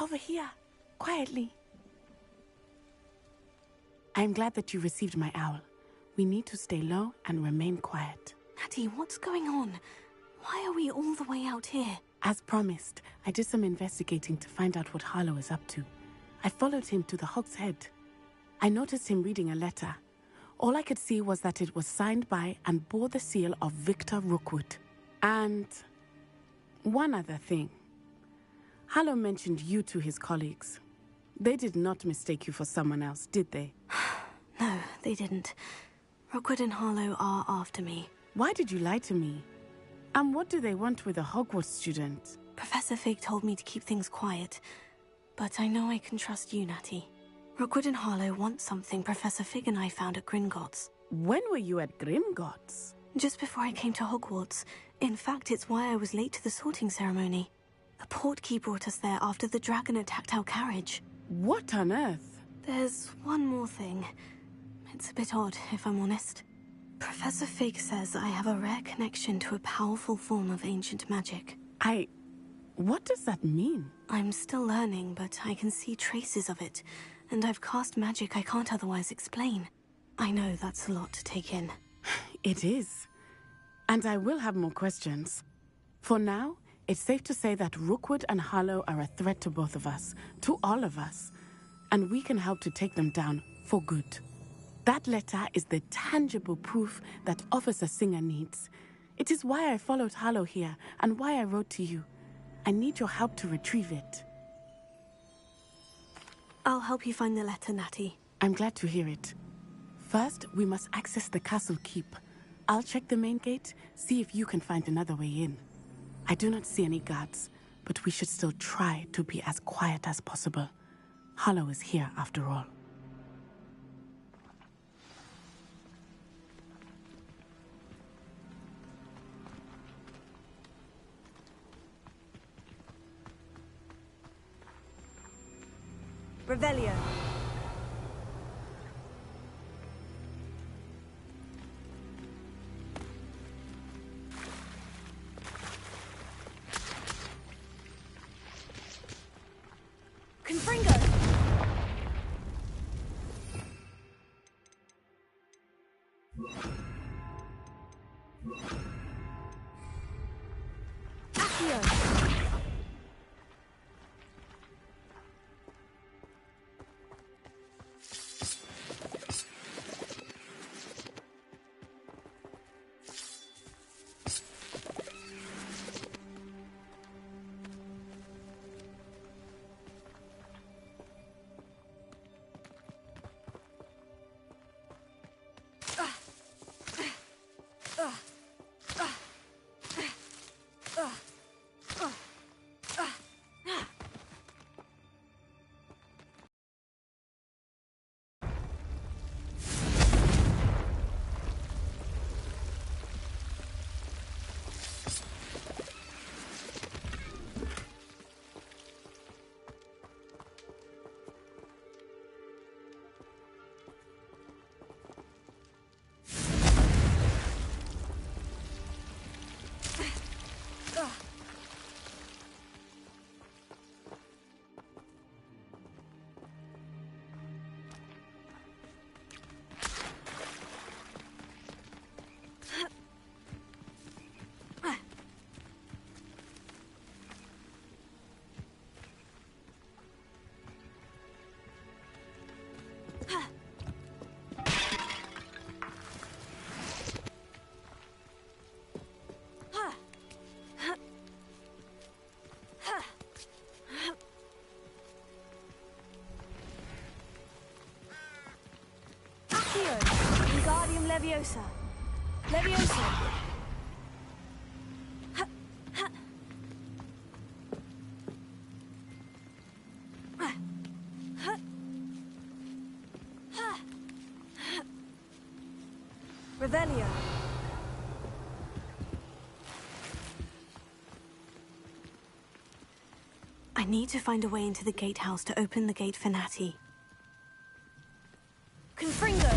over here, quietly. I'm glad that you received my owl. We need to stay low and remain quiet. Natty, what's going on? Why are we all the way out here? As promised, I did some investigating to find out what Harlow is up to. I followed him to the Hog's Head. I noticed him reading a letter. All I could see was that it was signed by and bore the seal of Victor Rookwood. And one other thing. Harlow mentioned you to his colleagues. They did not mistake you for someone else, did they? No, they didn't. Rookwood and Harlow are after me. Why did you lie to me? And what do they want with a Hogwarts student? Professor Fig told me to keep things quiet, but I know I can trust you, Natty. Rookwood and Harlow want something Professor Fig and I found at Gringotts. When were you at Gringotts? Just before I came to Hogwarts. In fact, it's why I was late to the sorting ceremony. The portkey brought us there after the dragon attacked our carriage. What on earth? There's one more thing. It's a bit odd, if I'm honest. Professor Fig says I have a rare connection to a powerful form of ancient magic. What does that mean? I'm still learning, but I can see traces of it, and I've cast magic I can't otherwise explain. I know that's a lot to take in. It is. And I will have more questions. For now, it's safe to say that Rookwood and Harlow are a threat to both of us, to all of us. And we can help to take them down for good. That letter is the tangible proof that Officer Singer needs. It is why I followed Harlow here and why I wrote to you. I need your help to retrieve it. I'll help you find the letter, Natty. I'm glad to hear it. First, we must access the castle keep. I'll check the main gate, see if you can find another way in. I do not see any guards, but we should still try to be as quiet as possible. Harlow is here after all. Revelio. Confringo. Accio. Wingardium Leviosa. Leviosa. Revelio. I need to find a way into the gatehouse to open the gate for Natty. Confringo.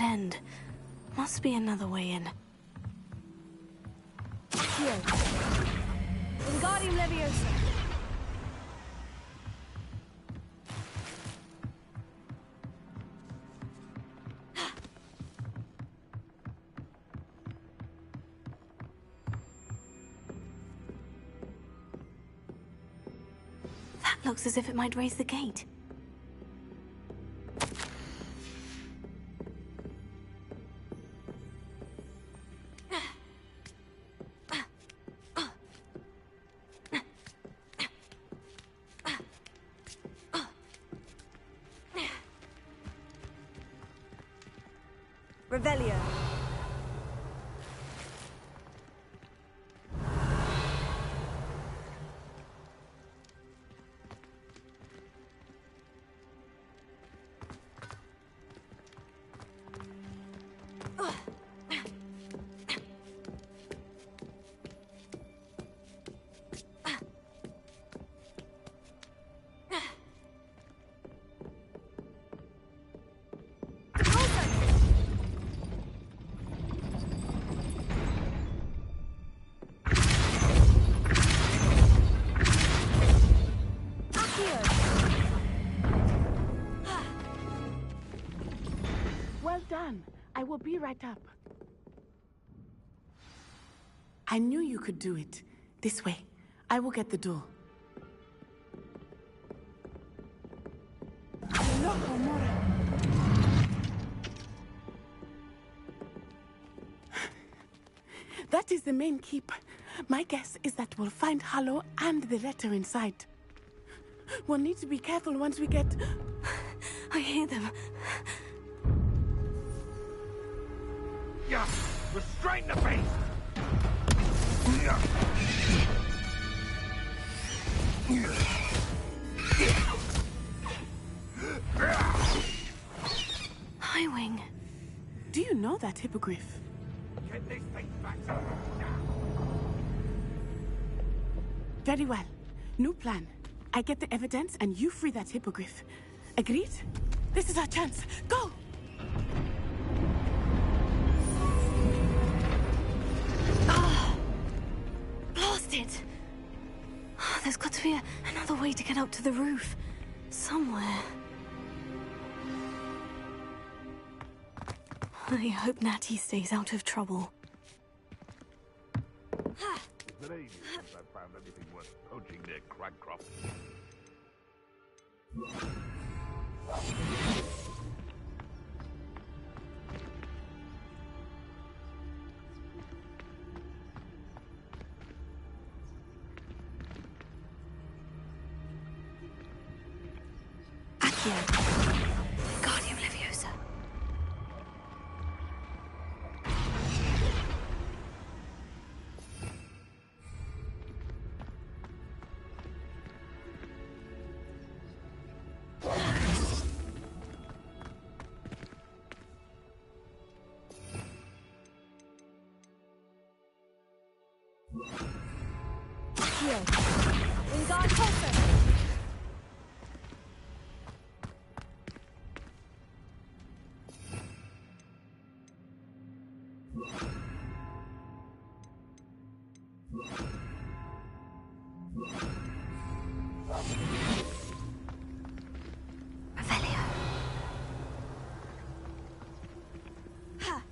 end. Must be another way in. Here. Wingardium Leviosa. That looks as if it might raise the gate. Revelio. Well done. I will be right up. I knew you could do it. This way. I will get the door. That is the main keep. My guess is that we'll find Hollow and the letter inside. We'll need to be careful once we get... I hear them. Yeah, restrain the beast! Highwing. Do you know that hippogriff? Get this thing back to now. Very well. New plan. I get the evidence and you free that hippogriff. Agreed? This is our chance. Go! Blasted! There's got to be another way to get up to the roof. Somewhere. I hope Natty stays out of trouble. It's been ages since I found anything worth poaching near Cragcroft. Guardian Leviosa. Here. Wingard Pulsar. Revelio. Ha.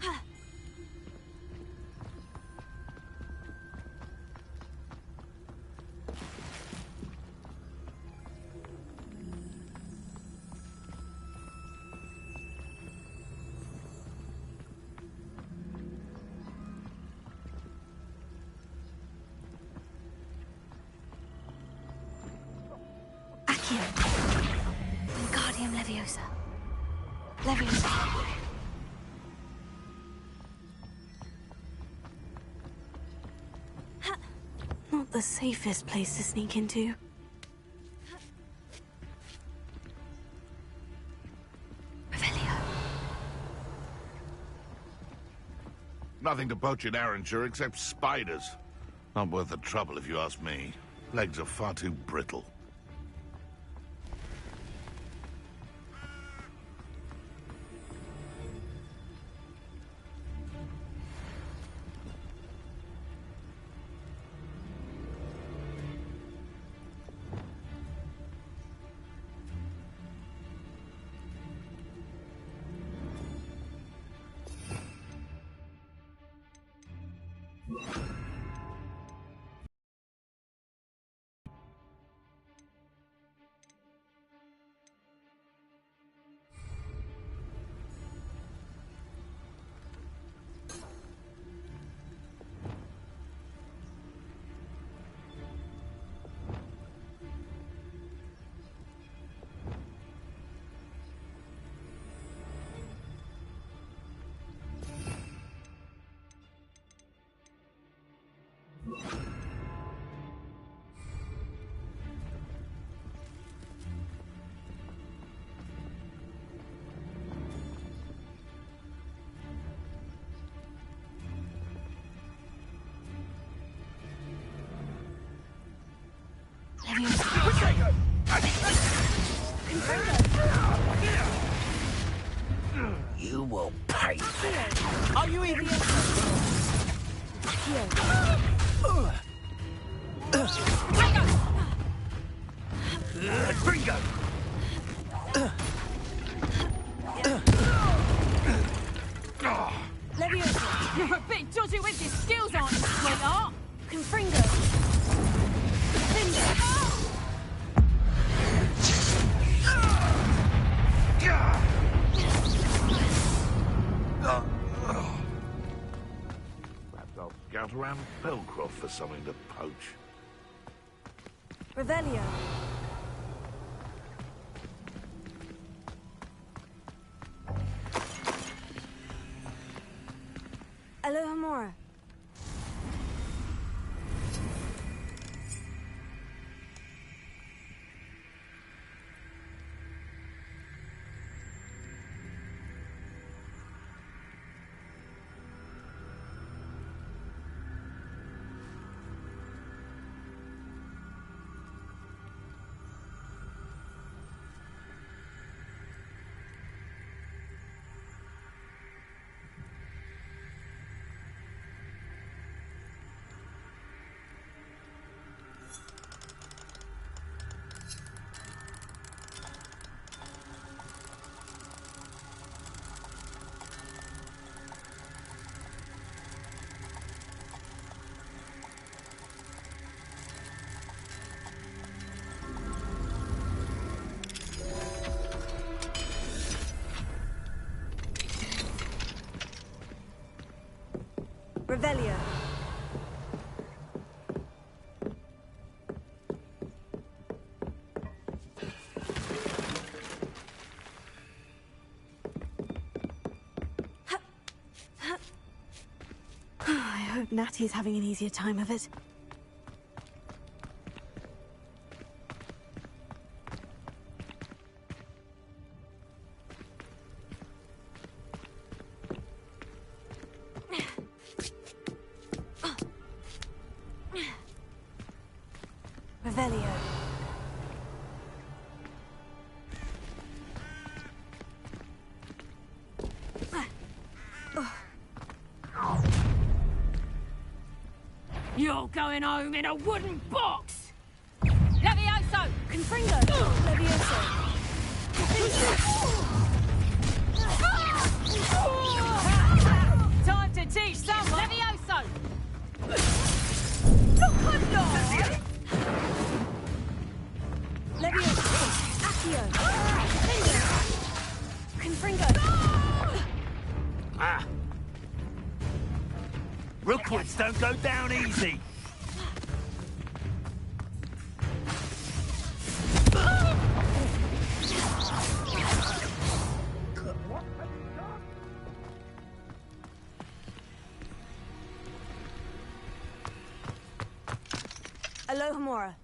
Ha. Wingardium Leviosa. Leviosa. Not the safest place to sneak into. Revelio. Nothing to poach in Arranshire except spiders. Not worth the trouble if you ask me. Legs are far too brittle. Leviosa. You will pay. Are you even? Bingo! Leviosa, you're a bit dodgy with your skills, aren't you, sweetheart? Confringo. Perhaps I'll scout around Belcroft for something to poach. Revelio. Alohomora. Revelio. I hope Natty's having an easier time of it. Revelio. You're going home in a wooden box! Levioso! Confringo. Levioso. Time to teach someone! Levioso! Look alive! Levioso. Accio. Confringo. Ah! Rookwoods don't go down easy. Alohomora.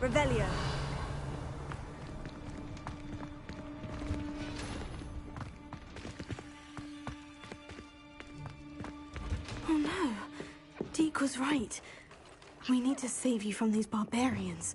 Revelio. Oh no. Deke was right. We need to save you from these barbarians.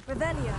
Revelio.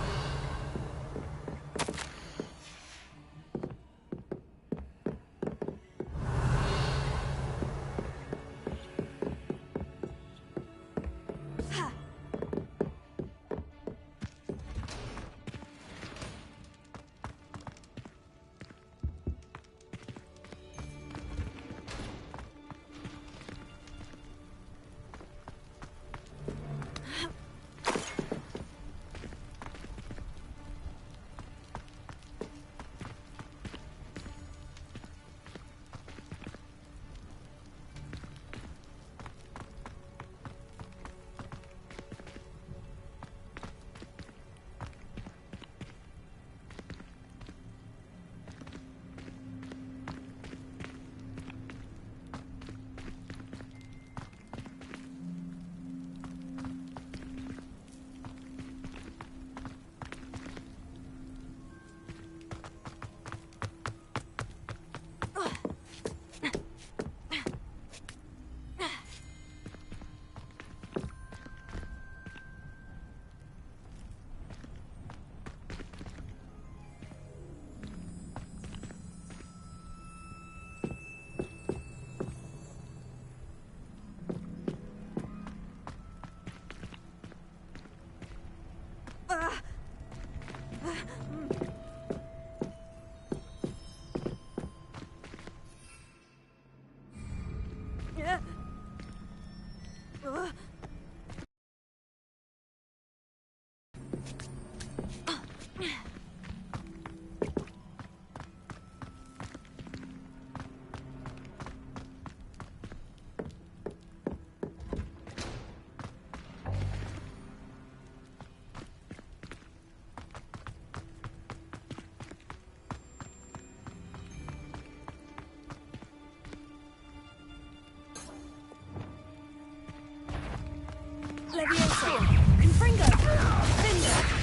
Leviosa! Confringo! Finder!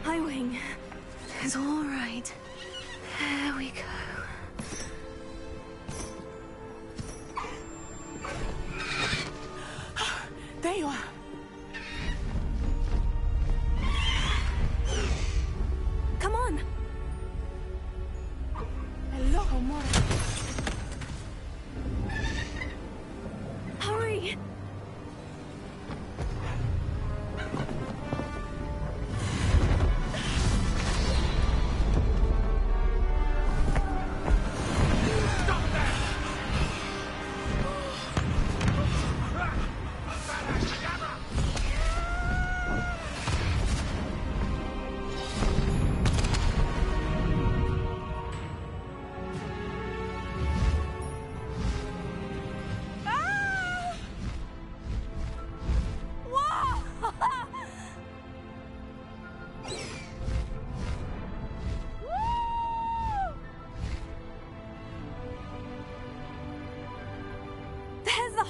My wing is all right. There we go. There you are. Come on! Hello, Mora. Hurry!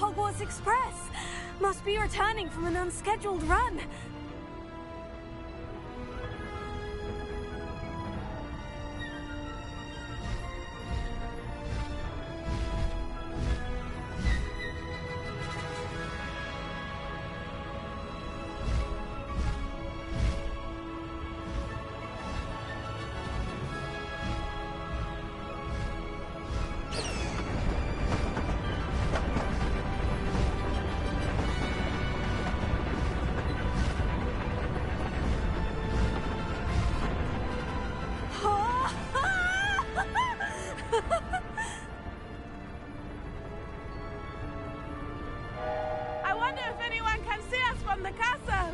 Hogwarts Express! Must be returning from an unscheduled run. I wonder if anyone can see us from the castle.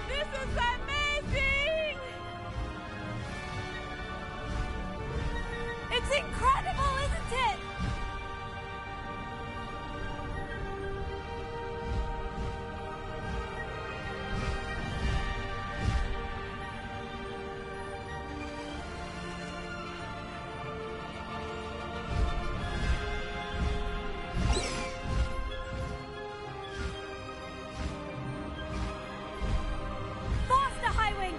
This is amazing! It's incredible, isn't it? Faster, Highwing!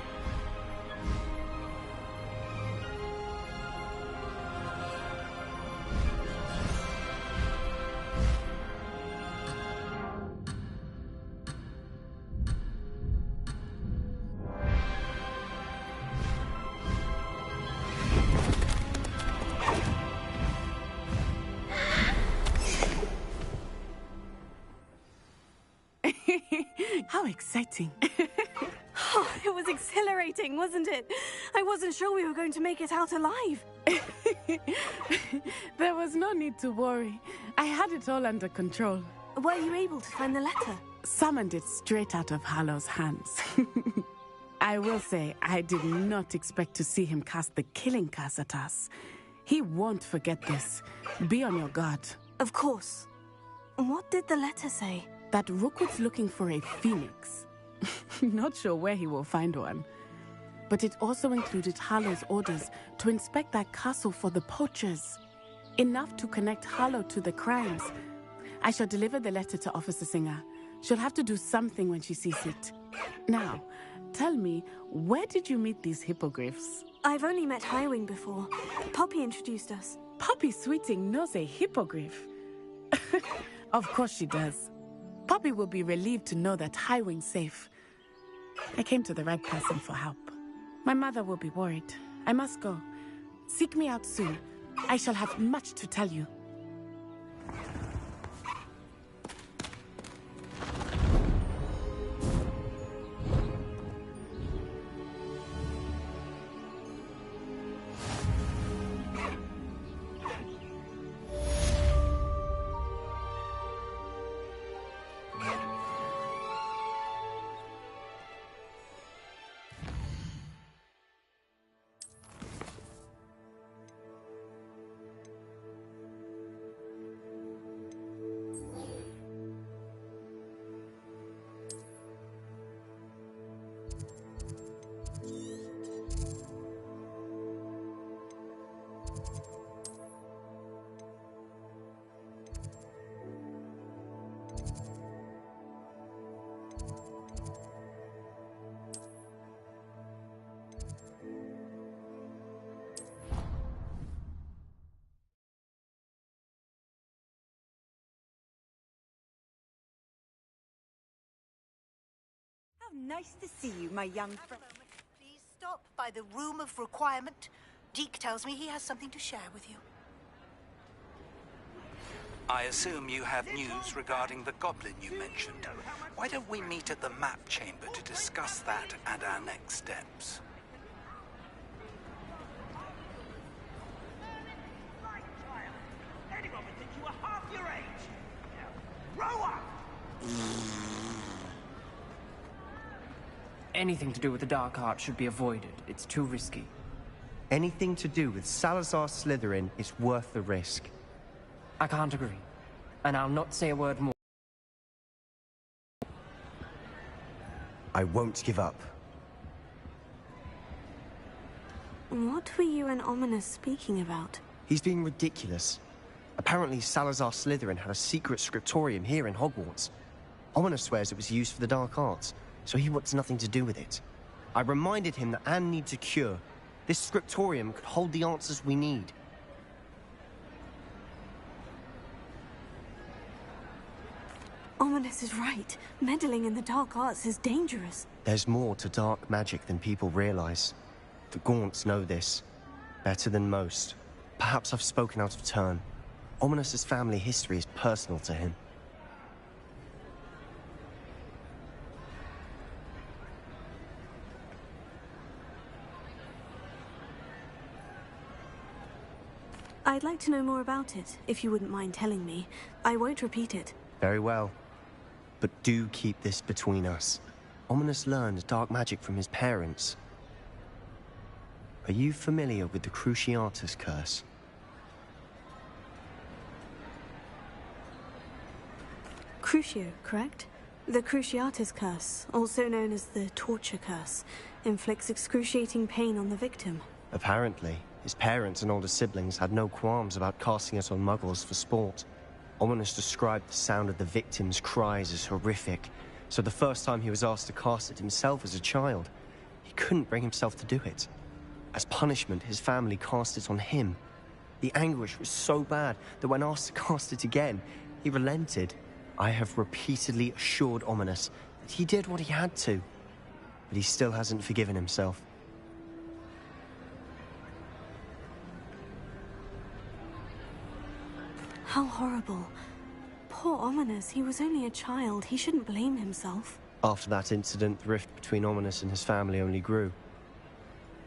How exciting. Oh, it was exhilarating, wasn't it? I wasn't sure we were going to make it out alive. There was no need to worry. I had it all under control. Were you able to find the letter? Summoned it straight out of Hallow's hands. I will say, I did not expect to see him cast the killing curse at us. He won't forget this. Be on your guard. Of course. What did the letter say? That Rookwood's looking for a phoenix. Not sure where he will find one. But it also included Hallow's orders to inspect that castle for the poachers. Enough to connect Hallow to the crimes. I shall deliver the letter to Officer Singer. She'll have to do something when she sees it. Now, tell me, where did you meet these hippogriffs? I've only met Highwing before. Poppy introduced us. Poppy Sweeting knows a hippogriff. Of course she does. Poppy will be relieved to know that Highwing's safe. I came to the right person for help. My mother will be worried. I must go. Seek me out soon. I shall have much to tell you. How nice to see you, my young friend. Please stop by the room of requirement. Deke tells me he has something to share with you. I assume you have news regarding the goblin you mentioned. Why don't we meet at the map chamber to discuss that and our next steps? Anyone would think you were half your age. Now, grow up! Anything to do with the dark art should be avoided. It's too risky. Anything to do with Salazar Slytherin is worth the risk. I can't agree. And I'll not say a word more. I won't give up. What were you and Ominous speaking about? He's being ridiculous. Apparently Salazar Slytherin had a secret scriptorium here in Hogwarts. Ominous swears it was used for the dark arts, so he wants nothing to do with it. I reminded him that Anne needs a cure. This scriptorium could hold the answers we need. Ominous is right. Meddling in the dark arts is dangerous. There's more to dark magic than people realize. The Gaunts know this. Better than most. Perhaps I've spoken out of turn. Ominous's family history is personal to him. I'd like to know more about it, if you wouldn't mind telling me. I won't repeat it. Very well. But do keep this between us. Ominous learned dark magic from his parents. Are you familiar with the Cruciatus curse? Crucio, correct? The Cruciatus curse, also known as the torture curse, inflicts excruciating pain on the victim. Apparently, his parents and older siblings had no qualms about casting it on muggles for sport. Ominous described the sound of the victim's cries as horrific, so the first time he was asked to cast it himself as a child, he couldn't bring himself to do it. As punishment, his family cast it on him. The anguish was so bad that when asked to cast it again, he relented. I have repeatedly assured Ominous that he did what he had to, but he still hasn't forgiven himself. How horrible. Poor Ominous, he was only a child. He shouldn't blame himself. After that incident, the rift between Ominous and his family only grew.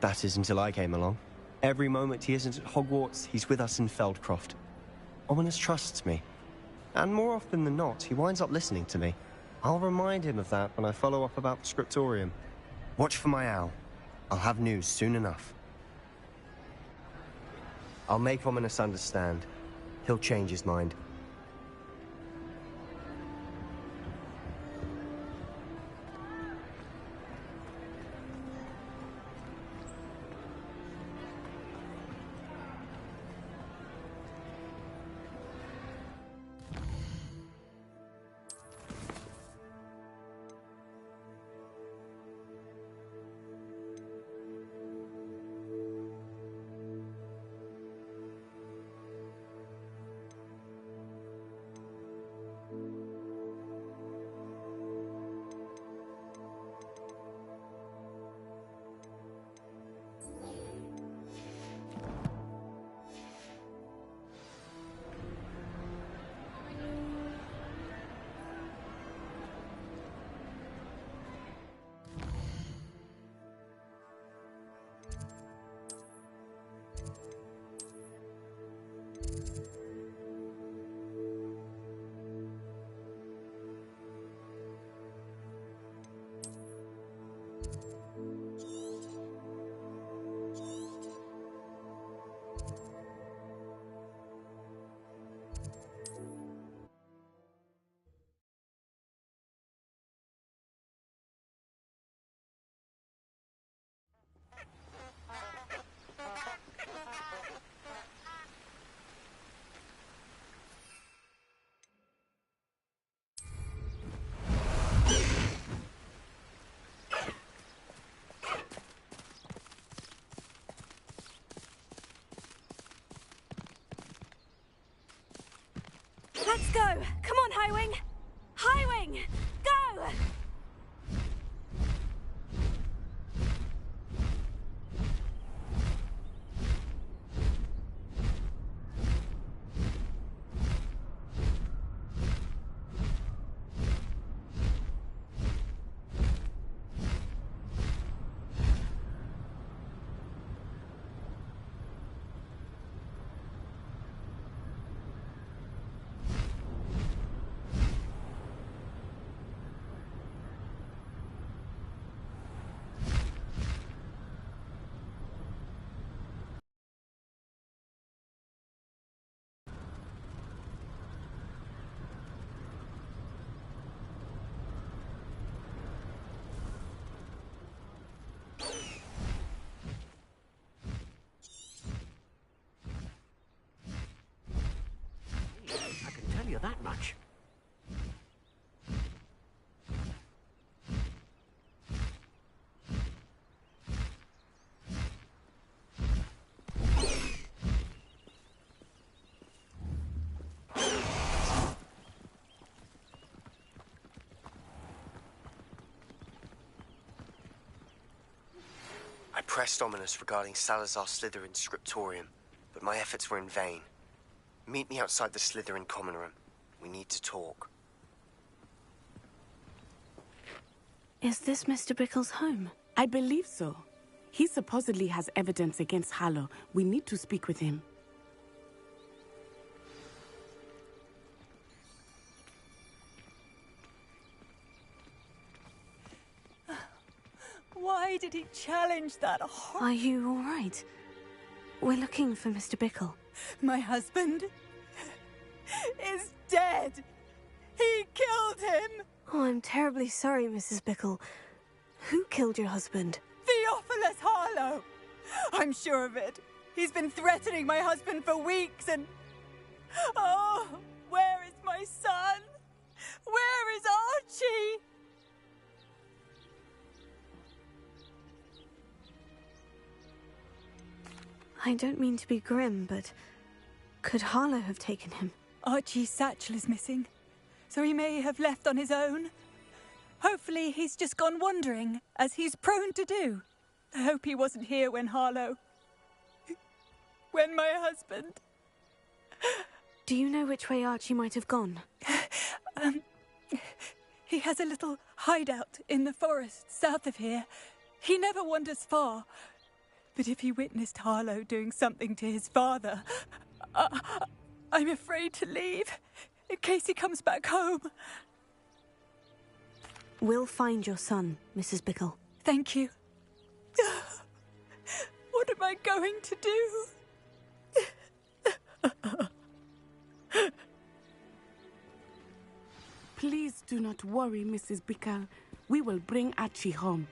That is until I came along. Every moment he isn't at Hogwarts, he's with us in Feldcroft. Ominous trusts me. And more often than not, he winds up listening to me. I'll remind him of that when I follow up about the scriptorium. Watch for my owl. I'll have news soon enough. I'll make Ominous understand. He'll change his mind. Let's go! Come on, Highwing! Highwing! Go! pressed Ominous regarding Salazar Slytherin's scriptorium, but my efforts were in vain. Meet me outside the Slytherin common room. We need to talk. Is this Mr. Bickle's home? I believe so. He supposedly has evidence against Harlow. We need to speak with him. Why did he challenge that horror? Are you all right? We're looking for Mr. Bickle. My husband is dead. He killed him. Oh, I'm terribly sorry, Mrs. Bickle. Who killed your husband? Theophilus Harlow. I'm sure of it. He's been threatening my husband for weeks and... Oh, where is my son? Where is Archie? I don't mean to be grim, but could Harlow have taken him? Archie's satchel is missing, so he may have left on his own. Hopefully he's just gone wandering, as he's prone to do. I hope he wasn't here when when my husband... Do you know which way Archie might have gone? He has a little hideout in the forest south of here. He never wanders far. But if he witnessed Harlow doing something to his father, I'm afraid to leave, in case he comes back home. We'll find your son, Mrs. Bickle. Thank you. What am I going to do? Please do not worry, Mrs. Bickle. We will bring Archie home.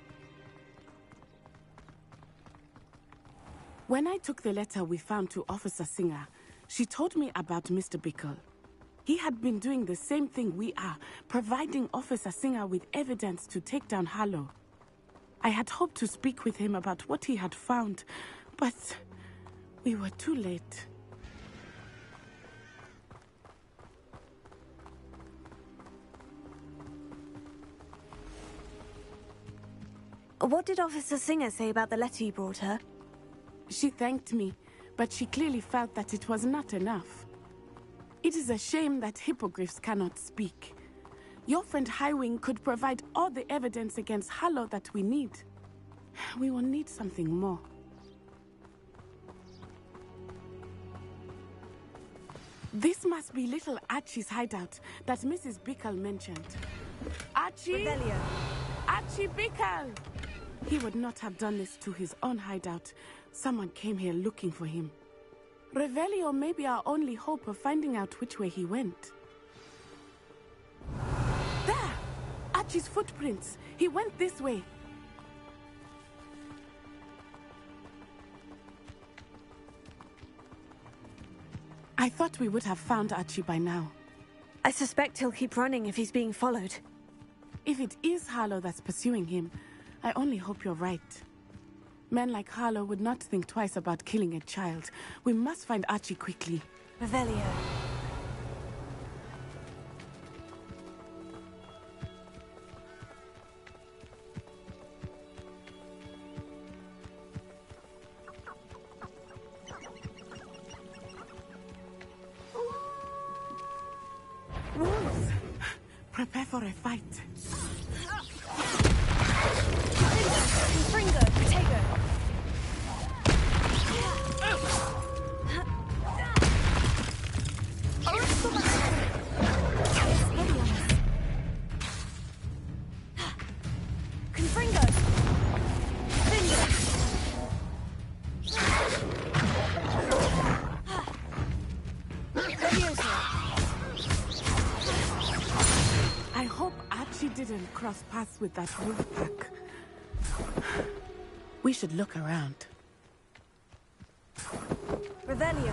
When I took the letter we found to Officer Singer, she told me about Mr. Bickle. He had been doing the same thing we are, providing Officer Singer with evidence to take down Harlow. I had hoped to speak with him about what he had found, but we were too late. What did Officer Singer say about the letter you brought her? She thanked me, but she clearly felt that it was not enough. It is a shame that hippogriffs cannot speak. Your friend Highwing could provide all the evidence against Harlow that we need. We will need something more. This must be little Archie's hideout that Mrs. Bickle mentioned. Archie! Revelio. Archie Bickle! He would not have done this to his own hideout. Someone came here looking for him. Revelio may be our only hope of finding out which way he went. There! Archie's footprints. He went this way. I thought we would have found Archie by now. I suspect he'll keep running if he's being followed. If it is Harlow that's pursuing him, I only hope you're right. Men like Harlow would not think twice about killing a child. We must find Archie quickly. Revelio. Wolves! Prepare for a fight. Fringo, Protego. Confringo. I hope Archie didn't cross paths with that wolf pack. We should look around. Revelio.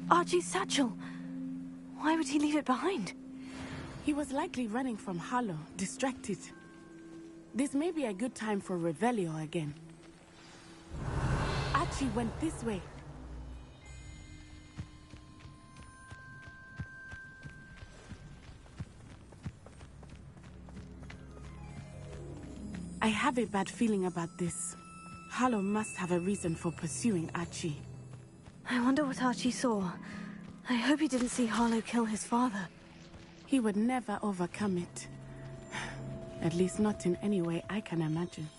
Archie's satchel. Why would he leave it behind? He was likely running from Harlow, distracted. This may be a good time for Revelio again. Archie went this way. I have a bad feeling about this. Harlow must have a reason for pursuing Archie. I wonder what Archie saw. I hope he didn't see Harlow kill his father. He would never overcome it. At least not in any way I can imagine.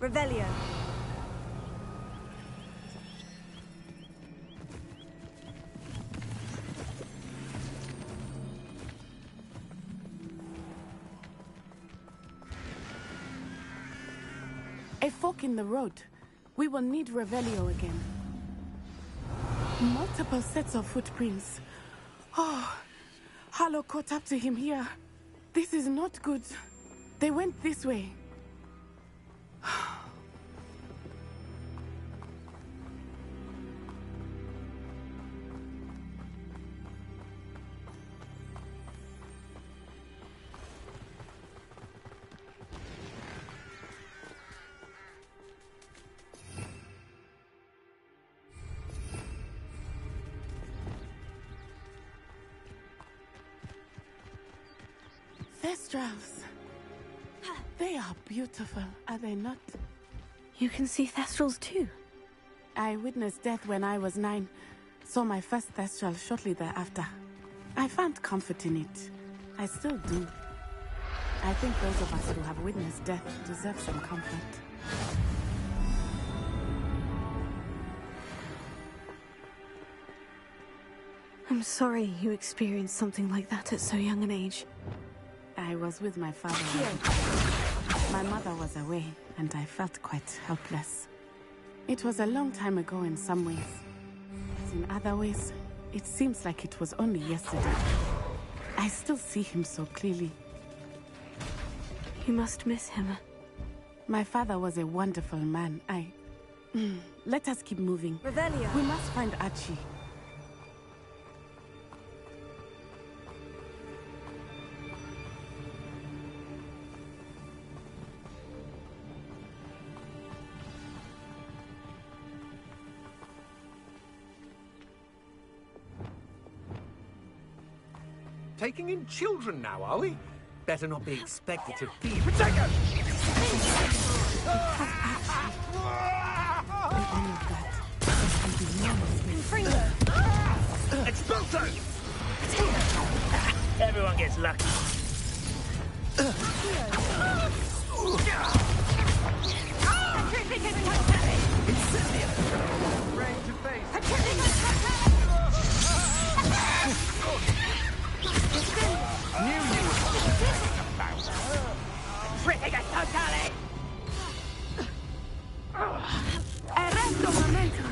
Revelio. A fork in the road. We will need Revelio again. Multiple sets of footprints. Oh, Harlow caught up to him here. This is not good. They went this way. Thestrals. They are beautiful, are they not? You can see Thestrals too. I witnessed death when I was 9. Saw my first Thestral shortly thereafter. I found comfort in it. I still do. I think those of us who have witnessed death deserve some comfort. I'm sorry you experienced something like that at so young an age. I was with my father. My mother was away, and I felt quite helpless. It was a long time ago in some ways. But in other ways, it seems like it was only yesterday. I still see him so clearly. You must miss him. My father was a wonderful man. Let us keep moving. Revelio. We must find Archie. Taking in children now, are we? Better not be expected to feed. Protect us! Expulso! Everyone gets lucky. Range of face. Arresto momento.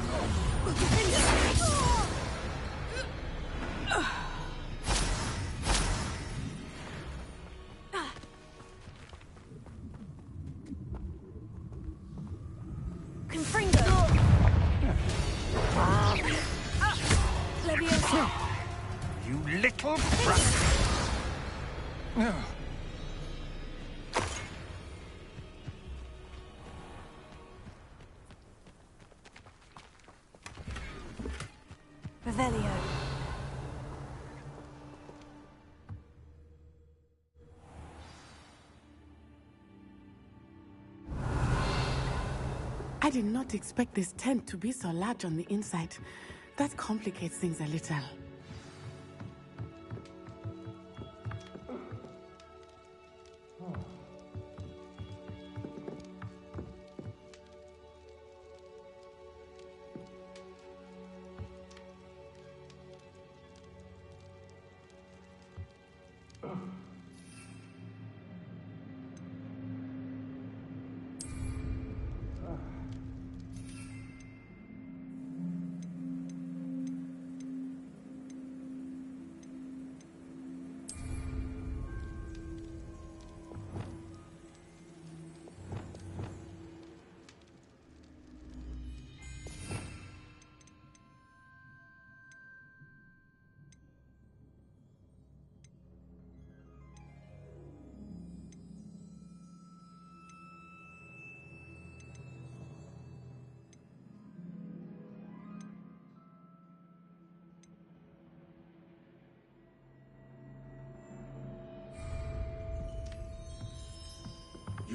You little brat! Revelio. I did not expect this tent to be so large on the inside. That complicates things a little.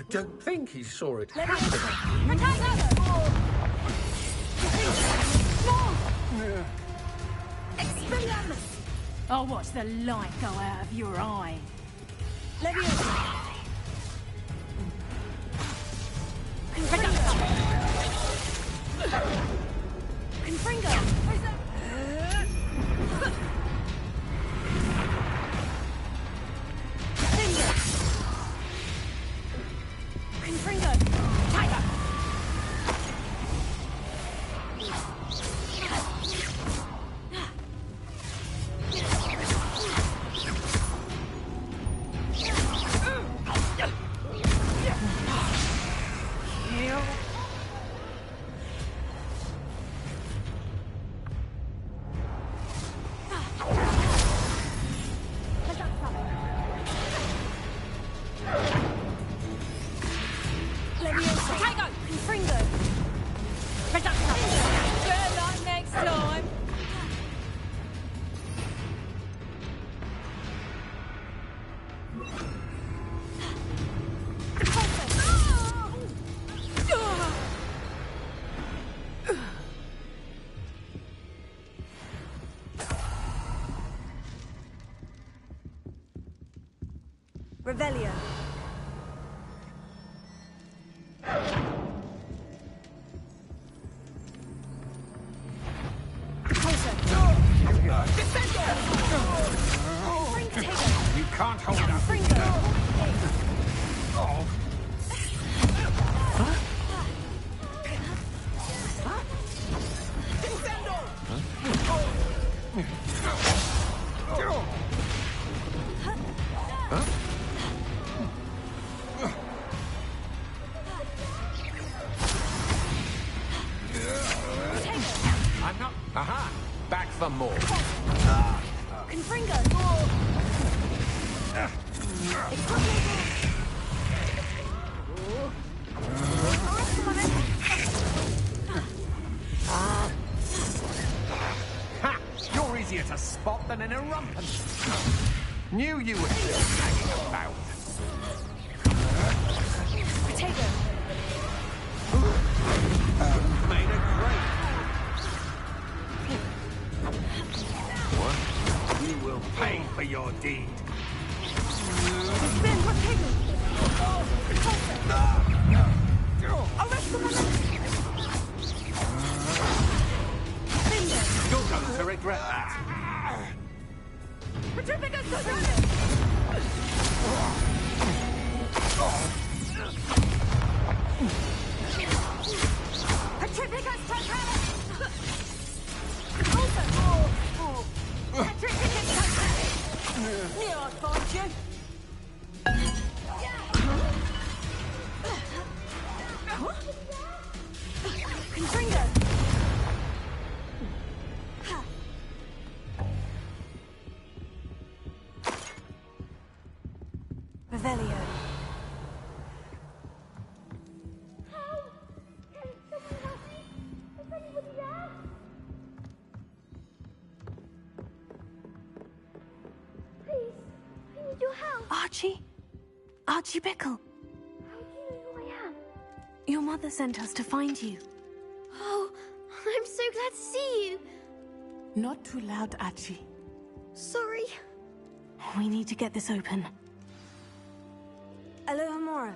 don't think he saw it Let happen. Expelliarmus! I'll watch the light go out of your eye. Revelio. You can't hold up. Oh. I'm not. Aha! Back for more. Confringo! Ha! You're easier to spot than an erumpent. Knew you were still hanging about. Potato! Made a great. What? You will pay for your deed. Spin Potato! Arrest the momentum! You're going to regret that. Petrificus Petrificus Totalis! Petrificus Totalis! Near I find you! Confringo! Revelio. Archie? Archie Bickle. How do you know who I am? Your mother sent us to find you. Oh, I'm so glad to see you. Not too loud, Archie. Sorry. We need to get this open. Alohomora.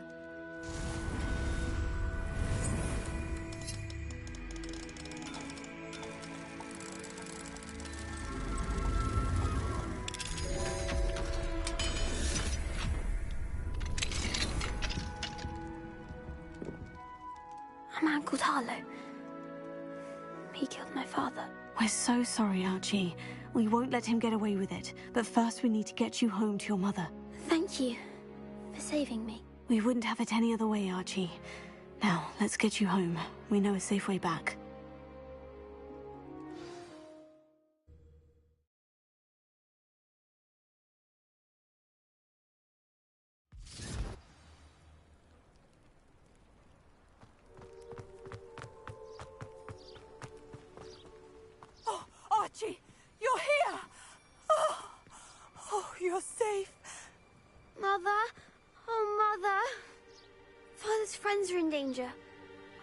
A man called Harlow. He killed my father. We're so sorry, Archie. We won't let him get away with it. But first we need to get you home to your mother. Thank you for saving me. We wouldn't have it any other way, Archie. Now, let's get you home. We know a safe way back. Oh, Archie, you're here! Oh, you're safe. Mother? Oh, Mother. Father's friends are in danger.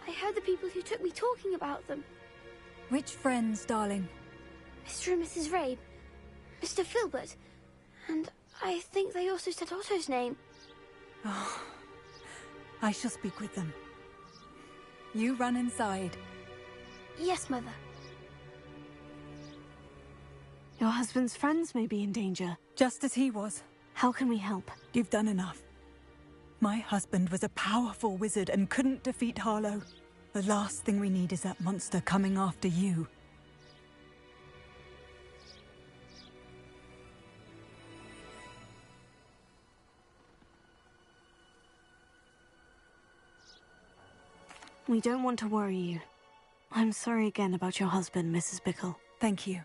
I heard the people who took me talking about them. Which friends, darling? Mr. and Mrs. Rabe, Mr. Filbert, and I think they also said Otto's name. Oh, I shall speak with them. You run inside. Yes, Mother. Your husband's friends may be in danger. Just as he was. How can we help? You've done enough. My husband was a powerful wizard and couldn't defeat Harlow. The last thing we need is that monster coming after you. We don't want to worry you. I'm sorry again about your husband, Mrs. Bickle. Thank you.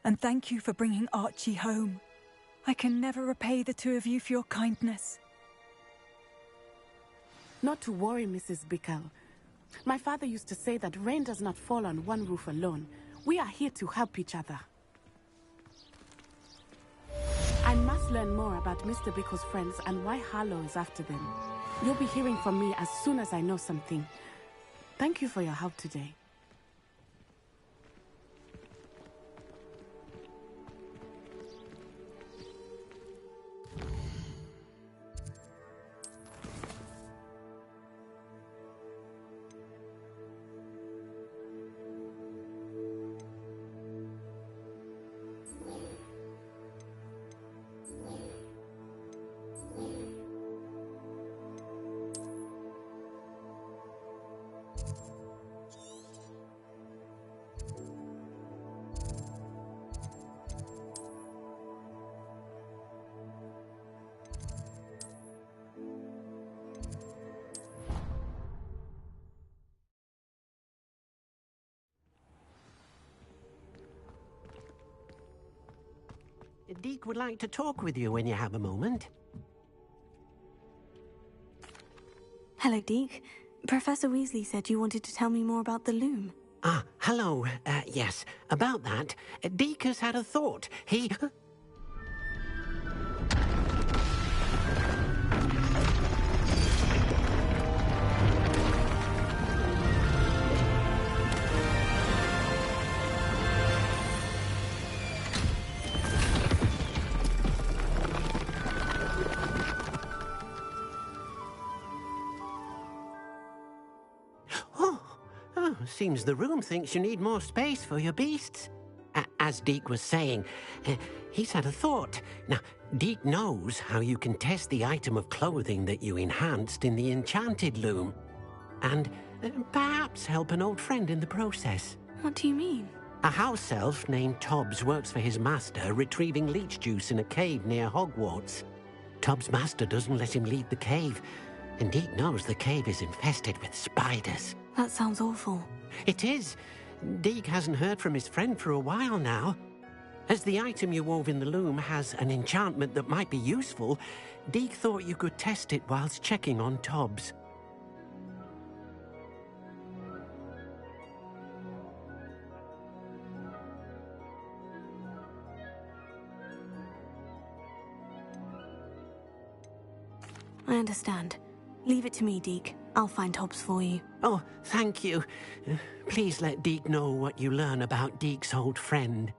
And thank you for bringing Archie home. I can never repay the two of you for your kindness. Not to worry, Mrs. Bickle. My father used to say that rain does not fall on one roof alone. We are here to help each other. I must learn more about Mr. Bickle's friends and why Harlow is after them. You'll be hearing from me as soon as I know something. Thank you for your help today. Deke would like to talk with you when you have a moment. Hello, Deke. Professor Weasley said you wanted to tell me more about the loom. Ah, hello. Yes, about that. Deke has had a thought. He... Seems the room thinks you need more space for your beasts. As Deke was saying, he's had a thought. Now, Deke knows how you can test the item of clothing that you enhanced in the enchanted loom. And perhaps help an old friend in the process. What do you mean? A house elf named Tobbs works for his master, retrieving leech juice in a cave near Hogwarts. Tobbs' master doesn't let him leave the cave, and Deke knows the cave is infested with spiders. That sounds awful. It is. Deke hasn't heard from his friend for a while now. As the item you wove in the loom has an enchantment that might be useful, Deke thought you could test it whilst checking on Tobbs. I understand. Leave it to me, Deke. I'll find Tobbs for you. Oh, thank you. Please let Deke know what you learn about Deke's old friend.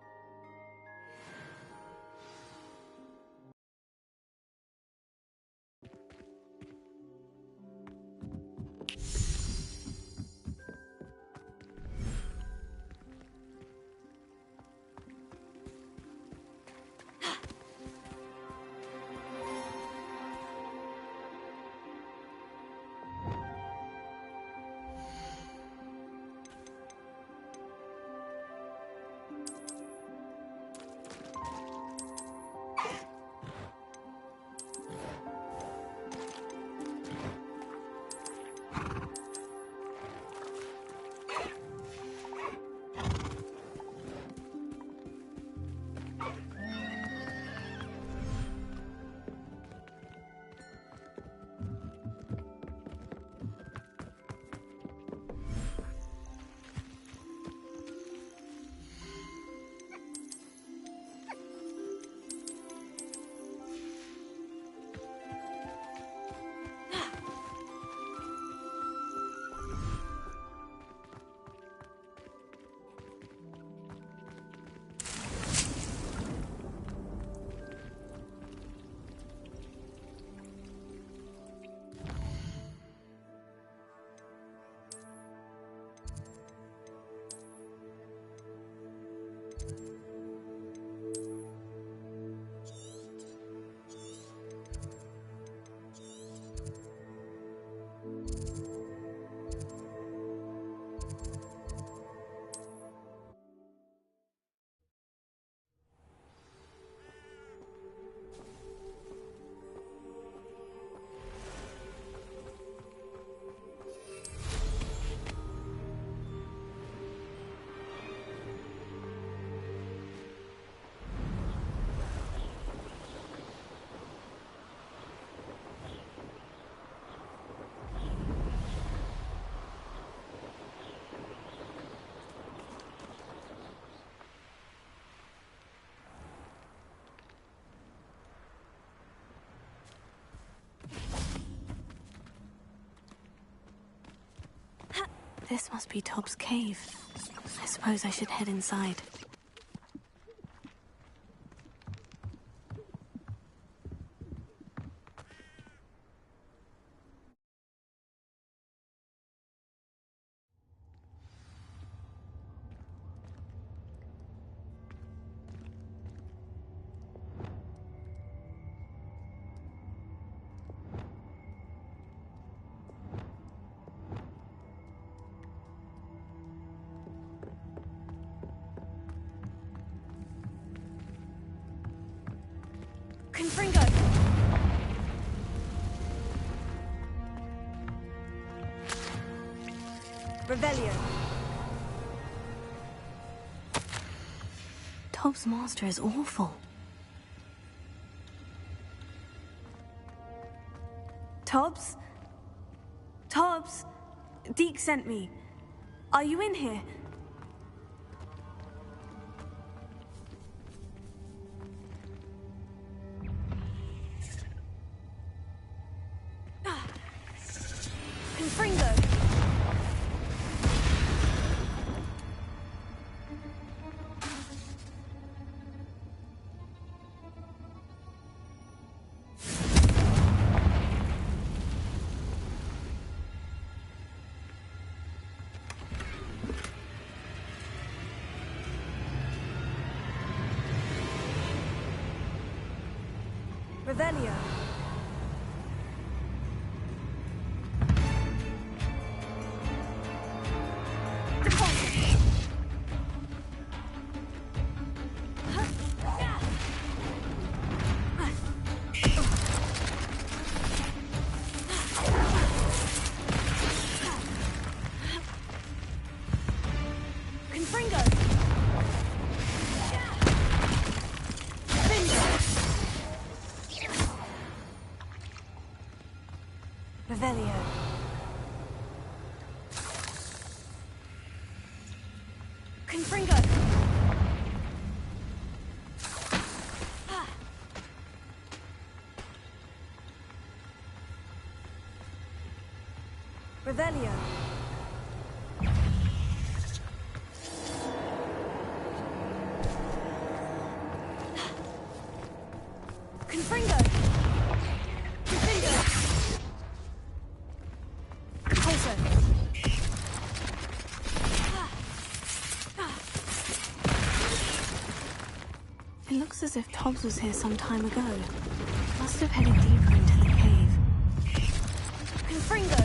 This must be Tob's cave. I suppose I should head inside. Confringo! Revelio. Tob's master is awful. Tobbs? Tobbs? Deke sent me. Are you in here? Confringo! Revelio. Revelio. Confringo. Revelio. Confringo. It looks as if Tobbs was here some time ago. Must have headed deeper into the cave. Confringo!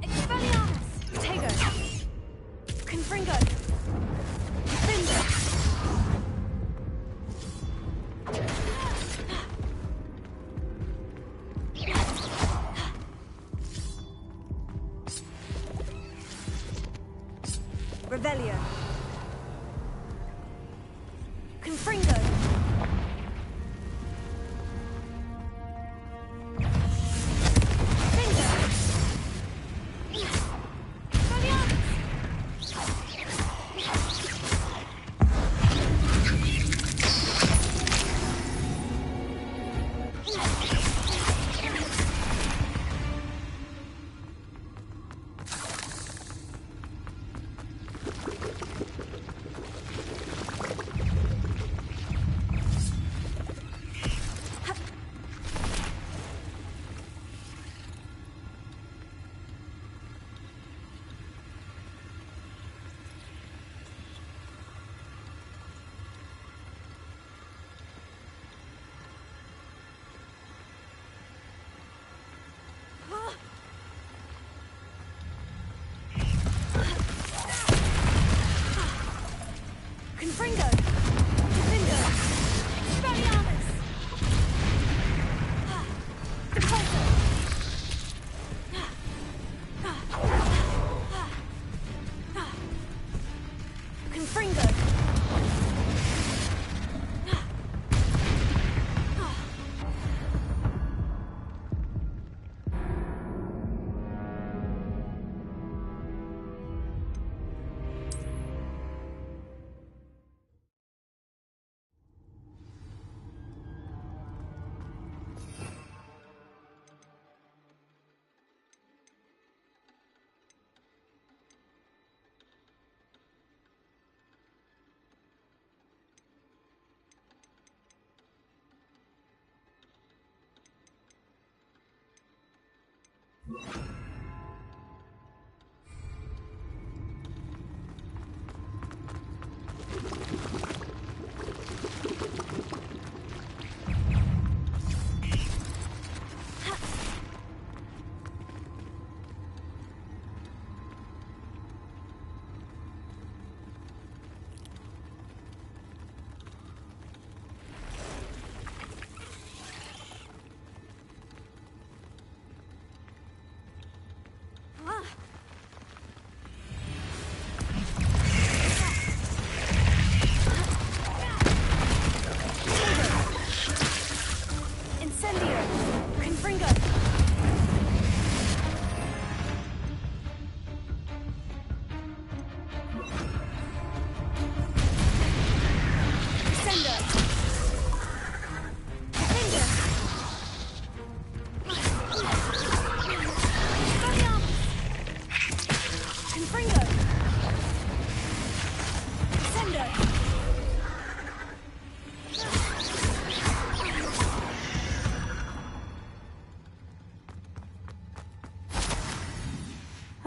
Expelliarmus! Tego! Confringo! Defender! Revelio. Confringo. Finger.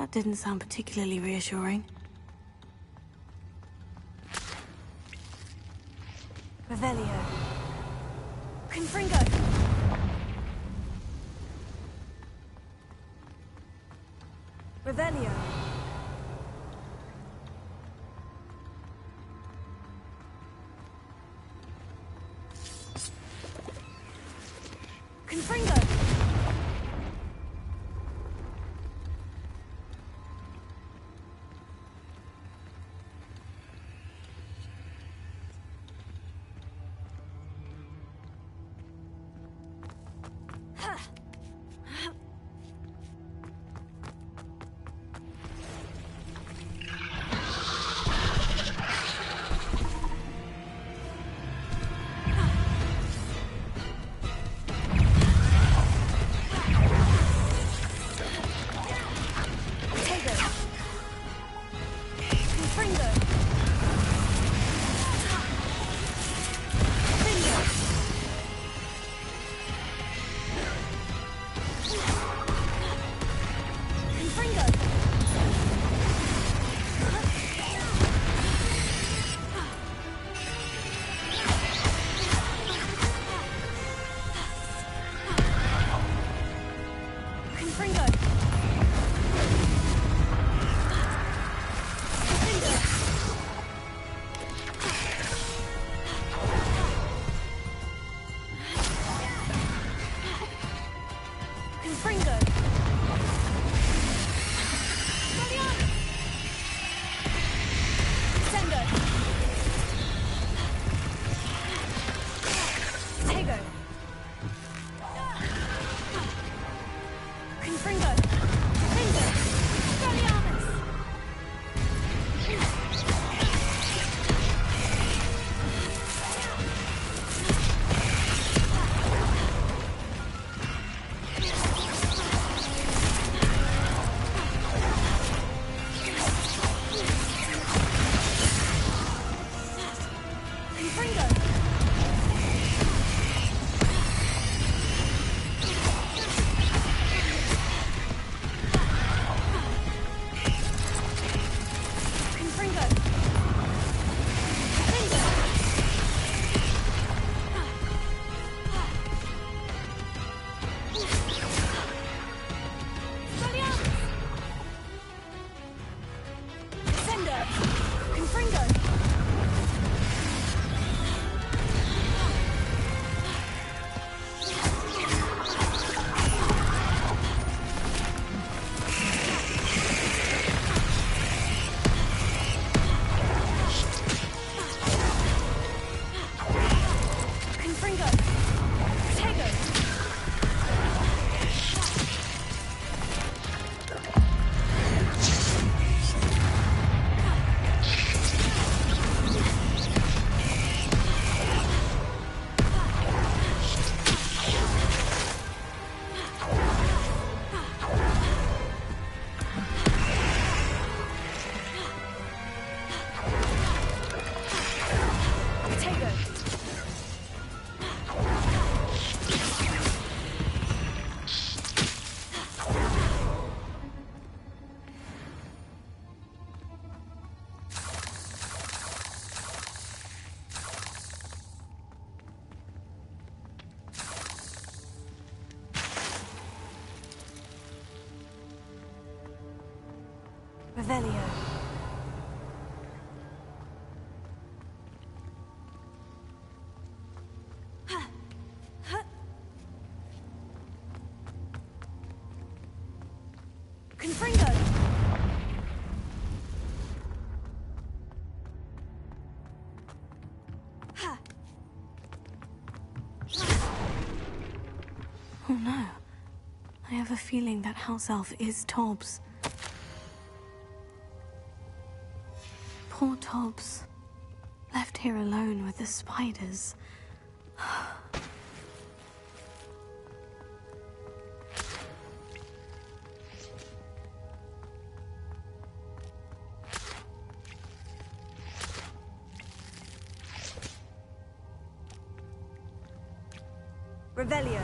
That didn't sound particularly reassuring. Revelio. Confringo. Revelio. Confringo. Revelio. Confringo! Oh no. I have a feeling that house elf is Tobbs. Poor Tobbs. Left here alone with the spiders. Revelio.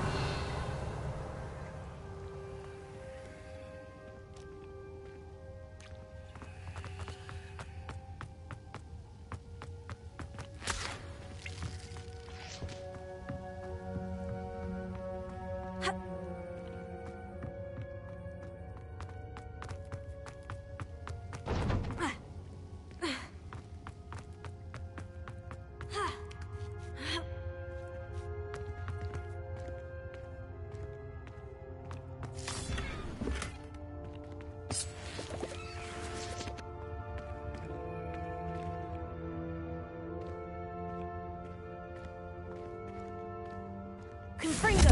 Confringo!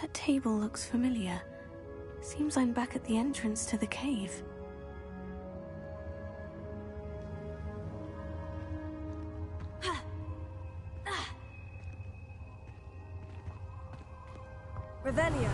That table looks familiar. Seems I'm back at the entrance to the cave. Revelio.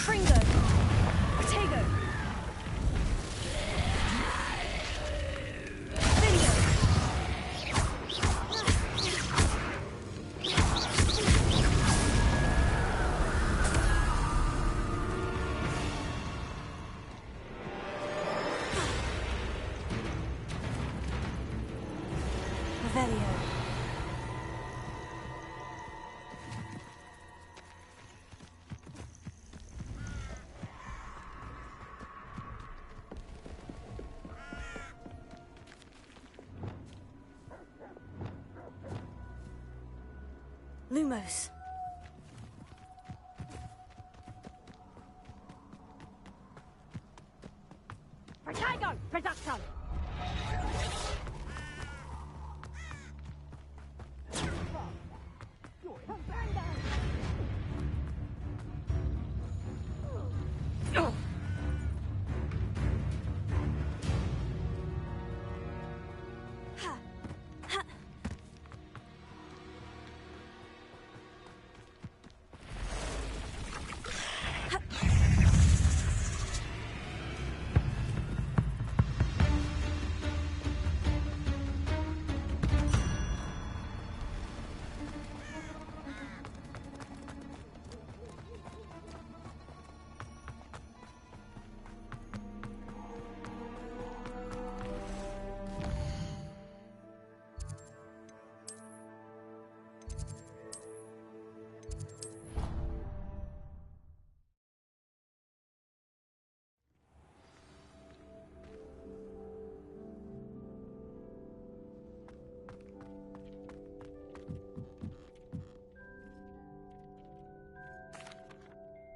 Fringo! Potato! Lumos. Potato! Production!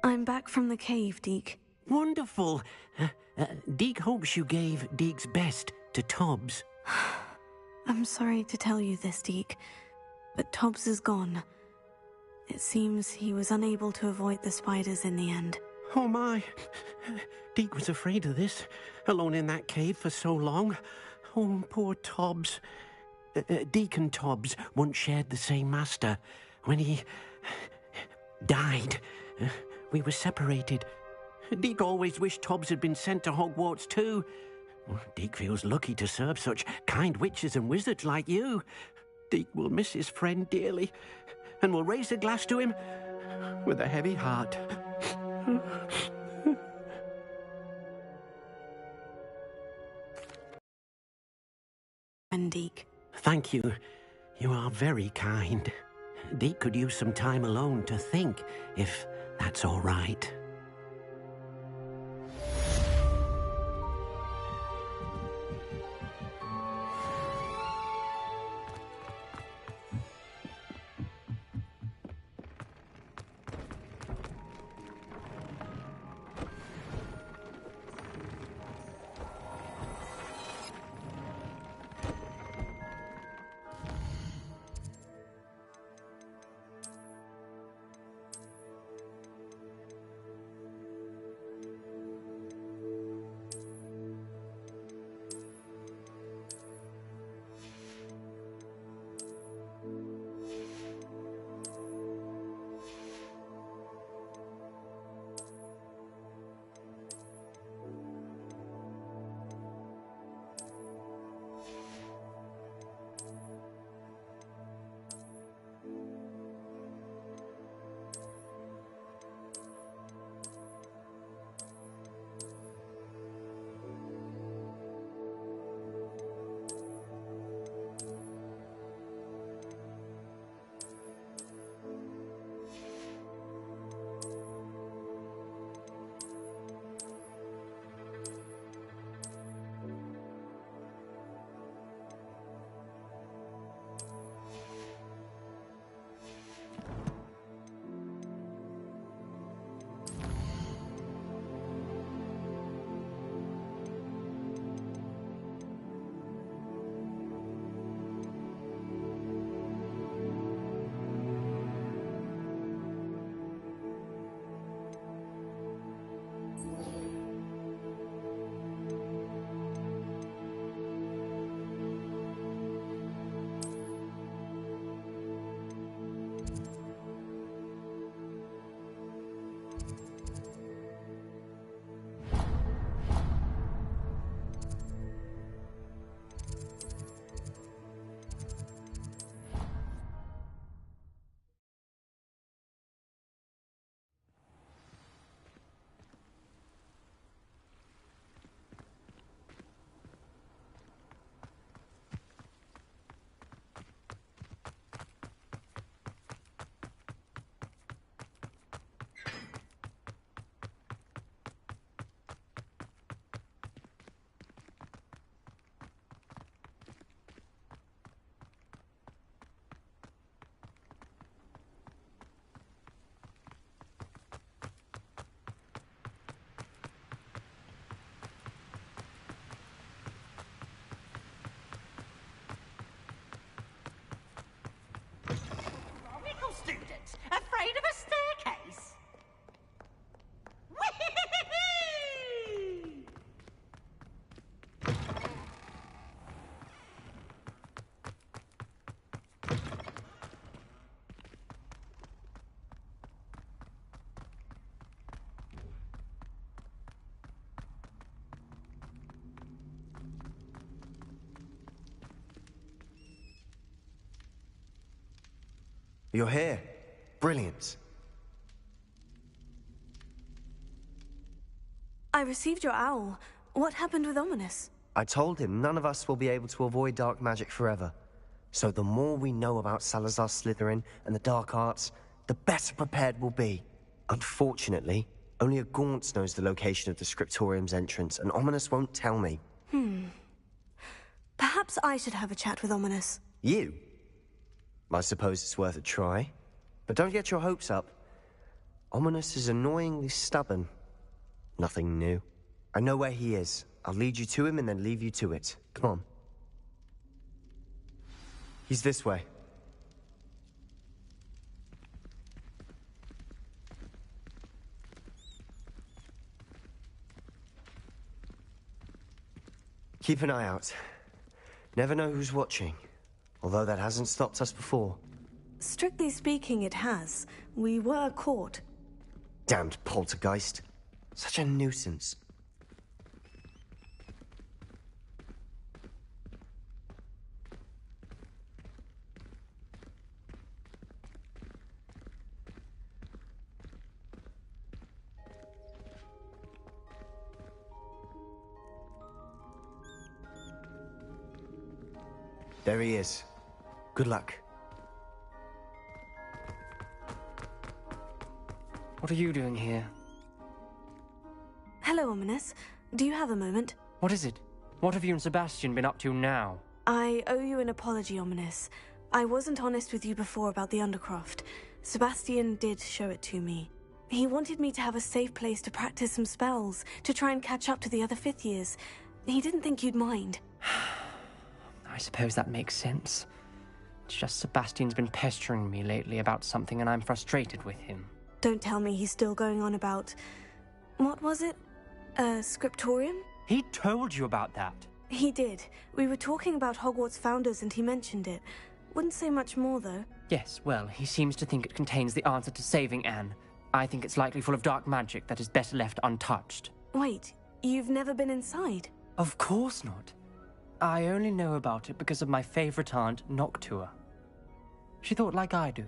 I'm back from the cave, Deke. Wonderful. Deke hopes you gave Deke's best to Tobbs. I'm sorry to tell you this, Deke, but Tobbs is gone. It seems he was unable to avoid the spiders in the end. Oh my. Deke was afraid of this, alone in that cave for so long. Oh, poor Tobbs. Deke and Tobbs once shared the same master. When he died, we were separated. Deke always wished Tobbs had been sent to Hogwarts too. Deke feels lucky to serve such kind witches and wizards like you. Deke will miss his friend dearly, and will raise a glass to him with a heavy heart. And Deke. Thank you. You are very kind. Deke could use some time alone to think, if that's all right. You're here. Brilliant. I received your owl. What happened with Ominous? I told him none of us will be able to avoid dark magic forever. So the more we know about Salazar Slytherin and the dark arts, the better prepared we'll be. Unfortunately, only a Gaunt knows the location of the Scriptorium's entrance, and Ominous won't tell me. Perhaps I should have a chat with Ominous. You? I suppose it's worth a try. But don't get your hopes up. Ominous is annoyingly stubborn. Nothing new. I know where he is. I'll lead you to him and then leave you to it. Come on. He's this way. Keep an eye out. Never know who's watching. Although that hasn't stopped us before. Strictly speaking, it has. We were caught. Damned poltergeist. Such a nuisance. There he is. Good luck. What are you doing here? Hello, Ominous. Do you have a moment? What is it? What have you and Sebastian been up to now? I owe you an apology, Ominous. I wasn't honest with you before about the Undercroft. Sebastian did show it to me. He wanted me to have a safe place to practice some spells, to try and catch up to the other fifth years. He didn't think you'd mind. I suppose that makes sense. It's just Sebastian's been pestering me lately about something and I'm frustrated with him. Don't tell me he's still going on about... What was it? A scriptorium? He told you about that? He did. We were talking about Hogwarts founders and he mentioned it. Wouldn't say much more, though. Yes, well, he seems to think it contains the answer to saving Anne. I think it's likely full of dark magic that is better left untouched. Wait, you've never been inside? Of course not. I only know about it because of my favorite aunt, Noctua. She thought like I do.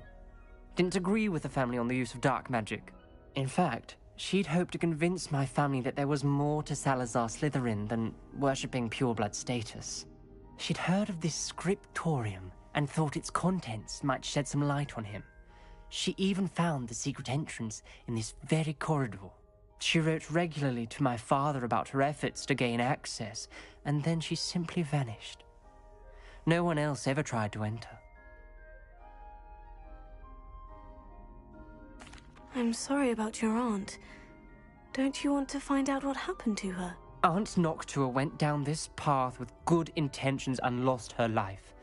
Didn't agree with the family on the use of dark magic. In fact, she'd hoped to convince my family that there was more to Salazar Slytherin than worshipping pureblood status. She'd heard of this scriptorium and thought its contents might shed some light on him. She even found the secret entrance in this very corridor. She wrote regularly to my father about her efforts to gain access, and then she simply vanished. No one else ever tried to enter. I'm sorry about your aunt. Don't you want to find out what happened to her? Aunt Noctua went down this path with good intentions and lost her life.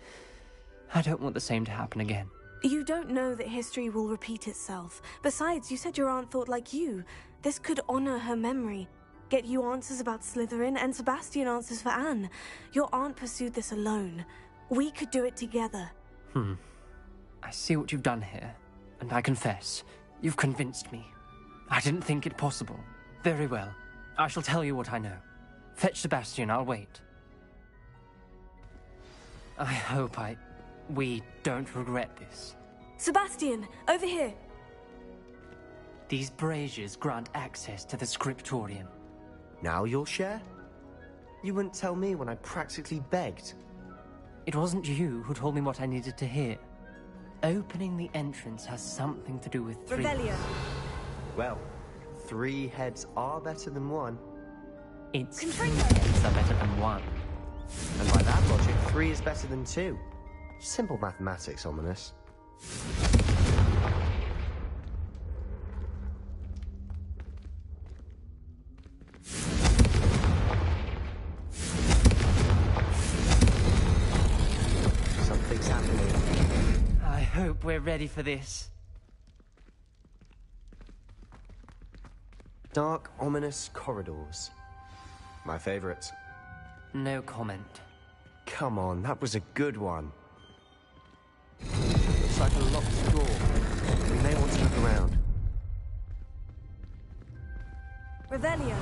I don't want the same to happen again. You don't know that history will repeat itself. Besides, you said your aunt thought like you. This could honor her memory. Get you answers about Slytherin and Sebastian answers for Anne. Your aunt pursued this alone. We could do it together. I see what you've done here, and I confess, you've convinced me. I didn't think it possible. Very well. I shall tell you what I know. Fetch Sebastian, I'll wait. I hope we don't regret this. Sebastian, over here. These braziers grant access to the scriptorium. Now you'll share? You wouldn't tell me when I practically begged. It wasn't you who told me what I needed to hear. Opening the entrance has something to do with three. Revelio. Well, 3 heads are better than 1. It's 3 heads are better than 1. And by that logic, 3 is better than 2. Simple mathematics, Ominous. Something's happening. I hope we're ready for this. Dark, ominous corridors. My favorite. No comment. Come on, that was a good one. Looks like a locked door. We may want to look around. Revelio.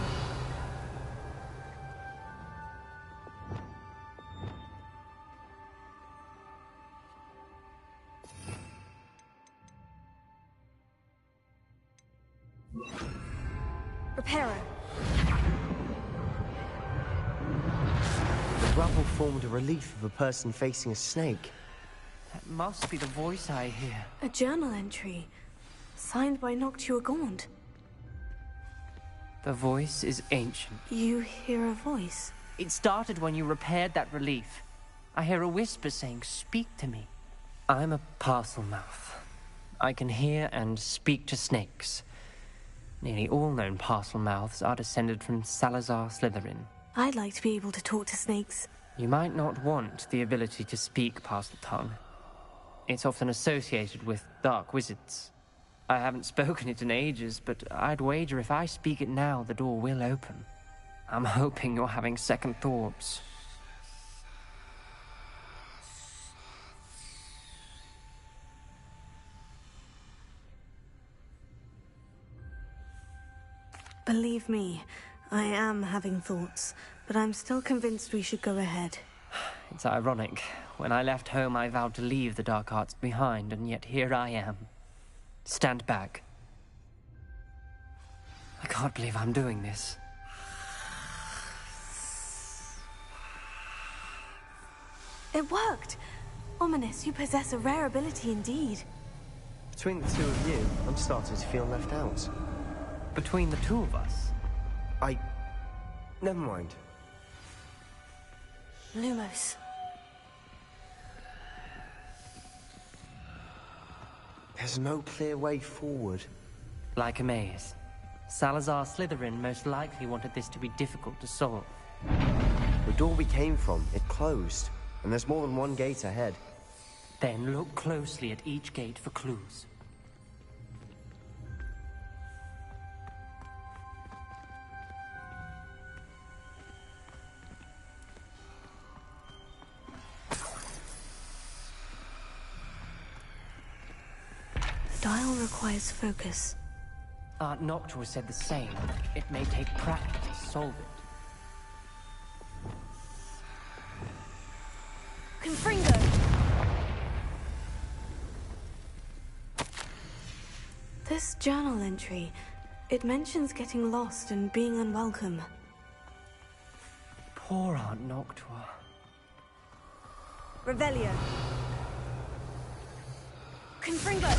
Reparo. The rubble formed a relief of a person facing a snake. That must be the voice I hear. A journal entry. Signed by Noctua Gaunt. The voice is ancient. You hear a voice? It started when you repaired that relief. I hear a whisper saying, "Speak to me." I'm a parcel mouth. I can hear and speak to snakes. Nearly all known parcel mouths are descended from Salazar Slytherin. I'd like to be able to talk to snakes. You might not want the ability to speak parcel tongue. It's often associated with dark wizards. I haven't spoken it in ages, but I'd wager if I speak it now, the door will open. I'm hoping you're having second thoughts. Believe me, I am having thoughts, but I'm still convinced we should go ahead. It's ironic. When I left home, I vowed to leave the dark arts behind, and yet here I am. Stand back. I can't believe I'm doing this. It worked! Ominous, you possess a rare ability indeed. Between the two of you, I'm starting to feel left out. Between the two of us? Never mind. Lumos. There's no clear way forward. Like a maze. Salazar Slytherin most likely wanted this to be difficult to solve. The door we came from, it closed. And there's more than one gate ahead. Then look closely at each gate for clues. The dial requires focus. Aunt Noctua said the same. It may take practice to solve it. Confringo! This journal entry, it mentions getting lost and being unwelcome. Poor Aunt Noctua. Revelio. Confringo!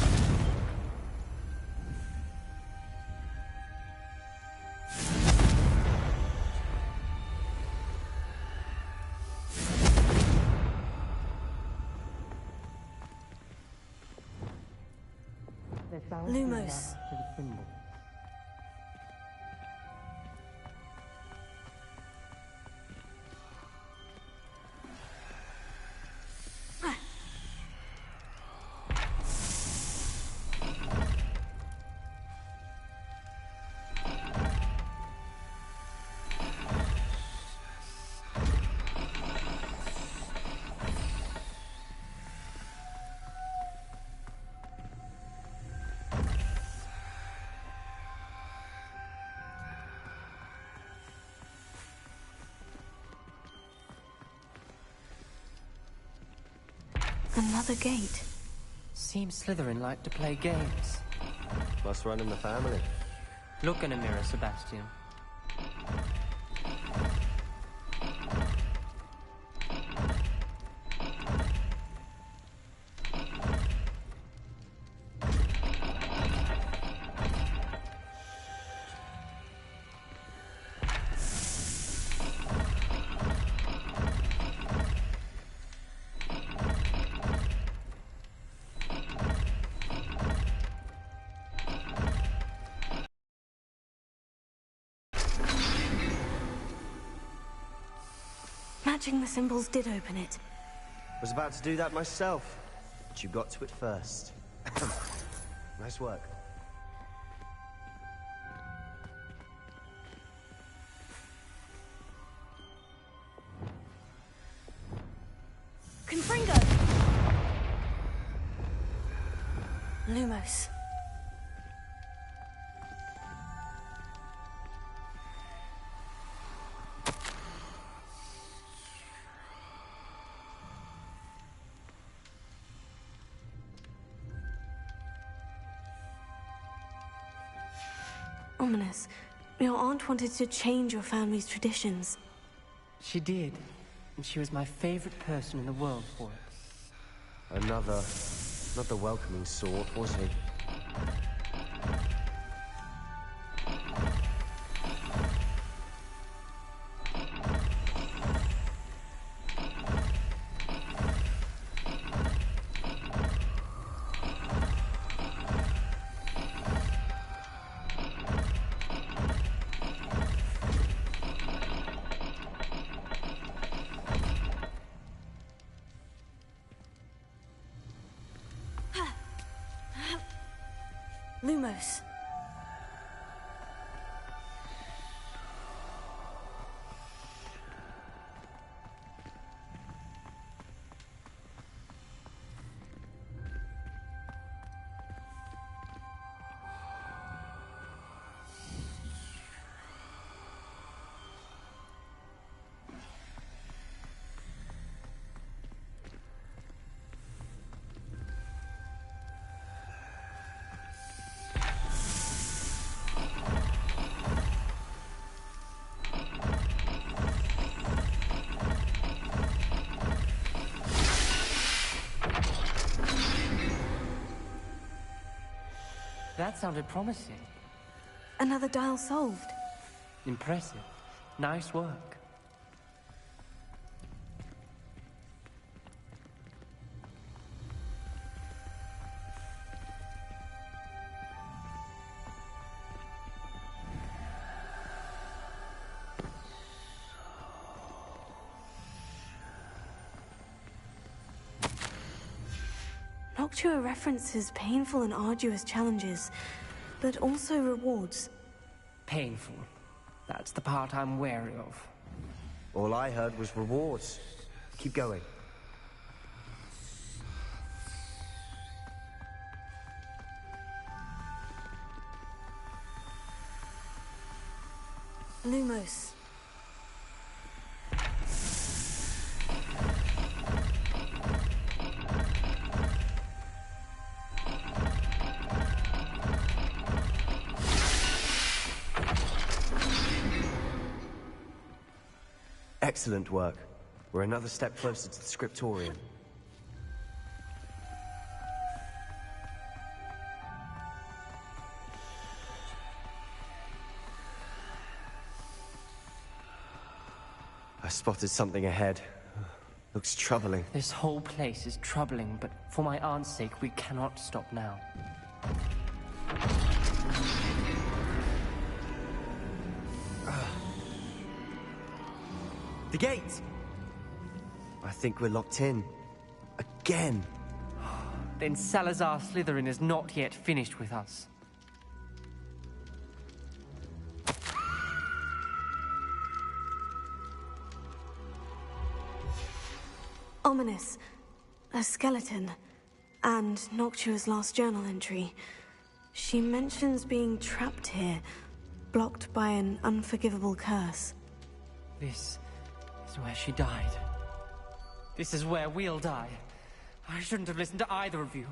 Lumos. Another gate. Seems Slytherin like to play games. Must run in the family. Look in a mirror, Sebastian. Matching the symbols did open it. Was about to do that myself, but you got to it first. Nice work. Confringo! Lumos. Ominous. Your aunt wanted to change your family's traditions. She did, and she was my favorite person in the world for it. Another not the welcoming sort, was he? Lumos. That sounded promising. Another dial solved. Impressive. Nice work. Noctua references painful and arduous challenges, but also rewards. Painful. That's the part I'm wary of. All I heard was rewards. Keep going. Lumos. Excellent work. We're another step closer to the scriptorium. I spotted something ahead. Looks troubling. This whole place is troubling, but for my aunt's sake, we cannot stop now. The gate! I think we're locked in. Again! Then Salazar Slytherin is not yet finished with us. Ominous. A skeleton. And Noctua's last journal entry. She mentions being trapped here, blocked by an unforgivable curse. This is where she died. This is where we'll die. I shouldn't have listened to either of you.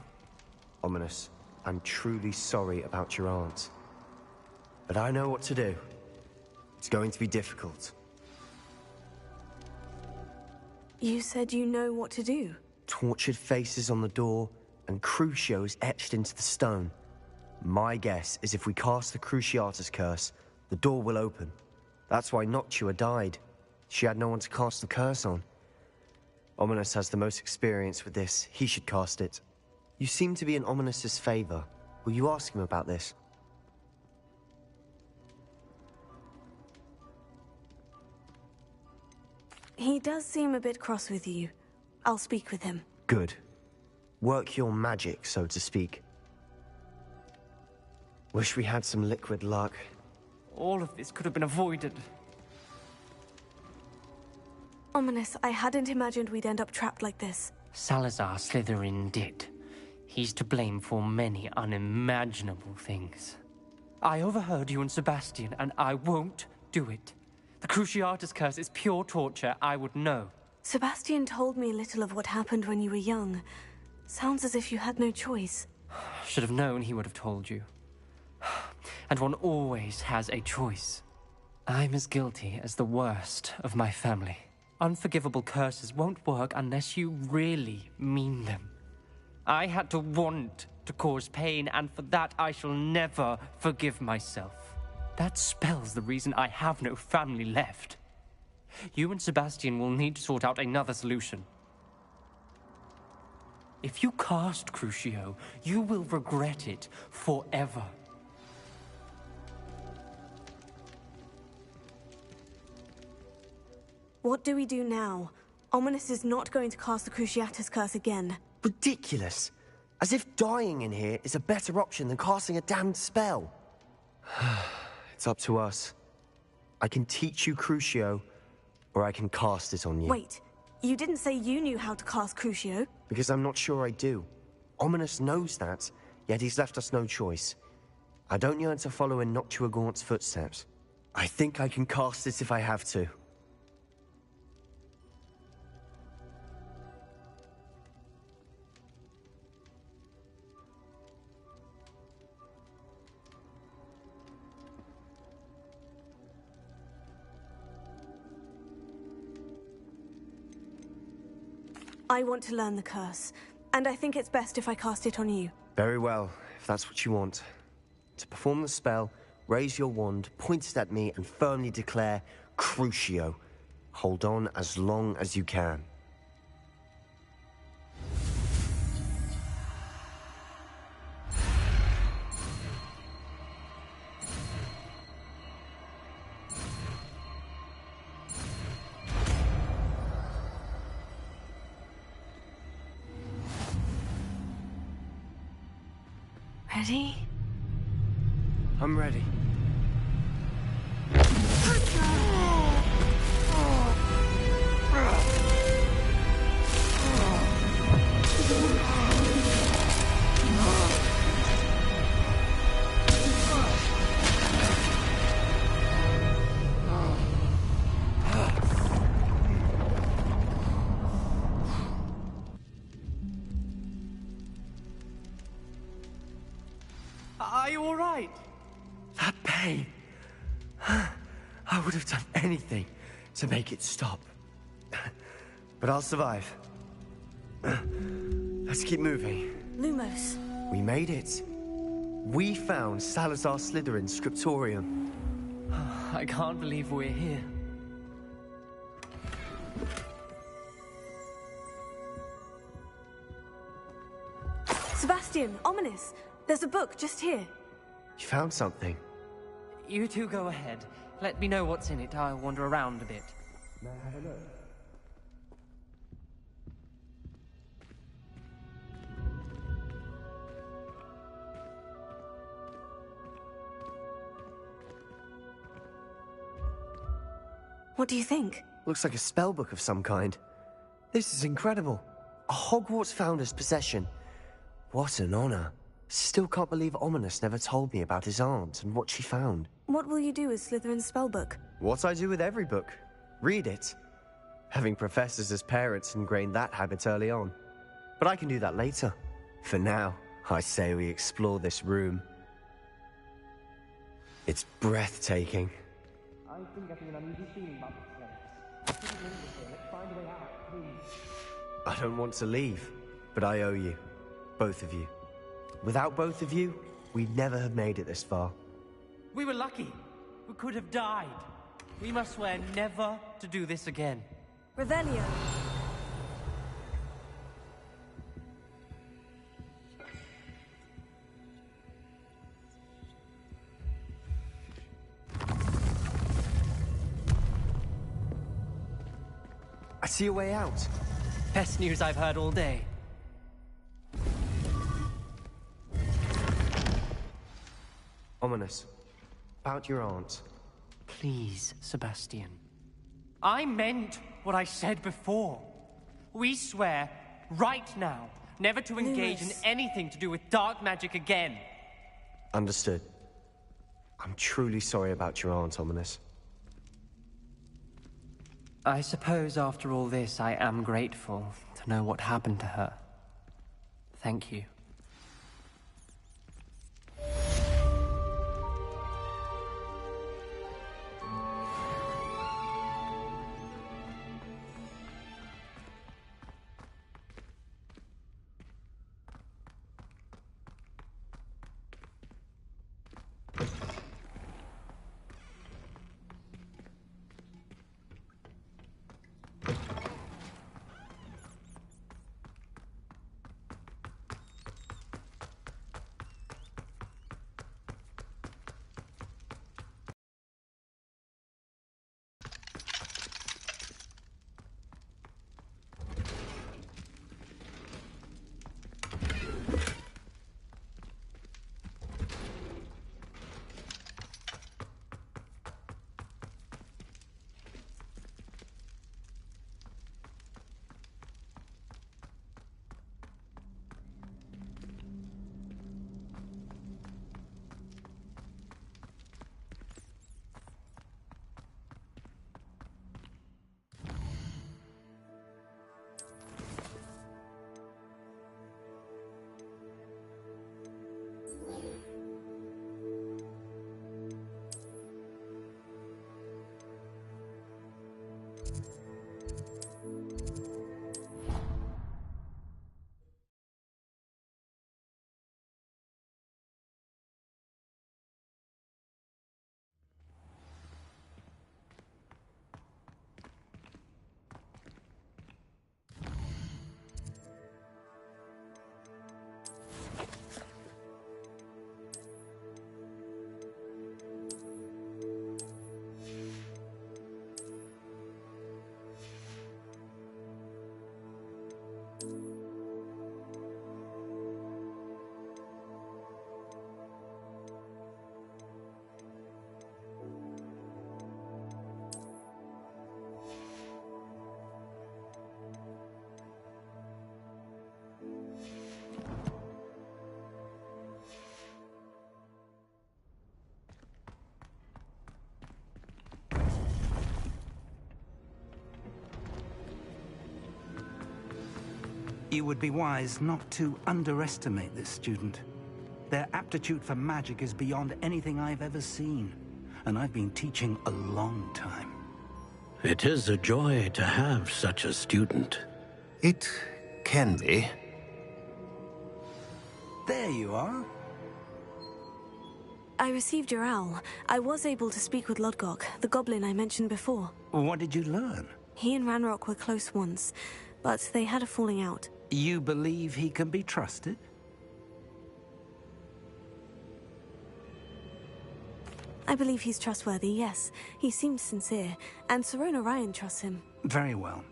Ominous, I'm truly sorry about your aunt. But I know what to do. It's going to be difficult. You said you know what to do. Tortured faces on the door, and Crucios etched into the stone. My guess is if we cast the Cruciatus curse, the door will open. That's why Noctua died. She had no one to cast the curse on. Ominous has the most experience with this. He should cast it. You seem to be in Ominous's favor. Will you ask him about this? He does seem a bit cross with you. I'll speak with him. Good. Work your magic, so to speak. Wish we had some liquid luck. All of this could have been avoided. Ominous, I hadn't imagined we'd end up trapped like this. Salazar Slytherin did. He's to blame for many unimaginable things. I overheard you and Sebastian, and I won't do it. The Cruciatus curse is pure torture. I would know. Sebastian told me a little of what happened when you were young. Sounds as if you had no choice. Should have known he would have told you. and one always has a choice. I'm as guilty as the worst of my family. Unforgivable curses won't work unless you really mean them. I had to want to cause pain, and for that I shall never forgive myself. That spell's the reason I have no family left. You and Sebastian will need to sort out another solution. If you cast Crucio, you will regret it forever. What do we do now? Ominous is not going to cast the Cruciatus Curse again. Ridiculous. As if dying in here is a better option than casting a damned spell. It's up to us. I can teach you Crucio, or I can cast it on you. Wait, you didn't say you knew how to cast Crucio? Because I'm not sure I do. Ominous knows that, yet he's left us no choice. I don't yearn to follow in Noctua Gaunt's footsteps. I think I can cast it if I have to. I want to learn the curse, and I think it's best if I cast it on you. Very well, if that's what you want. To perform the spell, raise your wand, point it at me, and firmly declare, Crucio. Hold on as long as you can. Ready? I'm ready. Are you all right? That pain. I would have done anything to make it stop. But I'll survive. Let's keep moving. Lumos. We made it. We found Salazar Slytherin's scriptorium. I can't believe we're here. Sebastian, Ominous. There's a book just here. You found something. You two go ahead. Let me know what's in it. I'll wander around a bit. May I have a look? What do you think? Looks like a spell book of some kind. This is incredible. A Hogwarts founder's possession. What an honor. Still can't believe Ominous never told me about his aunt and what she found. What will you do with Slytherin's spellbook? What I do with every book. Read it. Having professors as parents ingrained that habit early on. But I can do that later. For now, I say we explore this room. It's breathtaking. I've been getting an uneasy feeling about this place. Let's find a way out, please. I don't want to leave, but I owe you. Both of you. Without both of you, we'd never have made it this far. We were lucky. We could have died. We must swear never to do this again. Revelio. I see a way out. Best news I've heard all day. Ominous. About your aunt. Please, Sebastian. I meant what I said before. We swear, right now, never to engage in anything to do with dark magic again. Understood. I'm truly sorry about your aunt, Ominous. I suppose after all this, I am grateful to know what happened to her. Thank you. You would be wise not to underestimate this student. Their aptitude for magic is beyond anything I've ever seen, and I've been teaching a long time. It is a joy to have such a student. It can be. There you are. I received your owl. I was able to speak with Lodgok, the goblin I mentioned before. What did you learn? He and Ranrock were close once, but they had a falling out. You believe he can be trusted? I believe he's trustworthy, yes. He seems sincere, and Sirona Ryan trusts him. Very well.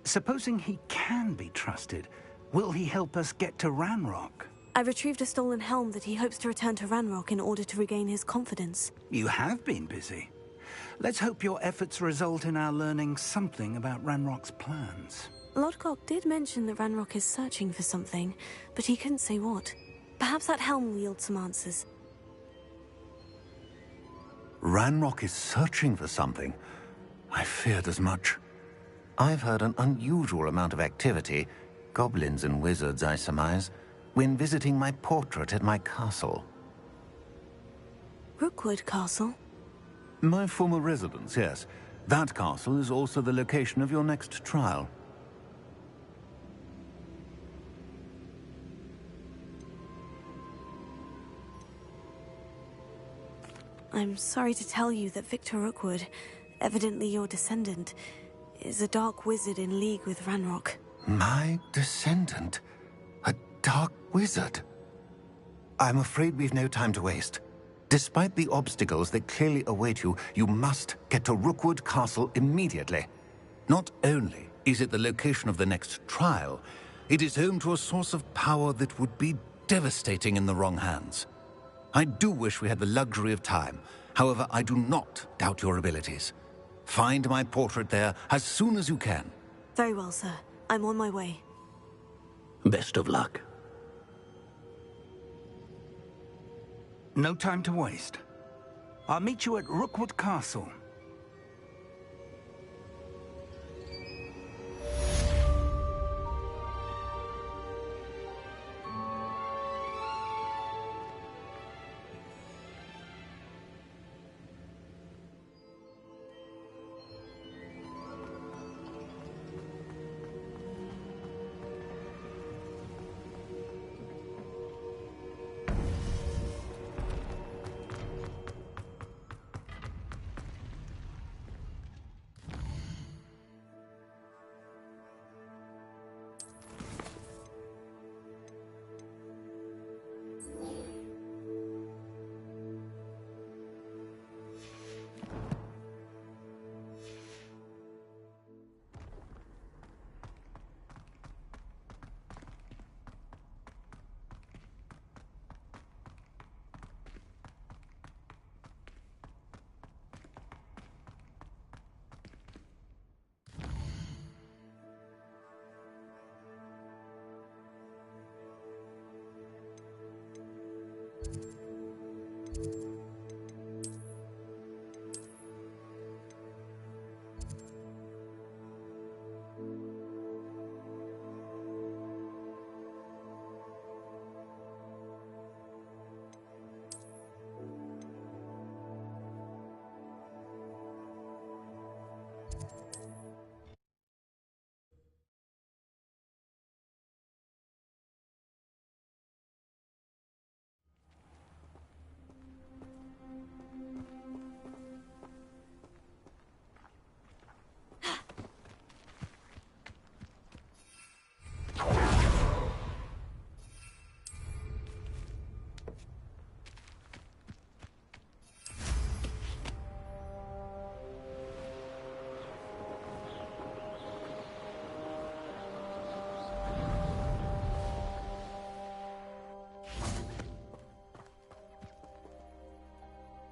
Supposing he can be trusted, will he help us get to Ranrock? I retrieved a stolen helm that he hopes to return to Ranrock in order to regain his confidence. You have been busy. Let's hope your efforts result in our learning something about Ranrock's plans. Lodgok did mention that Ranrock is searching for something, but he couldn't say what. Perhaps that helm will yield some answers. Ranrock is searching for something. I feared as much. I've heard an unusual amount of activity, goblins and wizards, I surmise, when visiting my portrait at my castle. Rookwood Castle? My former residence, yes. That castle is also the location of your next trial. I'm sorry to tell you that Victor Rookwood, evidently your descendant, is a dark wizard in league with Ranrock. My descendant? A dark wizard? I'm afraid we've no time to waste. Despite the obstacles that clearly await you, you must get to Rookwood Castle immediately. Not only is it the location of the next trial, it is home to a source of power that would be devastating in the wrong hands. I do wish we had the luxury of time. However, I do not doubt your abilities. Find my portrait there as soon as you can. Very well, sir. I'm on my way. Best of luck. No time to waste. I'll meet you at Rookwood Castle.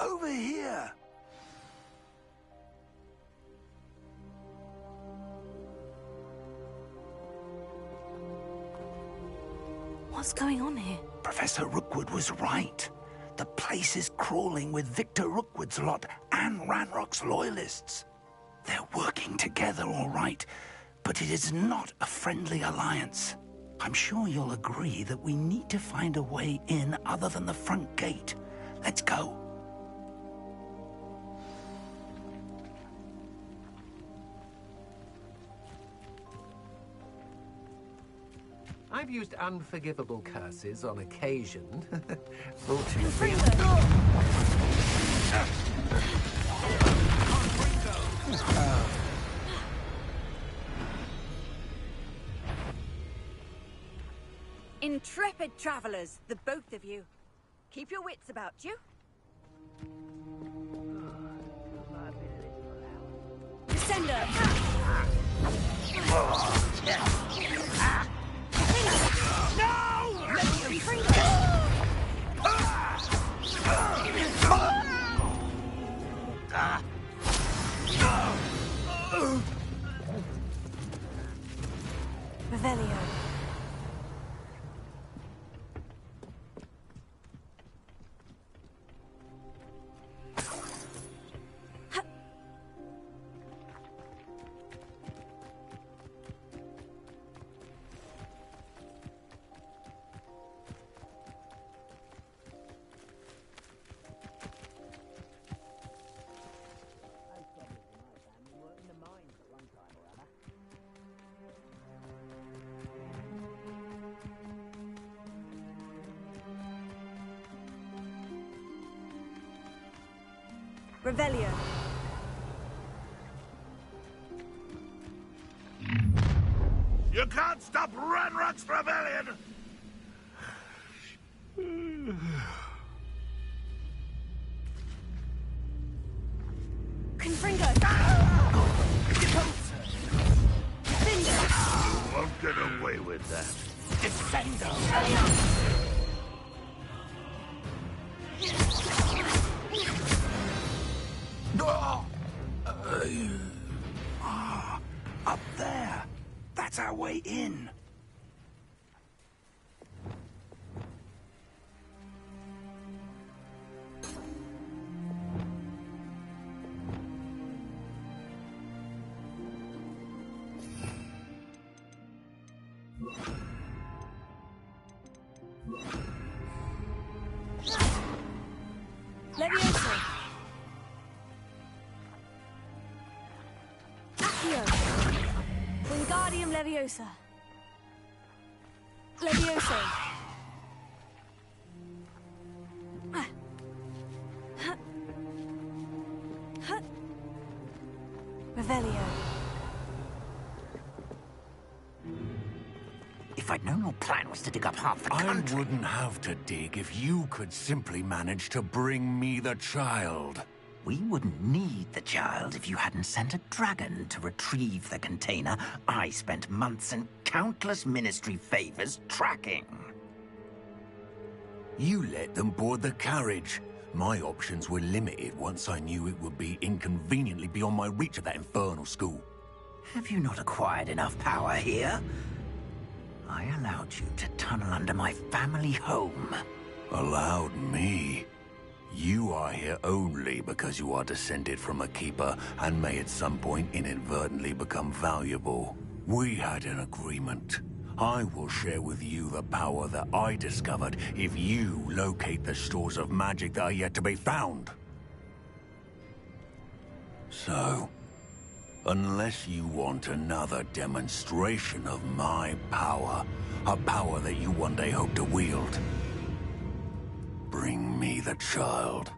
Over here! What's going on here? Professor Rookwood was right. The place is crawling with Victor Rookwood's lot and Ranrock's loyalists. They're working together, all right, but it is not a friendly alliance. I'm sure you'll agree that we need to find a way in other than the front gate. Let's go. I've used unforgivable curses on occasion. Fortunately, Intrepid travelers, the both of you. Keep your wits about you. Descender! Revelio. Revelio. You can't stop Ranrock's rebellion! Confringo! You won't get away with that. Defendo! Up there. That's our way in. Levioso. Accio. Wingardium Leviosa. Levioso. Revelio. If I'd known your plan was to dig up half the country... I wouldn't have to dig if you could simply manage to bring me the child. We wouldn't need the child if you hadn't sent a dragon to retrieve the container I spent months and countless ministry favors tracking. You let them board the carriage. My options were limited once I knew it would be inconveniently beyond my reach at that infernal school. Have you not acquired enough power here? I allowed you to tunnel under my family home. Allowed me? You are here only because you are descended from a keeper and may at some point inadvertently become valuable. We had an agreement. I will share with you the power that I discovered if you locate the stores of magic that are yet to be found. So, unless you want another demonstration of my power, a power that you one day hope to wield, bring me the child.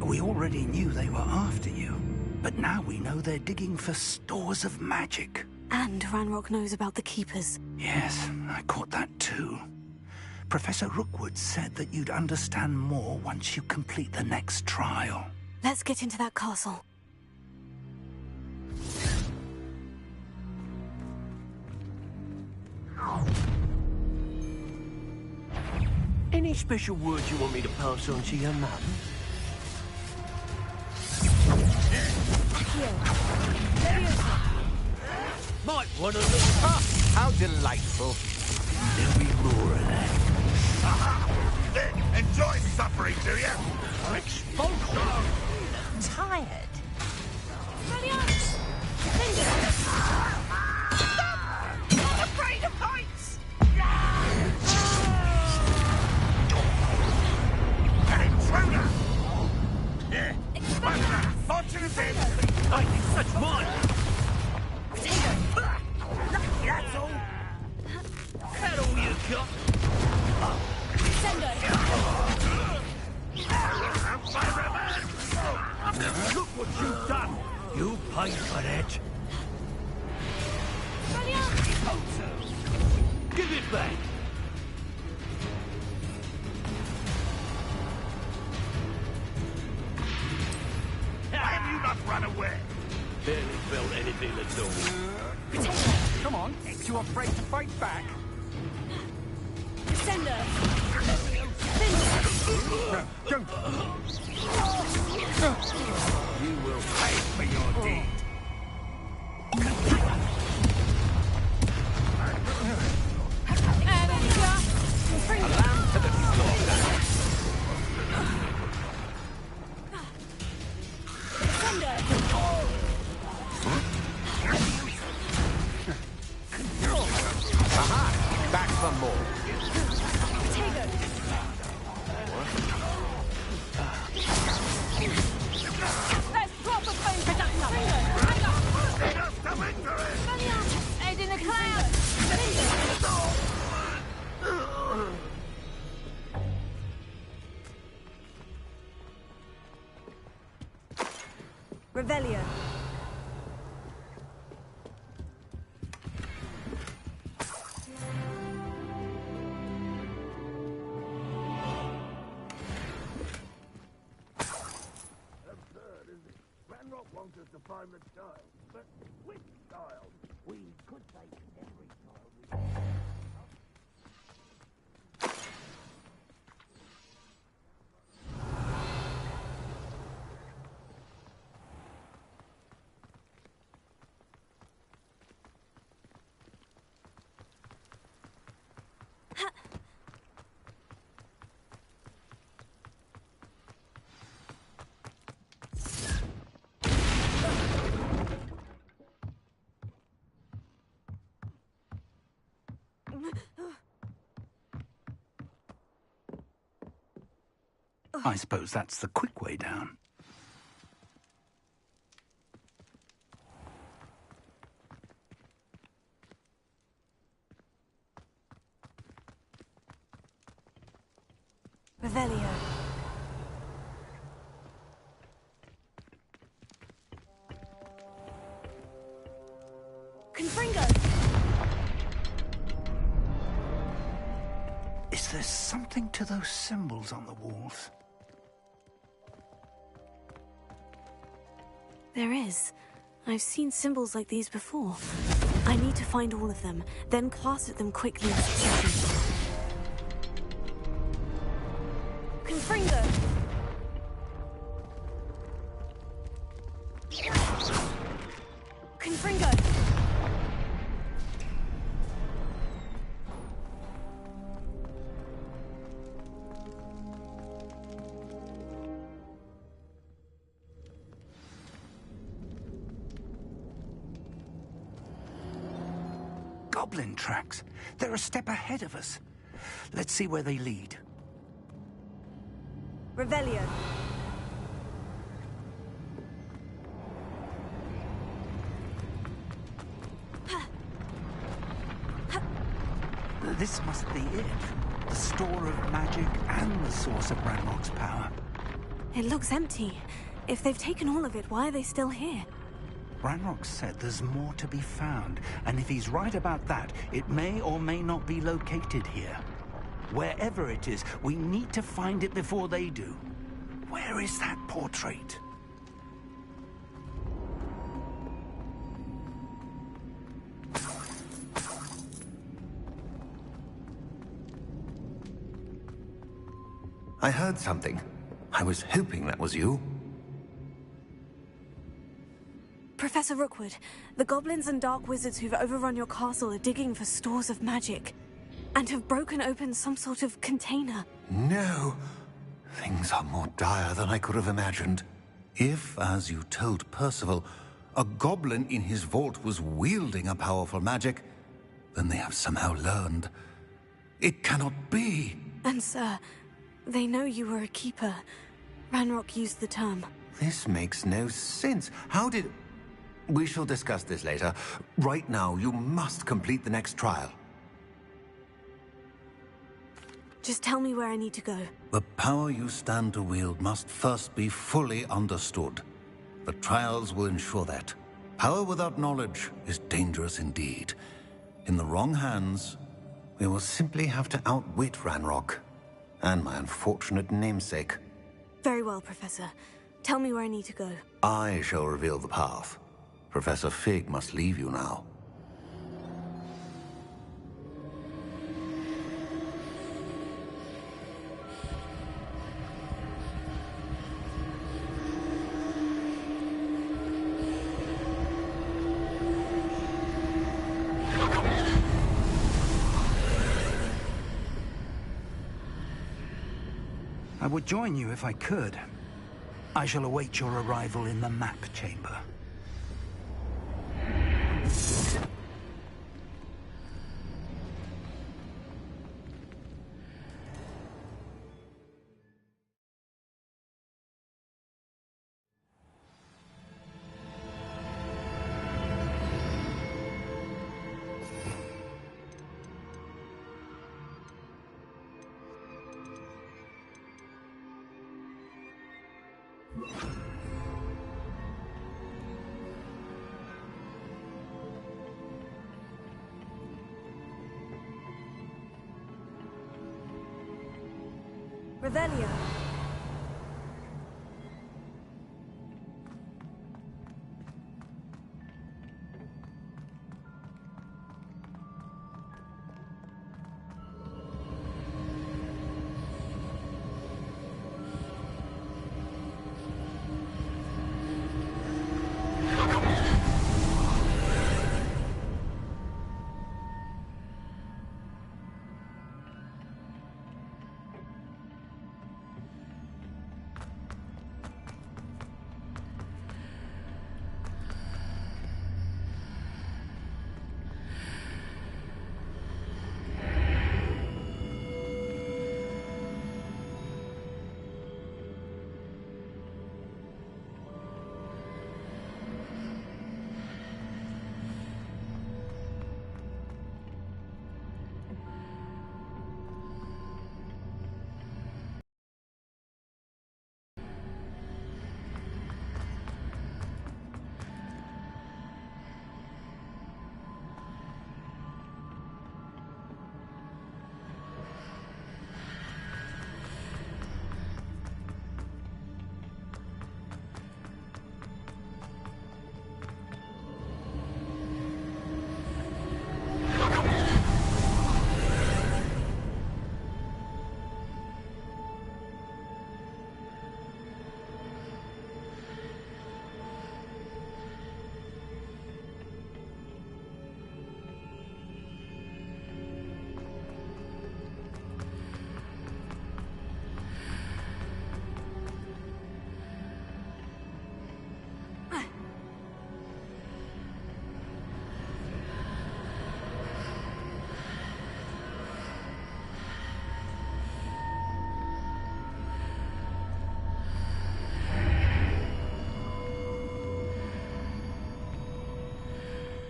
We already knew they were after you, but now we know they're digging for stores of magic. And Ranrock knows about the Keepers. Yes, I caught that too. Professor Rookwood said that you'd understand more once you complete the next trial. Let's get into that castle. Any special words you want me to pass on to your mum? Might want to look up. How delightful. There'll be more of that. Aha! Enjoy suffering, do you? Expulsion! Tired? Not afraid of heights! An intruder! Fortunate! I think such mine! That's all! That all you got? Look what you've done! You paid for that! Give it back! Have you not run away? Barely felt anything at all. Come on, too afraid to fight back? Descender! Don't! You will pay for your deed! A lamb to the slaughter! Aha! Back for more. Let's drop a phone projector! Head in a cloud! Revelio. Ranrock wants us to find the child, but which child? We could take every child we can. I suppose that's the quick way down. Revelio. Confringo! Is there something to those symbols on the walls? There is. I've seen symbols like these before. I need to find all of them, then cast at them quickly in succession. Confringo! Confringo! Goblin tracks. They're a step ahead of us. Let's see where they lead. Revelio. This must be it. The store of magic and the source of Ranrock's power. It looks empty. If they've taken all of it, why are they still here? Ranrock said there's more to be found, and if he's right about that, it may or may not be located here. Wherever it is, we need to find it before they do. Where is that portrait? I heard something. I was hoping that was you. Professor Rookwood, the goblins and dark wizards who've overrun your castle are digging for stores of magic, and have broken open some sort of container. No. Things are more dire than I could have imagined. If, as you told Percival, a goblin in his vault was wielding a powerful magic, then they have somehow learned. It cannot be! And sir, they know you were a keeper. Ranrock used the term. This makes no sense. How did... We shall discuss this later. Right now, you must complete the next trial. Just tell me where I need to go. The power you stand to wield must first be fully understood. The trials will ensure that. Power without knowledge is dangerous indeed. In the wrong hands, we will simply have to outwit Ranrock and my unfortunate namesake. Very well, Professor. Tell me where I need to go. I shall reveal the path. Professor Fig must leave you now. I would join you if I could. I shall await your arrival in the map chamber. Revelio.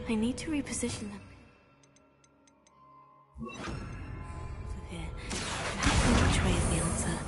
I need to reposition them. So here. Which way is the answer?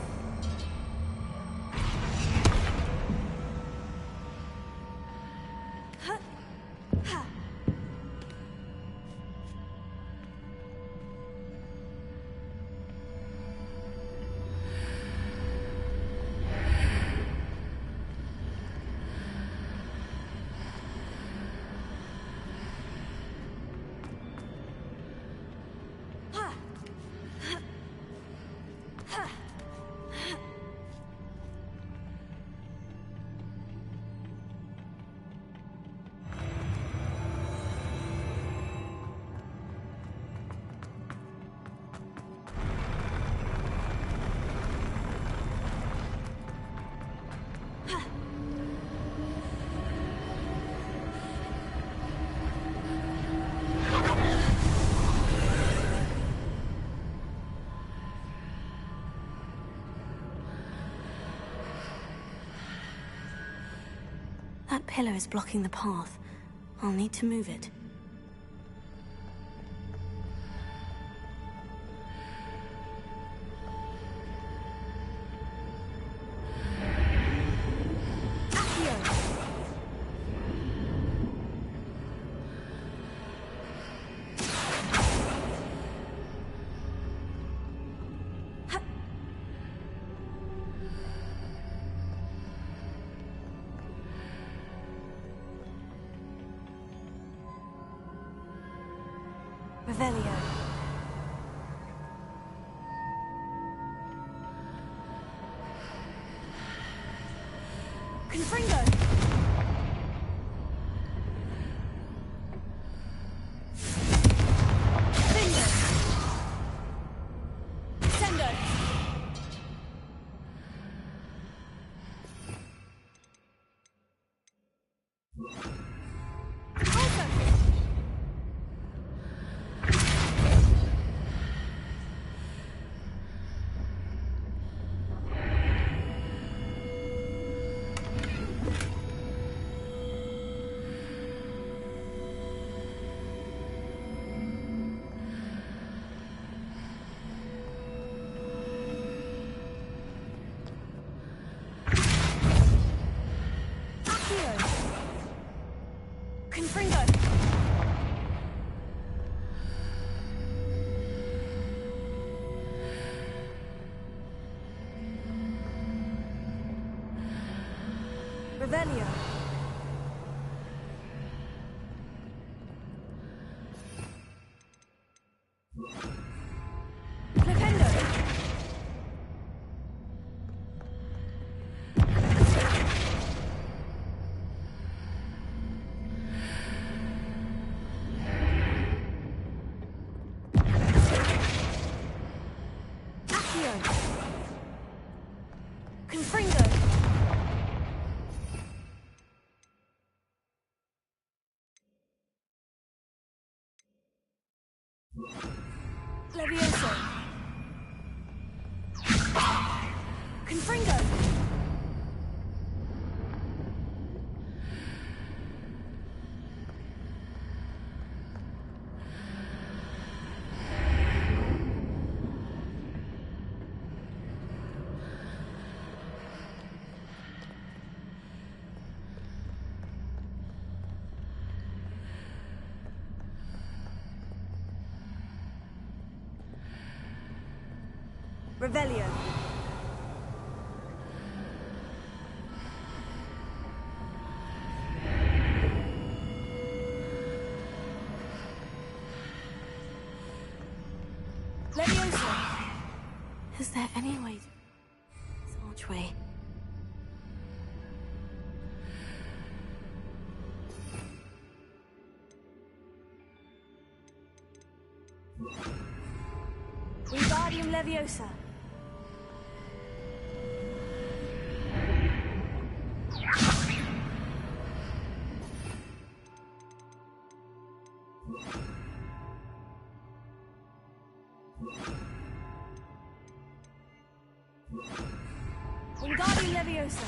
pillar is blocking the path. I'll need to move it. Revelio. Confringo! Bingo! Sendo! Confringo! Revelio. Flipendo. Confringo. Levioso. Confringo. Revelio. Levioso. Is there any way to... this archway? Wingardium Leviosa. Wingardium Leviosa.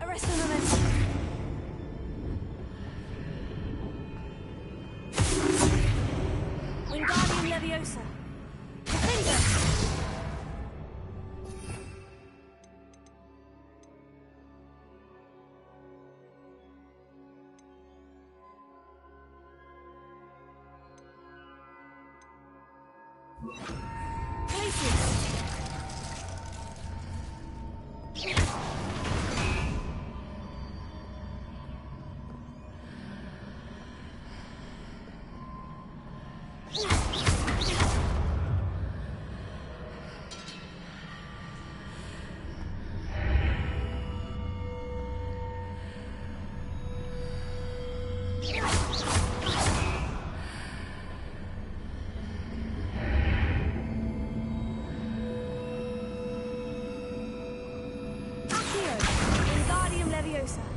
Arresto momentum. Wingardium Leviosa. Defender. Places. closer.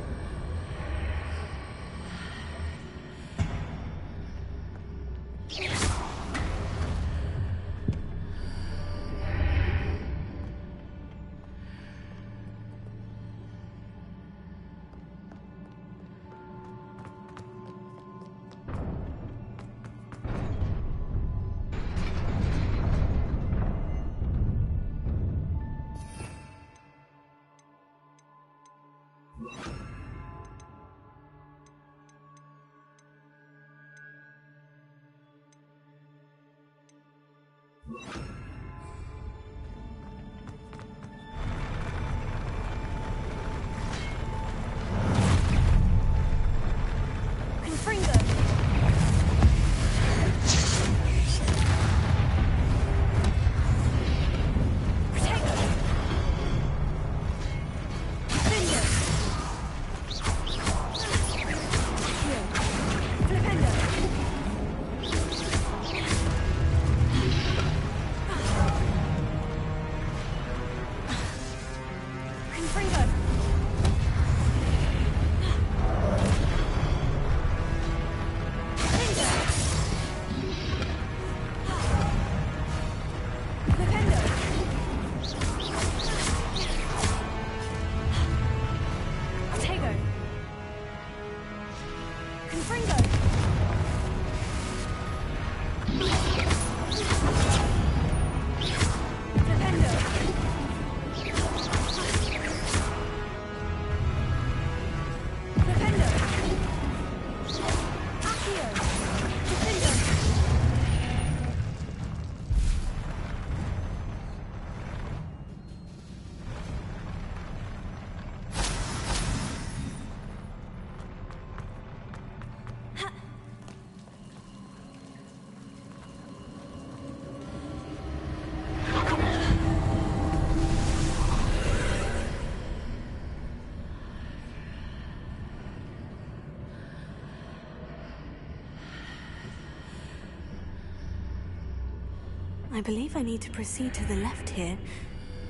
I believe I need to proceed to the left here.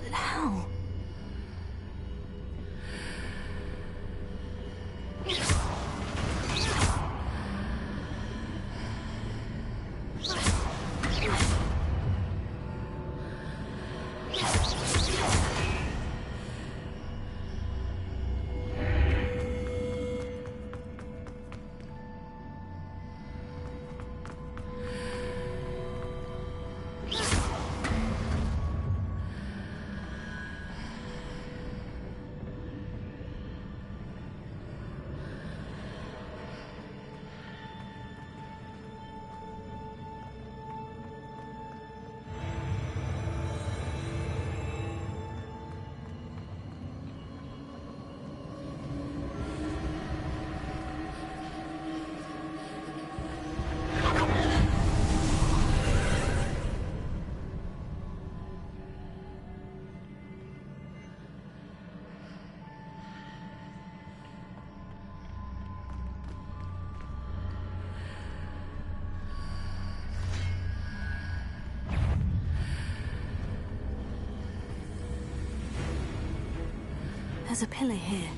But how? There's a pillar here,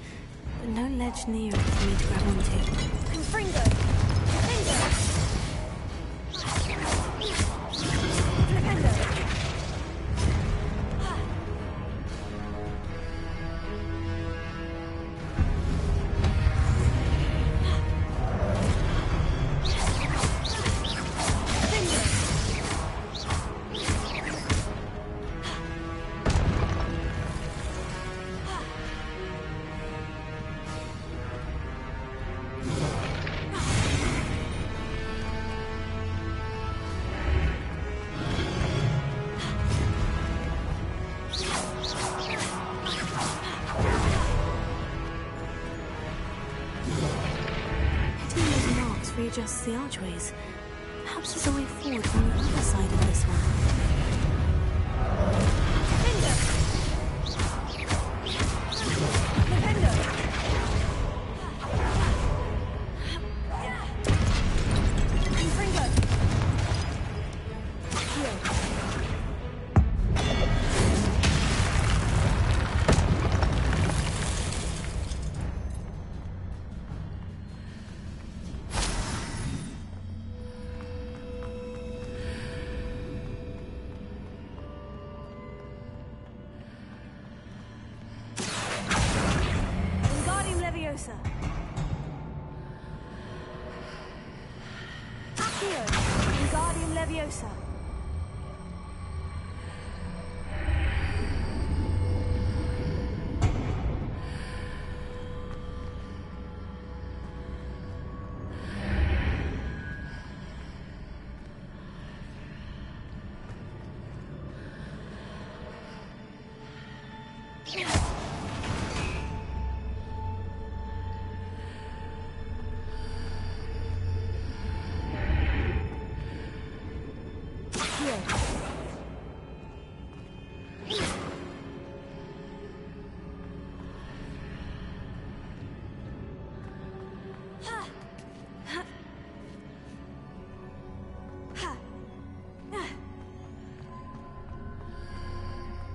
but no ledge near it for me to grab onto. Confringo! Readjusts the archways. Perhaps there's a way forward from the other side of this one. Leviosa! Accio! Wingardium Leviosa!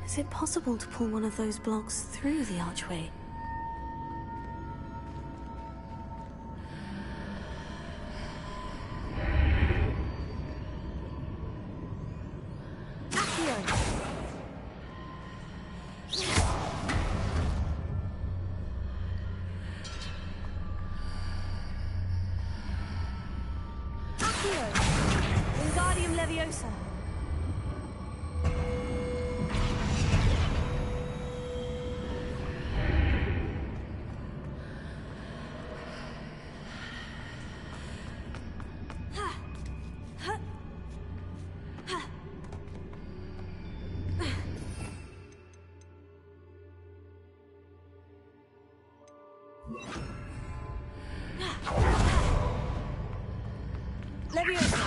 Is it possible to pull one of those blocks through the archway? Wingardium Leviosa! Leviosa!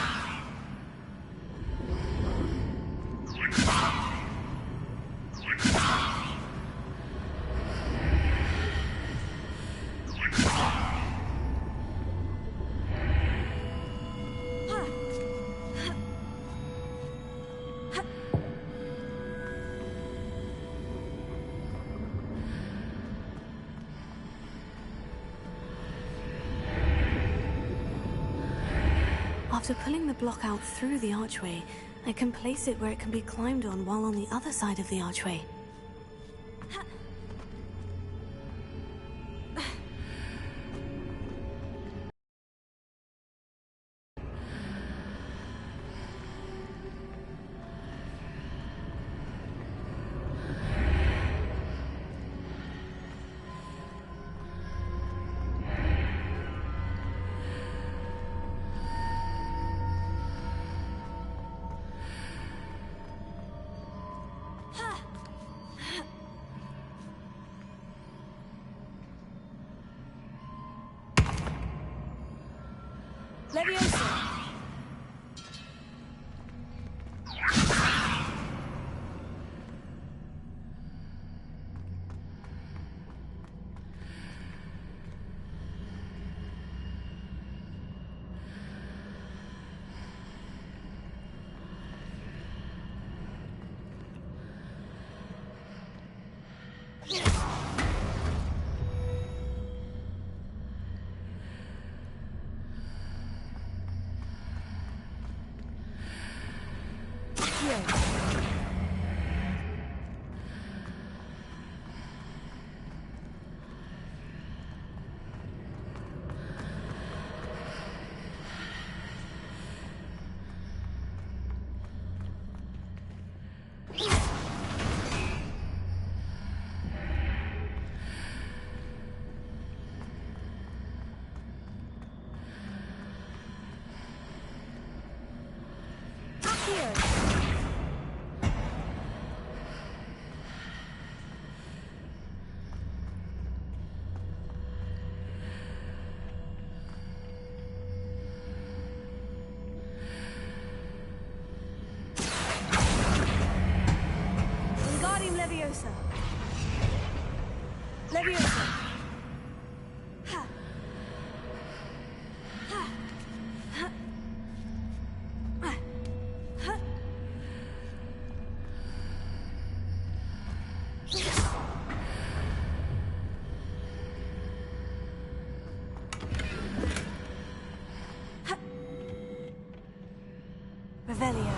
After pulling the block out through the archway, I can place it where it can be climbed on while on the other side of the archway. Leviosa! Wingardium Leviosa! Leviosa! Revelio.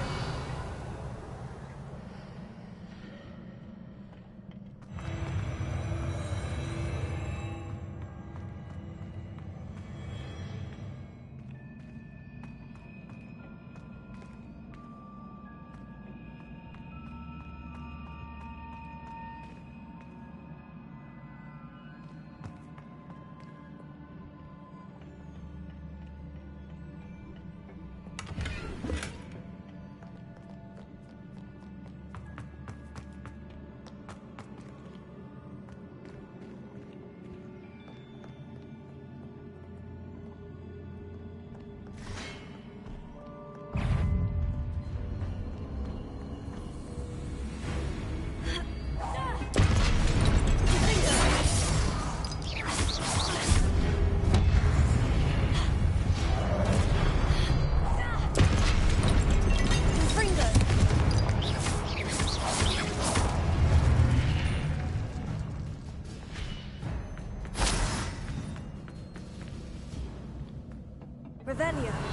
Revelio.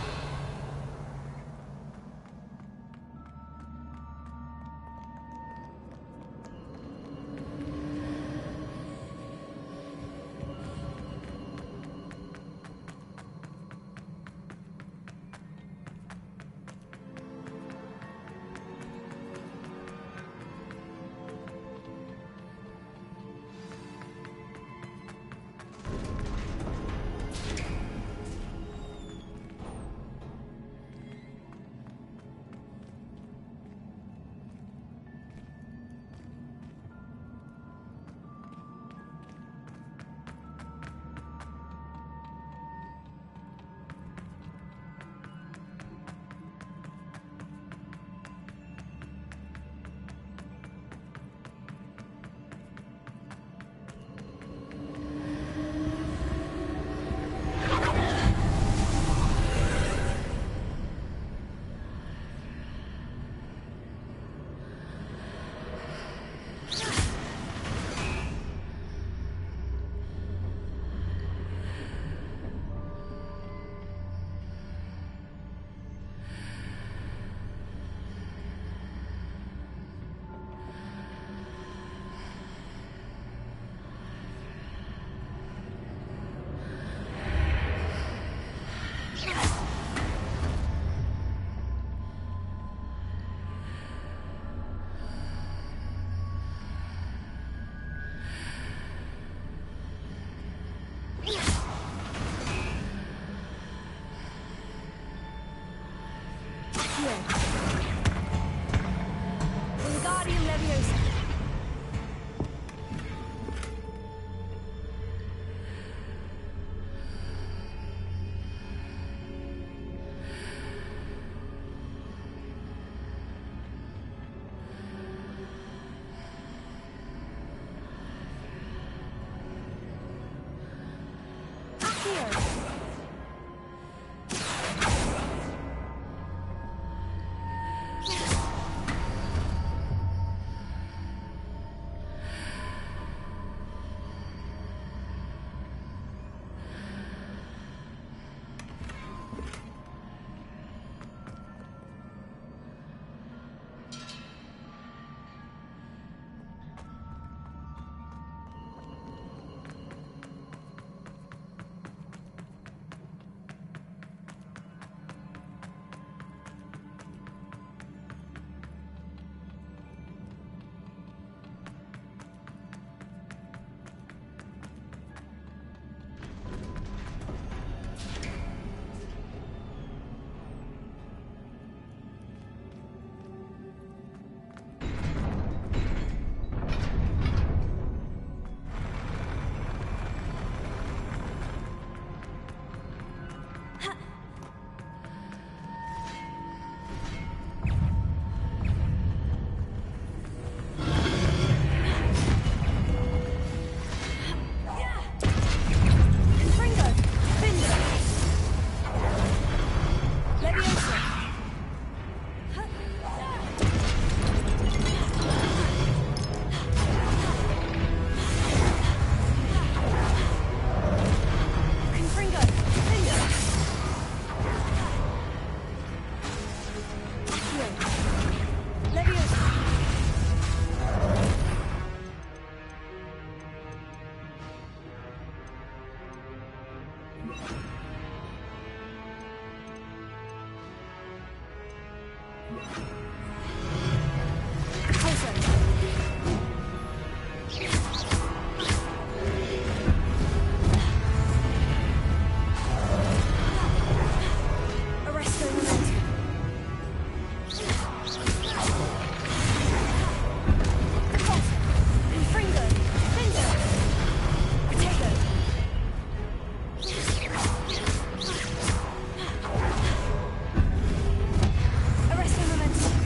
Arrest the momentum.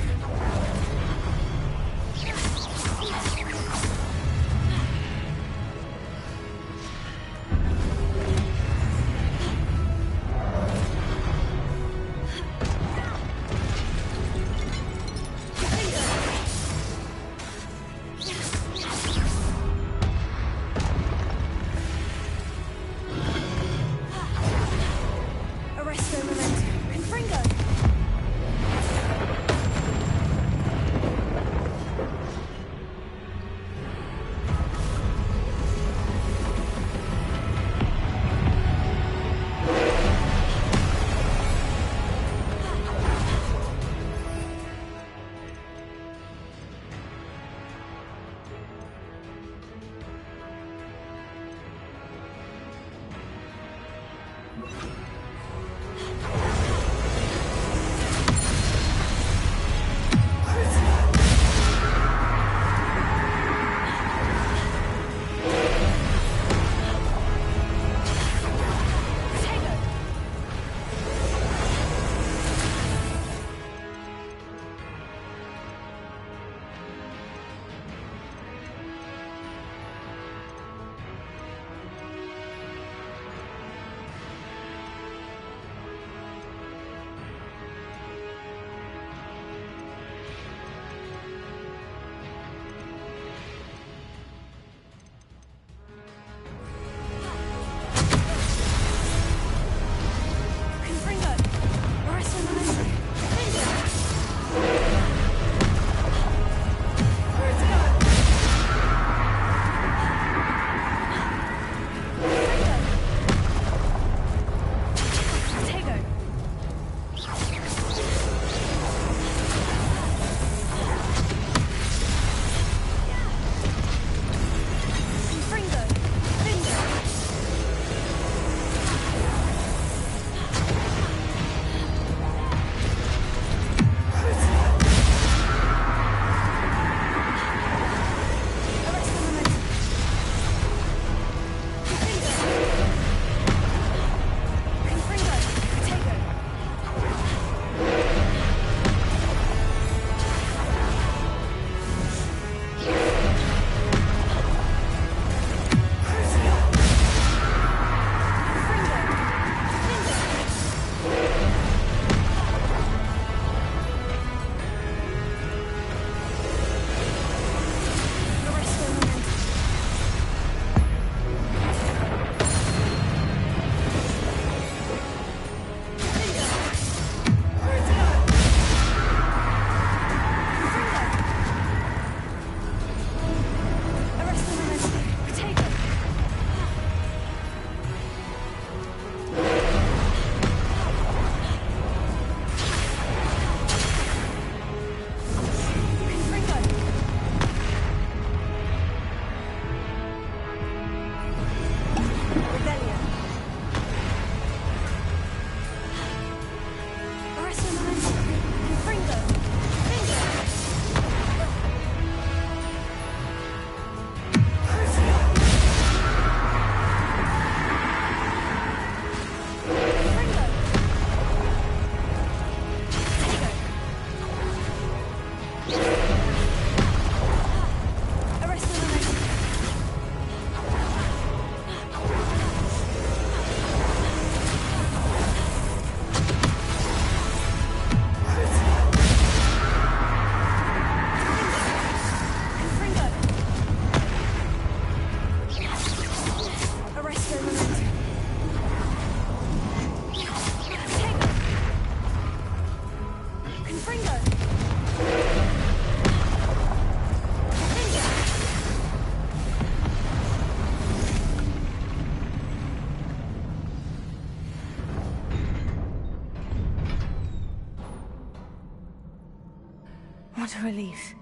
What a relief.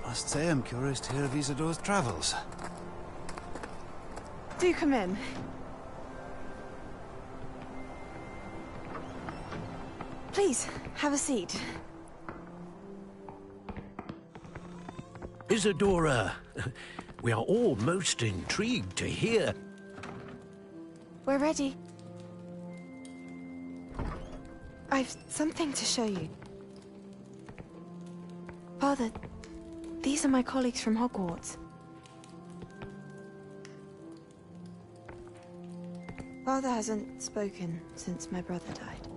I must say I'm curious to hear of Isidore's travels. Do come in. Please, have a seat. Isadora, we are all most intrigued to hear. We're ready. I've something to show you. Father, these are my colleagues from Hogwarts. Father hasn't spoken since my brother died.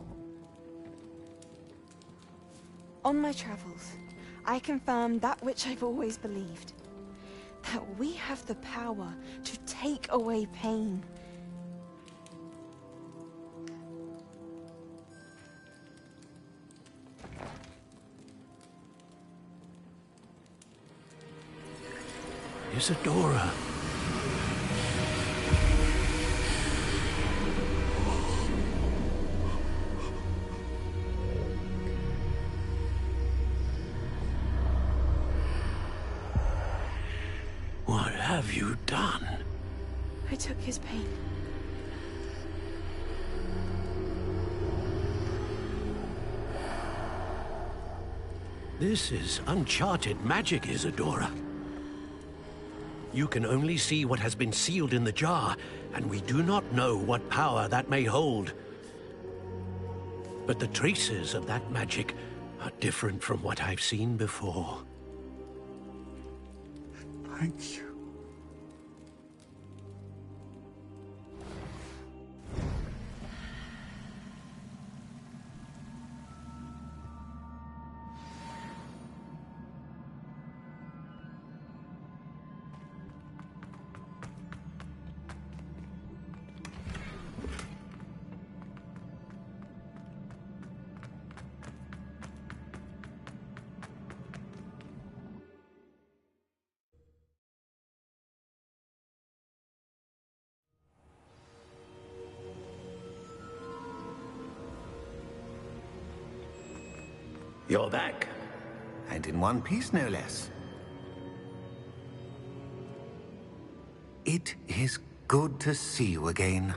On my travels, I confirmed that which I've always believed. That we have the power to take away pain. Isadora. What have you done? I took his pain. This is uncharted magic, Isadora. You can only see what has been sealed in the jar, and we do not know what power that may hold. But the traces of that magic are different from what I've seen before. Thank you. You're back. And in one piece, no less. It is good to see you again.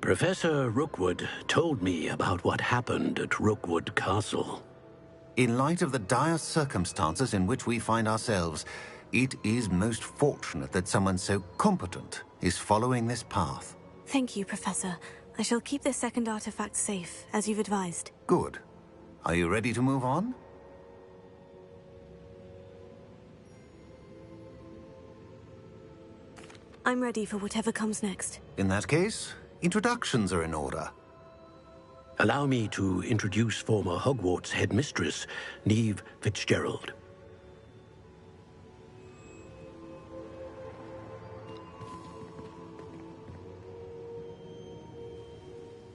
Professor Rookwood told me about what happened at Rookwood Castle. In light of the dire circumstances in which we find ourselves, it is most fortunate that someone so competent is following this path. Thank you, Professor. I shall keep this second artifact safe, as you've advised. Good. Are you ready to move on? I'm ready for whatever comes next. In that case, introductions are in order. Allow me to introduce former Hogwarts headmistress, Neve Fitzgerald.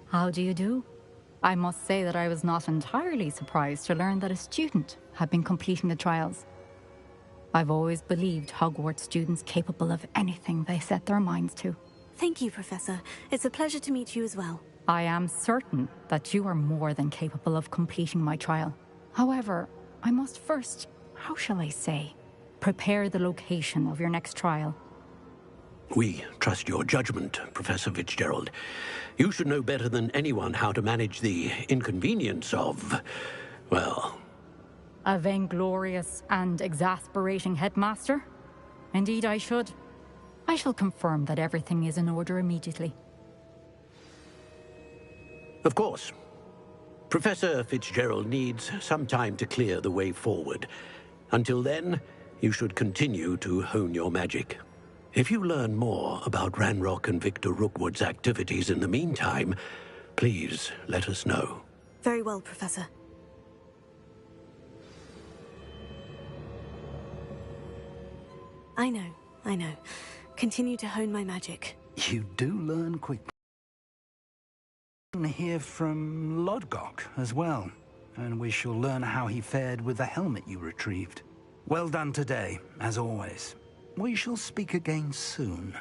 How do you do? I must say that I was not entirely surprised to learn that a student had been completing the trials. I've always believed Hogwarts students capable of anything they set their minds to. Thank you, Professor. It's a pleasure to meet you as well. I am certain that you are more than capable of completing my trial. However, I must first, how shall I say, prepare the location of your next trial. We trust your judgment, Professor Fitzgerald. You should know better than anyone how to manage the inconvenience of, well... A vainglorious and exasperating headmaster? Indeed I should. I shall confirm that everything is in order immediately. Of course. Professor Fitzgerald needs some time to clear the way forward. Until then, you should continue to hone your magic. If you learn more about Ranrock and Victor Rookwood's activities in the meantime, please let us know. Very well, Professor. I know. Continue to hone my magic. You do learn quickly. Hear from Lodgok as well, and we shall learn how he fared with the helmet you retrieved. Well done today, as always. We shall speak again soon.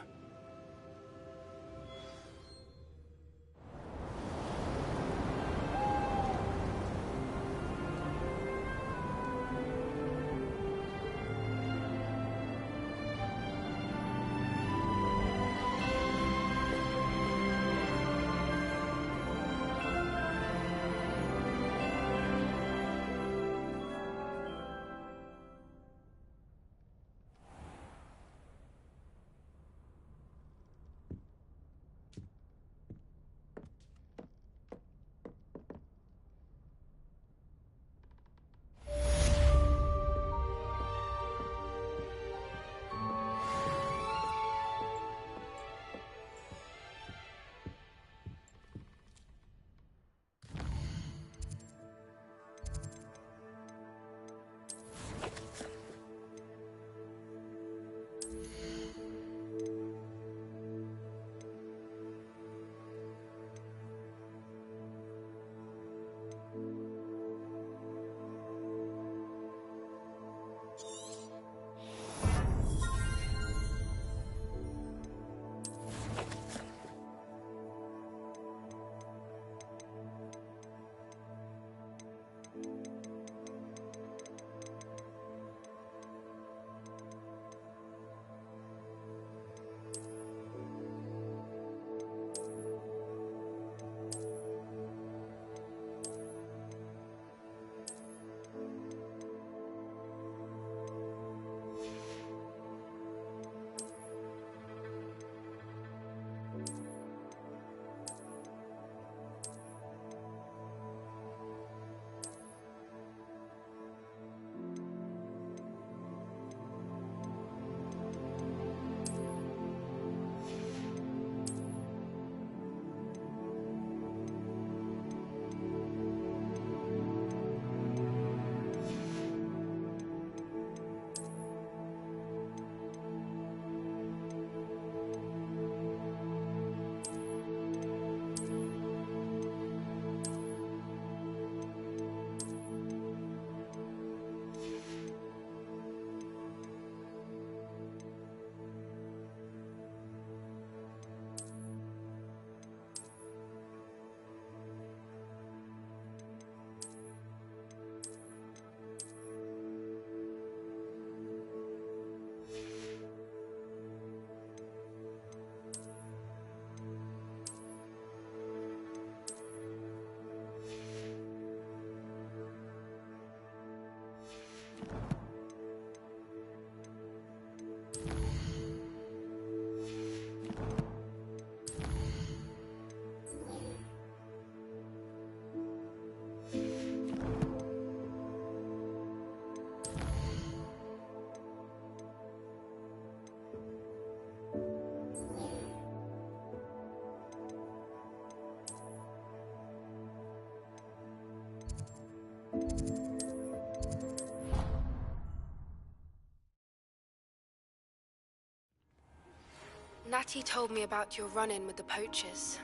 Natty told me about your run-in with the poachers.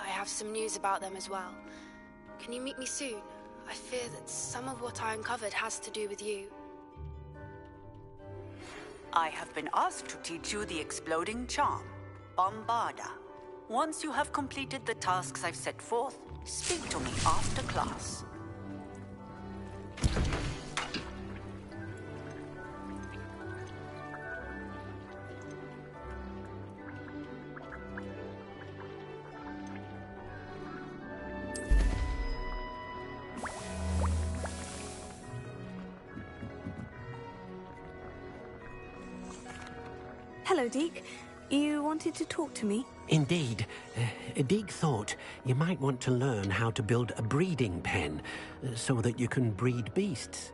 I have some news about them as well. Can you meet me soon? I fear that some of what I uncovered has to do with you. I have been asked to teach you the exploding charm, Bombarda. Once you have completed the tasks I've set forth, speak to me after class. Hello, Deke. You wanted to talk to me? Indeed. Deek thought you might want to learn how to build a breeding pen so that you can breed beasts.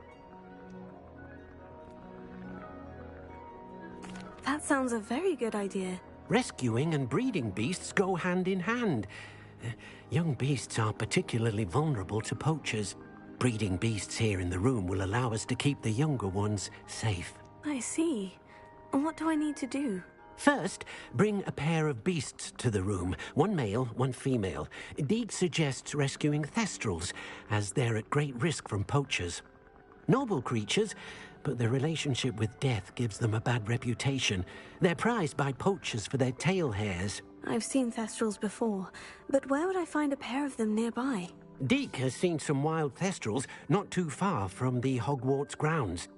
That sounds a very good idea. Rescuing and breeding beasts go hand in hand. Young beasts are particularly vulnerable to poachers. Breeding beasts here in the room will allow us to keep the younger ones safe. I see. And what do I need to do? First, bring a pair of beasts to the room. One male, one female. Deek suggests rescuing thestrals, as they're at great risk from poachers. Noble creatures, but their relationship with death gives them a bad reputation. They're prized by poachers for their tail hairs. I've seen thestrals before, but where would I find a pair of them nearby? Deek has seen some wild thestrals not too far from the Hogwarts grounds.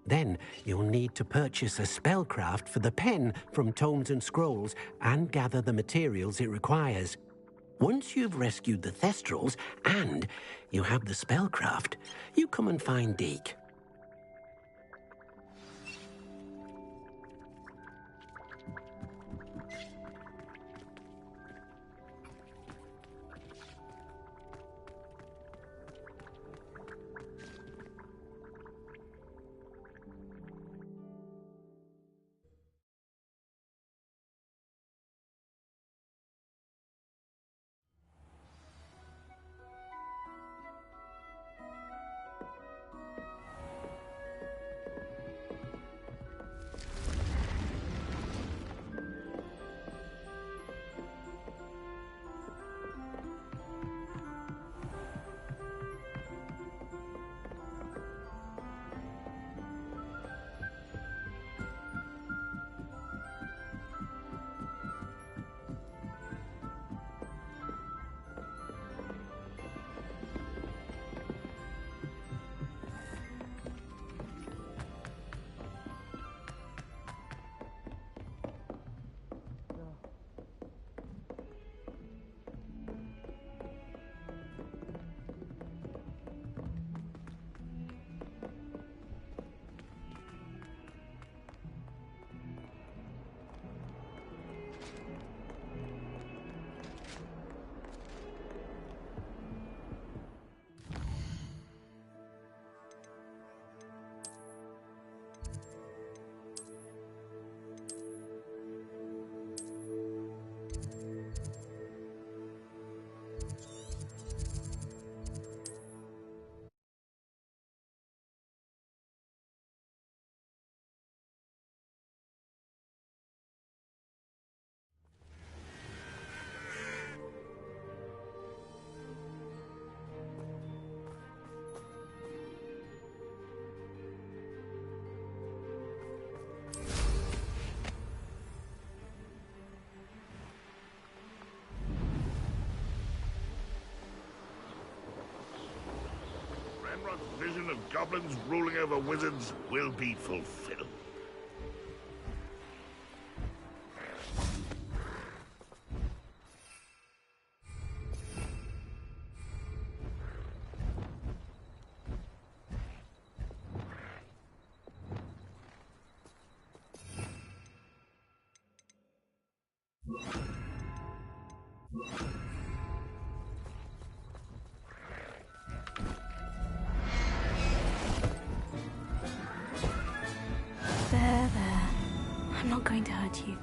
Then you'll need to purchase a spellcraft for the pen from Tomes and Scrolls and gather the materials it requires. Once you've rescued the thestrals and you have the spellcraft, you come and find Deek. Vision of goblins ruling over wizards will be fulfilled. There. I'm not going to hurt you.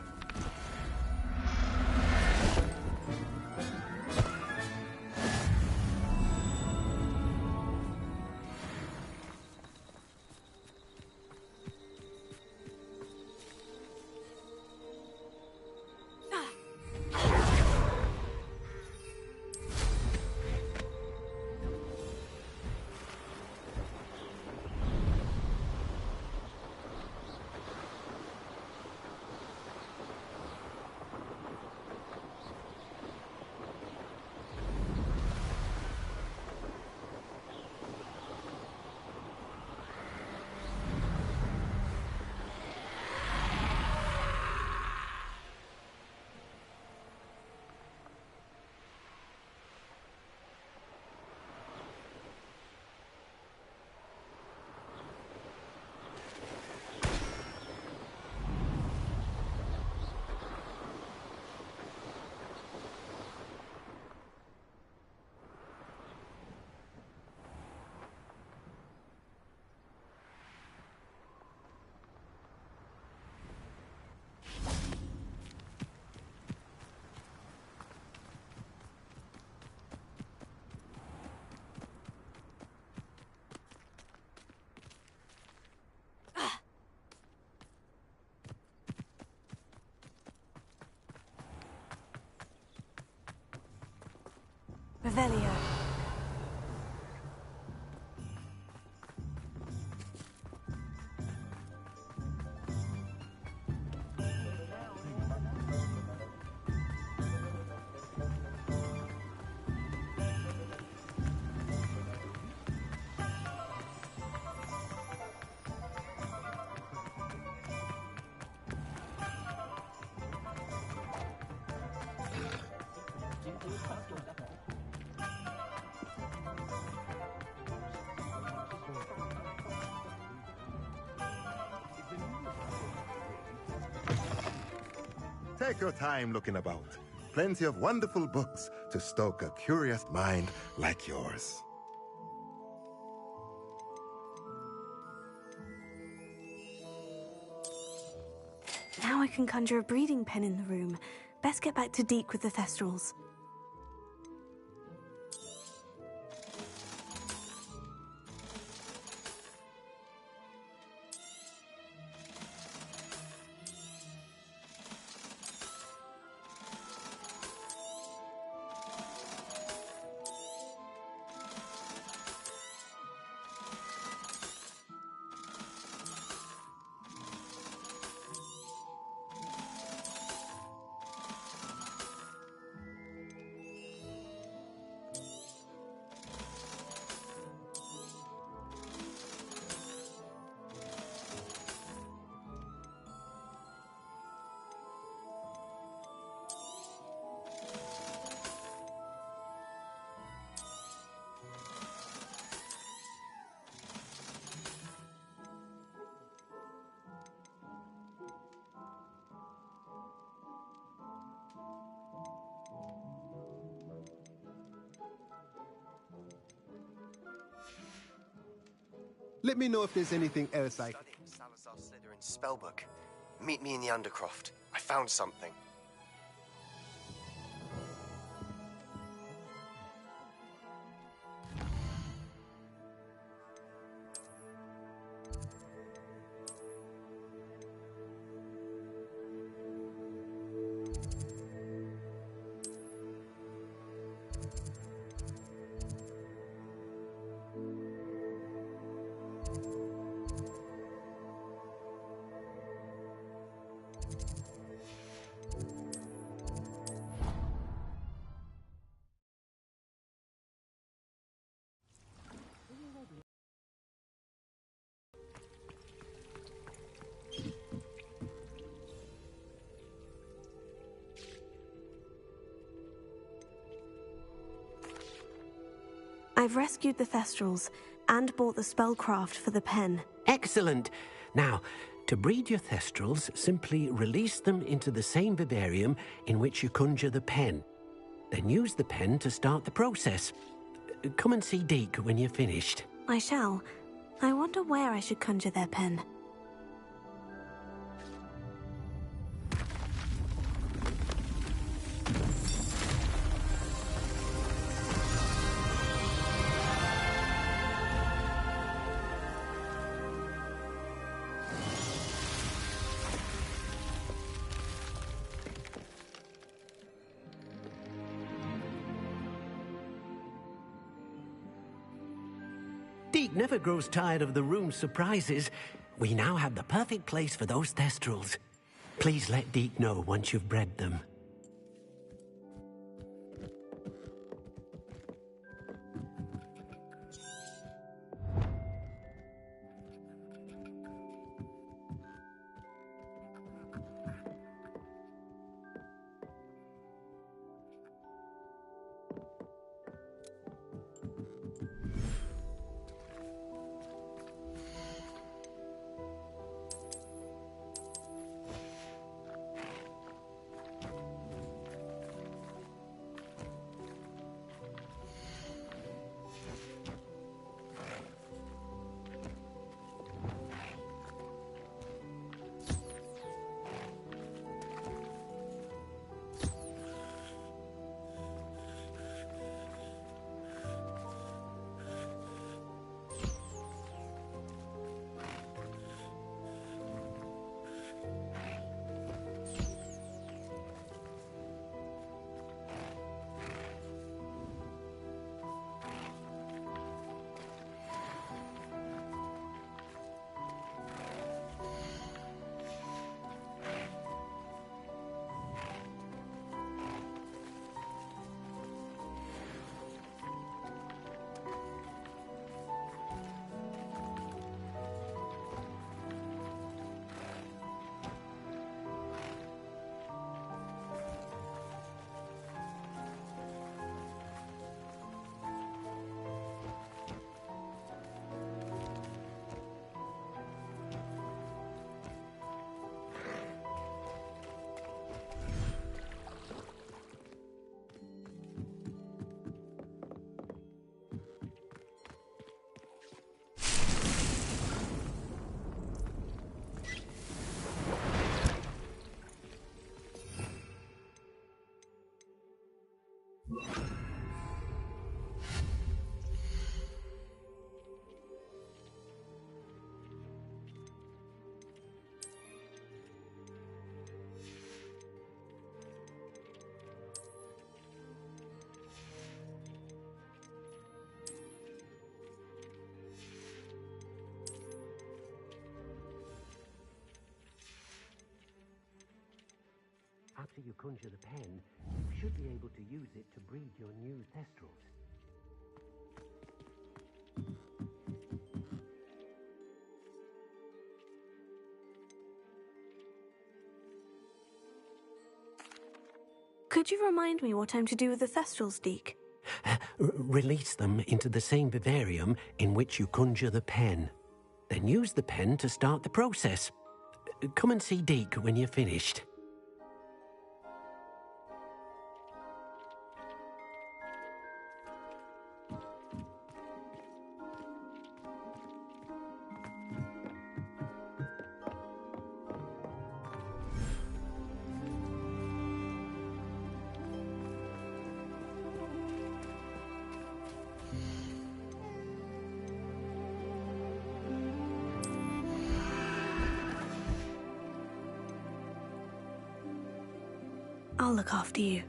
Revelio. Take your time looking about. Plenty of wonderful books to stoke a curious mind like yours. Now I can conjure a breeding pen in the room. Best get back to Deke with the Thestrals. Let me know if there's anything else I... Studying Salazar Slytherin's spellbook. Meet me in the Undercroft. I found something. I've rescued the Thestrals and bought the spellcraft for the pen. Excellent. Now, to breed your Thestrals, simply release them into the same vivarium in which you conjure the pen. Then use the pen to start the process. Come and see Deke when you're finished. I shall. I wonder where I should conjure their pen. Deke never grows tired of the room's surprises. We now have the perfect place for those Thestrals. Please let Deke know once you've bred them. after you conjure the pen, you should be able to use it to breed your new thestrals. Could you remind me what I'm to do with the thestrals, Deke? Release them into the same vivarium in which you conjure the pen. Then use the pen to start the process. Come and see Deke when you're finished. I'll look after you.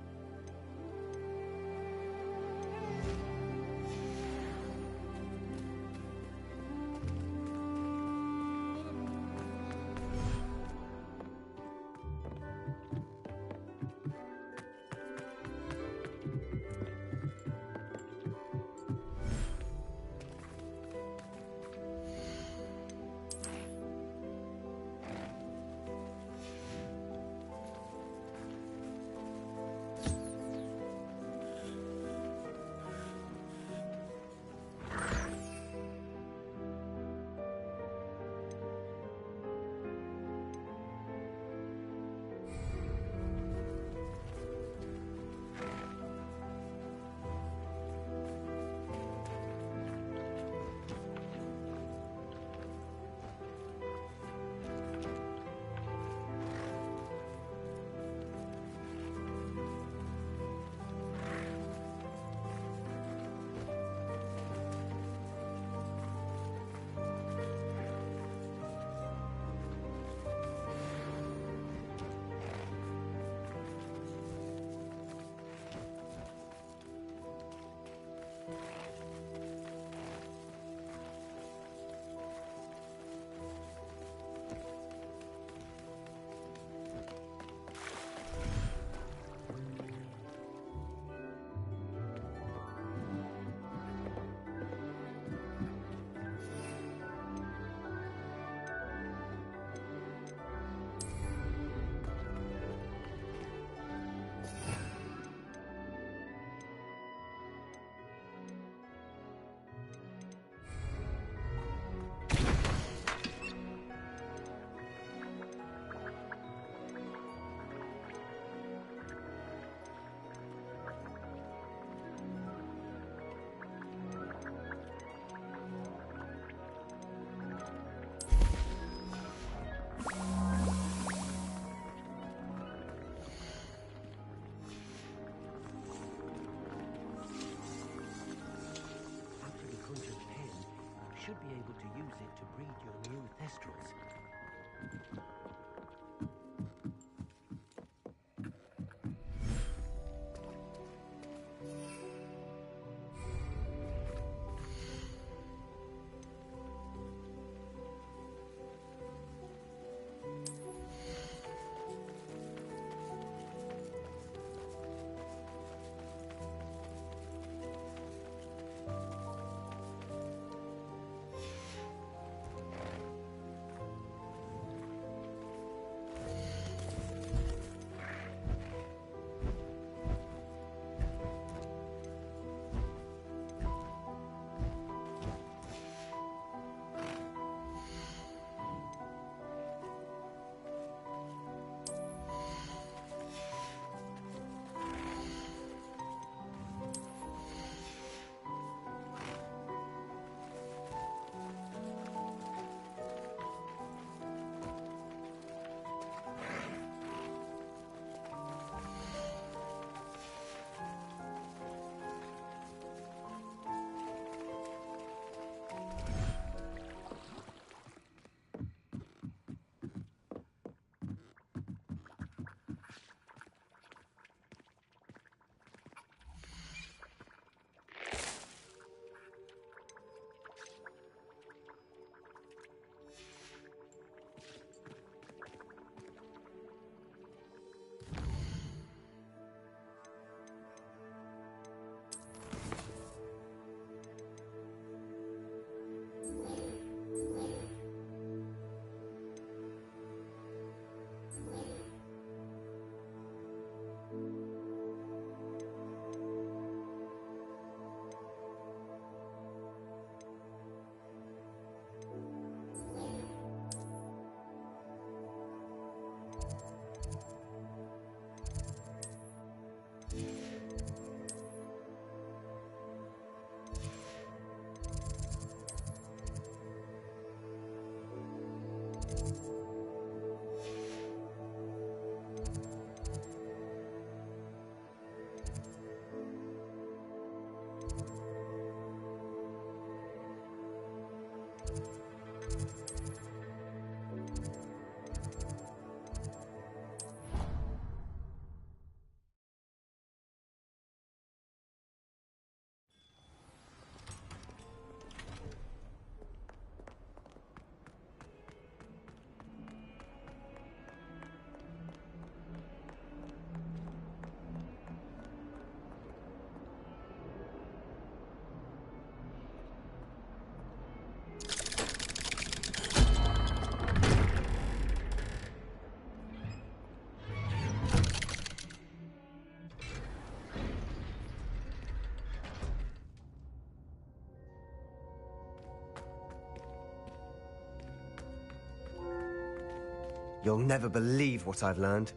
You'll never believe what I've learned.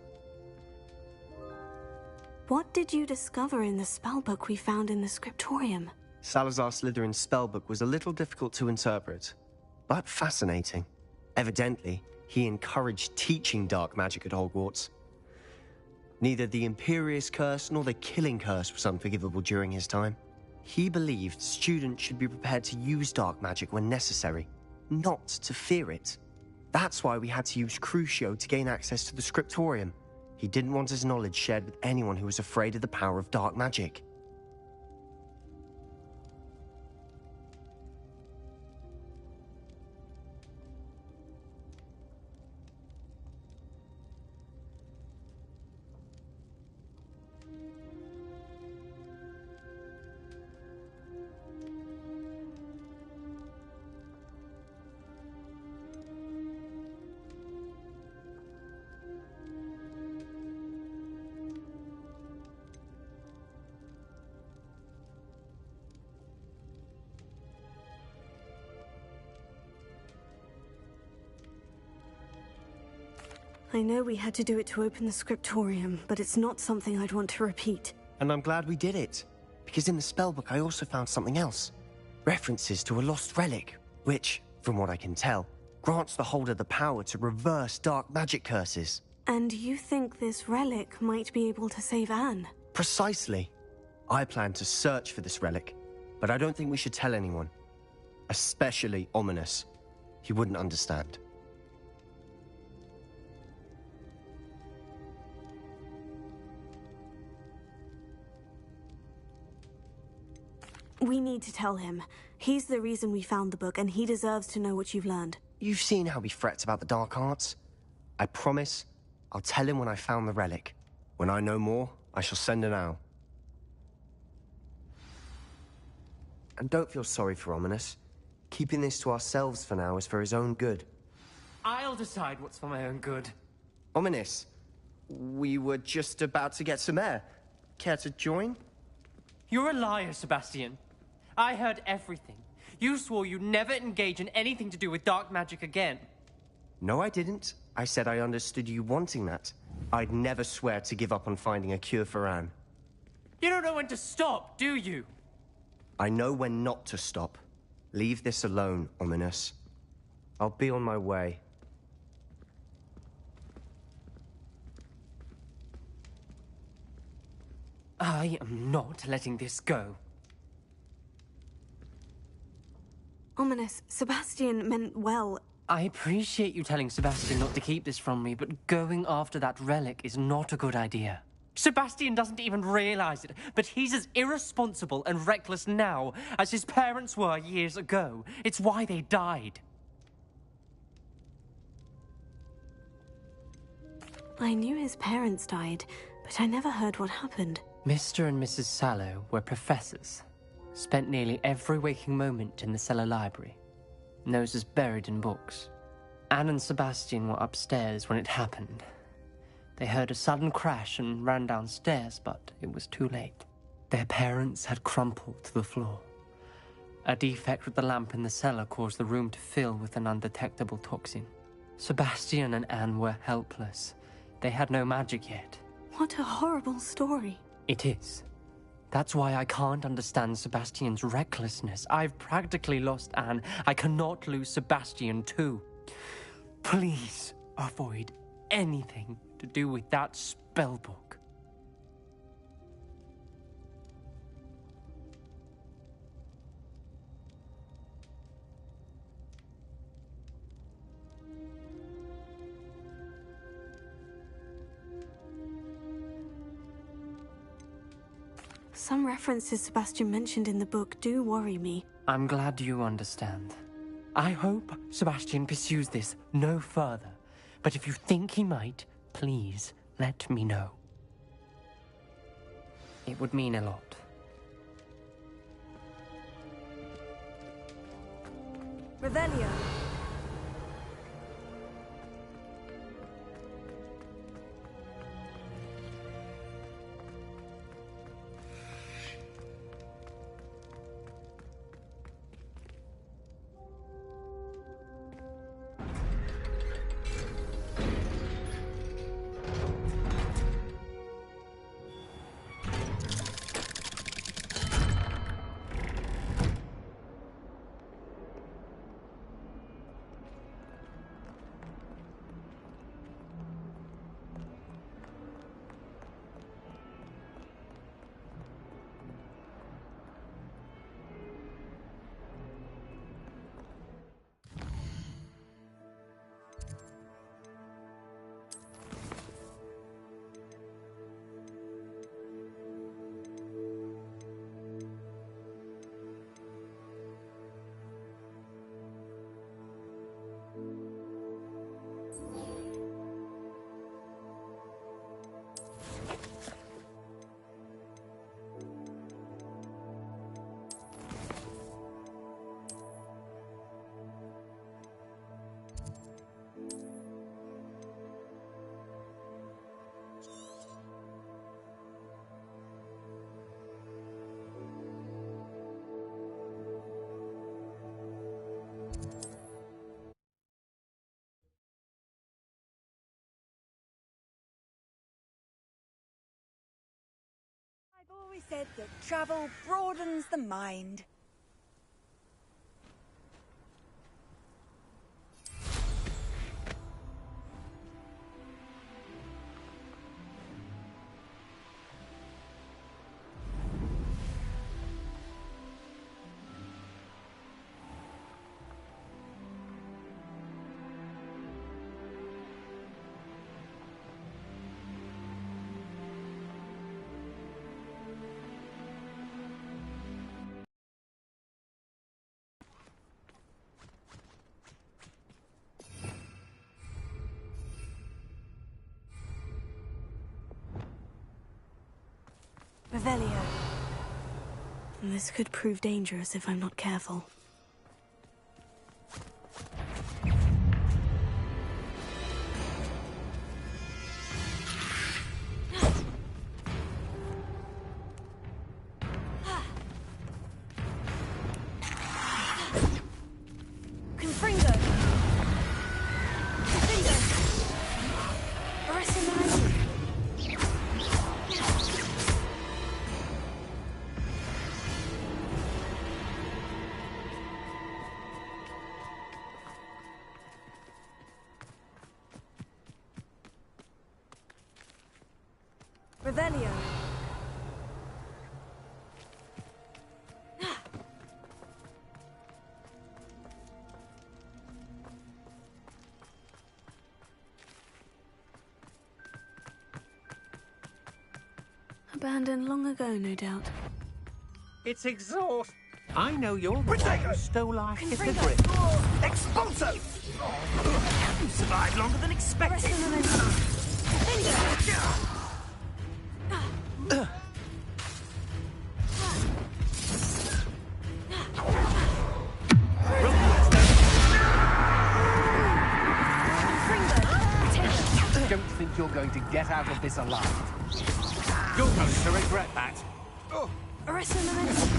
What did you discover in the spellbook we found in the scriptorium? Salazar Slytherin's spellbook was a little difficult to interpret, but fascinating. Evidently, he encouraged teaching dark magic at Hogwarts. Neither the Imperious Curse nor the Killing Curse was unforgivable during his time. He believed students should be prepared to use dark magic when necessary, not to fear it. That's why we had to use Crucio to gain access to the scriptorium. He didn't want his knowledge shared with anyone who was afraid of the power of dark magic. I know we had to do it to open the scriptorium, but it's not something I'd want to repeat. And I'm glad we did it, because in the spellbook I also found something else. References to a lost relic, which, from what I can tell, grants the holder the power to reverse dark magic curses. And you think this relic might be able to save Anne? Precisely. I plan to search for this relic, but I don't think we should tell anyone. Especially Ominous. He wouldn't understand. We need to tell him. He's the reason we found the book, and he deserves to know what you've learned. You've seen how he frets about the dark arts. I promise I'll tell him when I found the relic. When I know more, I shall send an owl. And don't feel sorry for Ominous. Keeping this to ourselves for now is for his own good. I'll decide what's for my own good. Ominous, we were just about to get some air. Care to join? You're a liar, Sebastian. I heard everything. You swore you'd never engage in anything to do with dark magic again. No, I didn't. I said I understood you wanting that. I'd never swear to give up on finding a cure for Anne. You don't know when to stop, do you? I know when not to stop. Leave this alone, Ominous. I'll be on my way. I am not letting this go. Ominous, Sebastian meant well. I appreciate you telling Sebastian not to keep this from me, but going after that relic is not a good idea. Sebastian doesn't even realize it, but he's as irresponsible and reckless now as his parents were years ago. It's why they died. I knew his parents died, but I never heard what happened. Mr. and Mrs. Sallow were professors. Spent nearly every waking moment in the cellar library. Noses buried in books. Anne and Sebastian were upstairs when it happened. They heard a sudden crash and ran downstairs, but it was too late. Their parents had crumpled to the floor. A defect with the lamp in the cellar caused the room to fill with an undetectable toxin. Sebastian and Anne were helpless. They had no magic yet. What a horrible story. It is. That's why I can't understand Sebastian's recklessness. I've practically lost Anne. I cannot lose Sebastian too. Please avoid anything to do with that spellbook. Some references Sebastian mentioned in the book do worry me. I'm glad you understand. I hope Sebastian pursues this no further. But if you think he might, please let me know. It would mean a lot. Revelio. always said that travel broadens the mind. Revelio. This could prove dangerous if I'm not careful. Revelio. Abandoned long ago, no doubt. It's exhaust. I know you're the one who stole our hippogriff. Expulso! You survived longer than expected. Don't think you're going to get out of this alive. You're going to regret that. Arrest the momentum.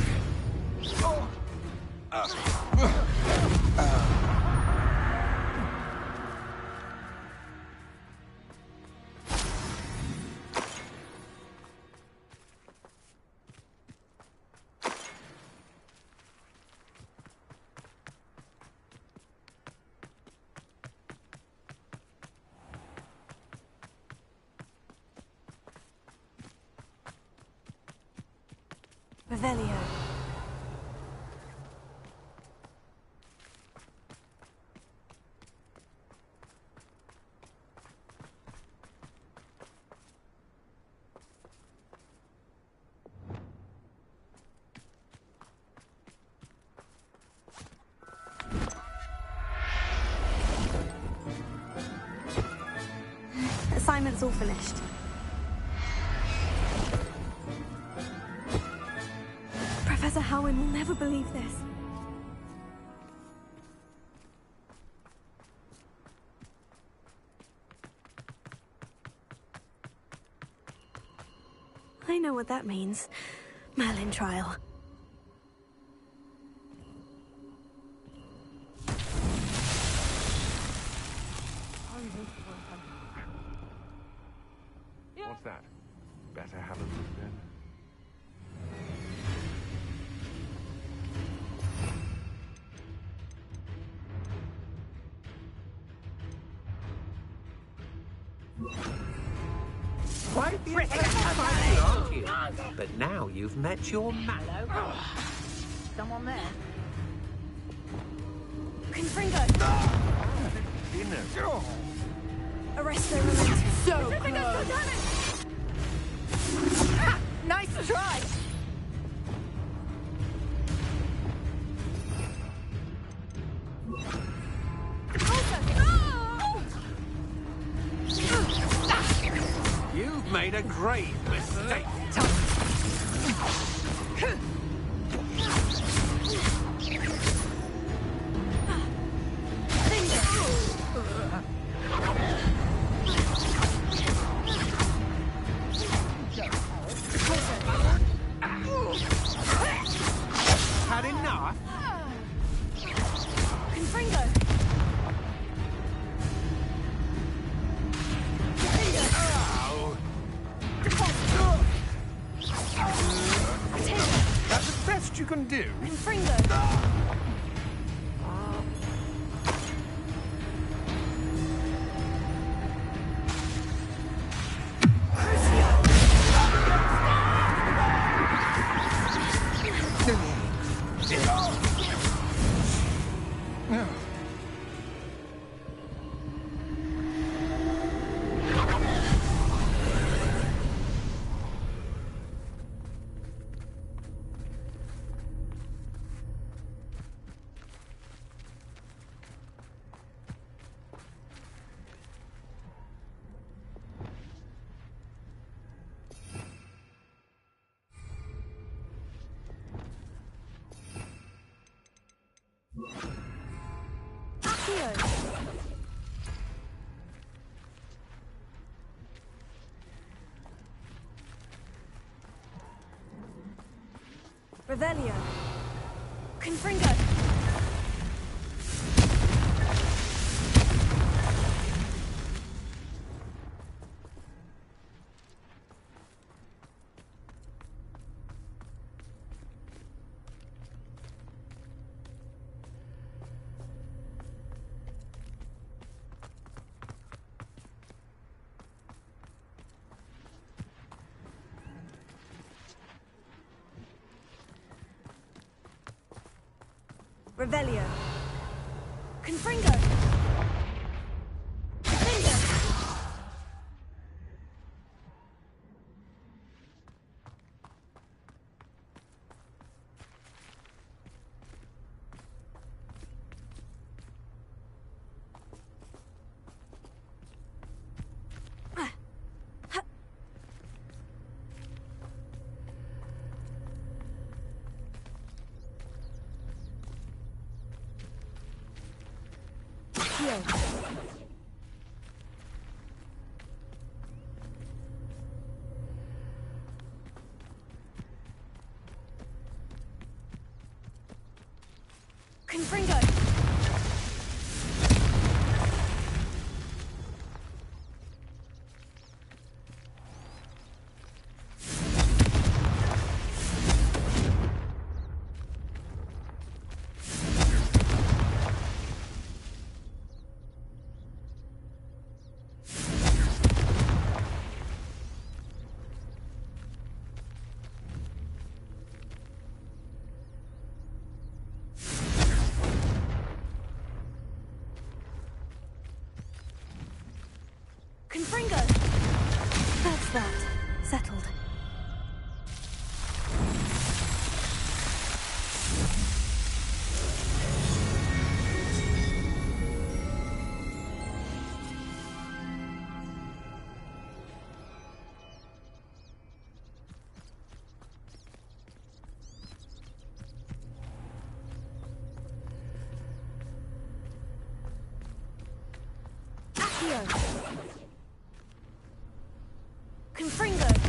Revelio. Assignment's all finished. Professor Howin will never believe this. I know what that means. Merlin trial. What's that? Better have a look then. Quite pretty, aren't you? But now you've met your match. Someone there? Confringo! Dinner. Arrest the momentum. So close. Ha! Nice try! You've made a grave mistake. Had enough? Confringo! do? Fringo! Revelio. Confringo. Revelio. Confringo. Confringo. Confringo! That's that. Settled. Confringo!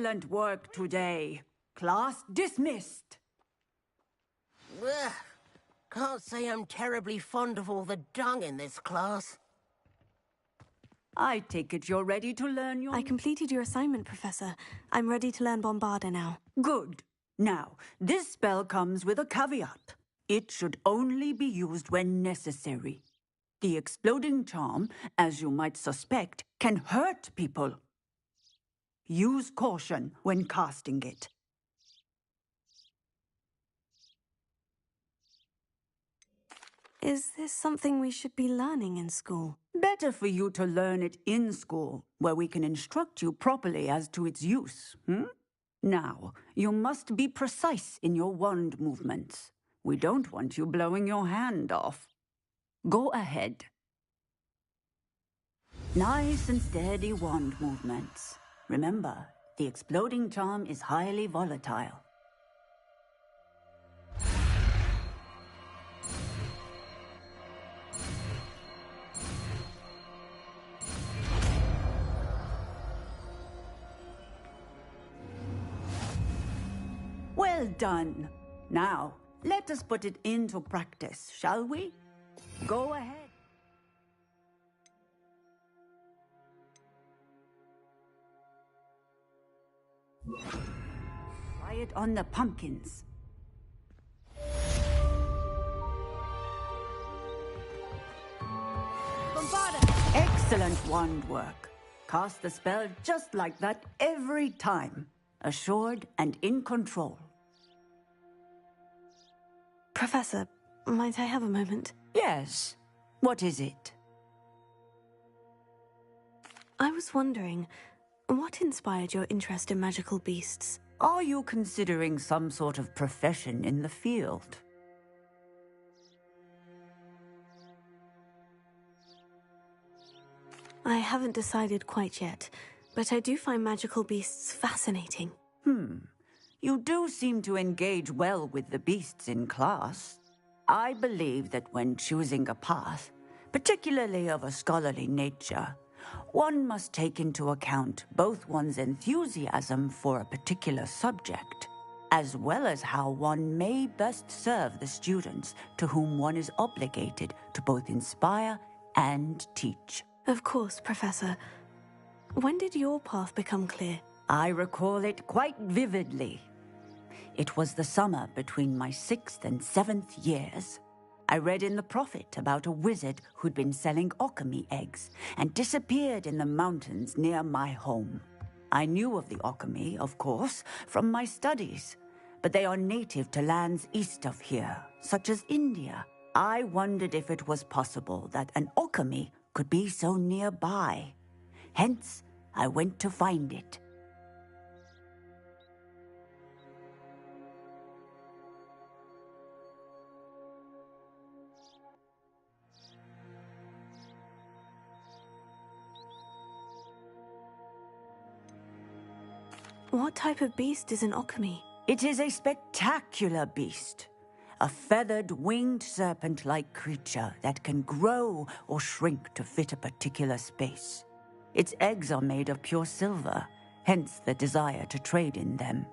Excellent work today. Class dismissed. Ugh. Can't say I'm terribly fond of all the dung in this class. I take it you're ready to learn your... I completed your assignment, Professor. I'm ready to learn Bombarda now. Good. Now, this spell comes with a caveat. It should only be used when necessary. The exploding charm, as you might suspect, can hurt people. Use caution when casting it. Is this something we should be learning in school? Better for you to learn it in school, where we can instruct you properly as to its use. Now, you must be precise in your wand movements. We don't want you blowing your hand off. Go ahead. Nice and steady wand movements. Remember, the exploding charm is highly volatile. Well done. Now, let us put it into practice, shall we? Go ahead. Try it on the pumpkins. Bombarda! Excellent wand work. Cast the spell just like that every time. Assured and in control. Professor, might I have a moment? Yes. What is it? I was wondering, what inspired your interest in magical beasts? Are you considering some sort of profession in the field? I haven't decided quite yet, but I do find magical beasts fascinating. You do seem to engage well with the beasts in class. I believe that when choosing a path, particularly of a scholarly nature, one must take into account both one's enthusiasm for a particular subject, as well as how one may best serve the students to whom one is obligated to both inspire and teach. Of course, Professor. When did your path become clear? I recall it quite vividly. It was the summer between my 6th and 7th years. I read in the Prophet about a wizard who'd been selling alchemy eggs and disappeared in the mountains near my home. I knew of the alchemy, of course, from my studies, but they are native to lands east of here, such as India. I wondered if it was possible that an alchemy could be so nearby. Hence, I went to find it. What type of beast is an alchemy? It is a spectacular beast. A feathered, winged serpent-like creature that can grow or shrink to fit a particular space. Its eggs are made of pure silver, hence the desire to trade in them.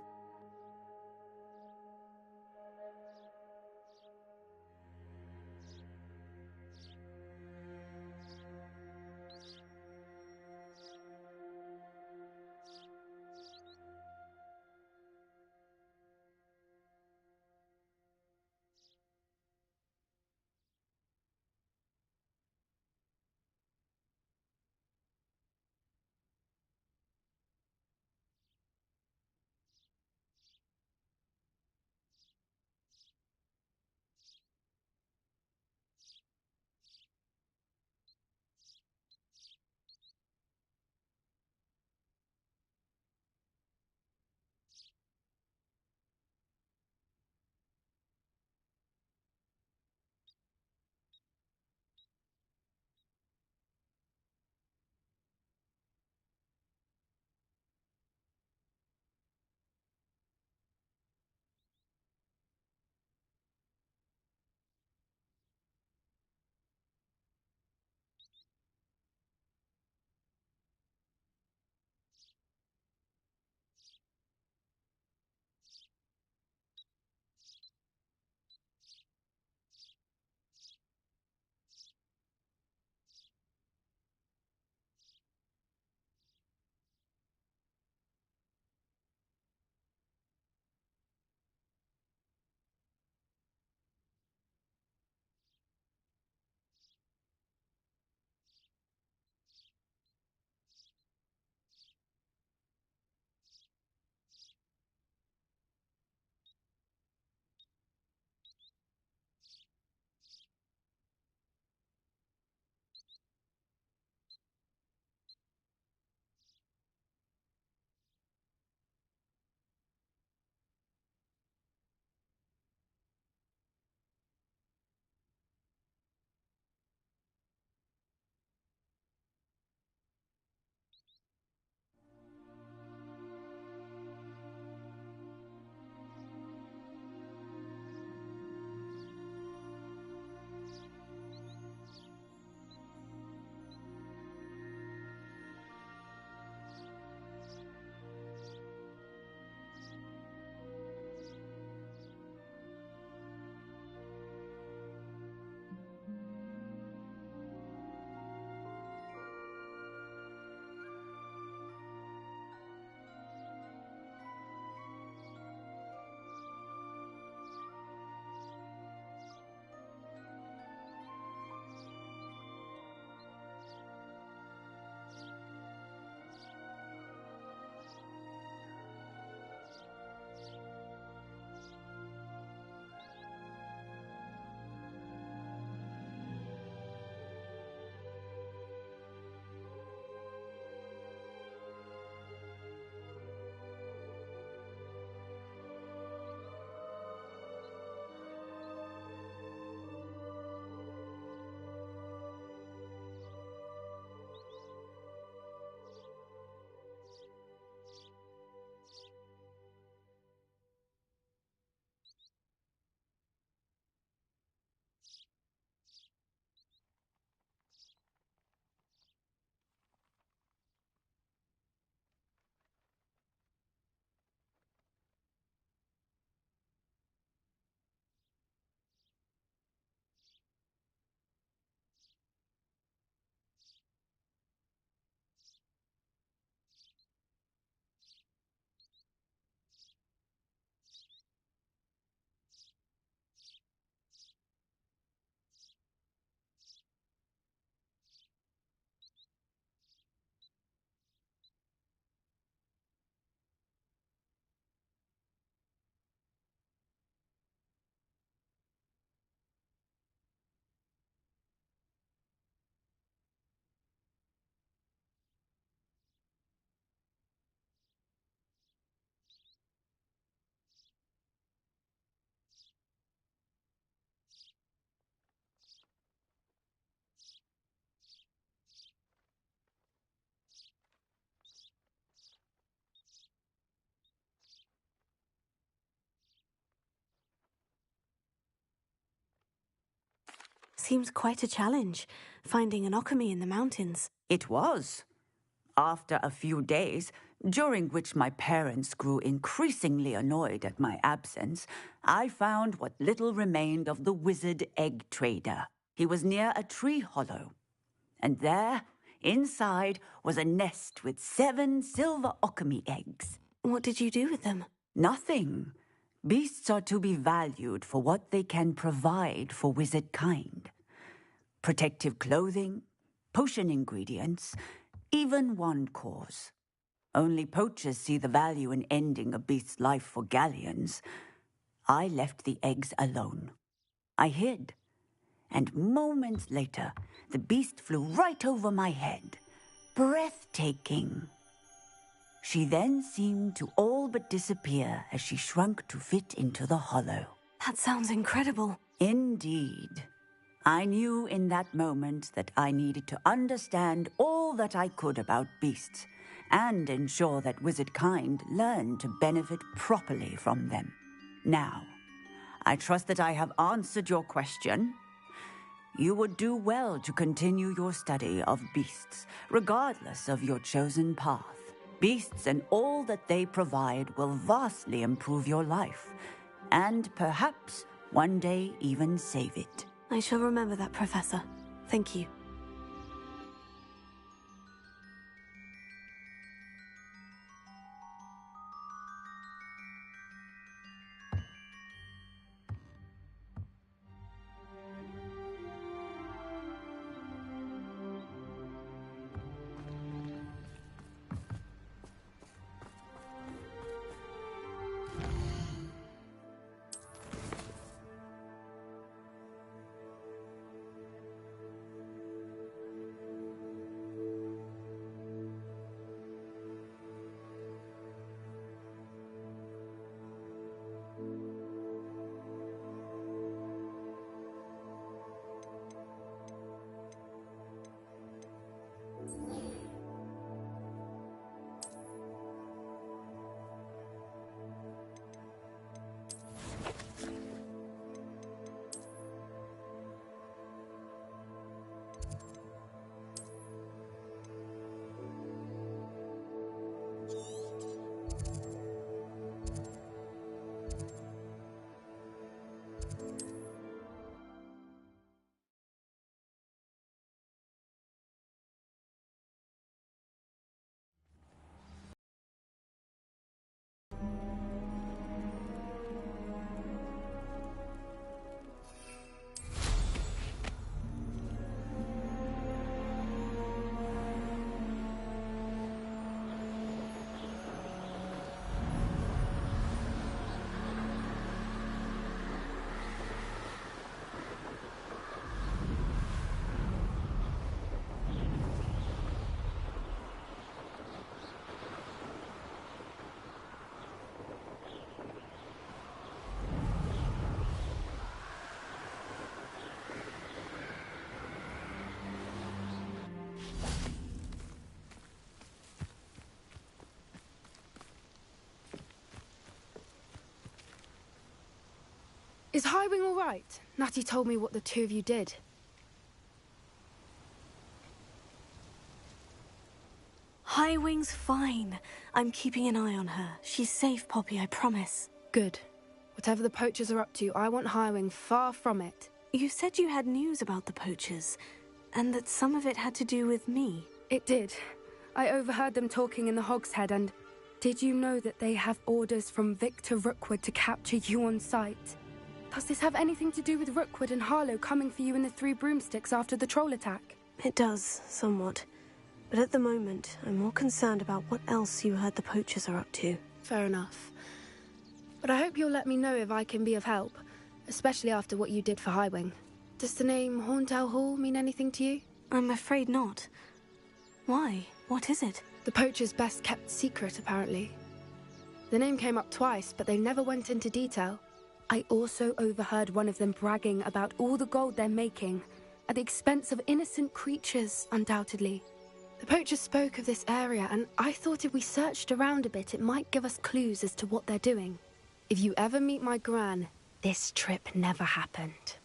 Seems quite a challenge, finding an alchemy in the mountains. It was. After a few days, during which my parents grew increasingly annoyed at my absence, I found what little remained of the wizard egg trader. He was near a tree hollow, and there, inside, was a nest with 7 silver alchemy eggs. What did you do with them? Nothing. Beasts are to be valued for what they can provide for wizard kind. Protective clothing, potion ingredients, even wand cores. Only poachers see the value in ending a beast's life for galleons. I left the eggs alone. I hid, and moments later, the beast flew right over my head. Breathtaking. She then seemed to all but disappear as she shrunk to fit into the hollow. That sounds incredible. Indeed. I knew in that moment that I needed to understand all that I could about beasts and ensure that wizard kind learned to benefit properly from them. Now, I trust that I have answered your question. You would do well to continue your study of beasts, regardless of your chosen path. Beasts and all that they provide will vastly improve your life, and perhaps one day even save it. I shall remember that, Professor. Thank you. Is Highwing all right? Natty told me what the two of you did. Highwing's fine. I'm keeping an eye on her. She's safe, Poppy, I promise. Good. Whatever the poachers are up to, I want Highwing far from it. You said you had news about the poachers, and that some of it had to do with me. It did. I overheard them talking in the Hogshead, and did you know that they have orders from Victor Rookwood to capture you on sight? Does this have anything to do with Rookwood and Harlow coming for you in the Three Broomsticks after the troll attack? It does, somewhat. But at the moment, I'm more concerned about what else you heard the poachers are up to. Fair enough. But I hope you'll let me know if I can be of help, especially after what you did for Highwing. Does the name Horntail Hall mean anything to you? I'm afraid not. Why? What is it? The poachers' best kept secret, apparently. The name came up twice, but they never went into detail. I also overheard one of them bragging about all the gold they're making, at the expense of innocent creatures, undoubtedly. The poachers spoke of this area, and I thought if we searched around a bit, it might give us clues as to what they're doing. If you ever meet my gran, this trip never happened.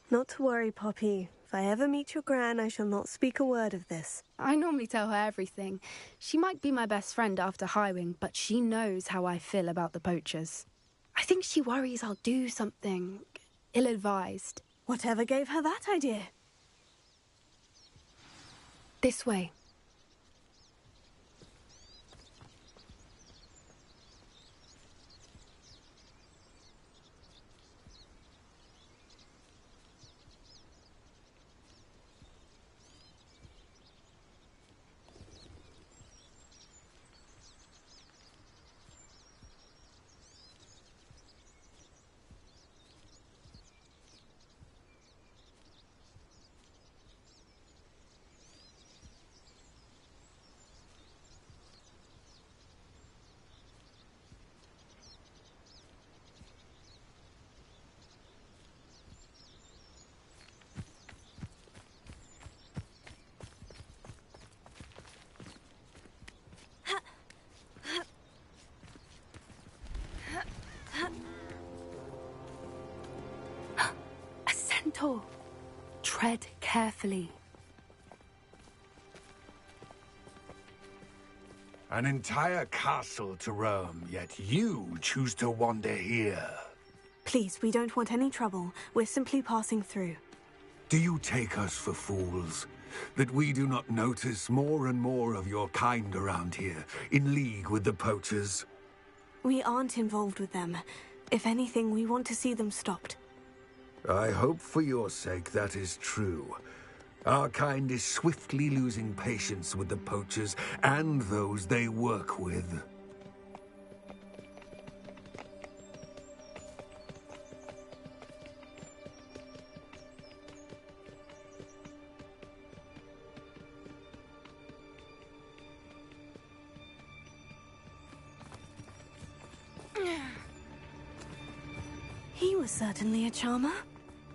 Not to worry, Poppy. If I ever meet your gran, I shall not speak a word of this. I normally tell her everything. She might be my best friend after Highwing, but she knows how I feel about the poachers. I think she worries I'll do something ill-advised. Whatever gave her that idea? This way. A centaur. Tread carefully. An entire castle to roam, yet you choose to wander here. Please, we don't want any trouble. We're simply passing through. Do you take us for fools? That we do not notice more and more of your kind around here, in league with the poachers? We aren't involved with them. If anything, we want to see them stopped. I hope for your sake that is true. Our kind is swiftly losing patience with the poachers and those they work with. He was certainly a charmer.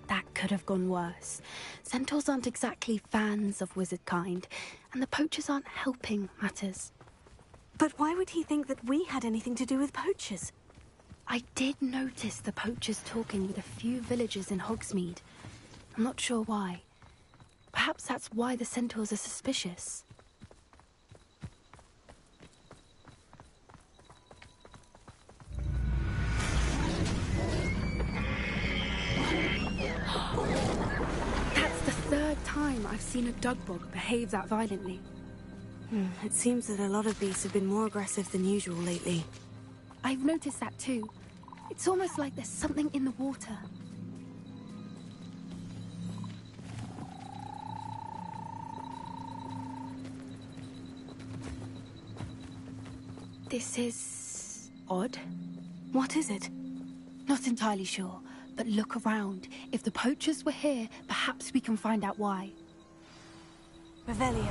That could have gone worse. Centaurs aren't exactly fans of wizard kind, and the poachers aren't helping matters. But why would he think that we had anything to do with poachers? I did notice the poachers talking with a few villagers in Hogsmeade. I'm not sure why. Perhaps that's why the centaurs are suspicious. That's the third time I've seen a dugbog behave that violently. It seems that a lot of beasts have been more aggressive than usual lately. I've noticed that too. It's almost like there's something in the water. This is odd. What is it? Not entirely sure, but look around. If the poachers were here, perhaps we can find out why. Revelio.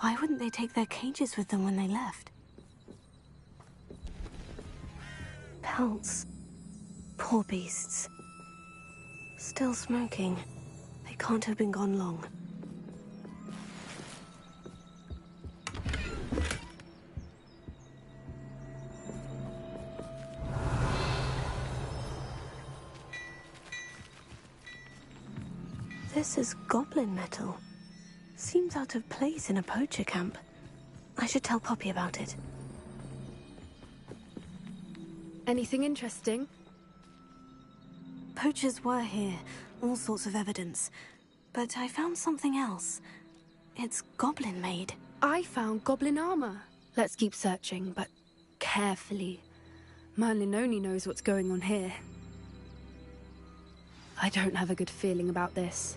Why wouldn't they take their cages with them when they left? Pelts. Poor beasts. Still smoking. They can't have been gone long. This is goblin metal. Seems out of place in a poacher camp. I should tell Poppy about it. Anything interesting? Poachers were here. All sorts of evidence. But I found something else. It's goblin-made. I found goblin armor. Let's keep searching, but carefully. Merlin only knows what's going on here. I don't have a good feeling about this.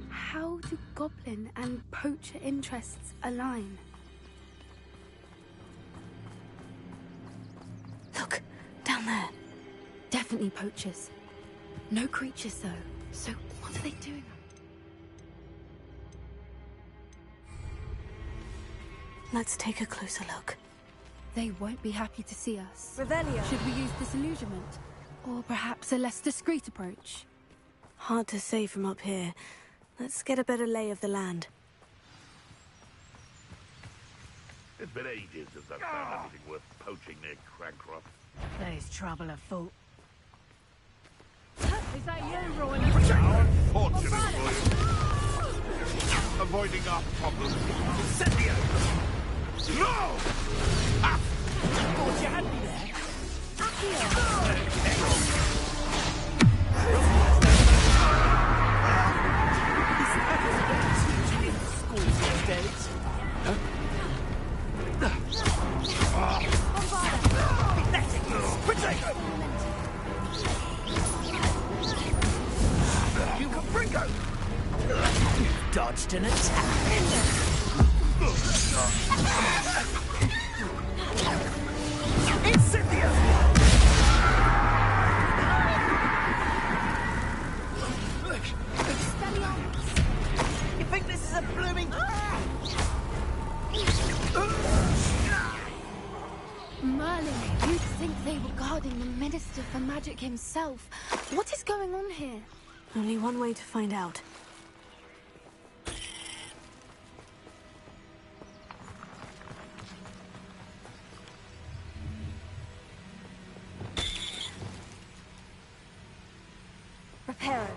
How do goblin and poacher interests align? Look, down there. Definitely poachers. No creatures, though. So what are they doing? Let's take a closer look. They won't be happy to see us. Revelio. Should we use disillusionment? Or perhaps a less discreet approach? Hard to say from up here. Let's get a better lay of the land. It's been ages since I've found anything worth poaching near Crancroft. There's trouble afoot. Is that you, Roy? How unfortunate for you. Avoiding our problems. Incendio! No! Ah! Thought you had me there. Dodged an attack. Incendio! You think this is a blooming... Merlin, you'd think they were guarding the Minister for Magic himself. What is going on here? Only one way to find out. Reparo.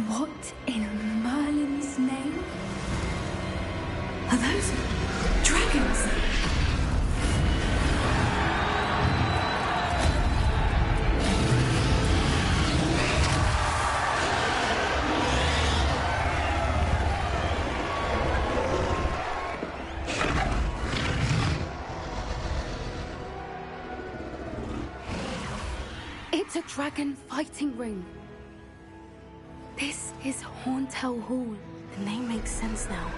What in Merlin's name? Are those dragons? It's a dragon fighting ring. This is Hauntel Hall. The name makes sense now.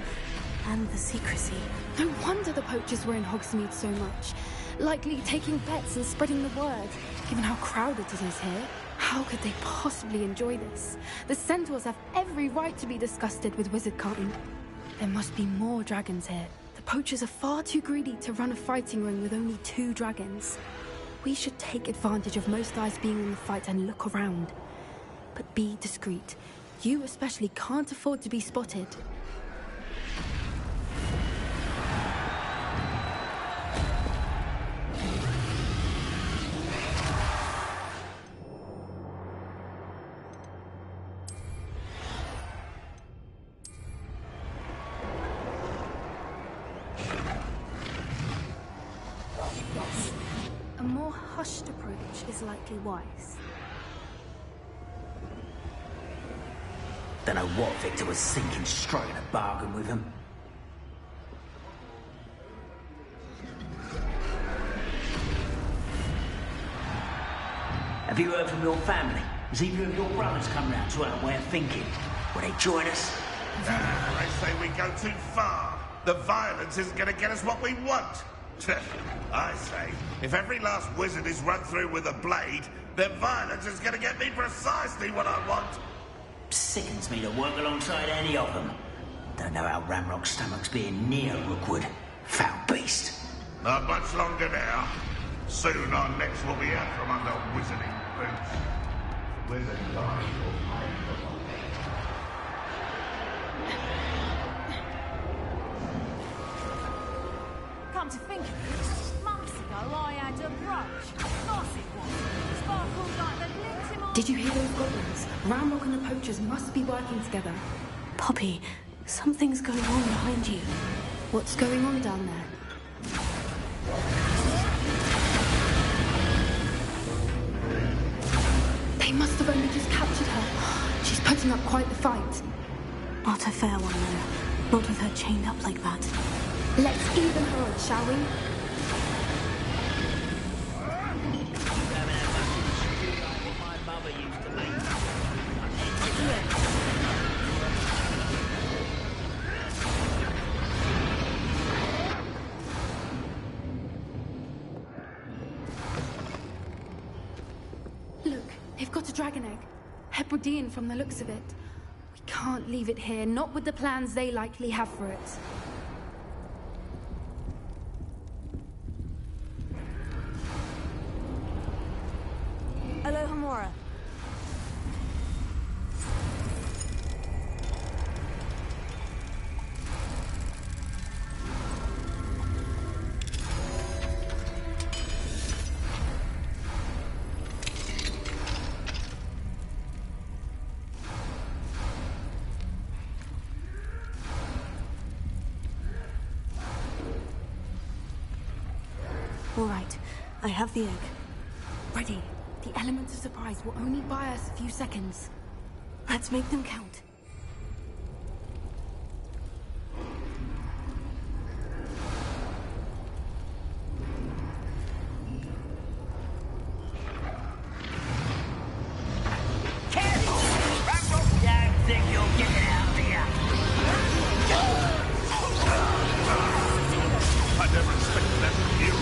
And the secrecy. No wonder the poachers were in Hogsmeade so much. Likely taking bets and spreading the word. Given how crowded it is here, how could they possibly enjoy this? The centaurs have every right to be disgusted with wizardkind. There must be more dragons here. The poachers are far too greedy to run a fighting ring with only 2 dragons. We should take advantage of most eyes being in the fight and look around. But be discreet. You especially can't afford to be spotted. A more hushed approach is likely wise. Don't know what Victor was thinking, striking a bargain with him. Have you heard from your family? Has either of your brothers come round to our way of thinking? Will they join us? They say we go too far. The violence isn't going to get us what we want. I say, if every last wizard is run through with a blade, then violence is going to get me precisely what I want. Sickens me to work alongside any of them. Don't know how Ramrock's stomach's being near Rookwood. Foul beast. Not much longer now. Soon our necks will be out from under wizarding boots. Wizard guys will pay for them. Come to think of it, months ago I had a brooch. Nice it was. Sparkled like the glint in my... Did you hear those goblins? Ramrock and the poachers must be working together. Poppy, something's going on behind you. What's going on down there? They must have only just captured her. She's putting up quite the fight. Not a fair one, though. Not with her chained up like that. Let's even her out, shall we? dragon egg. Hebridean from the looks of it. We can't leave it here, not with the plans they likely have for it. Aloha Mora. All right, I have the egg. Ready. The elements of surprise will only buy us a few seconds. Let's make them count. I never expected that from you.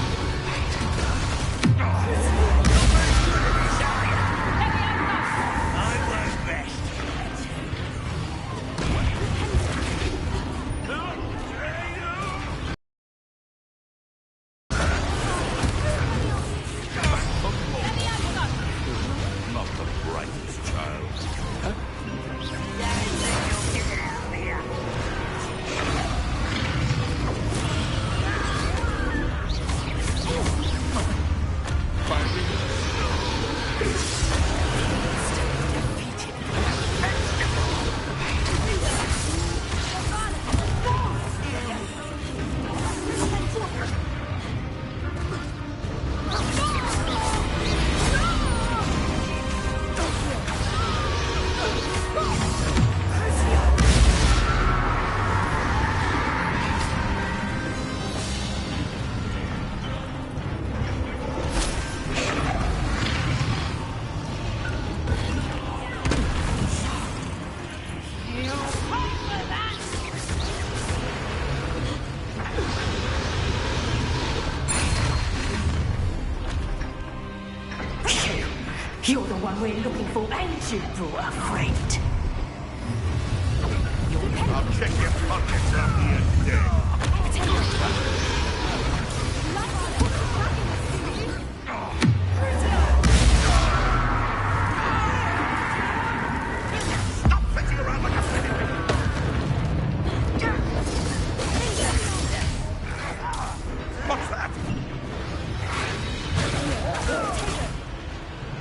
Not the brightest child. You're the one we're looking for, and you brought a friend. I'll check your pockets after you're dead. Stop fetching around like a flippin'. What's that?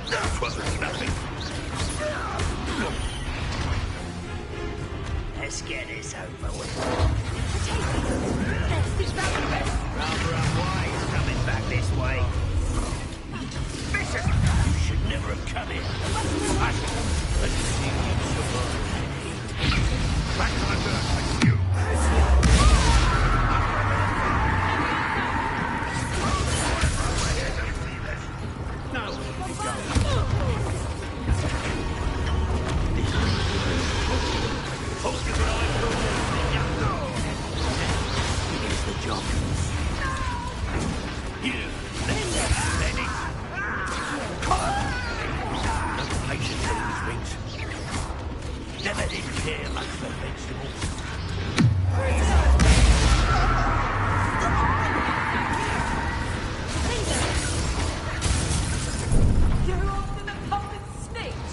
That wasn't nothing. Let's get this over with. Rather unwise coming back this way. Vicious! You should never have come here. Let's see you survive. Back to the dirt like you. No, here's the job. You, let it. No patience in these rings. Never did care much for vegetables. You're after the puppet snitch.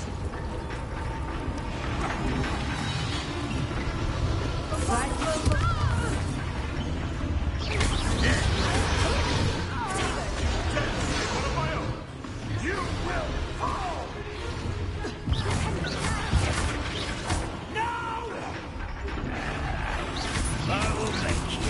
You will fall! I will make you.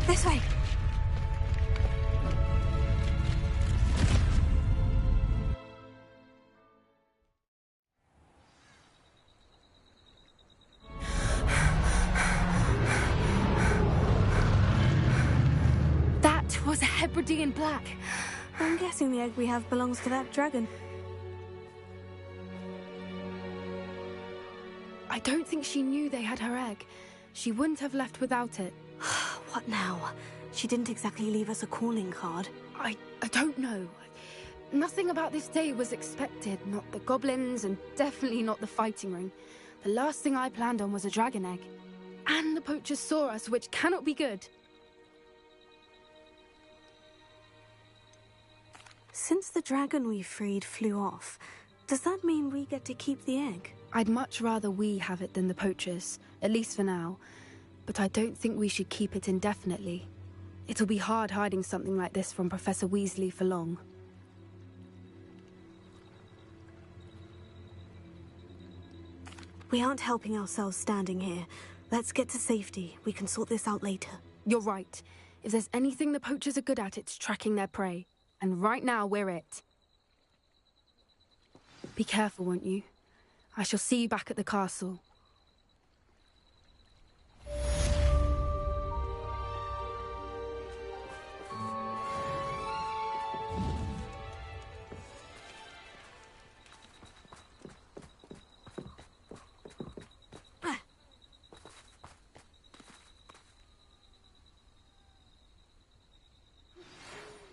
This way. That was a Hebridean black. I'm guessing the egg we have belongs to that dragon. I don't think she knew they had her egg. She wouldn't have left without it. What now? She didn't exactly leave us a calling card. I don't know. Nothing about this day was expected. Not the goblins, and definitely not the fighting ring. The last thing I planned on was a dragon egg. And the poachers saw us, which cannot be good. Since the dragon we freed flew off, does that mean we get to keep the egg? I'd much rather we have it than the poachers, at least for now. But I don't think we should keep it indefinitely. It'll be hard hiding something like this from Professor Weasley for long. We aren't helping ourselves standing here. Let's get to safety. We can sort this out later. You're right. If there's anything the poachers are good at, it's tracking their prey. And right now, we're it. Be careful, won't you? I shall see you back at the castle.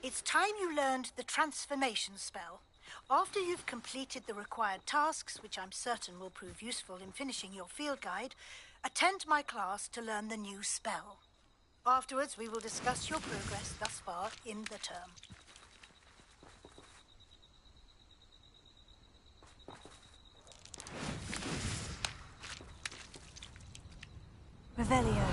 It's time you learned the transformation spell. After you've completed the required tasks, which I'm certain will prove useful in finishing your field guide, attend my class to learn the new spell. Afterwards, we will discuss your progress thus far in the term. Revelio.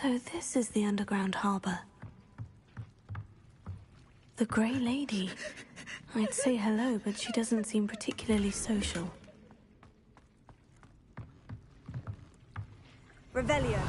So this is the underground harbor. The Grey Lady. I'd say hello, but she doesn't seem particularly social. Revelio.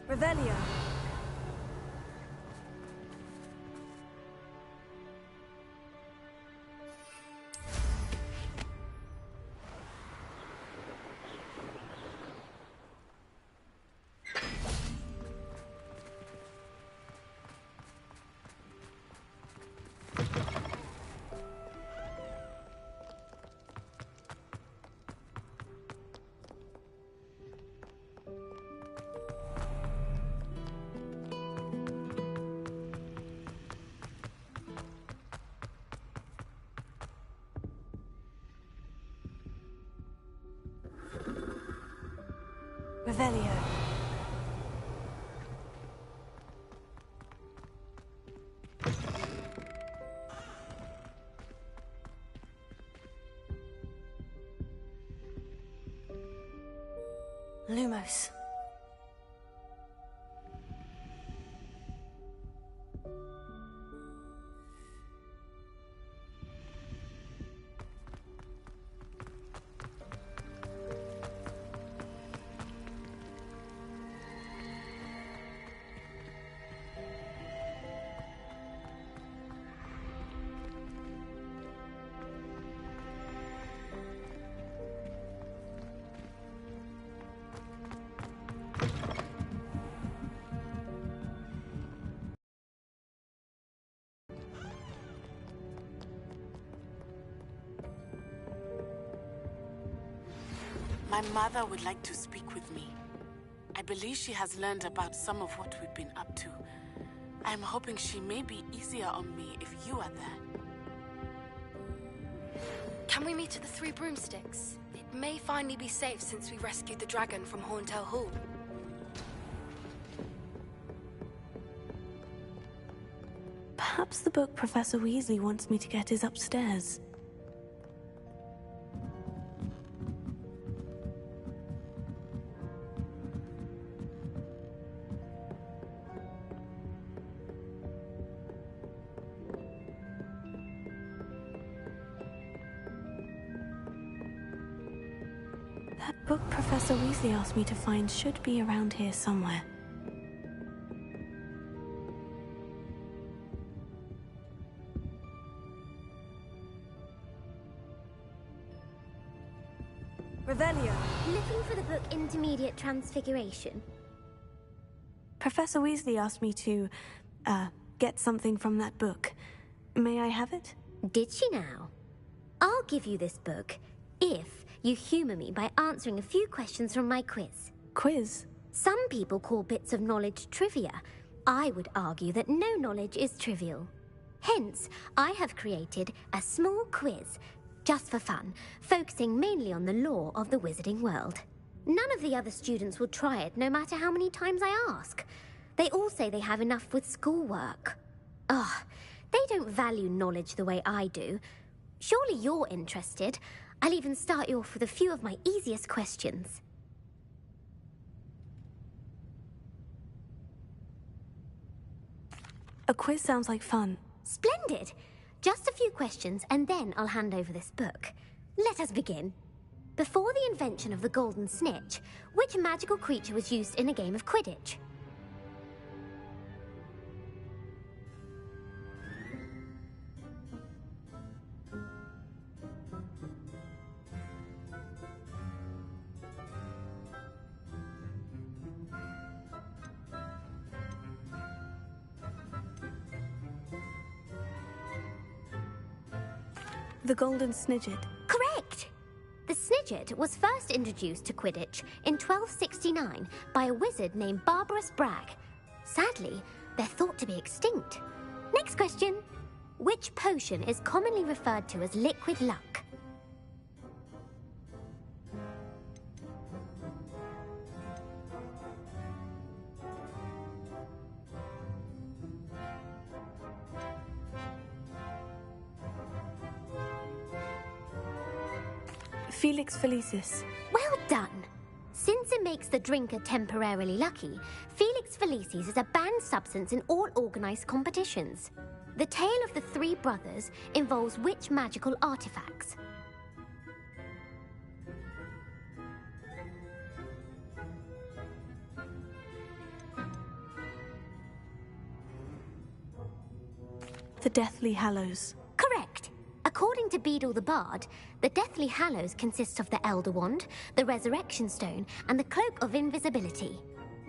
Revelio. Revelio. Lumos. My mother would like to speak with me. I believe she has learned about some of what we've been up to. I'm hoping she may be easier on me if you are there. Can we meet at the Three Broomsticks? It may finally be safe since we rescued the dragon from Horntail Hall. Perhaps the book Professor Weasley wants me to get is upstairs. That book Professor Weasley asked me to find should be around here somewhere. Revelio. Looking for the book Intermediate Transfiguration? Professor Weasley asked me to, get something from that book. May I have it? Did she now? I'll give you this book if you humor me by answering a few questions from my quiz. Quiz? Some people call bits of knowledge trivia. I would argue that no knowledge is trivial. Hence, I have created a small quiz, just for fun, focusing mainly on the lore of the wizarding world. None of the other students will try it, no matter how many times I ask. They all say they have enough with schoolwork. They don't value knowledge the way I do. Surely you're interested. I'll even start you off with a few of my easiest questions. A quiz sounds like fun. Splendid! Just a few questions, and then I'll hand over this book. Let us begin. Before the invention of the golden snitch, which magical creature was used in a game of Quidditch? The golden snidget. Correct! The snidget was first introduced to Quidditch in 1269 by a wizard named Barbarous Bragg. Sadly, they're thought to be extinct. Next question. Which potion is commonly referred to as liquid luck? Felix Felicis. Well done! Since it makes the drinker temporarily lucky, Felix Felicis is a banned substance in all organised competitions. The tale of the three brothers involves which magical artifacts? The Deathly Hallows. Correct! According to Beadle the Bard, the Deathly Hallows consists of the Elder Wand, the Resurrection Stone, and the Cloak of Invisibility.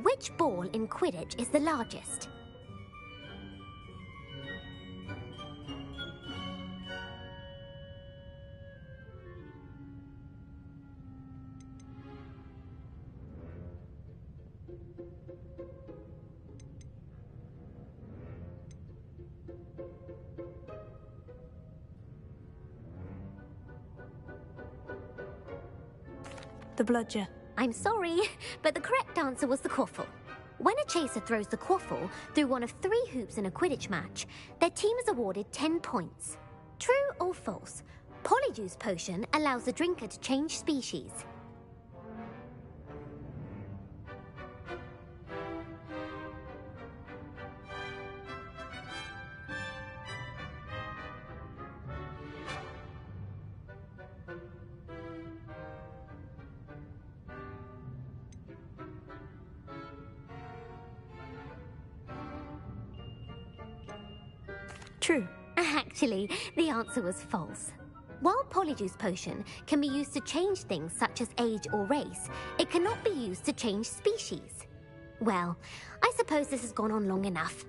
Which ball in Quidditch is the largest? The Bludger. I'm sorry, but the correct answer was the quaffle. When a chaser throws the quaffle through one of 3 hoops in a Quidditch match, their team is awarded 10 points. True or false? Polyjuice Potion allows the drinker to change species. True. Actually, the answer was false. While Polyjuice Potion can be used to change things such as age or race, it cannot be used to change species. Well, I suppose this has gone on long enough.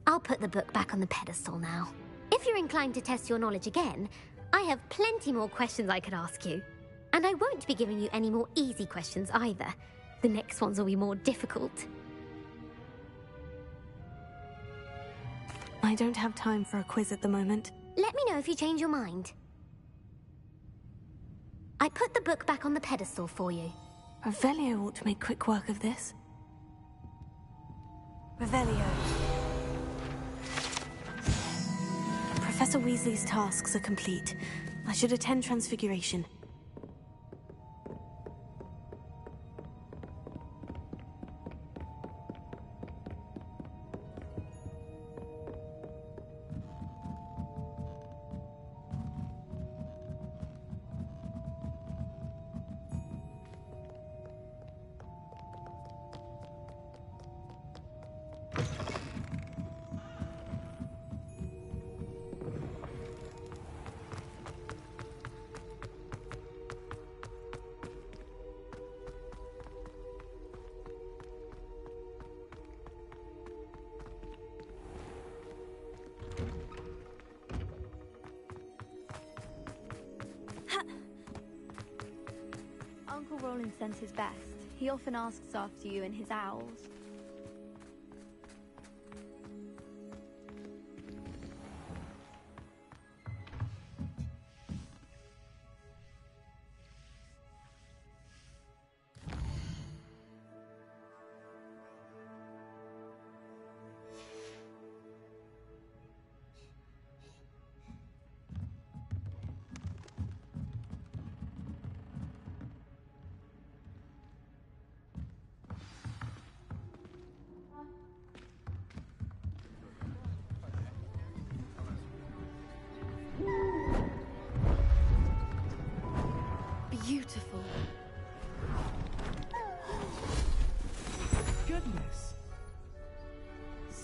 I'll put the book back on the pedestal now. If you're inclined to test your knowledge again, I have plenty more questions I could ask you. And I won't be giving you any more easy questions either. The next ones will be more difficult. I don't have time for a quiz at the moment. Let me know if you change your mind. I put the book back on the pedestal for you. Revelio ought to make quick work of this. Revelio. Professor Weasley's tasks are complete. I should attend Transfiguration. Uncle Roland sends his best. He often asks after you and his owls.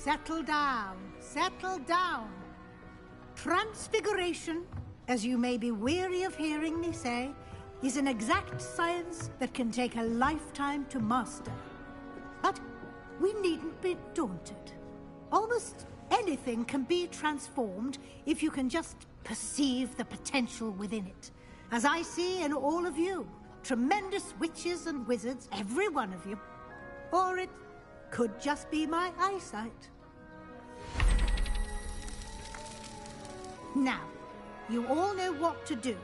settle down. Settle down. Transfiguration, as you may be weary of hearing me say, is an exact science that can take a lifetime to master. But we needn't be daunted. Almost anything can be transformed if you can just perceive the potential within it. As I see in all of you, tremendous witches and wizards, every one of you. Or it could just be my eyesight. Now, you all know what to do.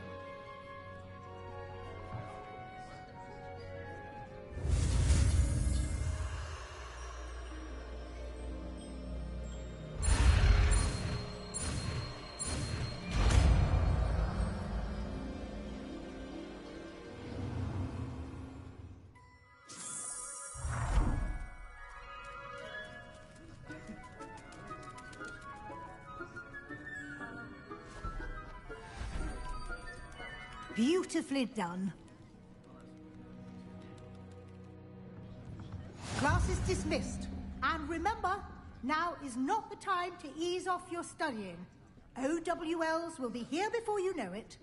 Beautifully done. Class is dismissed. And remember, now is not the time to ease off your studying. OWLs will be here before you know it.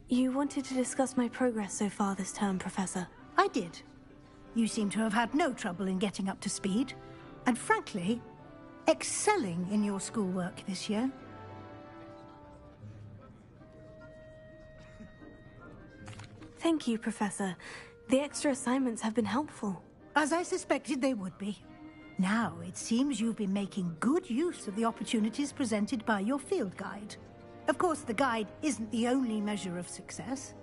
You wanted to discuss my progress so far this term, Professor. I did. You seem to have had no trouble in getting up to speed. And frankly, excelling in your schoolwork this year. Thank you, Professor. The extra assignments have been helpful. As I suspected they would be. Now, it seems you've been making good use of the opportunities presented by your field guide. Of course, the guide isn't the only measure of success.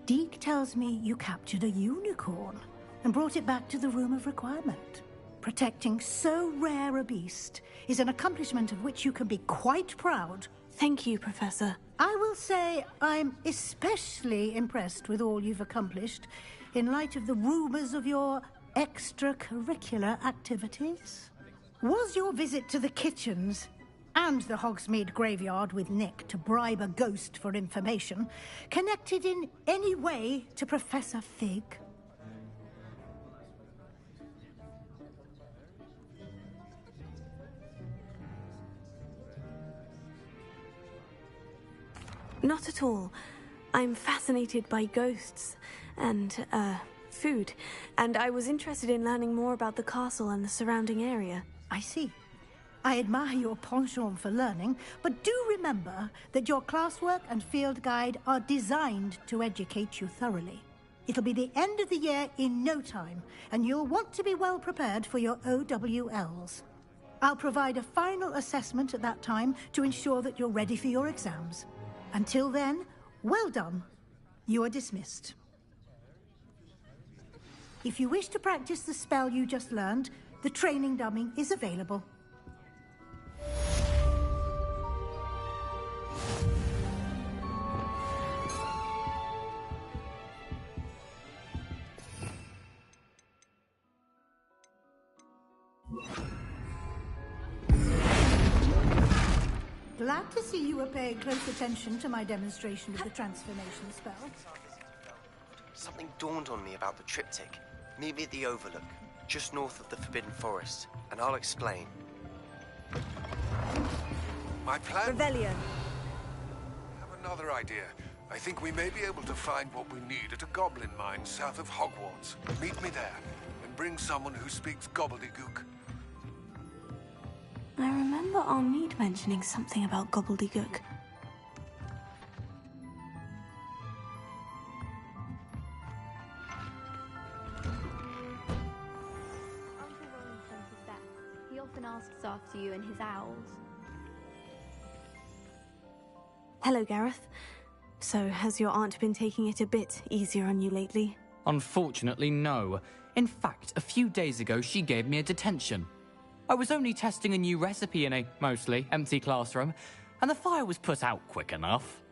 Deke tells me you captured a unicorn and brought it back to the Room of Requirement. Protecting so rare a beast is an accomplishment of which you can be quite proud. Thank you, Professor. I will say I'm especially impressed with all you've accomplished in light of the rumors of your extracurricular activities. Was your visit to the kitchens and the Hogsmeade graveyard with Nick to bribe a ghost for information connected in any way to Professor Fig? Not at all. I'm fascinated by ghosts and, food. And I was interested in learning more about the castle and the surrounding area. I see. I admire your penchant for learning, but do remember that your classwork and field guide are designed to educate you thoroughly. It'll be the end of the year in no time, and you'll want to be well prepared for your OWLs. I'll provide a final assessment at that time to ensure that you're ready for your exams. Until then, well done. You are dismissed. If you wish to practice the spell you just learned, the training dummy is available. Glad to see you were paying close attention to my demonstration of the transformation spell. Something dawned on me about the triptych. Meet me at the Overlook, just north of the Forbidden Forest, and I'll explain. My plan? Revelio. I have another idea. I think we may be able to find what we need at a goblin mine south of Hogwarts. Meet me there, and bring someone who speaks gobbledygook. I remember Armide mentioning something about gobbledygook. Uncle Roland sends his best. He often asks after you and his owls. Hello, Gareth. So, has your aunt been taking it a bit easier on you lately? Unfortunately, no. In fact, a few days ago, she gave me a detention. I was only testing a new recipe in a mostly empty classroom, and the fire was put out quick enough.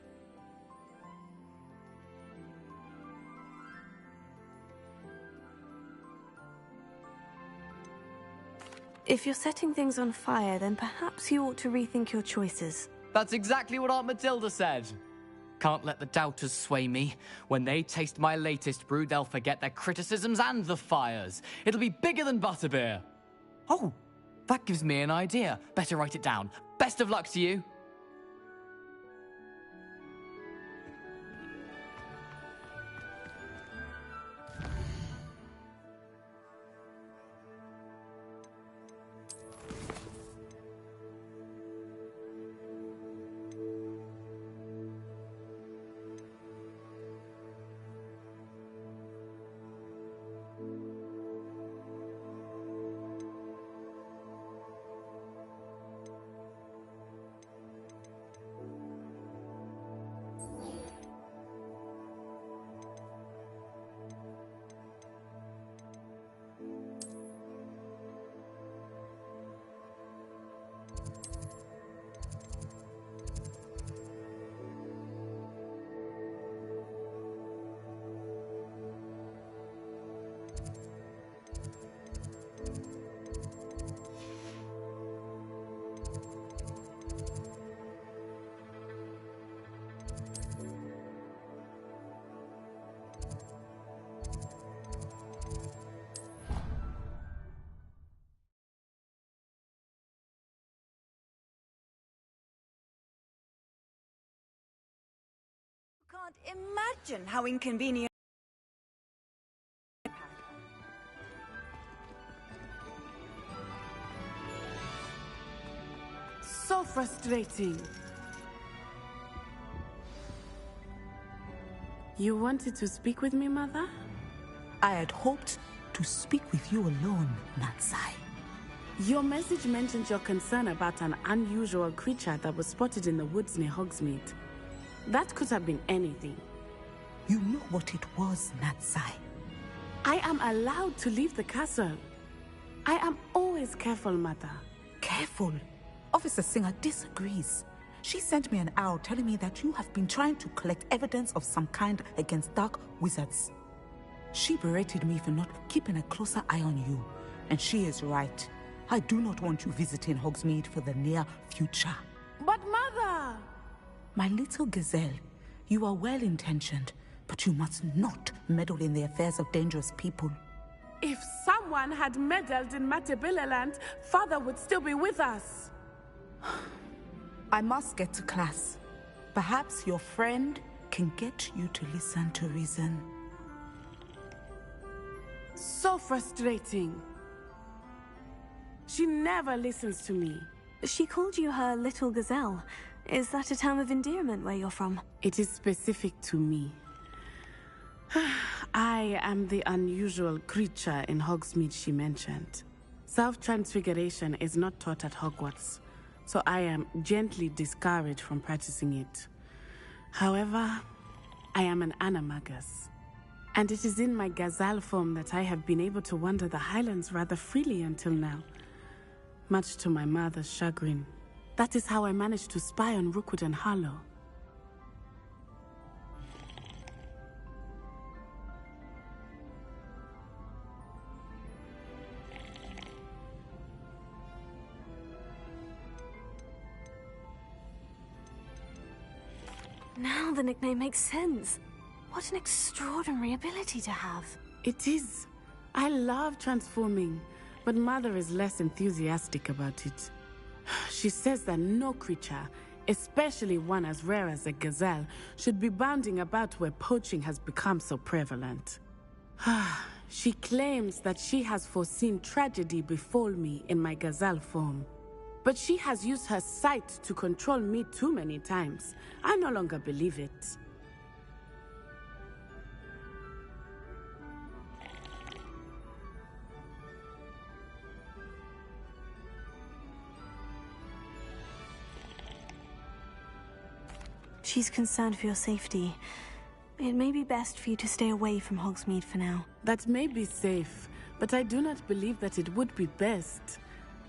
If you're setting things on fire, then perhaps you ought to rethink your choices. That's exactly what Aunt Matilda said. Can't let the doubters sway me. When they taste my latest brew, they'll forget their criticisms and the fires. It'll be bigger than butterbeer. Oh, that gives me an idea. Better write it down. Best of luck to you. Can't imagine how inconvenient. So frustrating. You wanted to speak with me, Mother? I had hoped to speak with you alone, Natsai. Your message mentioned your concern about an unusual creature that was spotted in the woods near Hogsmeade. That could have been anything. You know what it was, Natsai. I am allowed to leave the castle. I am always careful, Mother. Careful? Officer Singer disagrees. She sent me an owl telling me that you have been trying to collect evidence of some kind against dark wizards. She berated me for not keeping a closer eye on you, and she is right. I do not want you visiting Hogsmeade for the near future. But Mother! My little gazelle, you are well-intentioned, but you must not meddle in the affairs of dangerous people. If someone had meddled in Matabeleland, Father would still be with us. I must get to class. Perhaps your friend can get you to listen to reason. So frustrating. She never listens to me. She called you her little gazelle. Is that a term of endearment where you're from? It is specific to me. I am the unusual creature in Hogsmeade she mentioned. Self-transfiguration is not taught at Hogwarts, so I am gently discouraged from practicing it. However, I am an animagus, and it is in my gazelle form that I have been able to wander the Highlands rather freely until now, much to my mother's chagrin. That is how I managed to spy on Rookwood and Harlow. Now the nickname makes sense. What an extraordinary ability to have. It is. I love transforming, but Mother is less enthusiastic about it. She says that no creature, especially one as rare as a gazelle, should be bounding about where poaching has become so prevalent. She claims that she has foreseen tragedy befall me in my gazelle form. But she has used her sight to control me too many times. I no longer believe it. She's concerned for your safety. It may be best for you to stay away from Hogsmeade for now. That may be safe, but I do not believe that it would be best.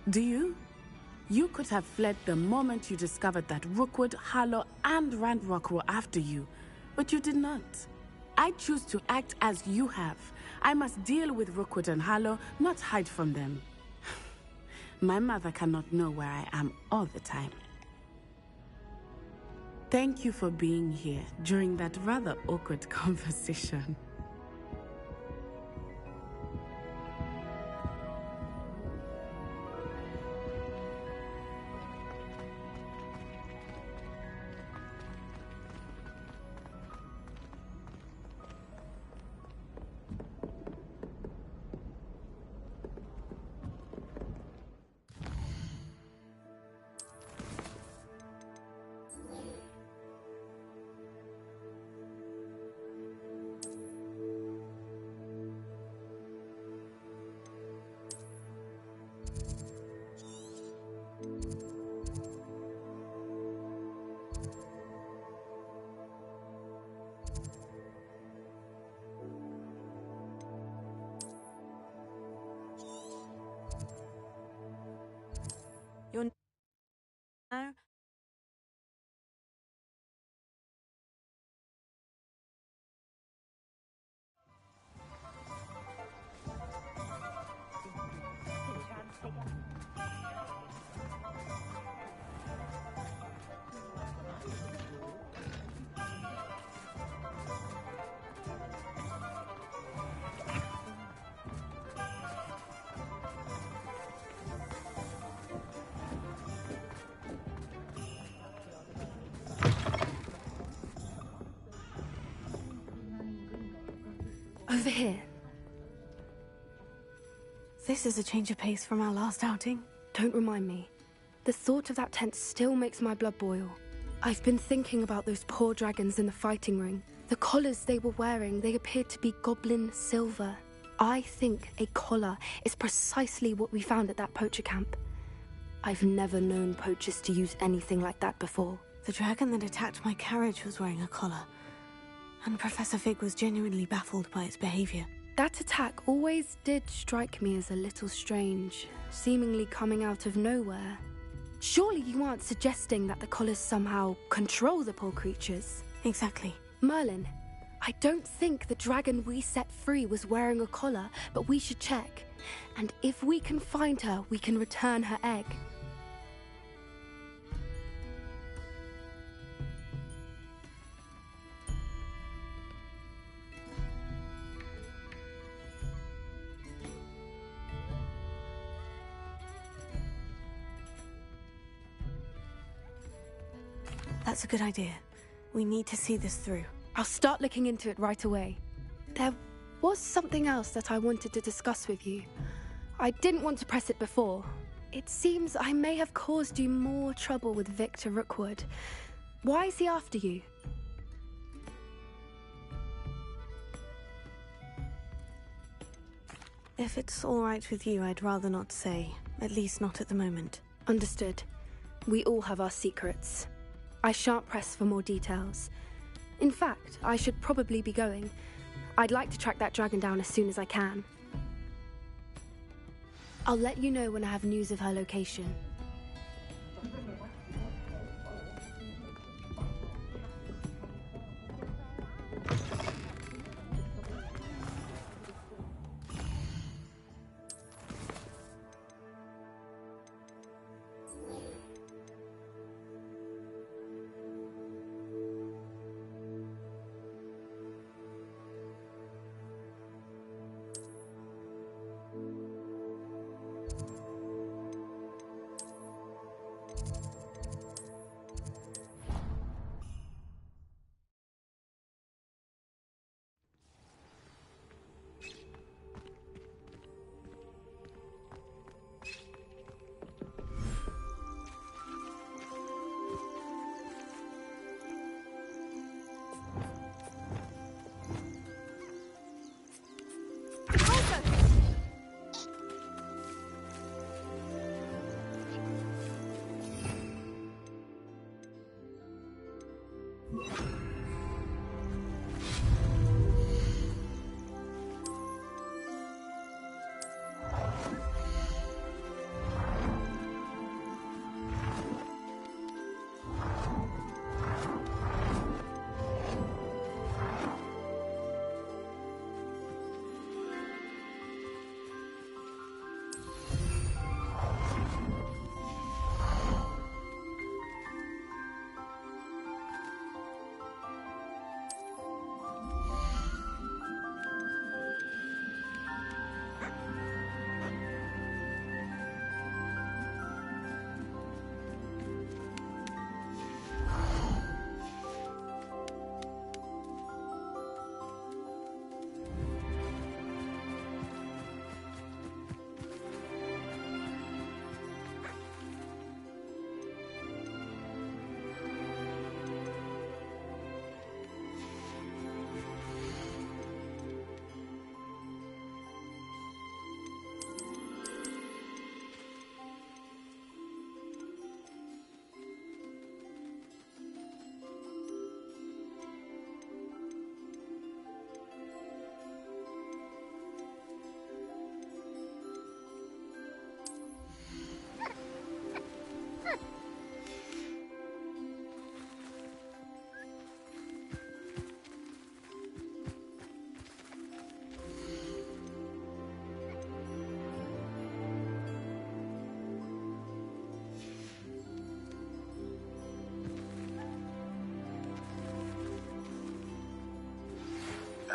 Do you? You could have fled the moment you discovered that Rookwood, Harlow, and Ranrock were after you, but you did not. I choose to act as you have. I must deal with Rookwood and Harlow, not hide from them. My mother cannot know where I am all the time. Thank you for being here during that rather awkward conversation. You're now. Over here. This is a change of pace from our last outing. Don't remind me. The thought of that tent still makes my blood boil. I've been thinking about those poor dragons in the fighting ring. The collars they were wearing, they appeared to be goblin silver. I think a collar is precisely what we found at that poacher camp. I've never known poachers to use anything like that before. The dragon that attacked my carriage was wearing a collar, and Professor Fig was genuinely baffled by its behavior. That attack always did strike me as a little strange, seemingly coming out of nowhere. Surely you aren't suggesting that the collars somehow control the poor creatures? Exactly. Merlin, I don't think the dragon we set free was wearing a collar, but we should check. And if we can find her, we can return her egg. That's a good idea. We need to see this through. I'll start looking into it right away. There was something else that I wanted to discuss with you. I didn't want to press it before. It seems I may have caused you more trouble with Victor Rookwood. Why is he after you? If it's all right with you, I'd rather not say. At least not at the moment. Understood. We all have our secrets. I shan't press for more details. In fact, I should probably be going. I'd like to track that dragon down as soon as I can. I'll let you know when I have news of her location.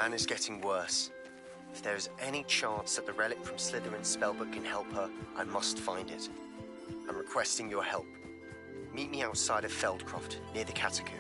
Anna's getting worse. If there is any chance that the relic from Slytherin's spellbook can help her, I must find it. I'm requesting your help. Meet me outside of Feldcroft, near the catacomb.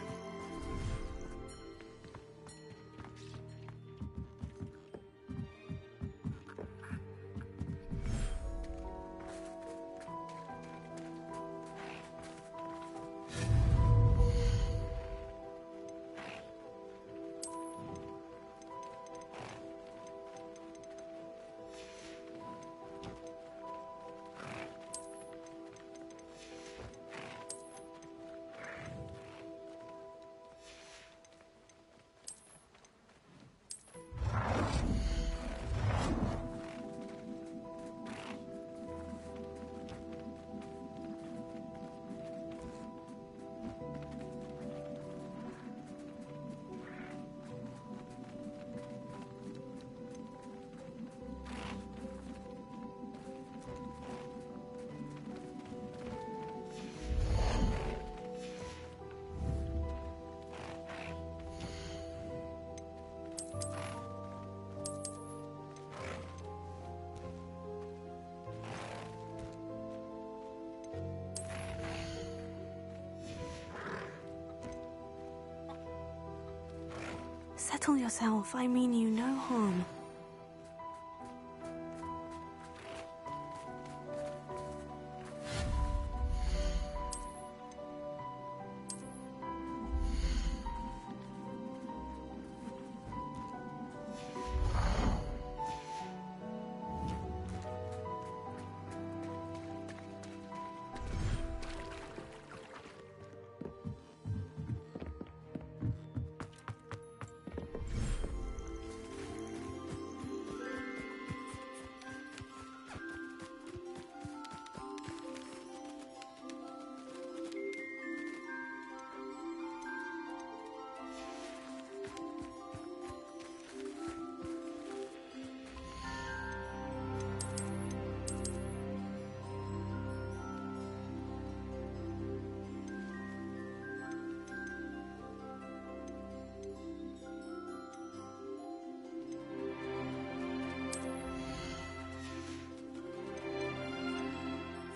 Settle yourself. I mean you no harm.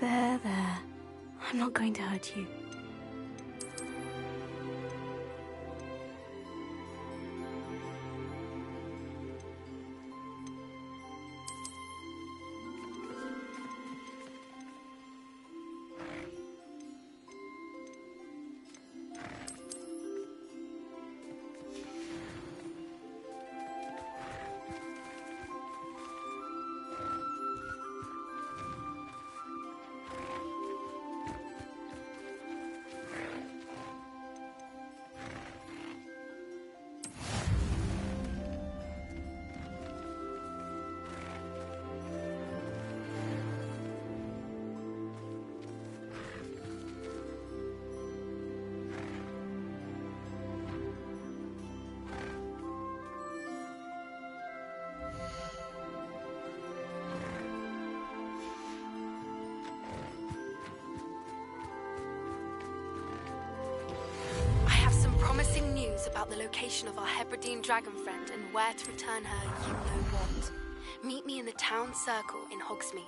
There. I'm not going to hurt you. About the location of our Hebridean dragon friend and where to return her, you know what. Meet me in the town circle in Hogsmeade.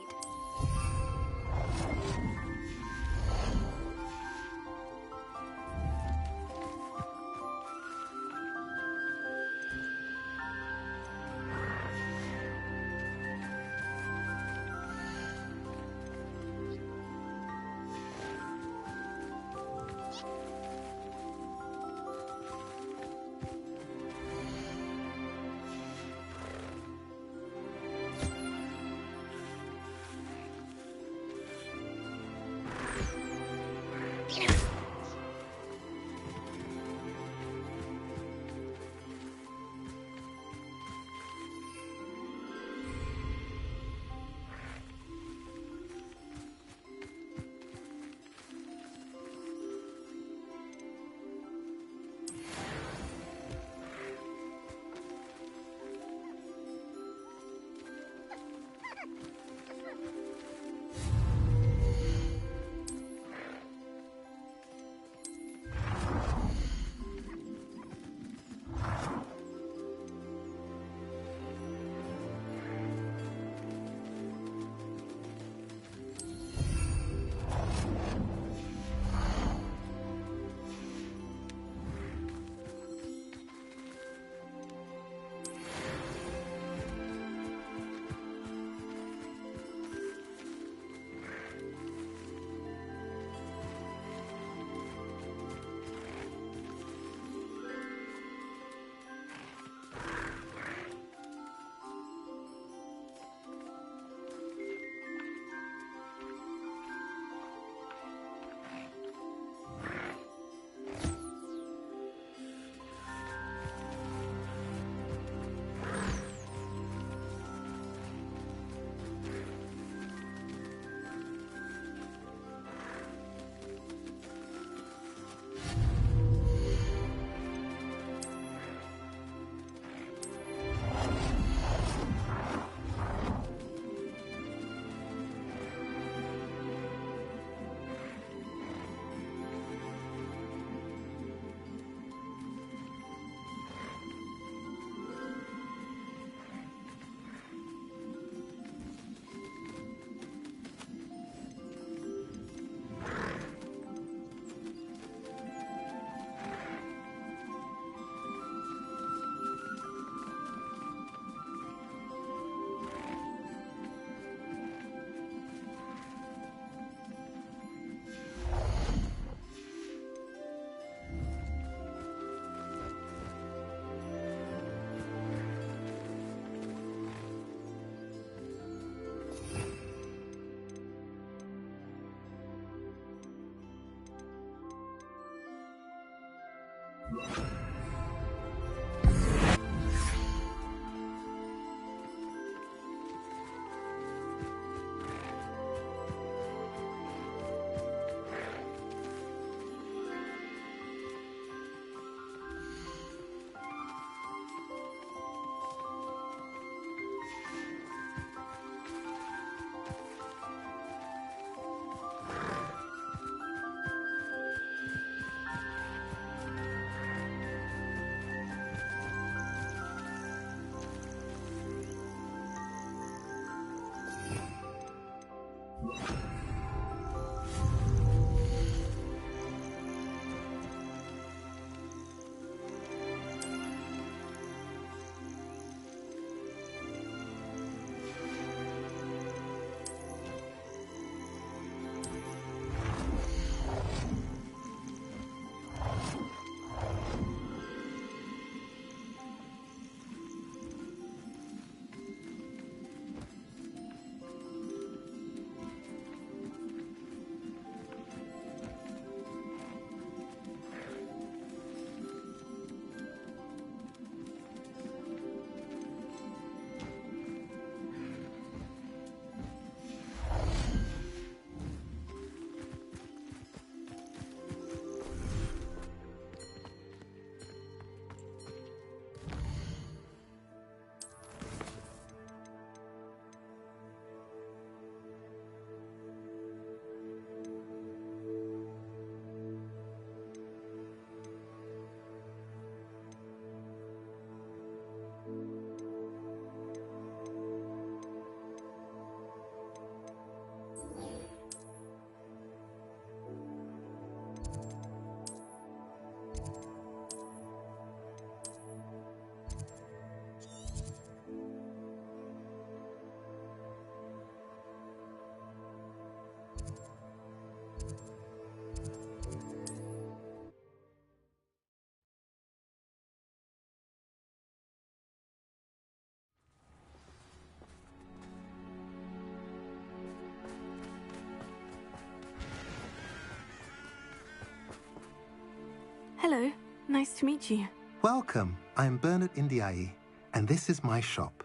Hello. Nice to meet you. Welcome. I'm Bernard Indiai, and this is my shop.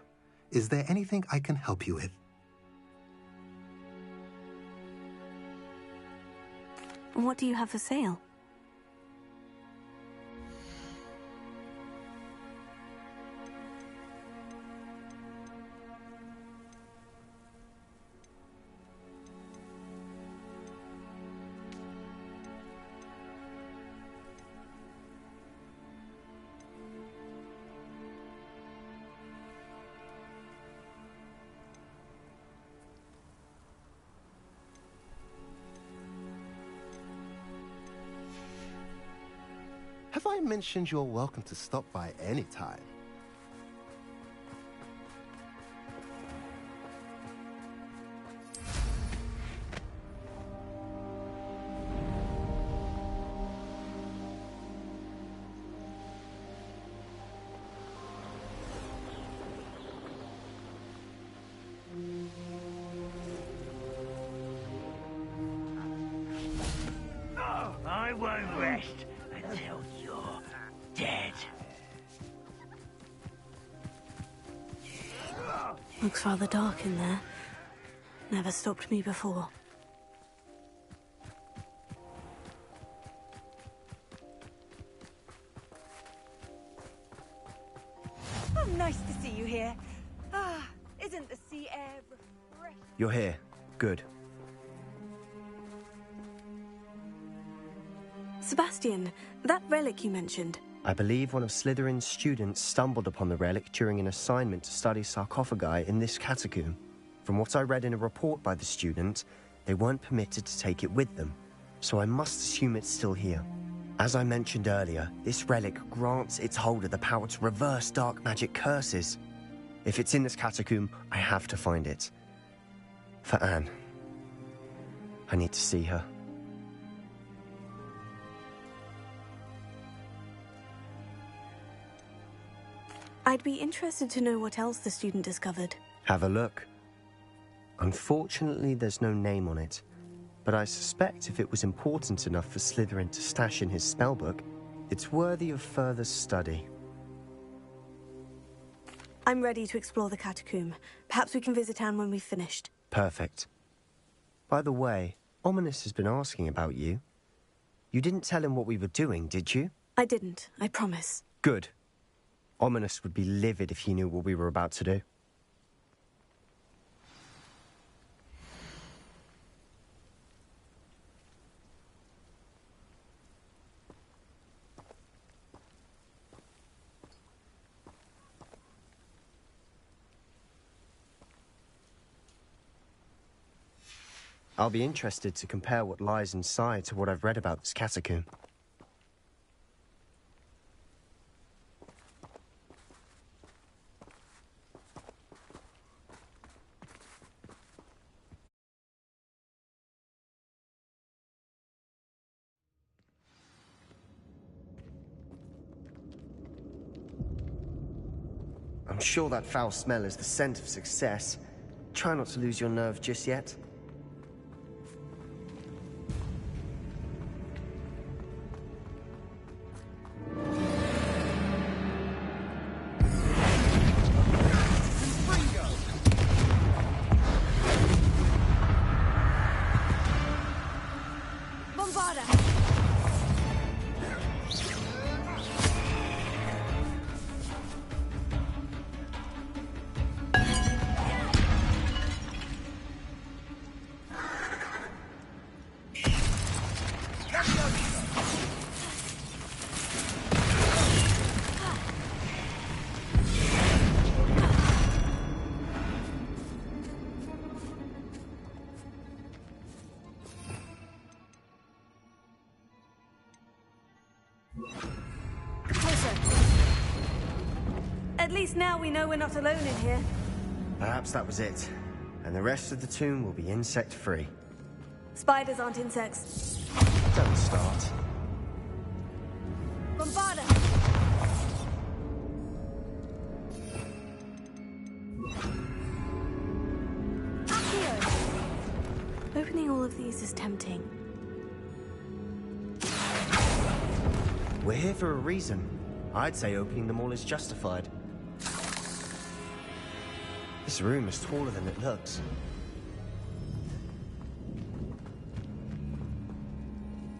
Is there anything I can help you with? What do you have for sale? Have I mentioned you're welcome to stop by any time? Oh, I won't rest until you're dead. Looks rather dark in there. Never stopped me before. Oh, nice to see you here. Ah, isn't the sea air refreshing? You're here. Good. Sebastian, that relic you mentioned. I believe one of Slytherin's students stumbled upon the relic during an assignment to study sarcophagi in this catacomb. From what I read in a report by the student, they weren't permitted to take it with them, so I must assume it's still here. As I mentioned earlier, this relic grants its holder the power to reverse dark magic curses. If it's in this catacomb, I have to find it. For Anne. I need to see her. I'd be interested to know what else the student discovered. Have a look. Unfortunately, there's no name on it, but I suspect if it was important enough for Slytherin to stash in his spellbook, it's worthy of further study. I'm ready to explore the catacomb. Perhaps we can visit Anne when we've finished. Perfect. By the way, Ominous has been asking about you. You didn't tell him what we were doing, did you? I didn't, I promise. Good. Ominous would be livid if he knew what we were about to do. I'll be interested to compare what lies inside to what I've read about this catacomb. I'm sure that foul smell is the scent of success. Try not to lose your nerve just yet. At least now we know we're not alone in here. Perhaps that was it. And the rest of the tomb will be insect-free. Spiders aren't insects. Don't start. Bombarda! Accio! Opening all of these is tempting. We're here for a reason. I'd say opening them all is justified. This room is taller than it looks.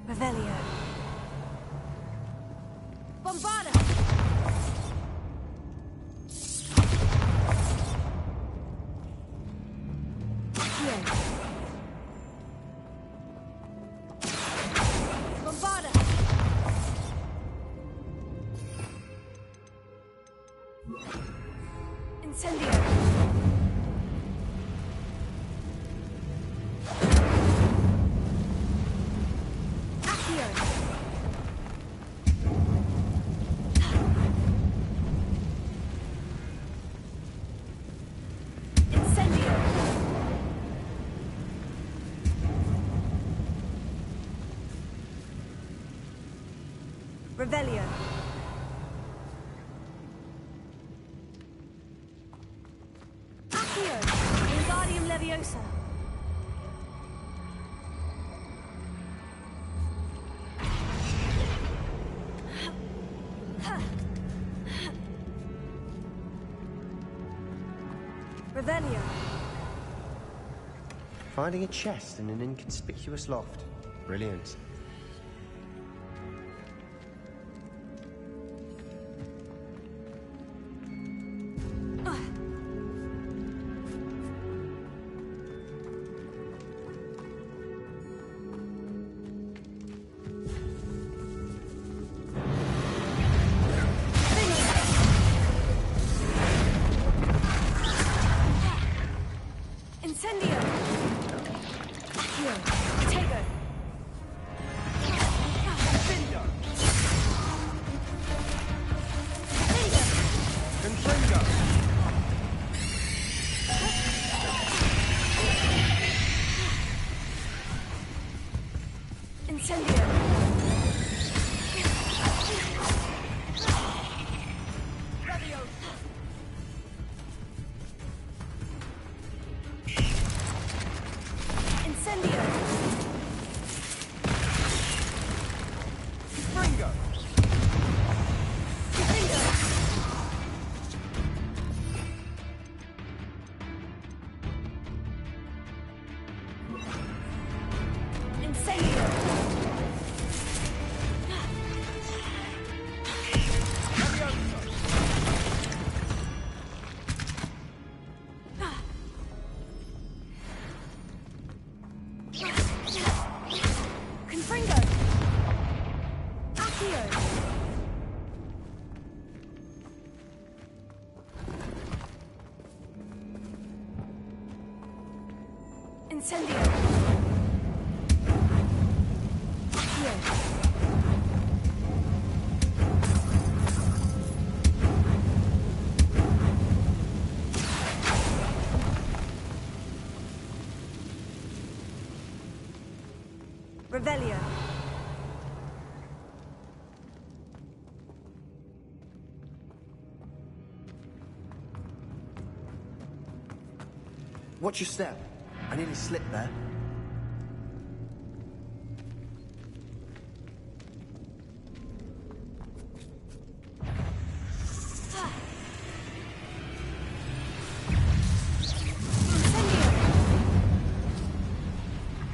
Revelio. Bombarda! Bombarda! Incendio. Accio. Incendio. Revelio. Accio. Wingardium Leviosa. Revelio. Finding a chest in an inconspicuous loft. Brilliant. Incendio. Accio. Tego. Cinder! Confringo. Confringo! Incendio. Leviosa. Incendio. Fringo! Confringo. Incendio. Leviosa! Confringo. Accio. Incendio. Accio. Revelio. Watch your step. I nearly slipped there.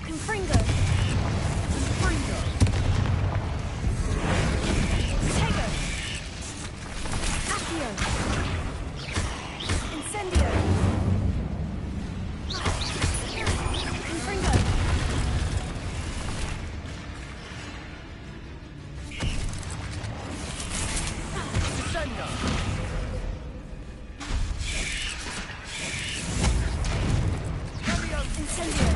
Confringo. Confringo! Tego. Accio. Incendio. Confringo. Descendo! Leviosa! Incendio.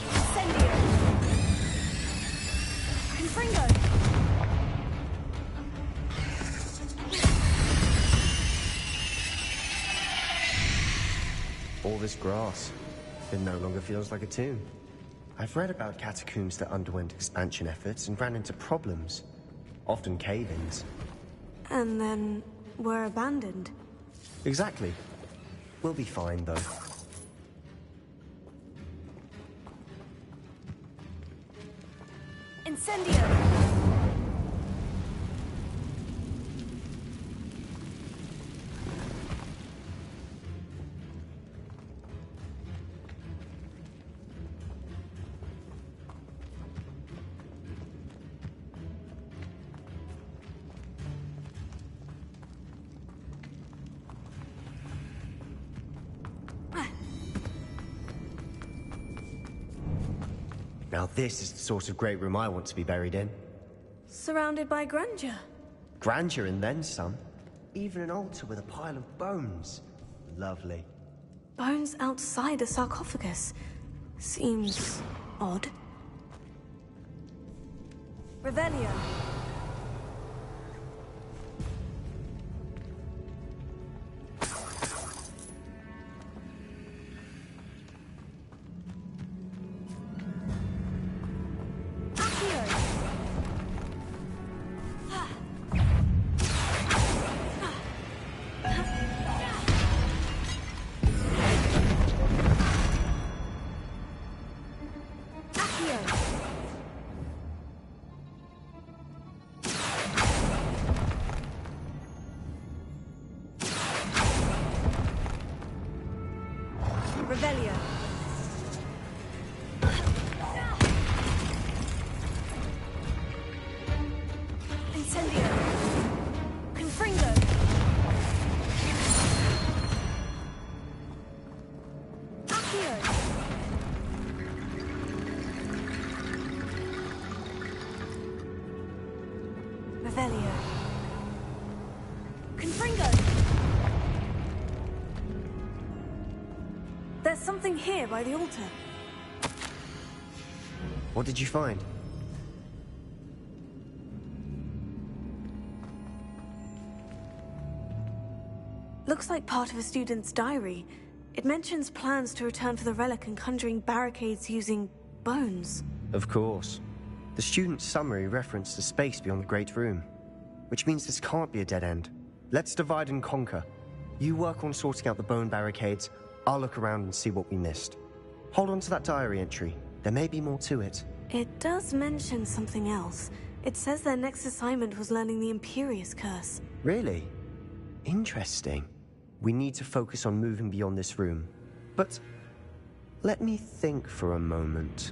Incendio. Confringo. All this grass. It no longer feels like a tomb. I've read about catacombs that underwent expansion efforts and ran into problems. Often cave-ins. And then were abandoned. Exactly. We'll be fine, though. Incendio! Now this is the sort of great room I want to be buried in. Surrounded by grandeur. Grandeur and then some. Even an altar with a pile of bones. Lovely. Bones outside a sarcophagus. Seems odd. Revelio. Revelio. Incendio. Confringo. Accio. Revelio. Confringo. There's something here by the altar. What did you find? Looks like part of a student's diary. It mentions plans to return for the relic and conjuring barricades using bones. Of course. The student's summary referenced a space beyond the Great Room, which means this can't be a dead end. Let's divide and conquer. You work on sorting out the bone barricades, I'll look around and see what we missed. Hold on to that diary entry. There may be more to it. It does mention something else. It says their next assignment was learning the Imperious Curse. Really? Interesting. We need to focus on moving beyond this room. But let me think for a moment.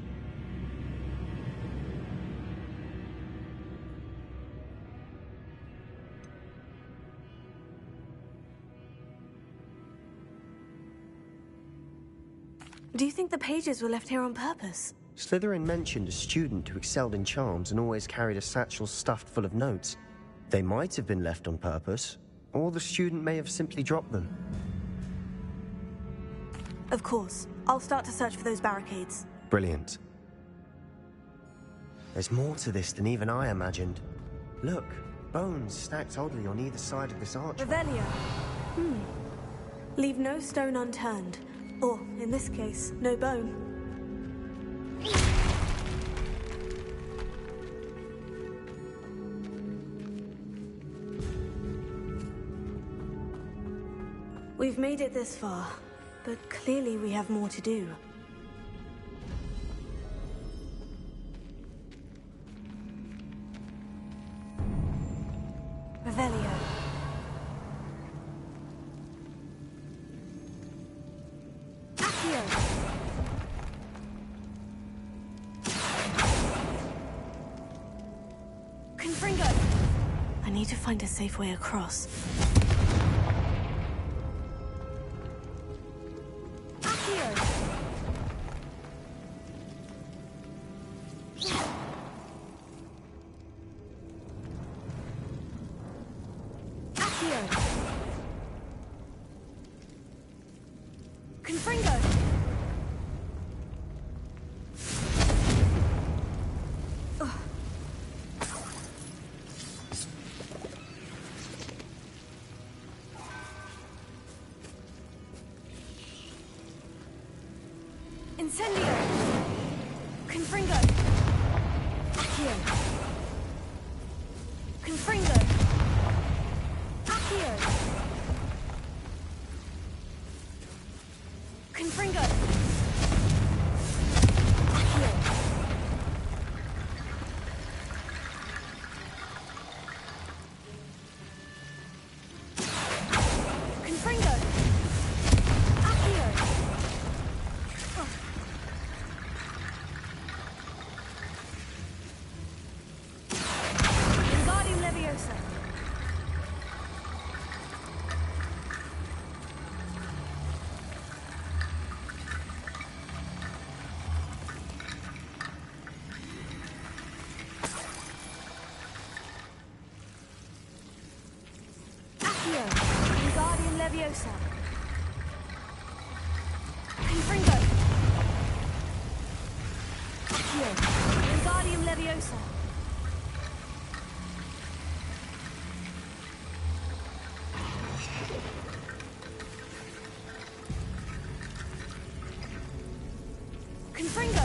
Do you think the pages were left here on purpose? Slytherin mentioned a student who excelled in charms and always carried a satchel stuffed full of notes. They might have been left on purpose, or the student may have simply dropped them. Of course. I'll start to search for those barricades. Brilliant. There's more to this than even I imagined. Look, bones stacked oddly on either side of this archway. Revelio. Leave no stone unturned. Or, in this case, no bone. We've made it this far, but clearly we have more to do. Revelio. Confringo! I need to find a safe way across. Confringo! Incendio! Confringo! Accio! Confringo! Accio! Leviosa. Confringo. Accio. Wingardium Leviosa. Confringo.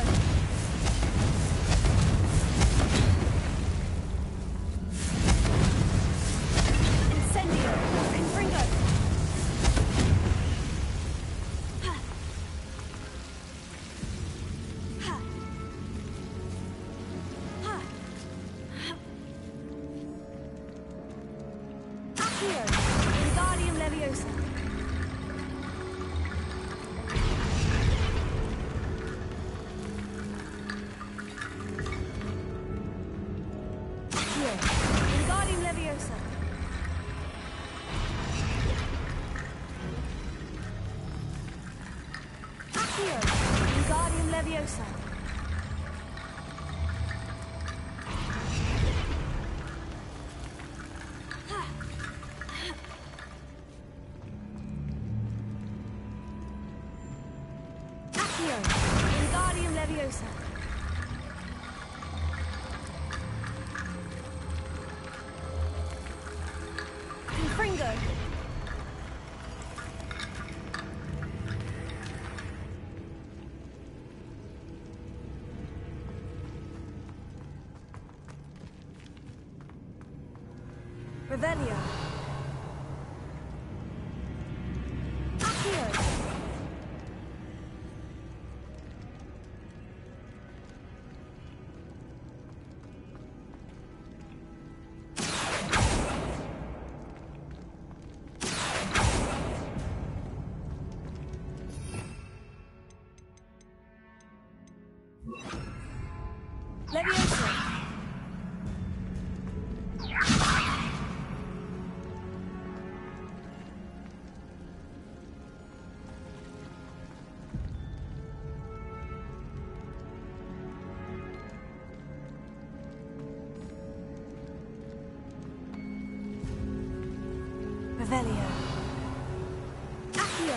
Incendio. Confringo. Accio. Wingardium Leviosa. Wingardium Leviosa. Accio. Wingardium Leviosa. Accio. Wingardium Leviosa. Confringo. Revelio. Accio. Leviosa. Revelio. Accio.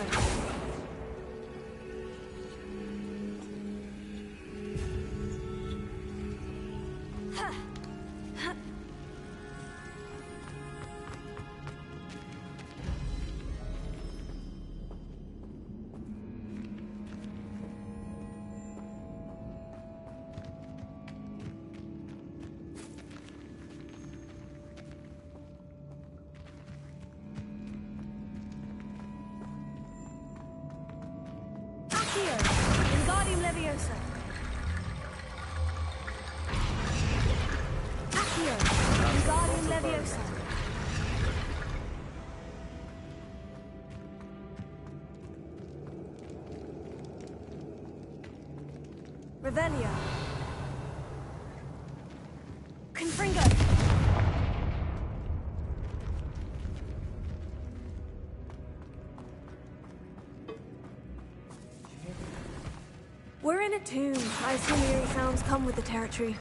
Accio. Wingardium Leviosa. Accio. Wingardium Leviosa. Revelio. Confringo. We're in a tomb. I assume eerie sounds come with the territory.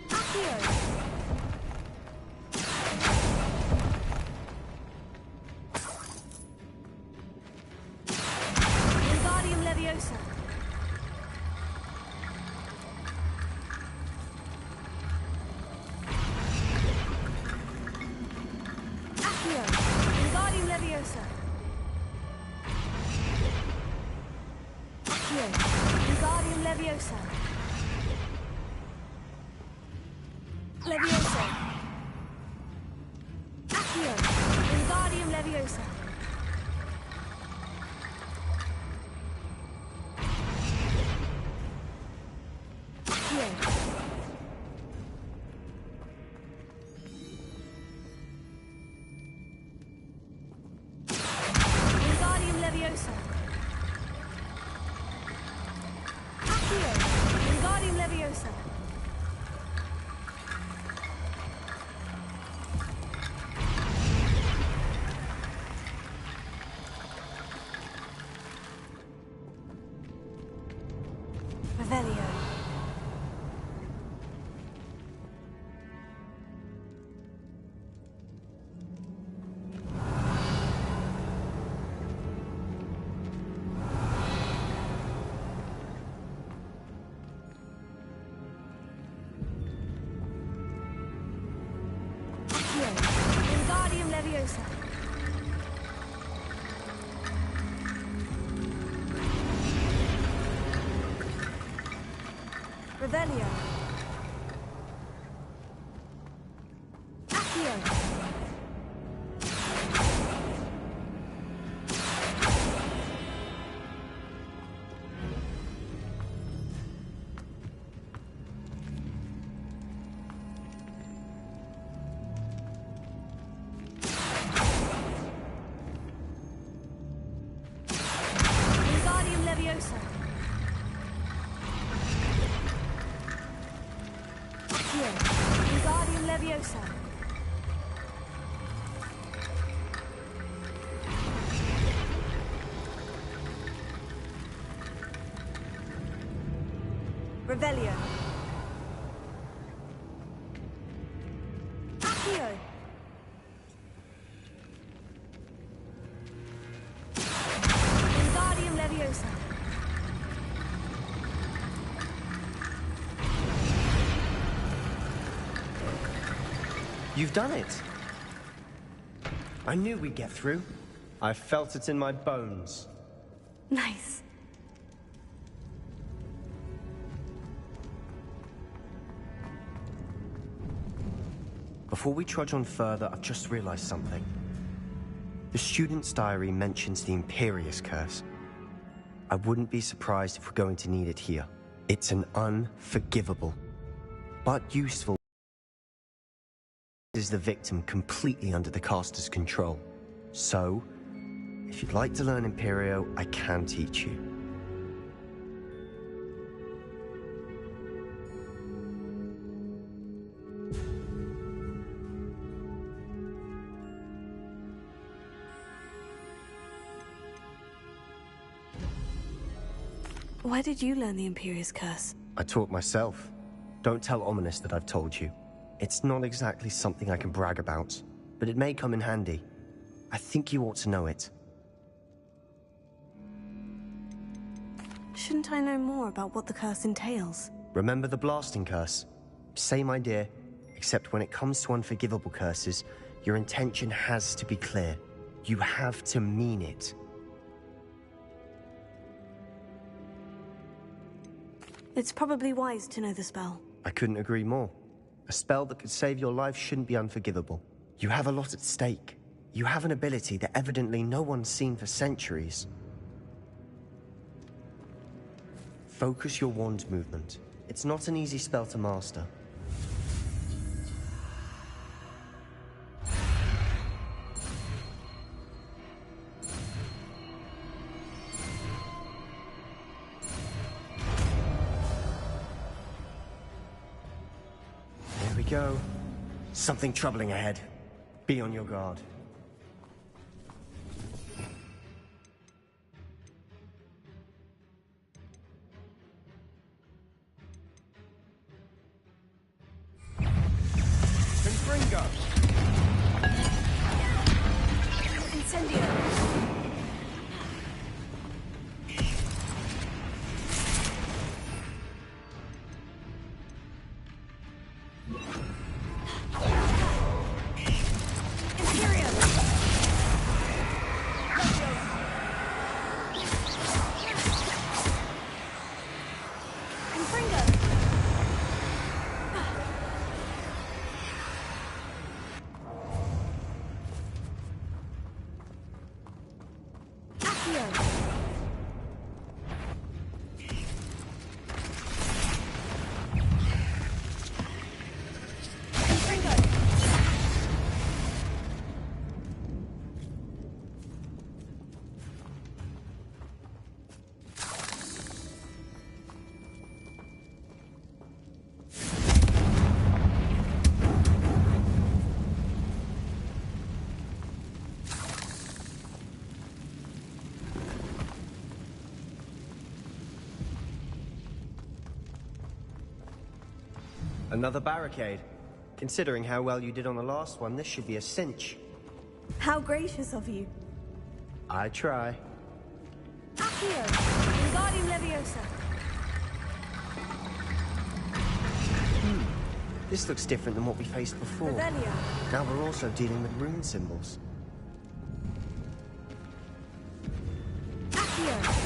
Accio. Wingardium Leviosa. Accio. Wingardium Leviosa. Accio. Wingardium Leviosa. Leviosa. Accio. Wingardium Leviosa. Accio. Wingardium Leviosa. Accio. Wingardium Leviosa. Revelio. Revelio. Accio. Wingardium Leviosa. Accio. Wingardium Leviosa. Revelio. Accio. Wingardium Leviosa. You've done it. I knew we'd get through. I felt it in my bones. Nice. Before we trudge on further, I've just realized something. The student's diary mentions the Imperious Curse. I wouldn't be surprised if we're going to need it here. It's an unforgivable, but useful. Is the victim completely under the caster's control? So, if you'd like to learn Imperio, I can teach you. Where did you learn the Imperious Curse? I taught myself. Don't tell Ominous that I've told you. It's not exactly something I can brag about, but it may come in handy. I think you ought to know it. Shouldn't I know more about what the curse entails? Remember the blasting curse? Same idea, except when it comes to unforgivable curses, your intention has to be clear. You have to mean it. It's probably wise to know the spell. I couldn't agree more. A spell that could save your life shouldn't be unforgivable. You have a lot at stake. You have an ability that evidently no one's seen for centuries. Focus your wand movement. It's not an easy spell to master. There we go. Something troubling ahead. Be on your guard. Confringo. Incendio. Another barricade. Considering how well you did on the last one, this should be a cinch. How gracious of you. I try. Accio. Wingardium Leviosa. This looks different than what we faced before. Revelio. Now we're also dealing with rune symbols. Accio.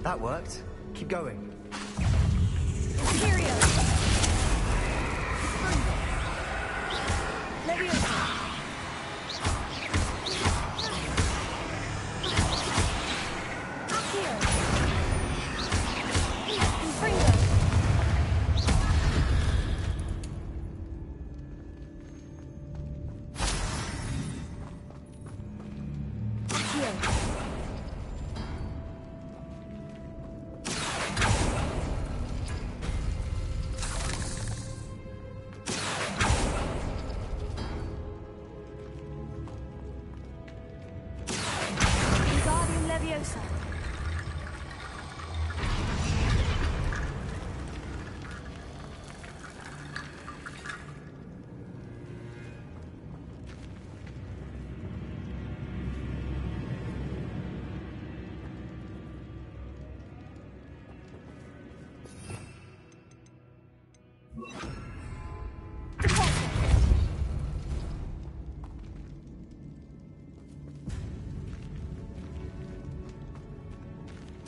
That worked. Keep going. Imperio! Leviosa!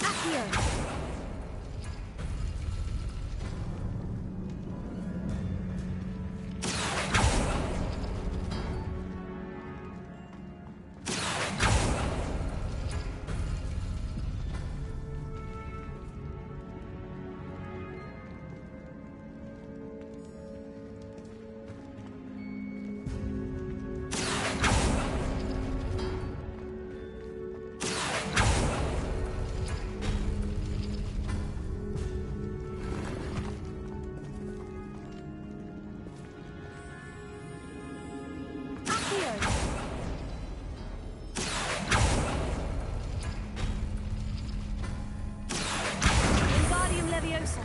Accio! Confringo! Accio! Leviosa.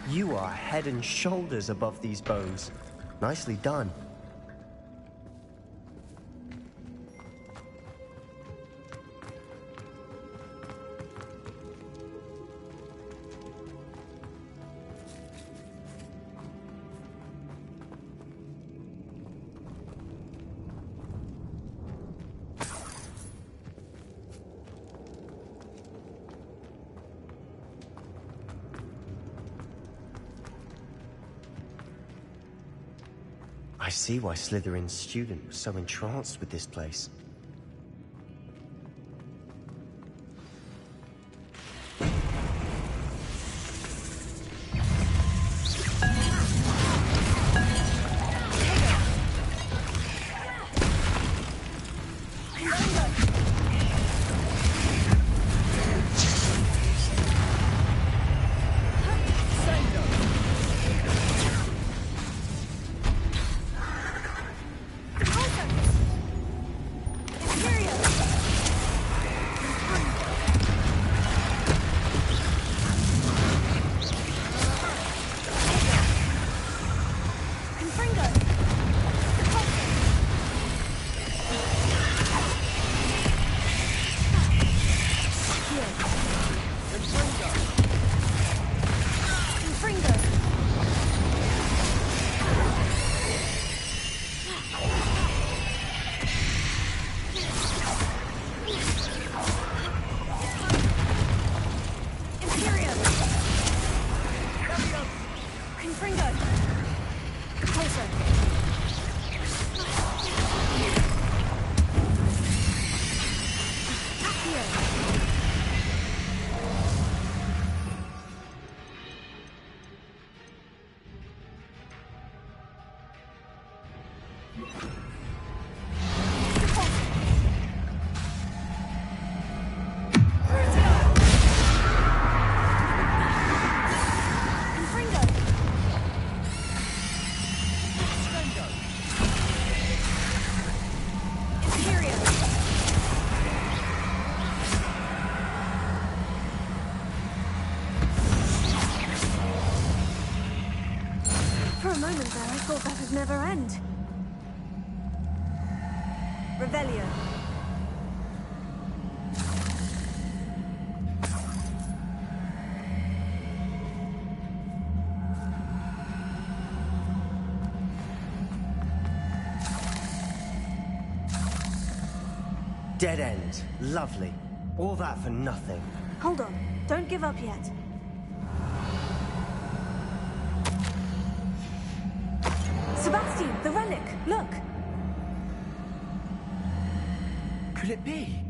You are head and shoulders above these bows. Nicely done. I see why Slytherin's student was so entranced with this place. Never end. Revelio. Dead end. Lovely. All that for nothing. Hold on. Don't give up yet. Sebastian, the relic! Look! Could it be?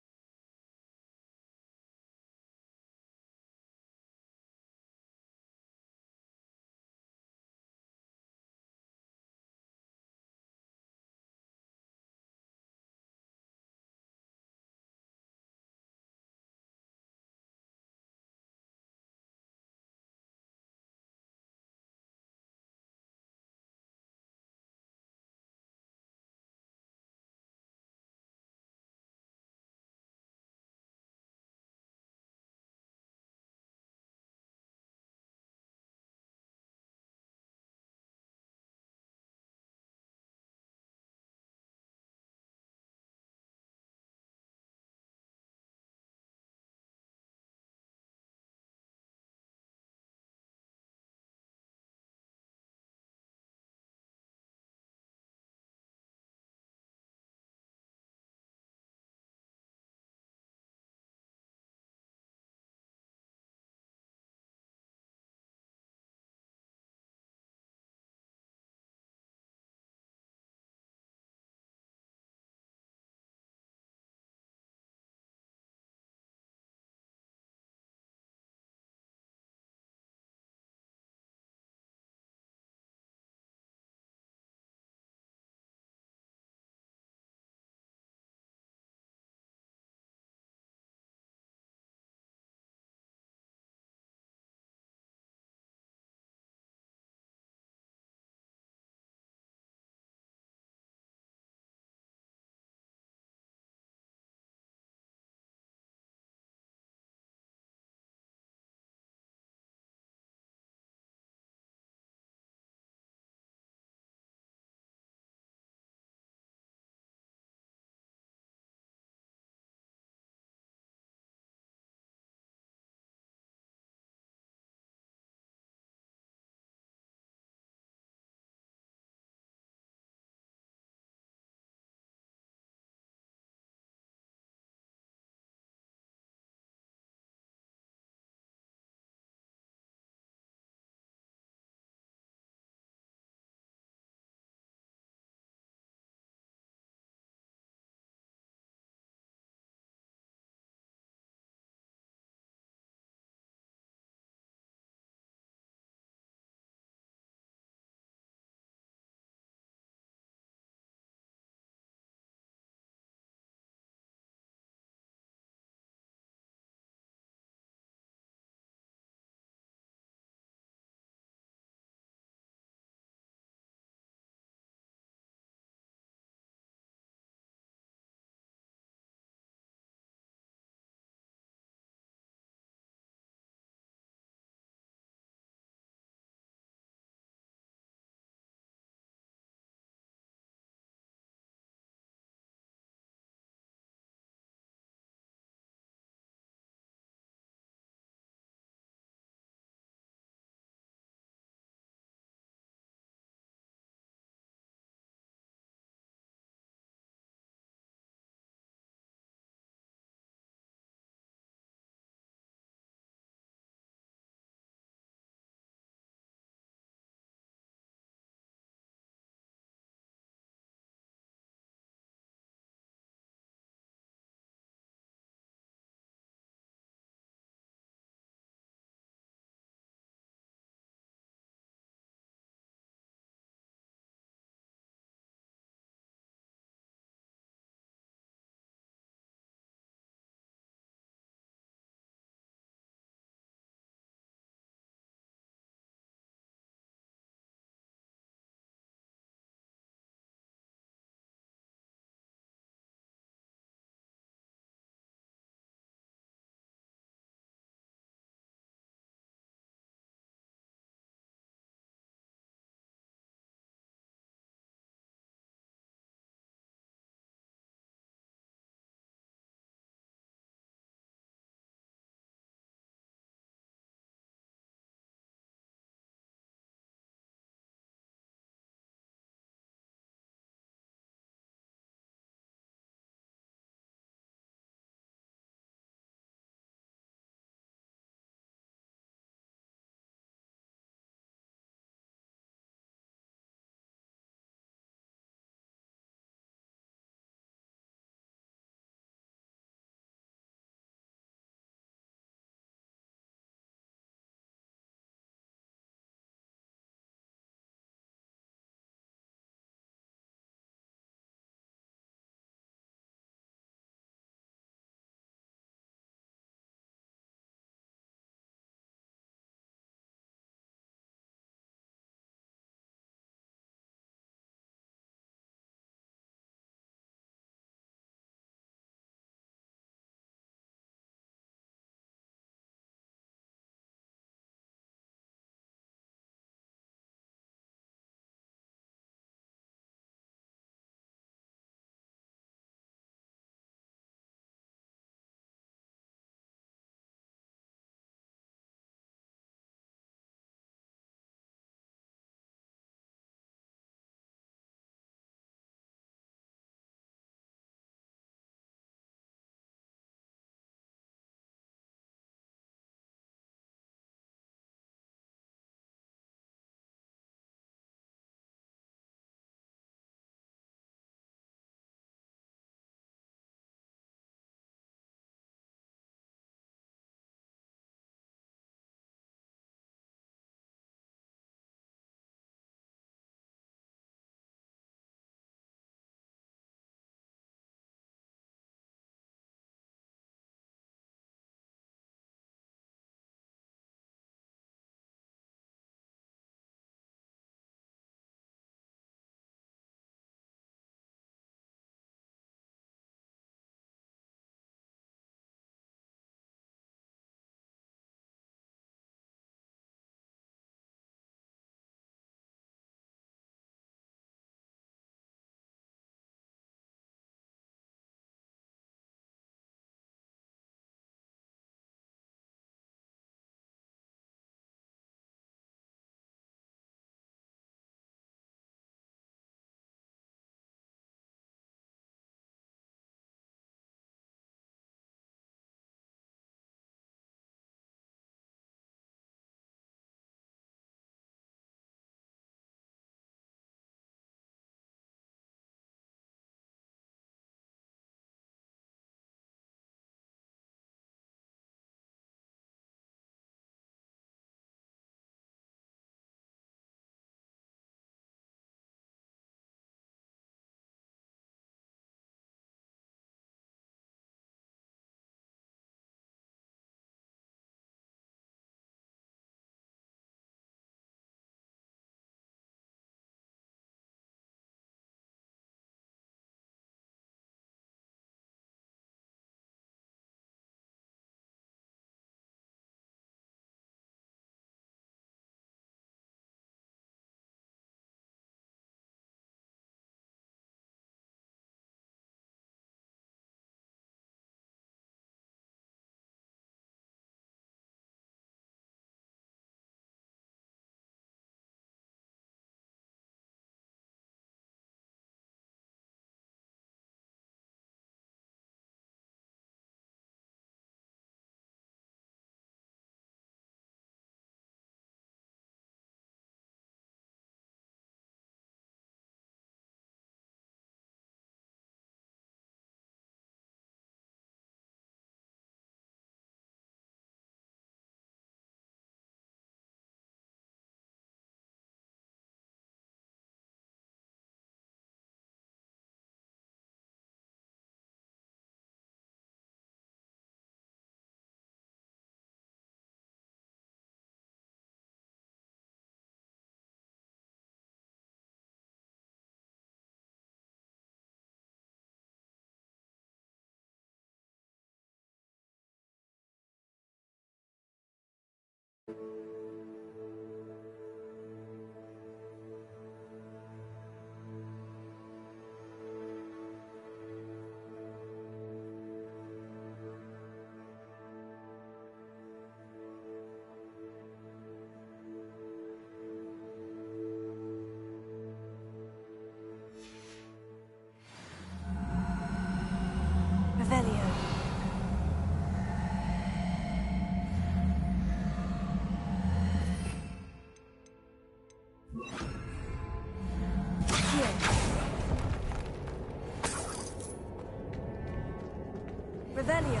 Revelio.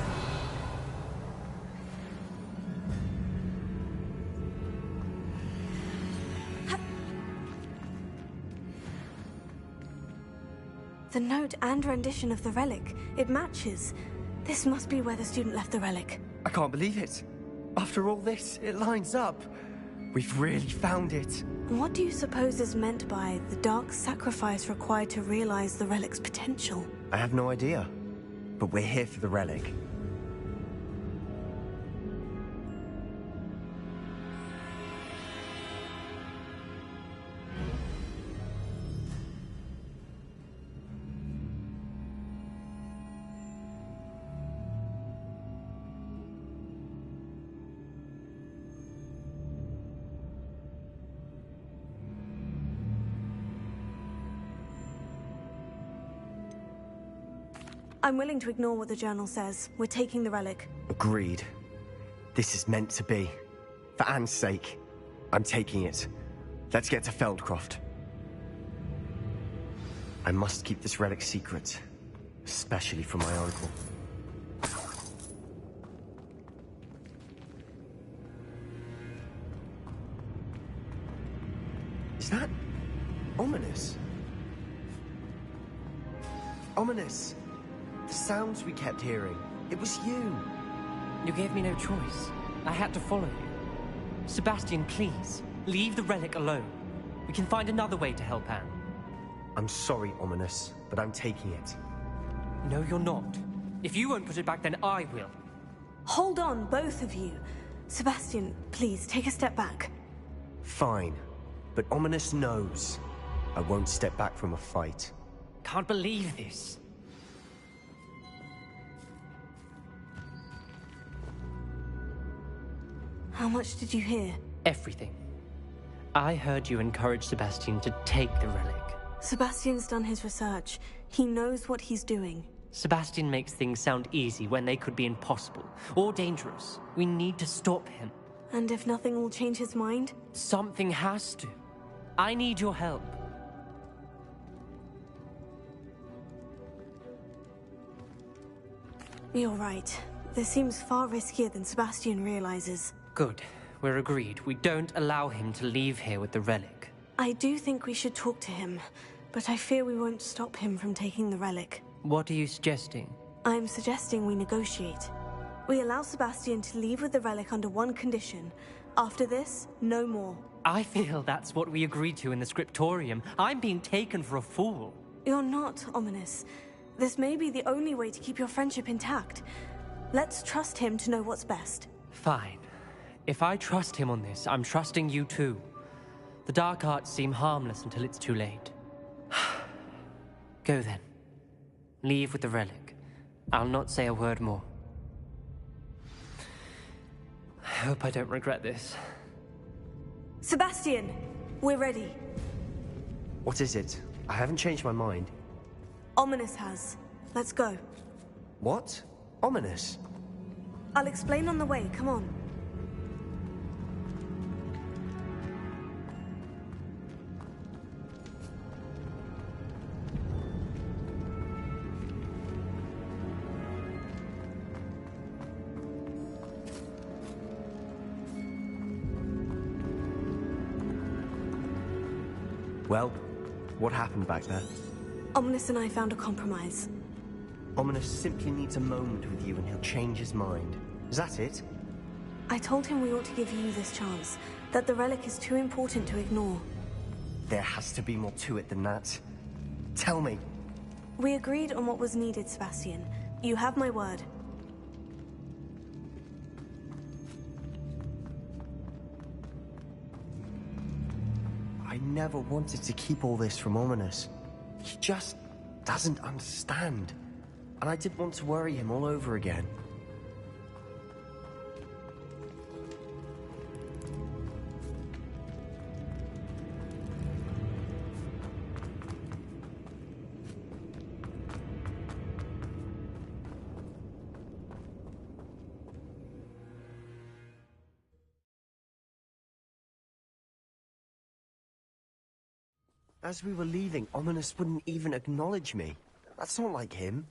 The note and rendition of the relic. It matches. This must be where the student left the relic. I can't believe it. After all this, it lines up. We've really found it. What do you suppose is meant by the dark sacrifice required to realize the relic's potential? I have no idea. But we're here for the relic. I'm willing to ignore what the journal says. We're taking the relic. Agreed. This is meant to be. For Anne's sake, I'm taking it. Let's get to Feldcroft. I must keep this relic secret, especially from my uncle. Is that ominous? Ominous! The sounds we kept hearing. It was you. You gave me no choice. I had to follow you. Sebastian, please, leave the relic alone. We can find another way to help Anne. I'm sorry, Ominous, but I'm taking it. No, you're not. If you won't put it back, then I will. Hold on, both of you. Sebastian, please, take a step back. Fine. But Ominous knows. I won't step back from a fight. Can't believe this. How much did you hear? Everything. I heard you encourage Sebastian to take the relic. Sebastian's done his research. He knows what he's doing. Sebastian makes things sound easy when they could be impossible or dangerous. We need to stop him. And if nothing will change his mind? Something has to. I need your help. You're right. This seems far riskier than Sebastian realizes. Good. We're agreed. We don't allow him to leave here with the relic. I do think we should talk to him, but I fear we won't stop him from taking the relic. What are you suggesting? I'm suggesting we negotiate. We allow Sebastian to leave with the relic under one condition. After this, no more. I feel that's what we agreed to in the scriptorium. I'm being taken for a fool. You're not, Ominous. This may be the only way to keep your friendship intact. Let's trust him to know what's best. Fine. If I trust him on this, I'm trusting you too. The dark arts seem harmless until it's too late. Go then. Leave with the relic. I'll not say a word more. I hope I don't regret this. Sebastian! We're ready. What is it? I haven't changed my mind. Ominous has. Let's go. What? Ominous? I'll explain on the way. Come on. Well, what happened back there? Ominous and I found a compromise. Ominous simply needs a moment with you and he'll change his mind. Is that it? I told him we ought to give you this chance, that the relic is too important to ignore. There has to be more to it than that. Tell me. We agreed on what was needed, Sebastian. You have my word. I never wanted to keep all this from Ominous. He just doesn't understand. And I didn't want to worry him all over again. As we were leaving, Ominous wouldn't even acknowledge me. That's not like him.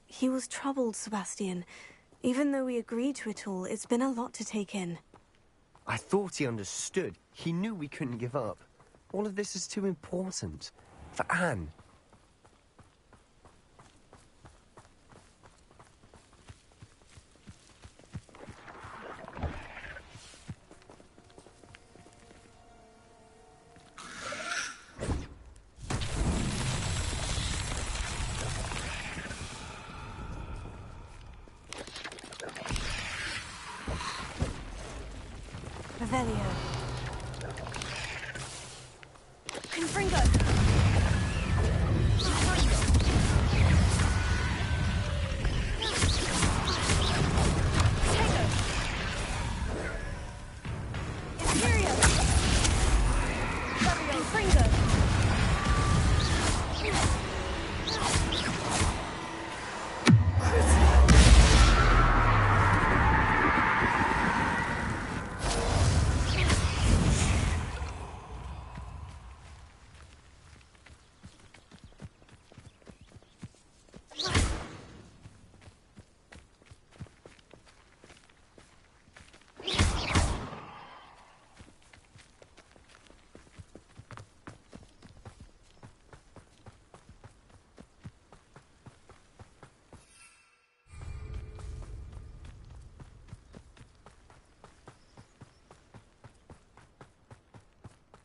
He was troubled, Sebastian. Even though we agreed to it all, it's been a lot to take in. I thought he understood. He knew we couldn't give up. All of this is too important. For Anne. Revelio. Confringo.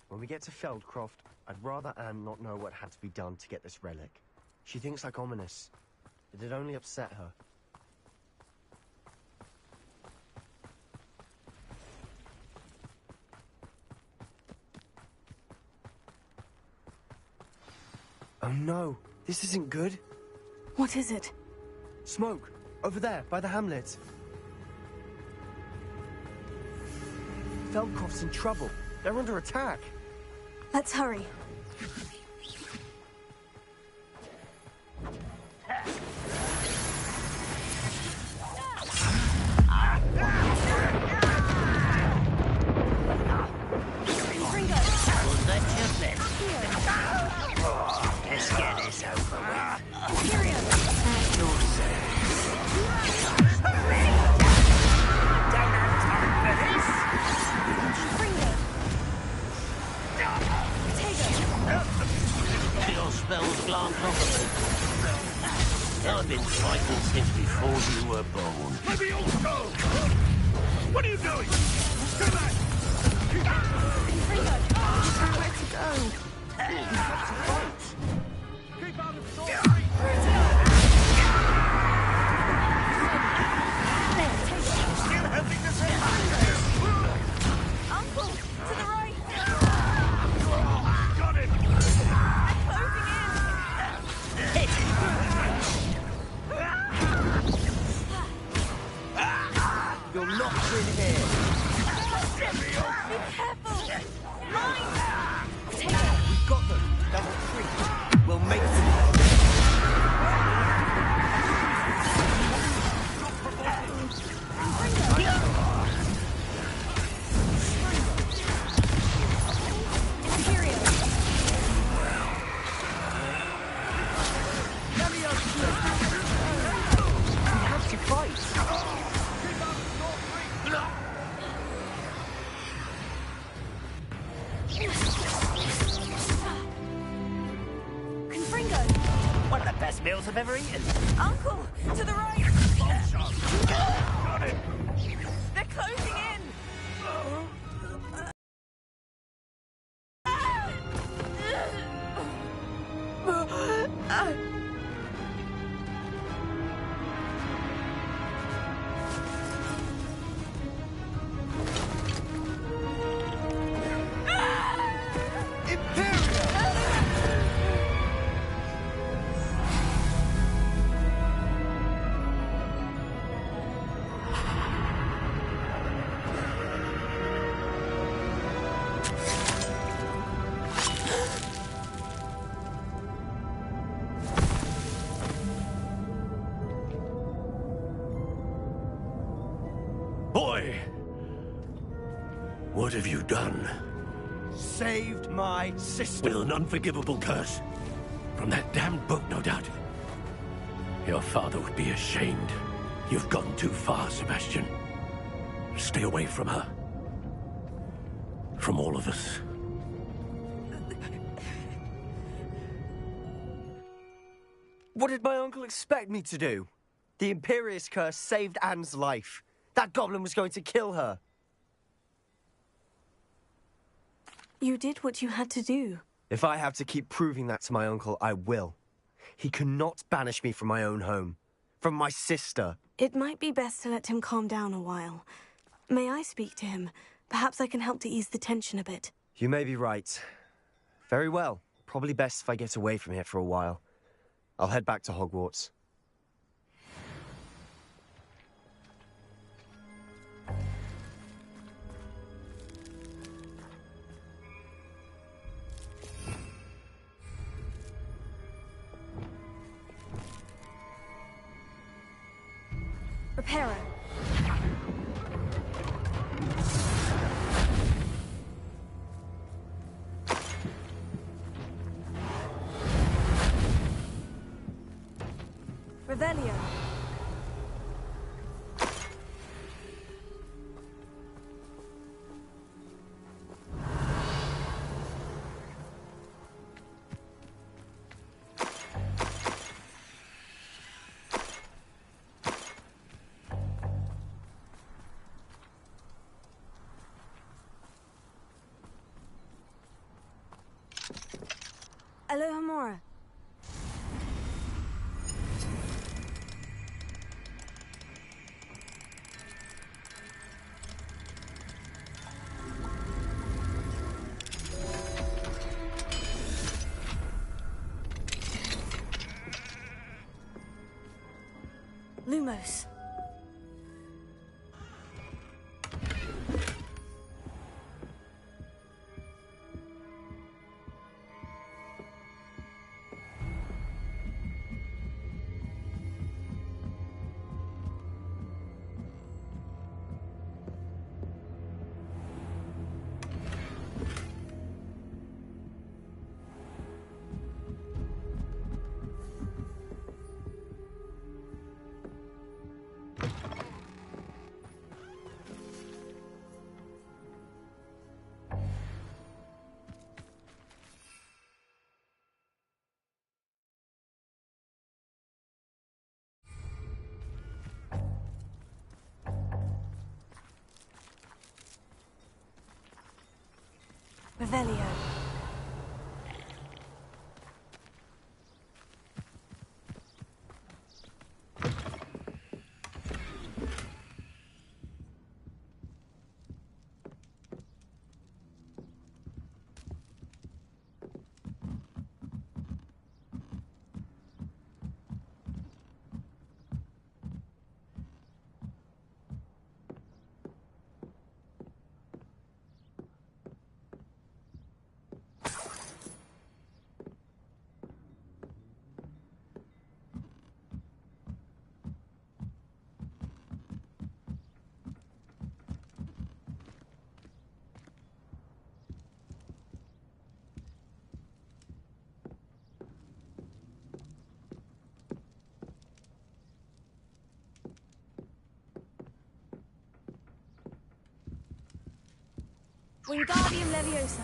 When we get to Feldcroft, I'd rather Anne not know what had to be done to get this relic. She thinks like Ominous. It'd only upset her. Oh no, this isn't good. What is it? Smoke! Over there, by the hamlet. Feldcroft's in trouble. They're under attack. Let's hurry. Let's get this over with. Your spells glance off of me. I've been fighting since before you were born. Let me all go! What are you doing? Come back! Where to go? Keep out of sight! Still helping the same. Uncle, to the right. Got him! You're locked in here. Be careful. Mine. We've got them. They'll retreat. We'll make them. One of the best meals I've ever eaten. Uncle, to the right. Got him! They're closing in. Boy! What have you done? saved my sister. With an unforgivable curse. From that damned book, no doubt. Your father would be ashamed. You've gone too far, Sebastian. Stay away from her. From all of us. What did my uncle expect me to do? The Imperious curse saved Anne's life. That goblin was going to kill her. You did what you had to do. If I have to keep proving that to my uncle, I will. He cannot banish me from my own home. From my sister. It might be best to let him calm down a while. May I speak to him? Perhaps I can help to ease the tension a bit. You may be right. Very well. Probably best if I get away from here for a while. I'll head back to Hogwarts. Reparo. Revelio. Alohomora. Lumos. Revelio. Wingardium Leviosa.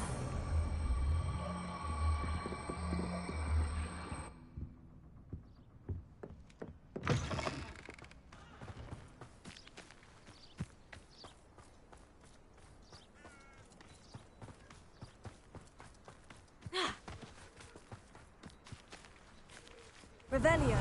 Revelio.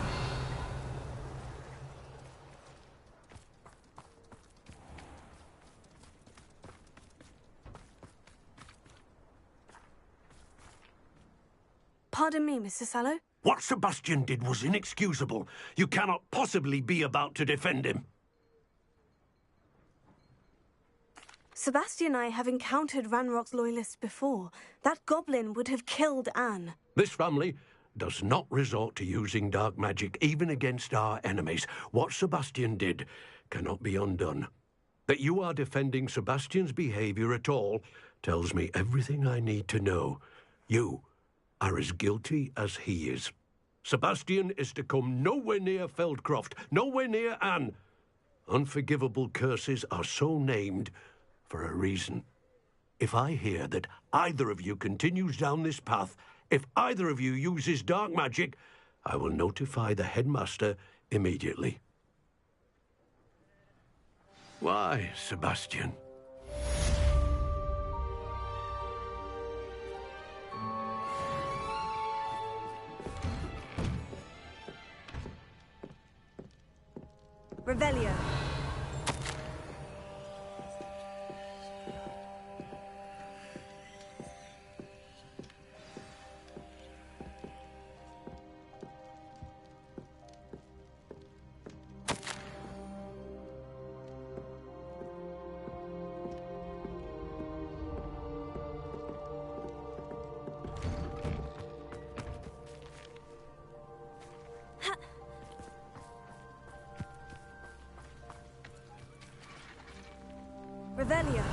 Pardon me, Mr. Sallow. What Sebastian did was inexcusable. You cannot possibly be about to defend him. Sebastian and I have encountered Ranrock's loyalists before. That goblin would have killed Anne. This family does not resort to using dark magic even against our enemies. What Sebastian did cannot be undone. That you are defending Sebastian's behavior at all tells me everything I need to know. You are as guilty as he is. Sebastian is to come nowhere near Feldcroft, nowhere near Anne. Unforgivable curses are so named for a reason. If I hear that either of you continues down this path, if either of you uses dark magic, I will notify the headmaster immediately. Why, Sebastian? Revelio. Revelio.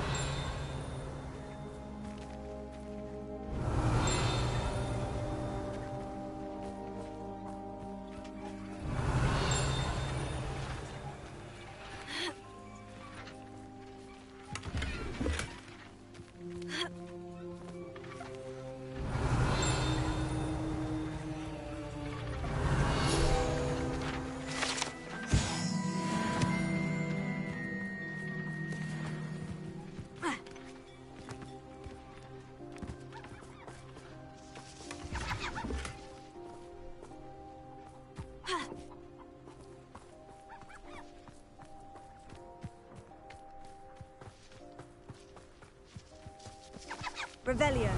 Revelio.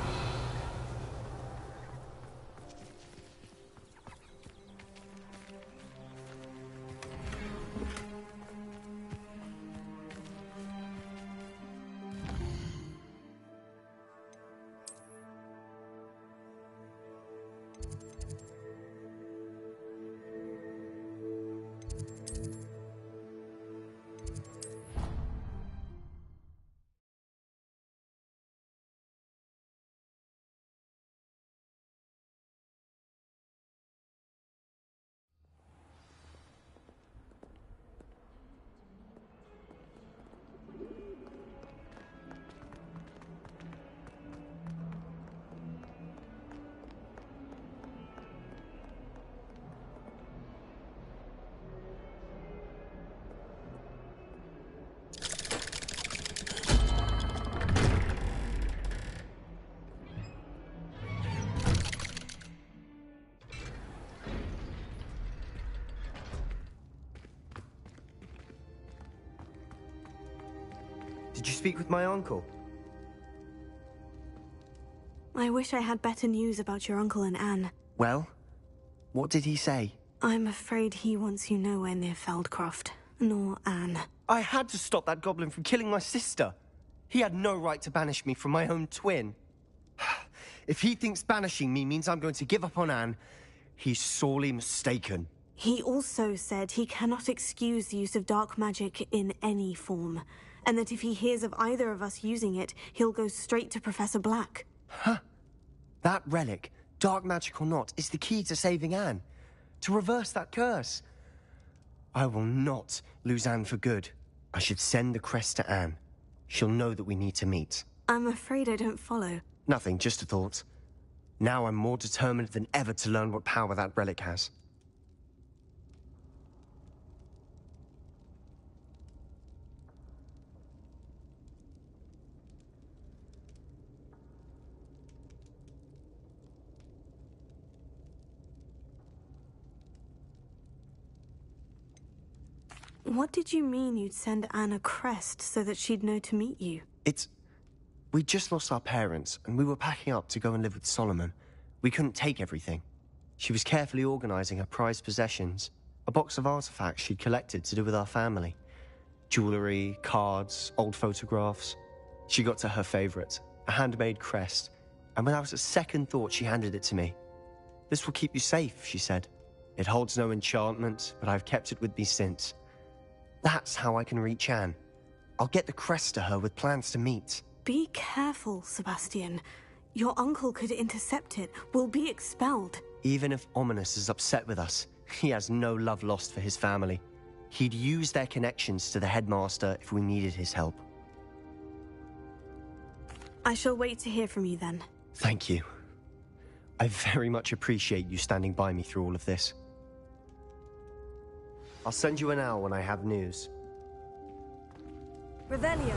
Did you speak with my uncle? I wish I had better news about your uncle and Anne. Well, what did he say? I'm afraid he wants you nowhere near Feldcroft, nor Anne. I had to stop that goblin from killing my sister. He had no right to banish me from my own twin. If he thinks banishing me means I'm going to give up on Anne, he's sorely mistaken. He also said he cannot excuse the use of dark magic in any form, and that if he hears of either of us using it, he'll go straight to Professor Black. Huh. That relic, dark magic or not, is the key to saving Anne. To reverse that curse. I will not lose Anne for good. I should send the crest to Anne. She'll know that we need to meet. I'm afraid I don't follow. Nothing, just a thought. Now I'm more determined than ever to learn what power that relic has. What did you mean you'd send Anne a crest so that she'd know to meet you? We just lost our parents, and we were packing up to go and live with Solomon. We couldn't take everything. She was carefully organizing her prized possessions, a box of artifacts she'd collected to do with our family. Jewelry, cards, old photographs. She got to her favorite, a handmade crest, and without a second thought she handed it to me. "This will keep you safe," she said. "It holds no enchantment, but I've kept it with me since. That's how I can reach Anne." I'll get the crest to her with plans to meet. Be careful, Sebastian. Your uncle could intercept it. We'll be expelled. Even if Ominous is upset with us, he has no love lost for his family. He'd use their connections to the headmaster if we needed his help. I shall wait to hear from you then. Thank you. I very much appreciate you standing by me through all of this. I'll send you an owl when I have news. Revelio.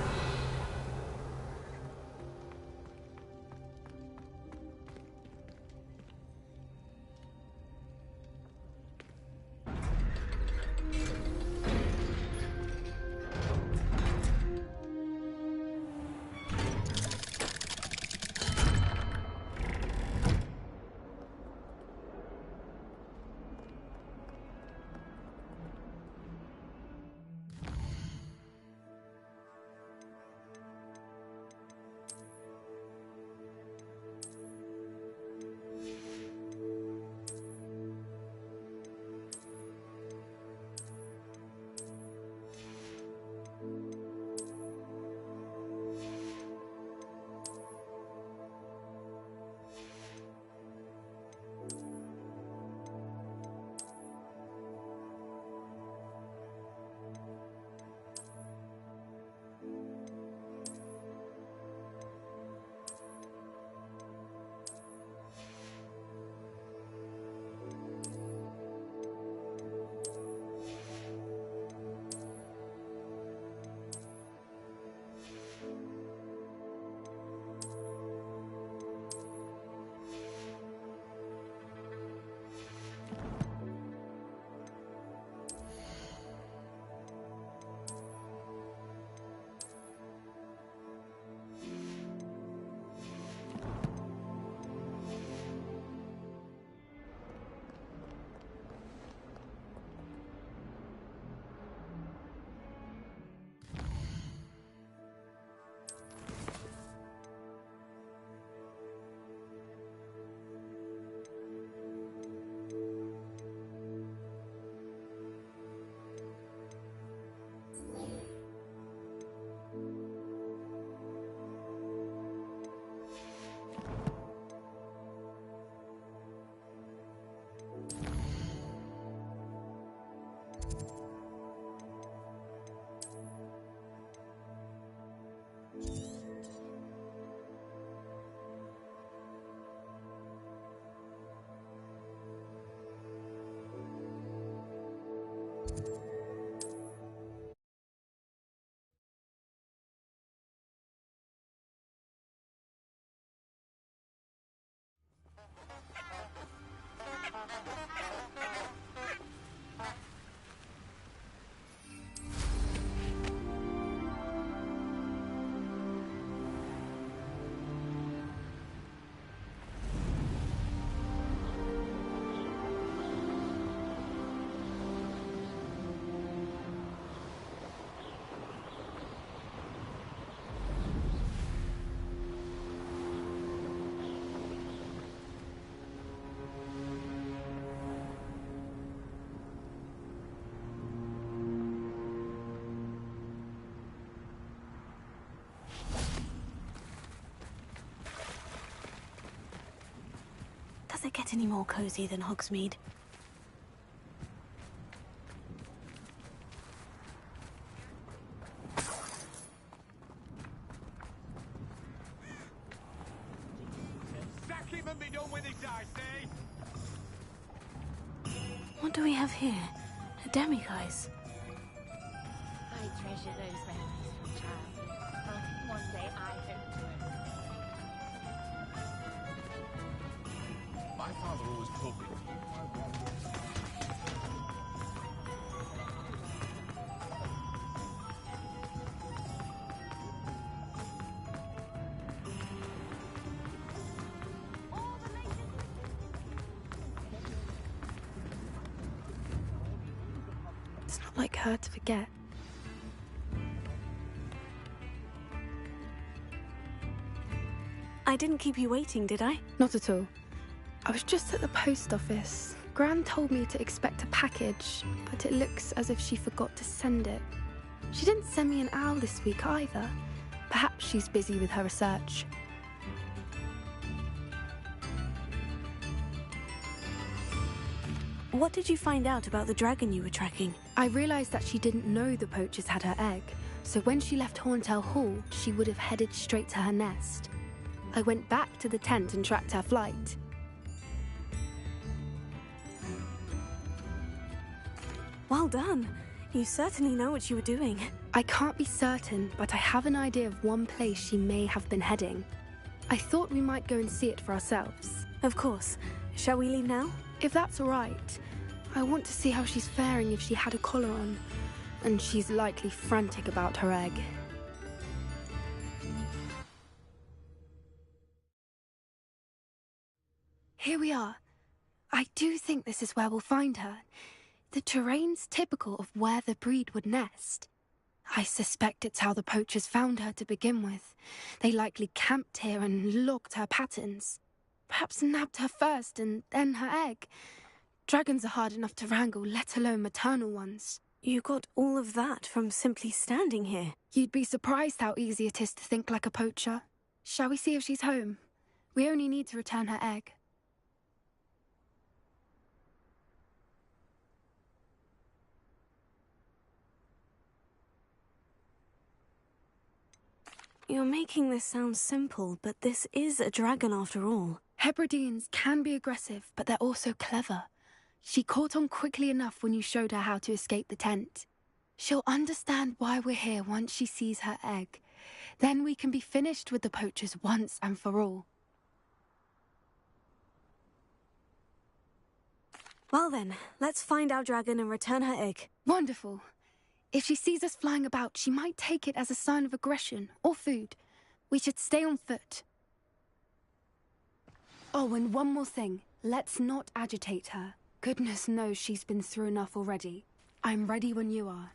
Does it get any more cozy than Hogsmeade? What do we have here? A demiguise. I treasure those memories from childhood. One day I hope to. My father always told me. It's not like her to forget. I didn't keep you waiting, did I? Not at all. I was just at the post office. Gran told me to expect a package, but it looks as if she forgot to send it. She didn't send me an owl this week either. Perhaps she's busy with her research. What did you find out about the dragon you were tracking? I realized that she didn't know the poachers had her egg, so when she left Horntail Hall, she would have headed straight to her nest. I went back to the tent and tracked her flight. Well done. You certainly know what you were doing. I can't be certain, but I have an idea of one place she may have been heading. I thought we might go and see it for ourselves. Of course. Shall we leave now? If that's all right. I want to see how she's faring if she had a collar on. And she's likely frantic about her egg. Here we are. I do think this is where we'll find her. The terrain's typical of where the breed would nest. I suspect it's how the poachers found her to begin with. They likely camped here and logged her patterns. Perhaps nabbed her first and then her egg. Dragons are hard enough to wrangle, let alone maternal ones. You got all of that from simply standing here. You'd be surprised how easy it is to think like a poacher. Shall we see if she's home? We only need to return her egg. You're making this sound simple, but this is a dragon after all. Hebrideans can be aggressive, but they're also clever. She caught on quickly enough when you showed her how to escape the tent. She'll understand why we're here once she sees her egg. Then we can be finished with the poachers once and for all. Well then, let's find our dragon and return her egg. Wonderful. If she sees us flying about, she might take it as a sign of aggression or food. We should stay on foot. Oh, and one more thing. Let's not agitate her. Goodness knows she's been through enough already. I'm ready when you are.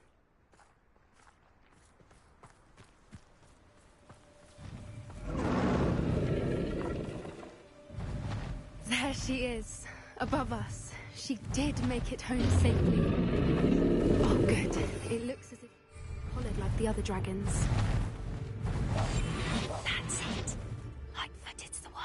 There she is, above us. She did make it home safely. Oh, good. It looks as if collared like the other dragons. That's it. Light-footed's the word.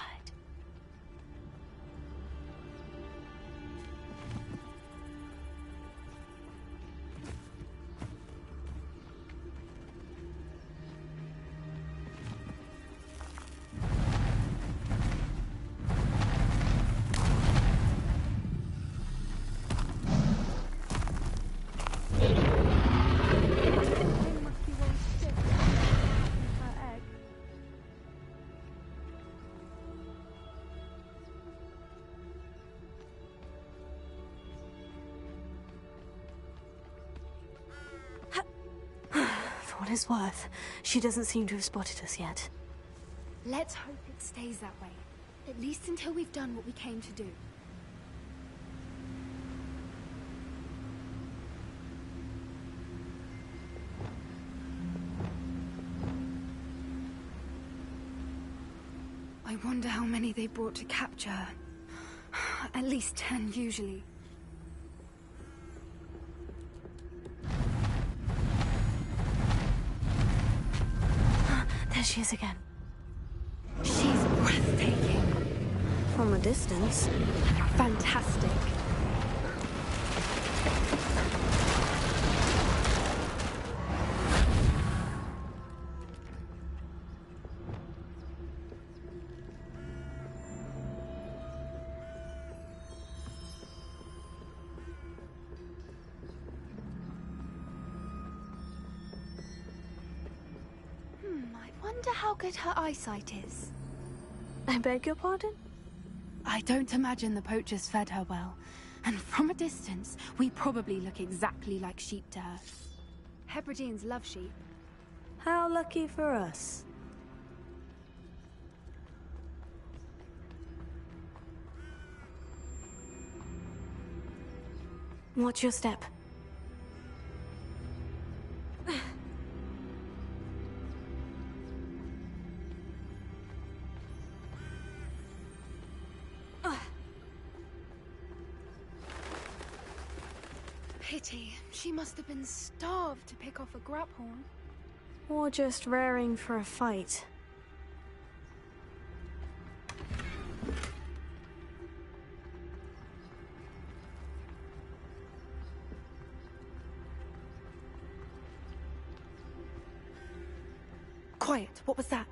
For what it's worth, she doesn't seem to have spotted us yet. Let's hope it stays that way. At least until we've done what we came to do. I wonder how many they brought to capture her. At least 10, usually. There she is again. She's breathtaking. From a distance. Fantastic. I wonder how good her eyesight is. I beg your pardon? I don't imagine the poachers fed her well. And from a distance, we probably look exactly like sheep to her. Hebrideans love sheep. How lucky for us. Watch your step. Pity. She must have been starved to pick off a grapehorn. Or just raring for a fight. Quiet, what was that?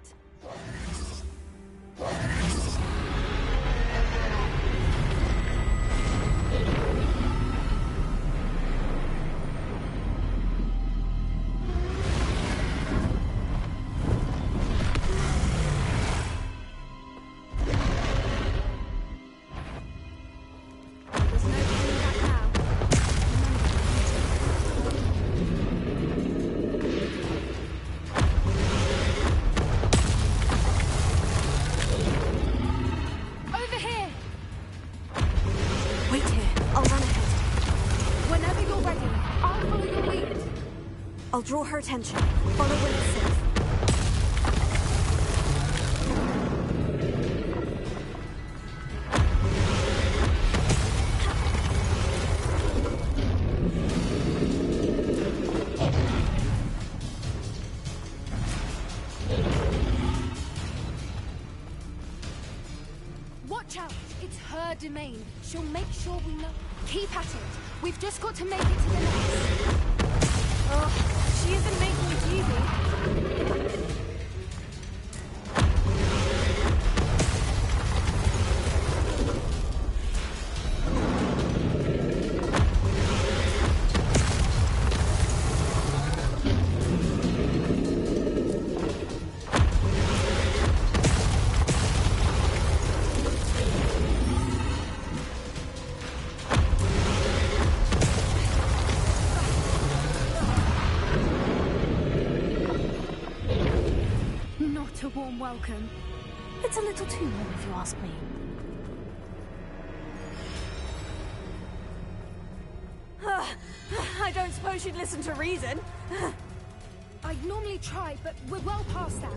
I'll draw her attention. Follow when it's safe. Watch out! It's her domain. She'll make sure we know. Keep at it. We've just got to make it to the nest. She isn't making it easy. A warm welcome. It's a little too warm, if you ask me. I don't suppose you'd listen to reason. I'd normally try, but we're well past that.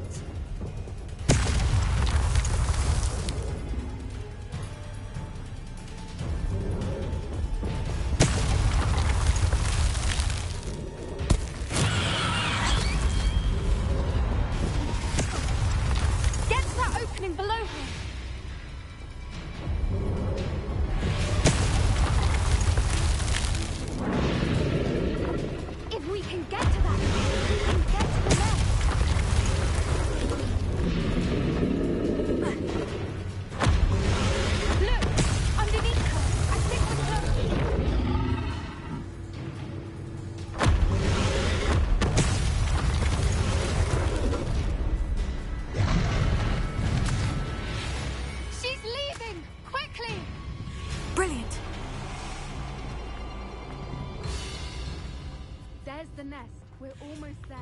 The nest. We're almost there.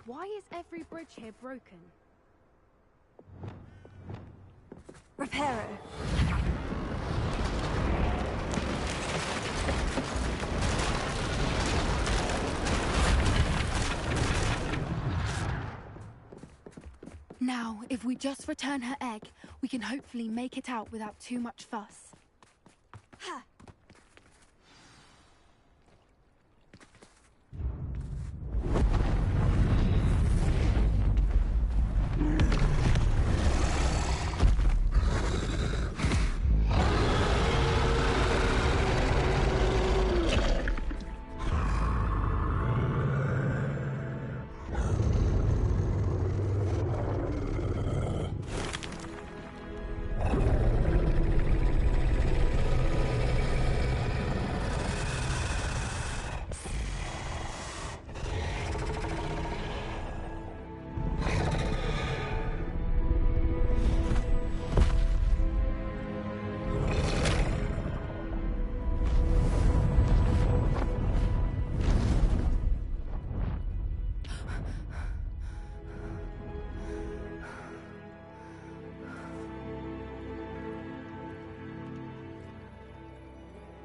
Why is every bridge here broken? Repair it. Now, if we just return her egg, we can hopefully make it out without too much fuss. Ha!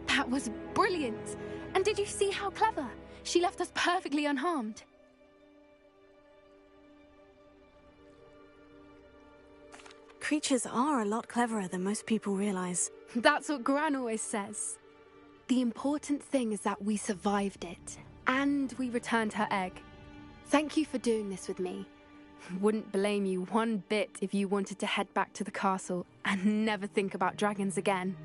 That was brilliant! And did you see how clever? She left us perfectly unharmed. creatures are a lot cleverer than most people realize. That's what Gran always says. The important thing is that we survived it, and we returned her egg. Thank you for doing this with me. Wouldn't blame you one bit if you wanted to head back to the castle and never think about dragons again.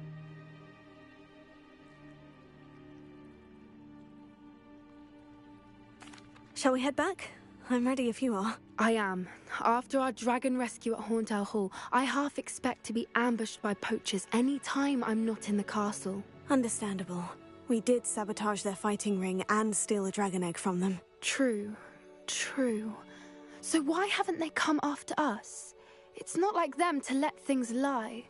Shall we head back? I'm ready if you are. I am. After our dragon rescue at Hauntowl Hall, I half expect to be ambushed by poachers any time I'm not in the castle. Understandable. We did sabotage their fighting ring and steal a dragon egg from them. True. So why haven't they come after us? It's not like them to let things lie.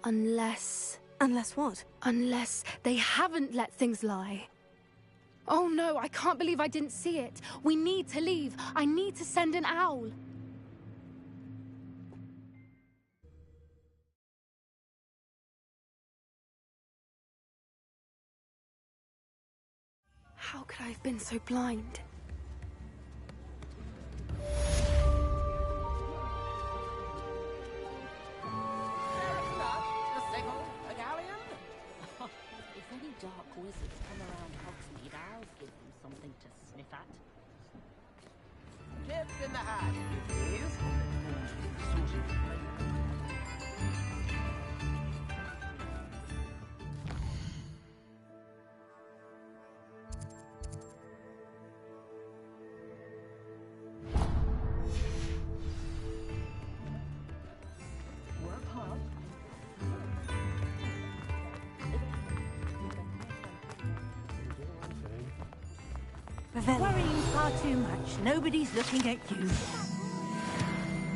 Unless... Unless what? Unless they haven't let things lie. Oh no, I can't believe I didn't see it. We need to leave. I need to send an owl. How could I have been so blind? If any dark wizards come around Hogsmeade, I'll give them something to sniff at. Chips in the hat, please. Work hard. Worrying far too much. Nobody's looking at you.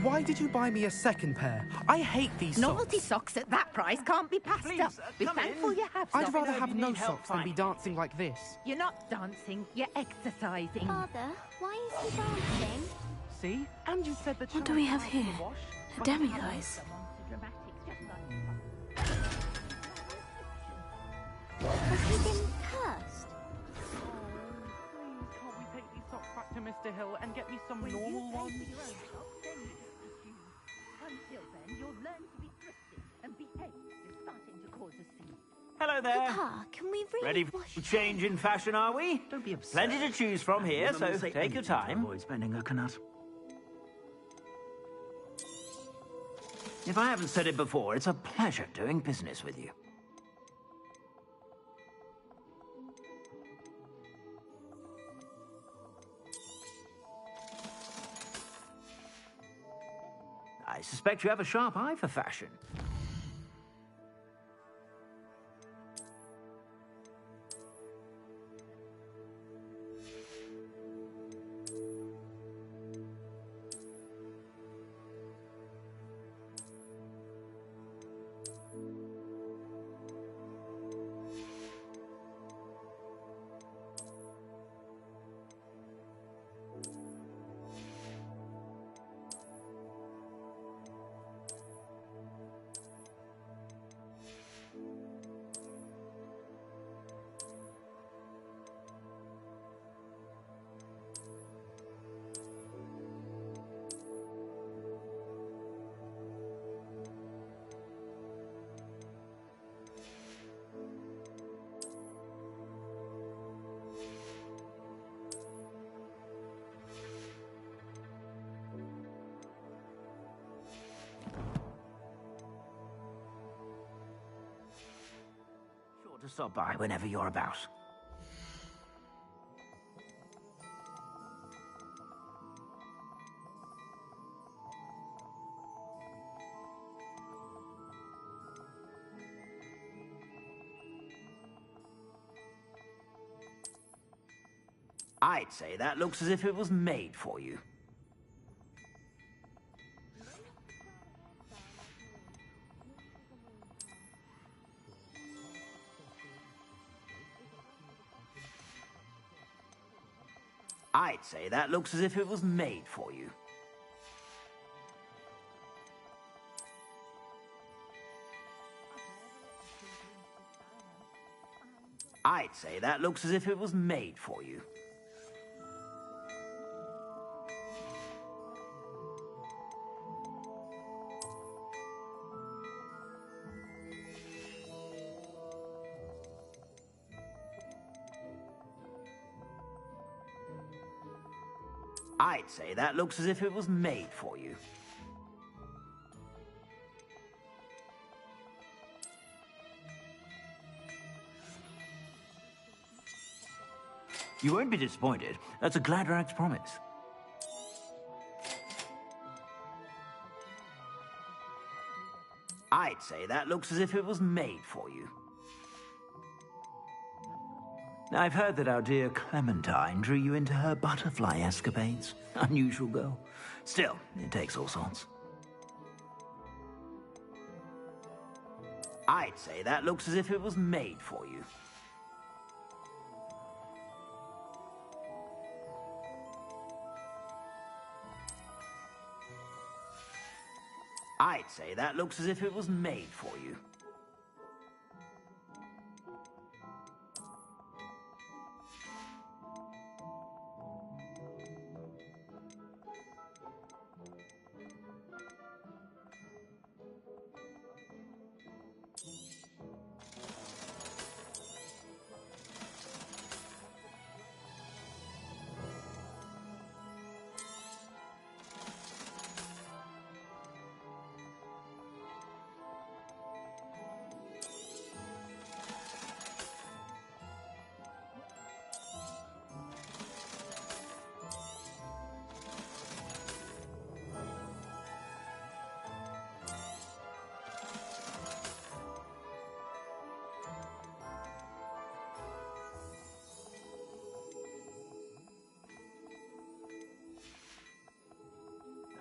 Why did you buy me a second pair? I hate these Novelty socks. socks at that price can't be passed Please, up. Be thankful you have some. I'd rather have no socks than be dancing like this. You're not dancing, you're exercising. Father, why is he dancing? See? And you said that. What do we have here? A demiguise. Has he been cursed? Can't we take these socks back to Mr. Hill and get me some normal ones? Until then, you'll learn to be thrifty, and behaving is starting to cause a scene. Hello there. Papa, can we really Ready for a change in fashion, are we? Don't be absurd. Plenty to choose from here, Women will so say take your anything to time. Avoid spending a canut. If I haven't said it before, it's a pleasure doing business with you. I suspect you have a sharp eye for fashion. To stop by whenever you're about. I'd say that looks as if it was made for you. I'd say that looks as if it was made for you. I'd say that looks as if it was made for you. I'd say that looks as if it was made for you. You won't be disappointed. That's a Gladrag's promise. I'd say that looks as if it was made for you. I've heard that our dear Clementine drew you into her butterfly escapades. Unusual girl. Still, it takes all sorts. I'd say that looks as if it was made for you. I'd say that looks as if it was made for you.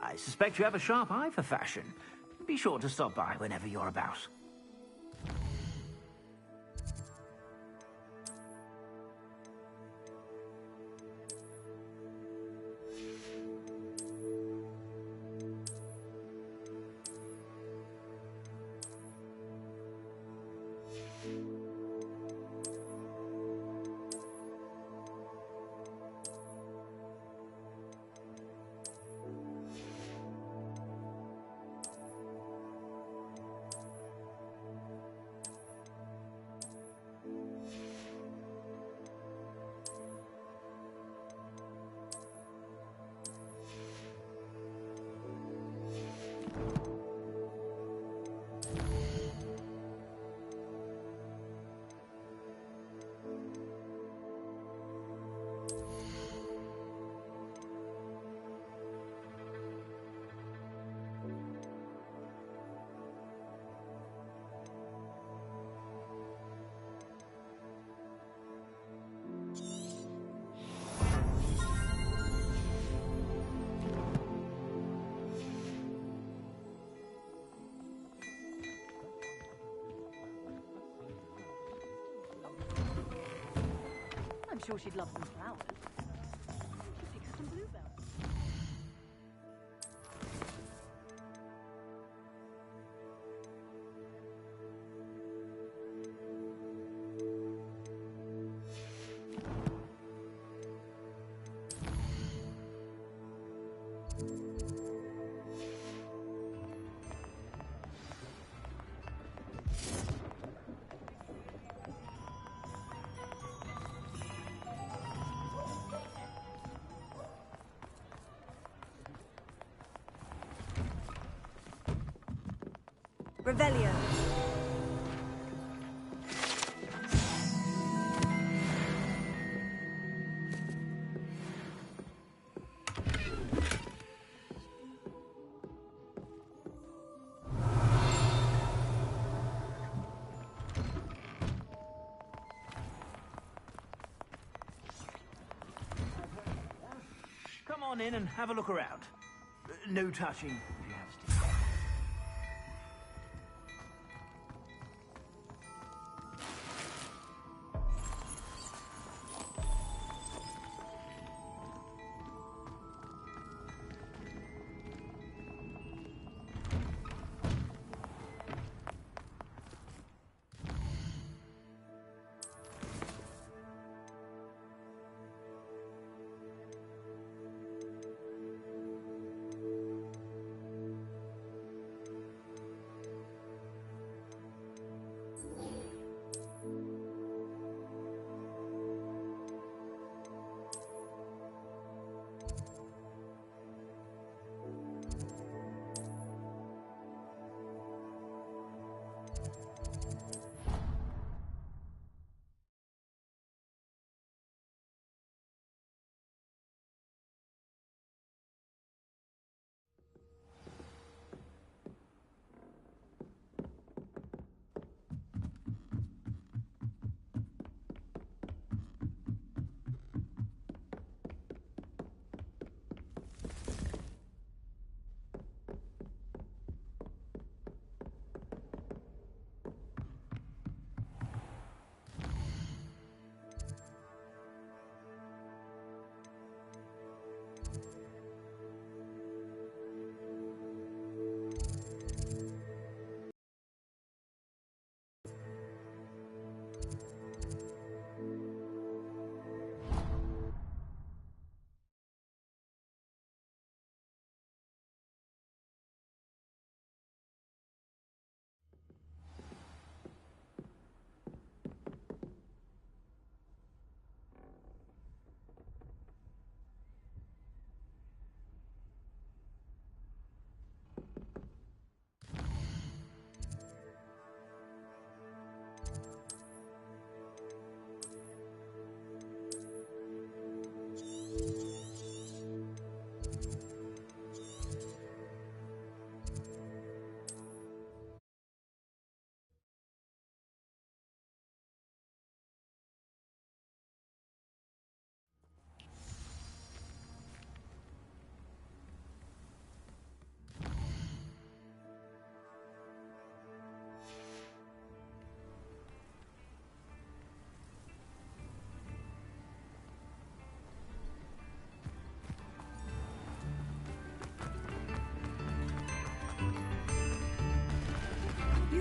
I suspect you have a sharp eye for fashion. Be sure to stop by whenever you're about. I'm sure she'd love some flowers. She'd pick some bluebells. Revelio. Come on in and have a look around. No touching, if you have to.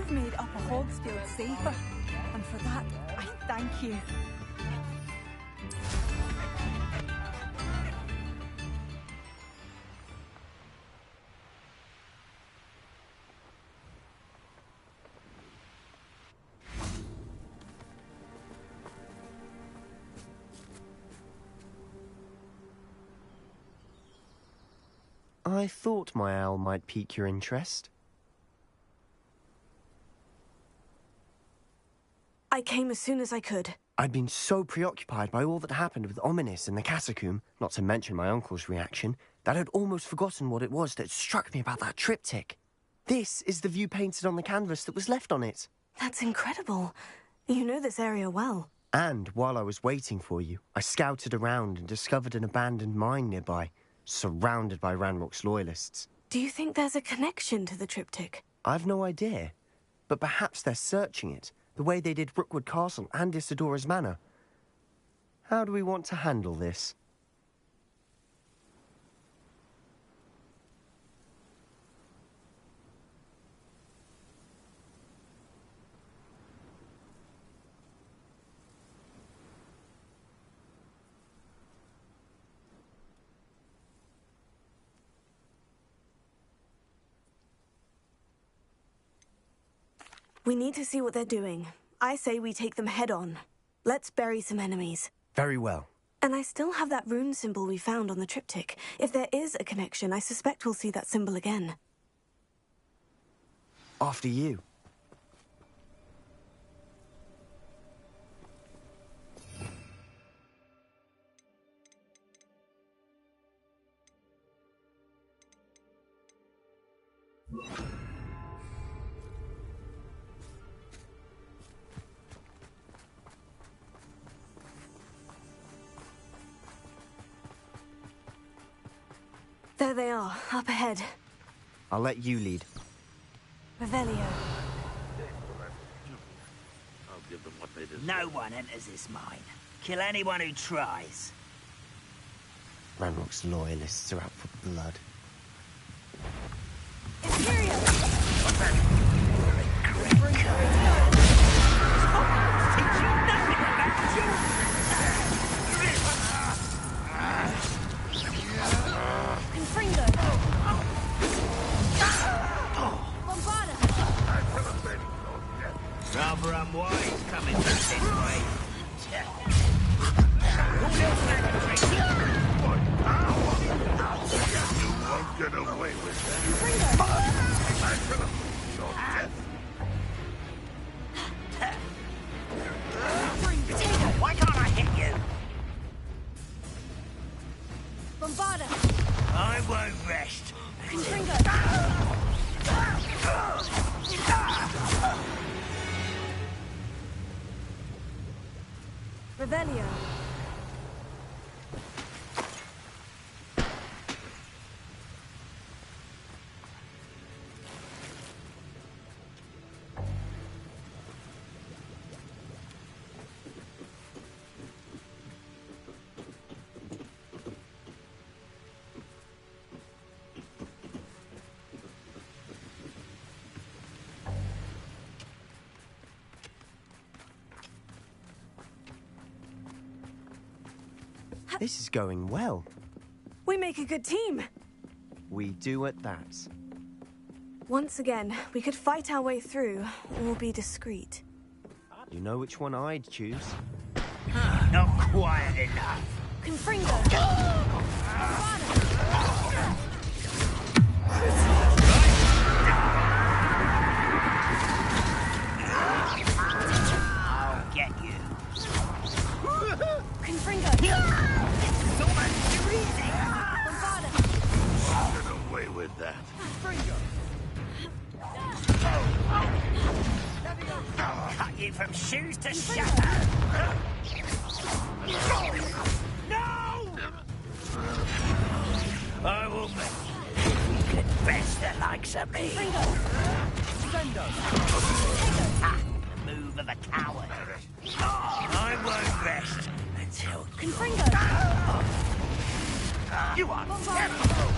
You've made Upper Hogsfield safer, and for that, I thank you. I thought my owl might pique your interest. I came as soon as I could. I'd been so preoccupied by all that happened with Ominis and the catacomb, not to mention my uncle's reaction, that I'd almost forgotten what it was that struck me about that triptych. This is the view painted on the canvas that was left on it. That's incredible. You know this area well. And while I was waiting for you, I scouted around and discovered an abandoned mine nearby, surrounded by Ranrock's loyalists. Do you think there's a connection to the triptych? I've no idea, but perhaps they're searching it, the way they did Rookwood Castle and Isidora's Manor. How do we want to handle this? We need to see what they're doing. I say we take them head on. Let's bury some enemies. Very well. And I still have that rune symbol we found on the triptych. If there is a connection, I suspect we'll see that symbol again. After you. There they are, up ahead. I'll let you lead. Revelio. I'll give them what they deserve. No one enters this mine. Kill anyone who tries. Ranrock's loyalists are out for blood. Rather unwise coming this way. You won't get away with that. Your death. Why can't I hit you? Bombarda! I won't rest. Revelio. This is going well. We make a good team. We do at that. Once again, we could fight our way through, or be discreet. You know which one I'd choose. Not quiet enough. Confringo! I'll get you. Confringo! It's almost too easy. I'll get away with that. I'll cut you from shoes to shatter. No! I will make you get best the likes of me. Ah, the move of a coward. I won't rest until... You are terrible!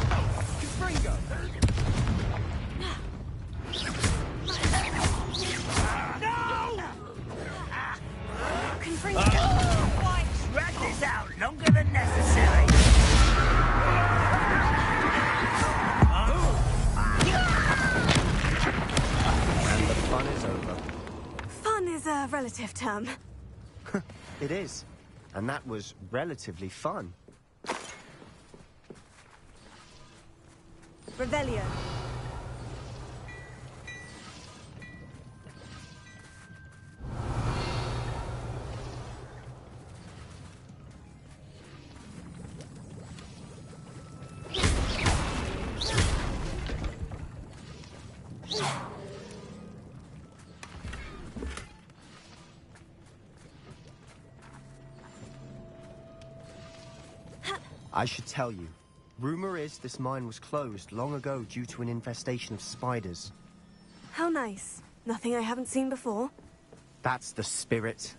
Confringo! is a relative term. It is. And that was relatively fun. Revelio. I should tell you. Rumor is this mine was closed long ago due to an infestation of spiders. How nice. Nothing I haven't seen before. That's the spirit.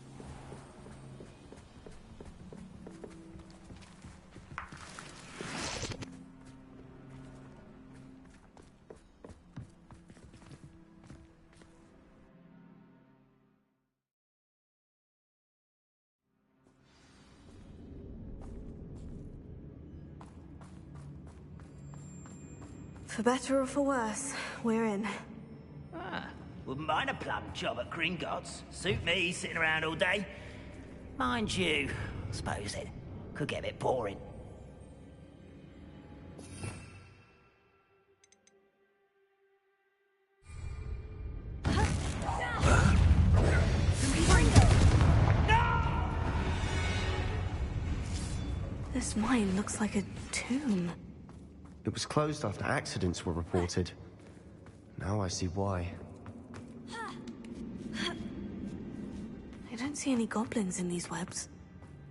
For better or for worse, we're in. Wouldn't mind a plum job at Gringotts. Suit me, sitting around all day. Mind you, I suppose it could get a bit boring. This mine looks like a tomb. It was closed after accidents were reported. Now I see why. I don't see any goblins in these webs.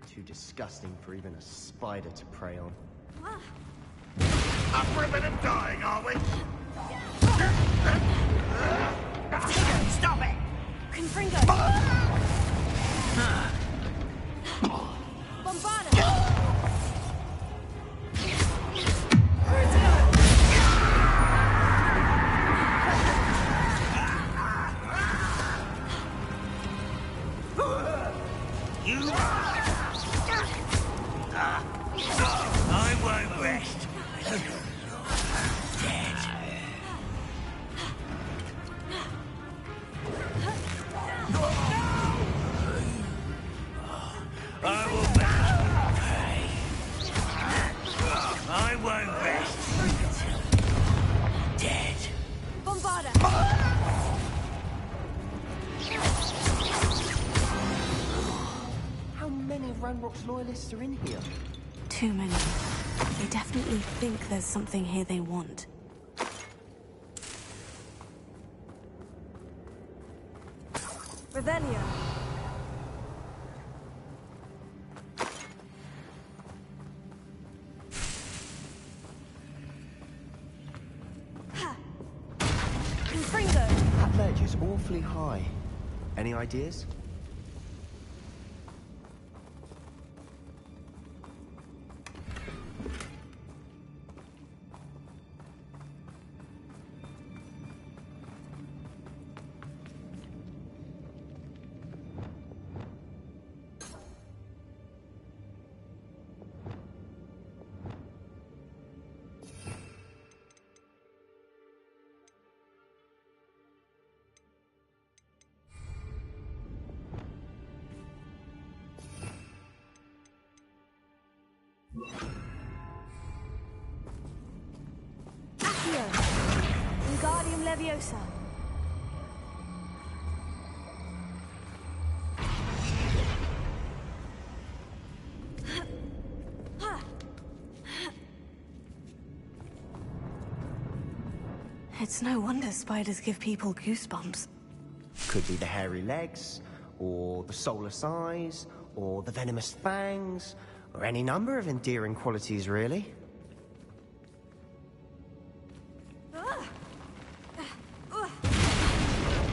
Too disgusting for even a spider to prey on. Up for a bit of dying, are we? Stop it! Confringo! Bombarda! I won't rest. Dead. I will pay. I won't rest. Dead. Bombarda! How many of Ranrock's loyalists are in here? Too many. They definitely think there's something here they want. Revelio. Confringo. That ledge is awfully high. Any ideas? Accio. Wingardium Leviosa. It's no wonder spiders give people goosebumps. Could be the hairy legs, or the soulless eyes, or the venomous fangs, or any number of endearing qualities, really.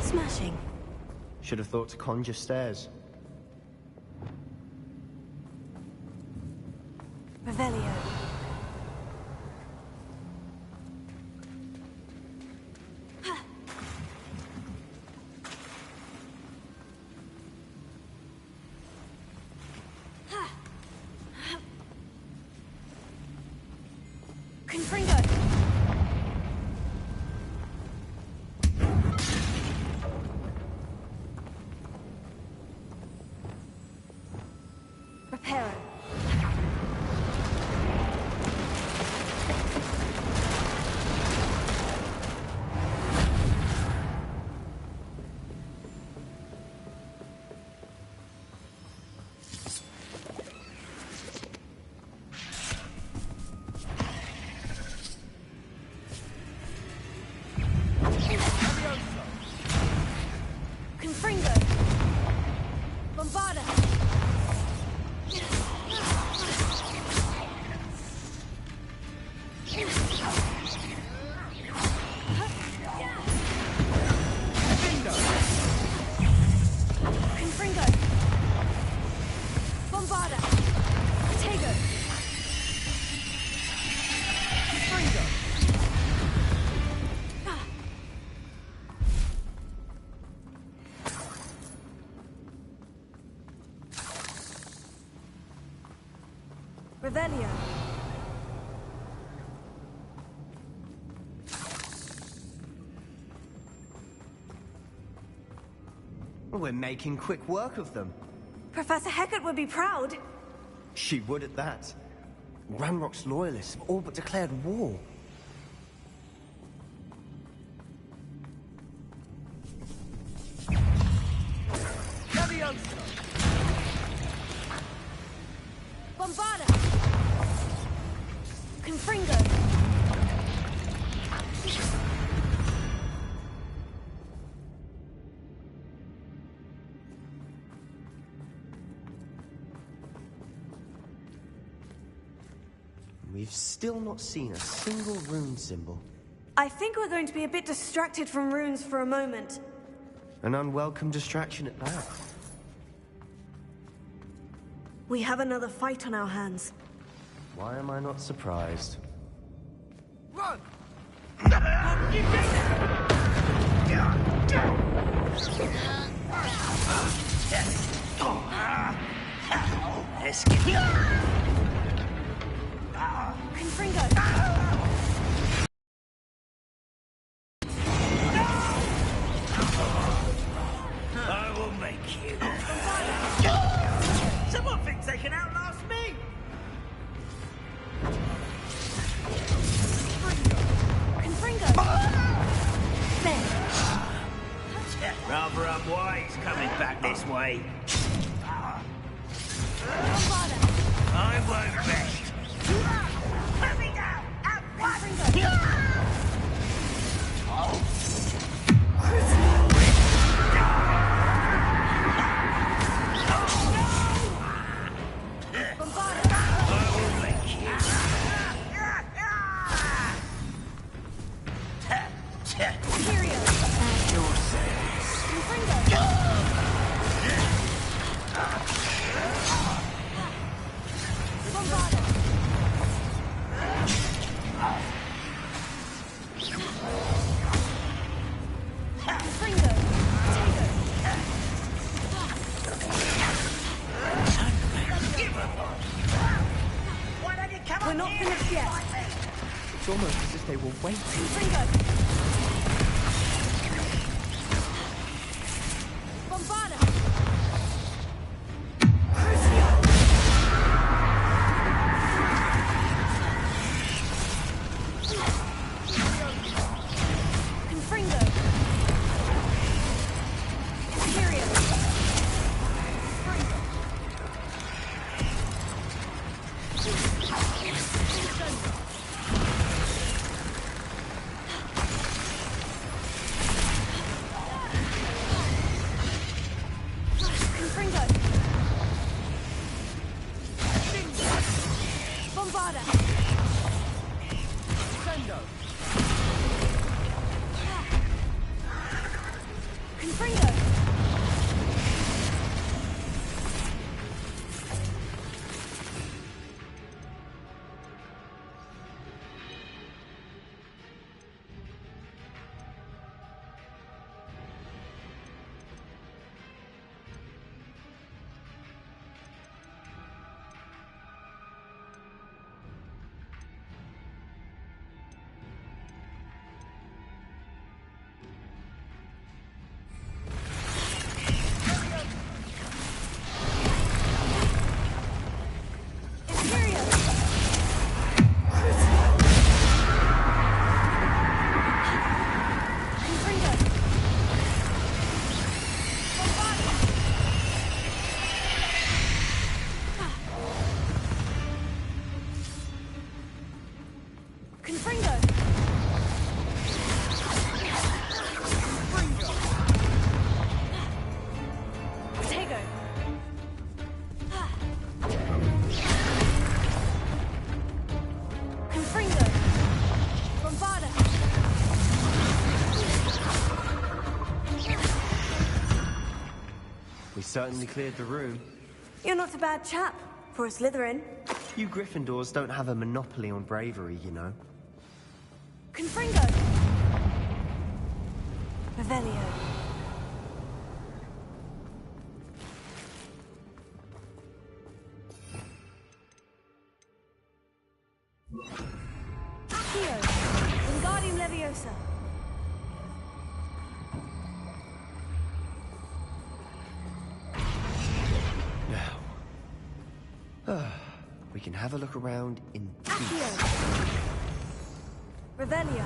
Smashing. Should have thought to conjure stairs. Revelio. Confringo. Revelio. We're making quick work of them. Professor Hecat would be proud. She would at that. Ranrock's loyalists have all but declared war. Bombarda! Confringo! We've still not seen a single rune symbol. I think we're going to be a bit distracted from runes for a moment. An unwelcome distraction at that. We have another fight on our hands. Why am I not surprised? Run! Confringo! I will make you. Someone thinks they can outlast me! Confringo! There! Rather unwise coming back this way. Bombarda! I won't rest. Put me down at once! We're not finished yet. It's almost as if they were waiting. Bombarda! Confringo! Imperial! Confringo! Bombarda! Sendo! Confringo! Imperial! Confringo! Bombarda! Confringo! Tego! Confringo! Bombarda! We certainly cleared the room. You're not a bad chap for a Slytherin. You Gryffindors don't have a monopoly on bravery, you know. Confringo! Revelio. can have a look around in peace. Accio! Revelio.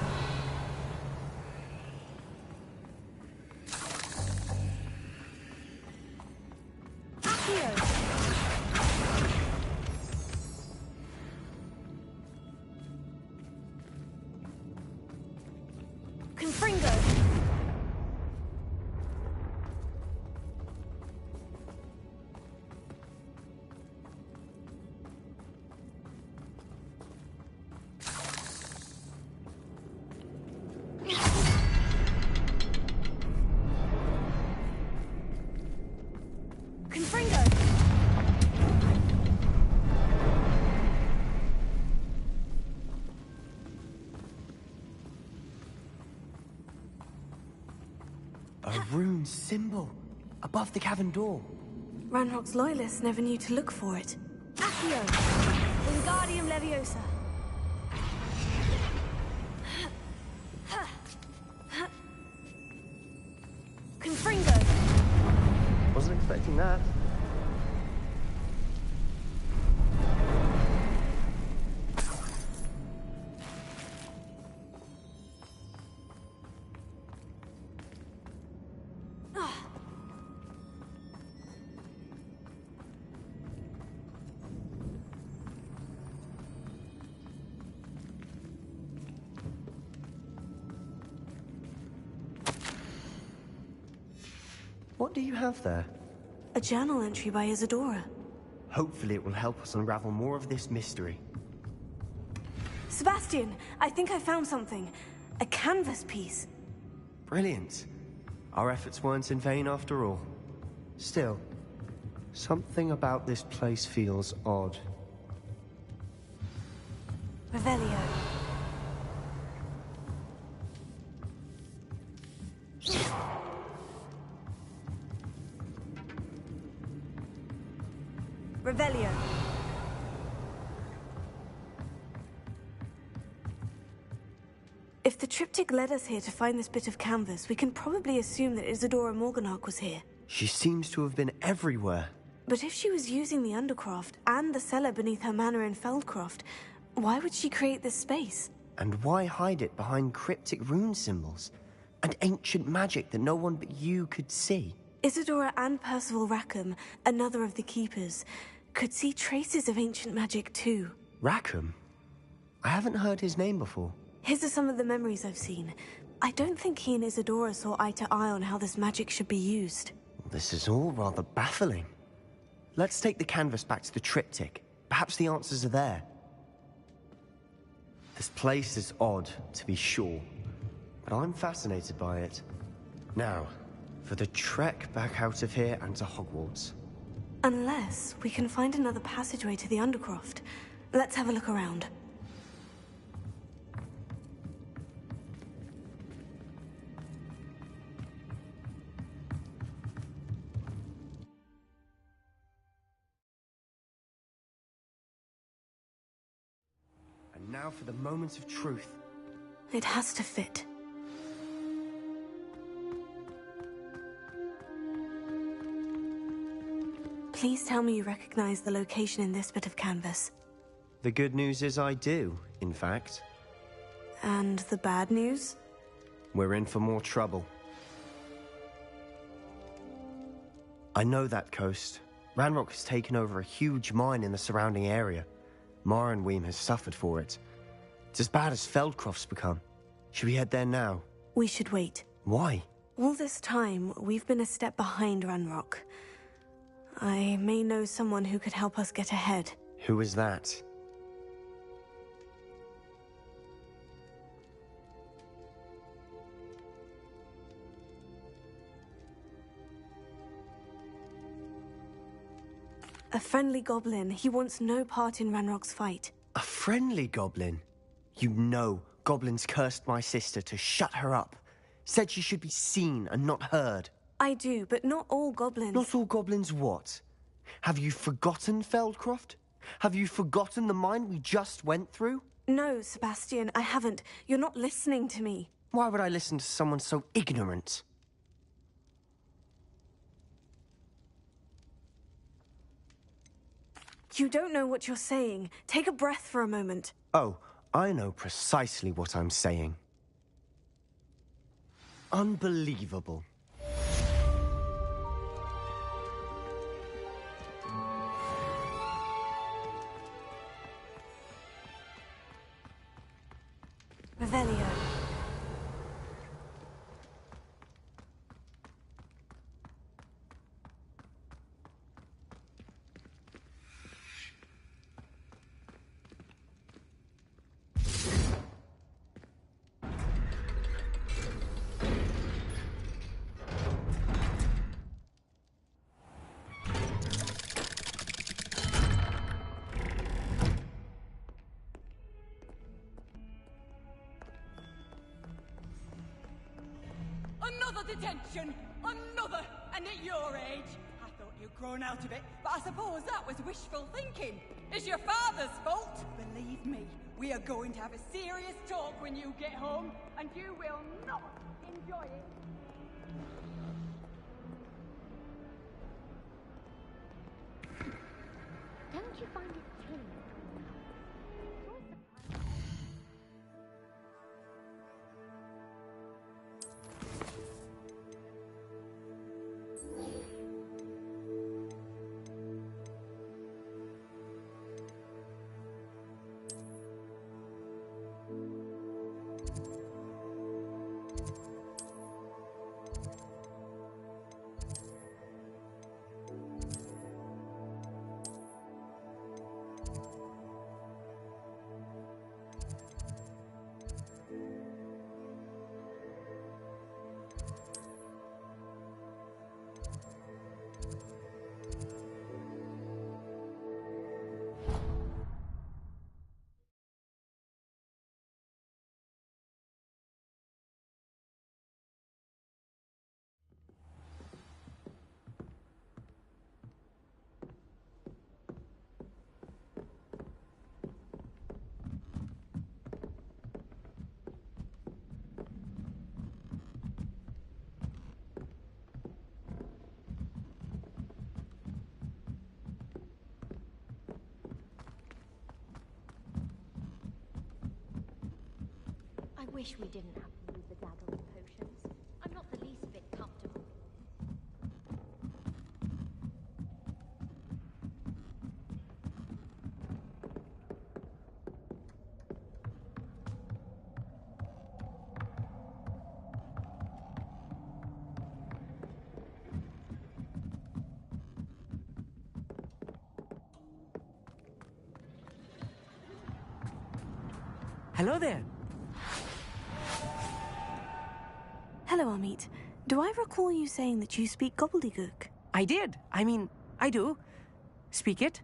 Accio! Confringo. Confringo. A rune symbol above the cavern door. Ranrock's loyalists never knew to look for it. Accio! Wingardium Leviosa. Confringo. Wasn't expecting that. What do you have there? A journal entry by Isadora. Hopefully it will help us unravel more of this mystery. Sebastian, I think I found something. A canvas piece. Brilliant. Our efforts weren't in vain after all. Still, something about this place feels odd. Revelio. Revelio. If the triptych led us here to find this bit of canvas, we can probably assume that Isadora Morganach was here. She seems to have been everywhere. But if she was using the Undercroft and the cellar beneath her manor in Feldcroft, why would she create this space? And why hide it behind cryptic rune symbols? And ancient magic that no one but you could see? Isadora and Percival Rackham, another of the Keepers, could see traces of ancient magic too. Rackham? I haven't heard his name before. His are some of the memories I've seen. I don't think he and Isadora saw eye to eye on how this magic should be used. This is all rather baffling. Let's take the canvas back to the triptych. Perhaps the answers are there. This place is odd, to be sure, but I'm fascinated by it. Now, for the trek back out of here and to Hogwarts. Unless we can find another passageway to the Undercroft. Let's have a look around. And now for the moment of truth. It has to fit. Please tell me you recognize the location in this bit of canvas. The good news is I do, in fact. And the bad news? We're in for more trouble. I know that coast. Ranrock has taken over a huge mine in the surrounding area. Marrenweem has suffered for it. It's as bad as Feldcroft's become. Should we head there now? We should wait. Why? All this time, we've been a step behind Ranrock. I may know someone who could help us get ahead. Who is that? A friendly goblin. He wants no part in Ranrock's fight. A friendly goblin? You know goblins cursed my sister to shut her up. Said she should be seen and not heard. I do, but not all goblins. Not all goblins what? Have you forgotten Feldcroft? Have you forgotten the mine we just went through? No, Sebastian, I haven't. You're not listening to me. Why would I listen to someone so ignorant? You don't know what you're saying. Take a breath for a moment. Oh, I know precisely what I'm saying. Unbelievable. Revelio. Another detention! Another! And at your age! I thought you'd grown out of it, but I suppose that was wishful thinking. It's your father's fault! Believe me, we are going to have a serious talk when you get home, and you will not enjoy it. Don't you find it thrilling? I wish we didn't have to use the dagger with potions. I'm not the least bit comfortable. Hello there. Hello, Amit. Do I recall you saying that you speak gobbledygook? I did. I do. Speak it.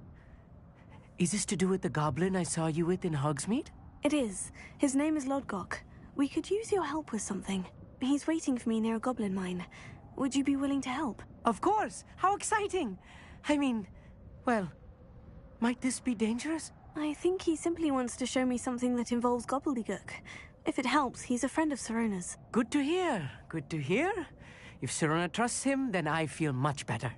Is this to do with the goblin I saw you with in Hogsmeade? It is. His name is Lodgok. We could use your help with something. He's waiting for me near a goblin mine. Would you be willing to help? Of course. How exciting. Well, might this be dangerous? I think he simply wants to show me something that involves gobbledygook. If it helps, he's a friend of Sirona's. Good to hear. Good to hear. If Sirona trusts him, then I feel much better.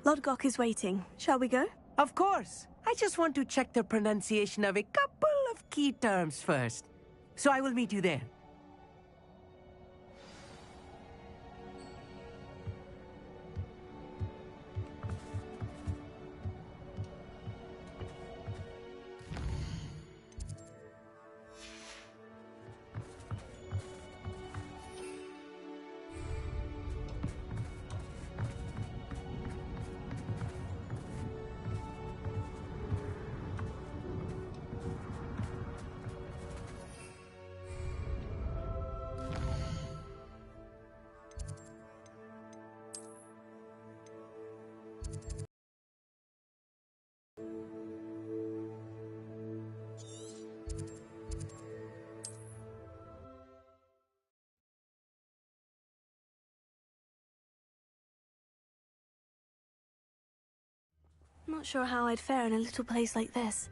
Lodgok is waiting. Shall we go? Of course. I just want to check the pronunciation of a couple of key terms first. So I will meet you there. Not sure how I'd fare in a little place like this.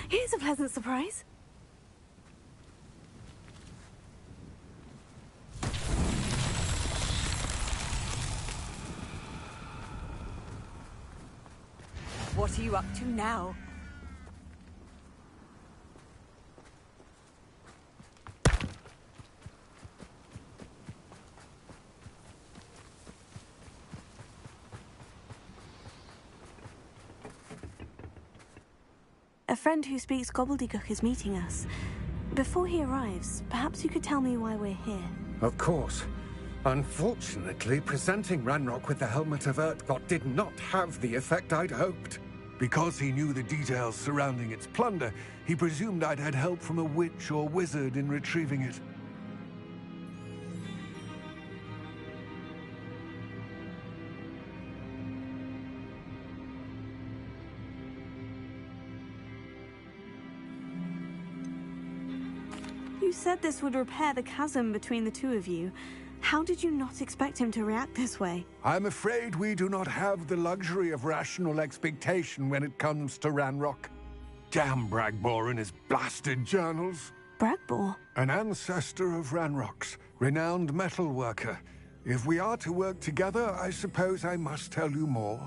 Here's a pleasant surprise. What are you up to now? A friend who speaks gobbledygook is meeting us. Before he arrives, perhaps you could tell me why we're here. Of course. Unfortunately, presenting Ranrock with the Helmet of Urtkot did not have the effect I'd hoped. Because he knew the details surrounding its plunder, he presumed I'd had help from a witch or wizard in retrieving it. You said this would repair the chasm between the two of you. How did you not expect him to react this way? I'm afraid we do not have the luxury of rational expectation when it comes to Ranrock. Damn Bragbor and his blasted journals. Bragbor? An ancestor of Ranrock's, renowned metal worker. If we are to work together, I suppose I must tell you more.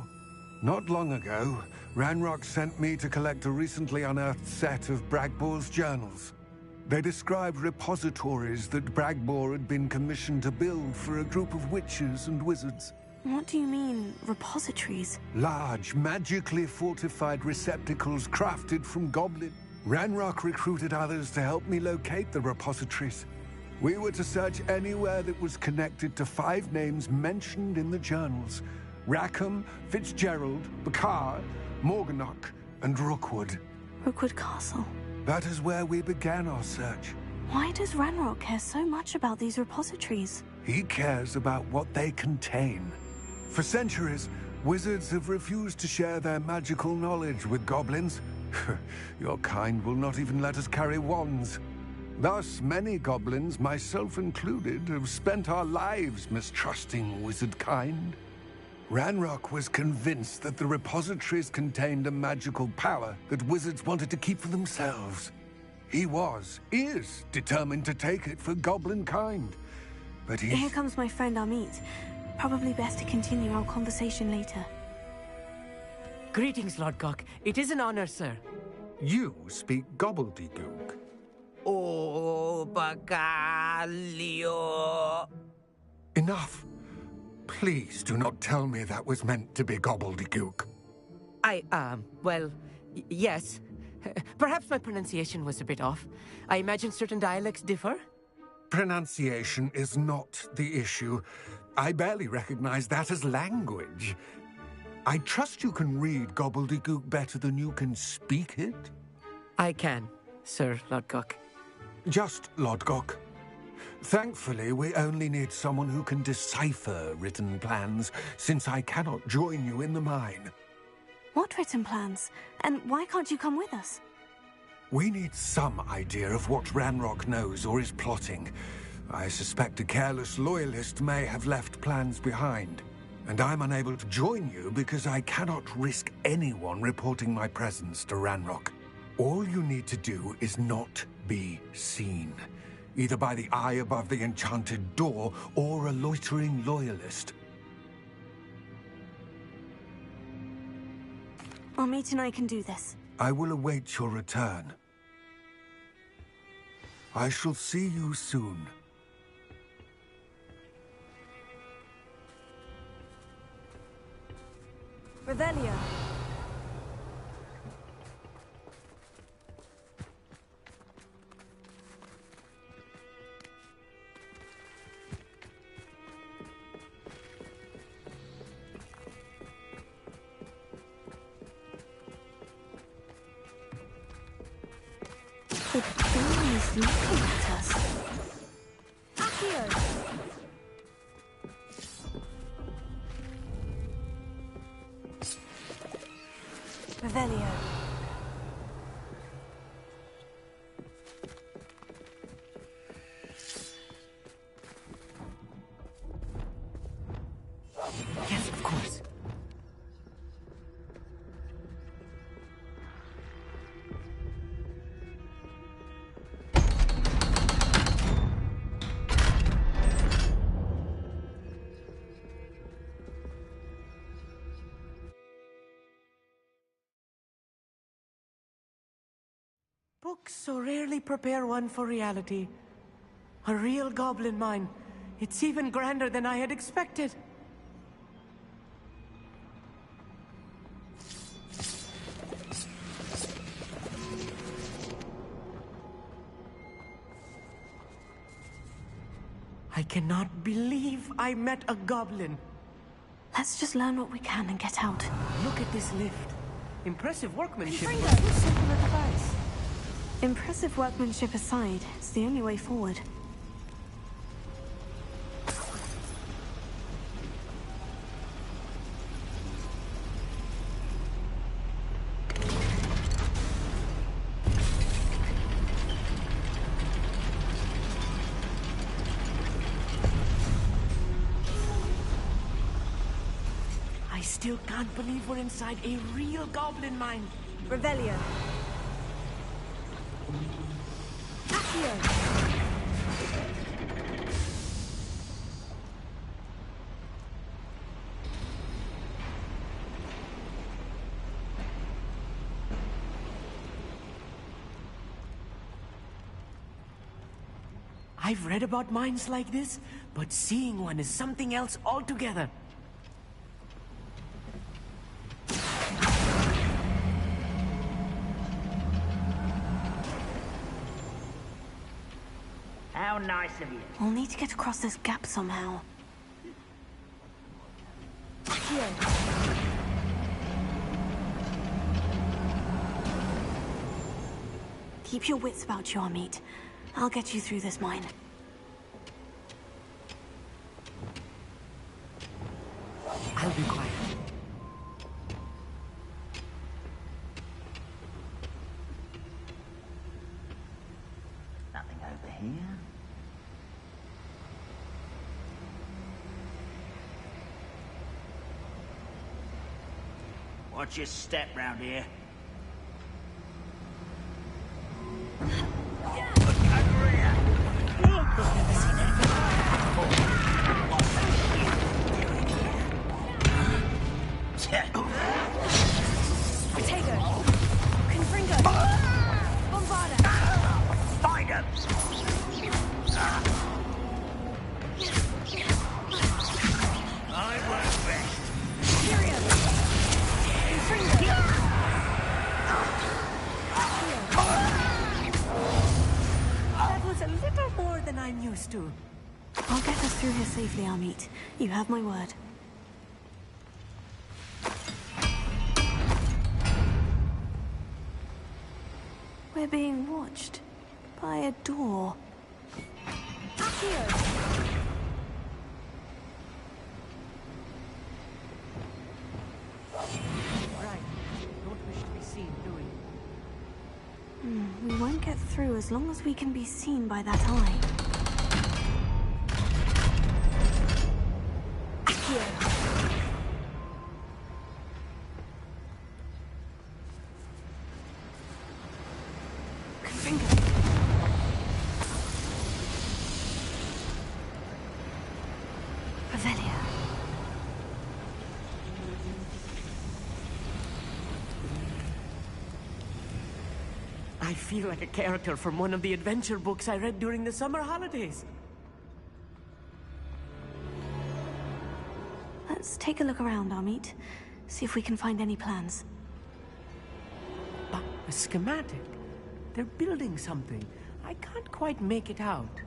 Not long ago, Ranrock sent me to collect a recently unearthed set of Bragbor's journals. They described repositories that Bragbor had been commissioned to build for a group of witches and wizards. What do you mean, repositories? Large, magically fortified receptacles crafted from goblin. Ranrock recruited others to help me locate the repositories. We were to search anywhere that was connected to 5 names mentioned in the journals. Rackham, Fitzgerald, Bakar, Morganach, and Rookwood. Rookwood Castle. That is where we began our search. Why does Ranrock care so much about these repositories? He cares about what they contain. For centuries, wizards have refused to share their magical knowledge with goblins. Your kind will not even let us carry wands. Thus, many goblins, myself included, have spent our lives mistrusting wizard kind. Ranrock was convinced that the repositories contained a magical power that wizards wanted to keep for themselves. He is determined to take it for goblin kind. But Here comes my friend Amit. Probably best to continue our conversation later. Greetings, Lord Gok. It is an honor, sir. You speak gobbledygook. Oh, Bagalio. Enough. Please do not tell me that was meant to be gobbledygook. Well, yes. Perhaps my pronunciation was a bit off. I imagine certain dialects differ? Pronunciation is not the issue. I barely recognize that as language. I trust you can read gobbledygook better than you can speak it? I can, Sir Lodgok. Just Lodgok. Thankfully, we only need someone who can decipher written plans, since I cannot join you in the mine. What written plans? And why can't you come with us? We need some idea of what Ranrock knows or is plotting. I suspect a careless loyalist may have left plans behind. And I'm unable to join you because I cannot risk anyone reporting my presence to Ranrock. All you need to do is not be seen. Either by the eye above the enchanted door, or a loitering loyalist. Amit and I can do this. I will await your return. I shall see you soon. Revelio. The door is looking at us. Accio! Revelio. Yes, of course. Books so rarely prepare one for reality. A real goblin mine. It's even grander than I had expected. I cannot believe I met a goblin. Let's just learn what we can and get out. Look at this lift. Impressive workmanship for so simple a device. Impressive workmanship aside, it's the only way forward. I still can't believe we're inside a real goblin mine. Revelio. I've read about mines like this, but seeing one is something else altogether. How nice of you. We'll need to get across this gap somehow. Keep your wits about you, Amit. I'll get you through this mine. I'll be quiet. Nothing over here. Watch your step round here. Potato! Confringo! Bombarda! Find him! I work best. Furio! Confringo! That was a little more than I'm used to. I'll get us through here safely, Amit. You have my word. We're being watched by a door. Accio! Right. Don't wish to be seen, do we? We won't get through as long as we can be seen by that eye. Accio! Confringo! Revelio! I feel like a character from one of the adventure books I read during the summer holidays. Let's take a look around, Amit. See if we can find any plans. A schematic. They're building something. I can't quite make it out.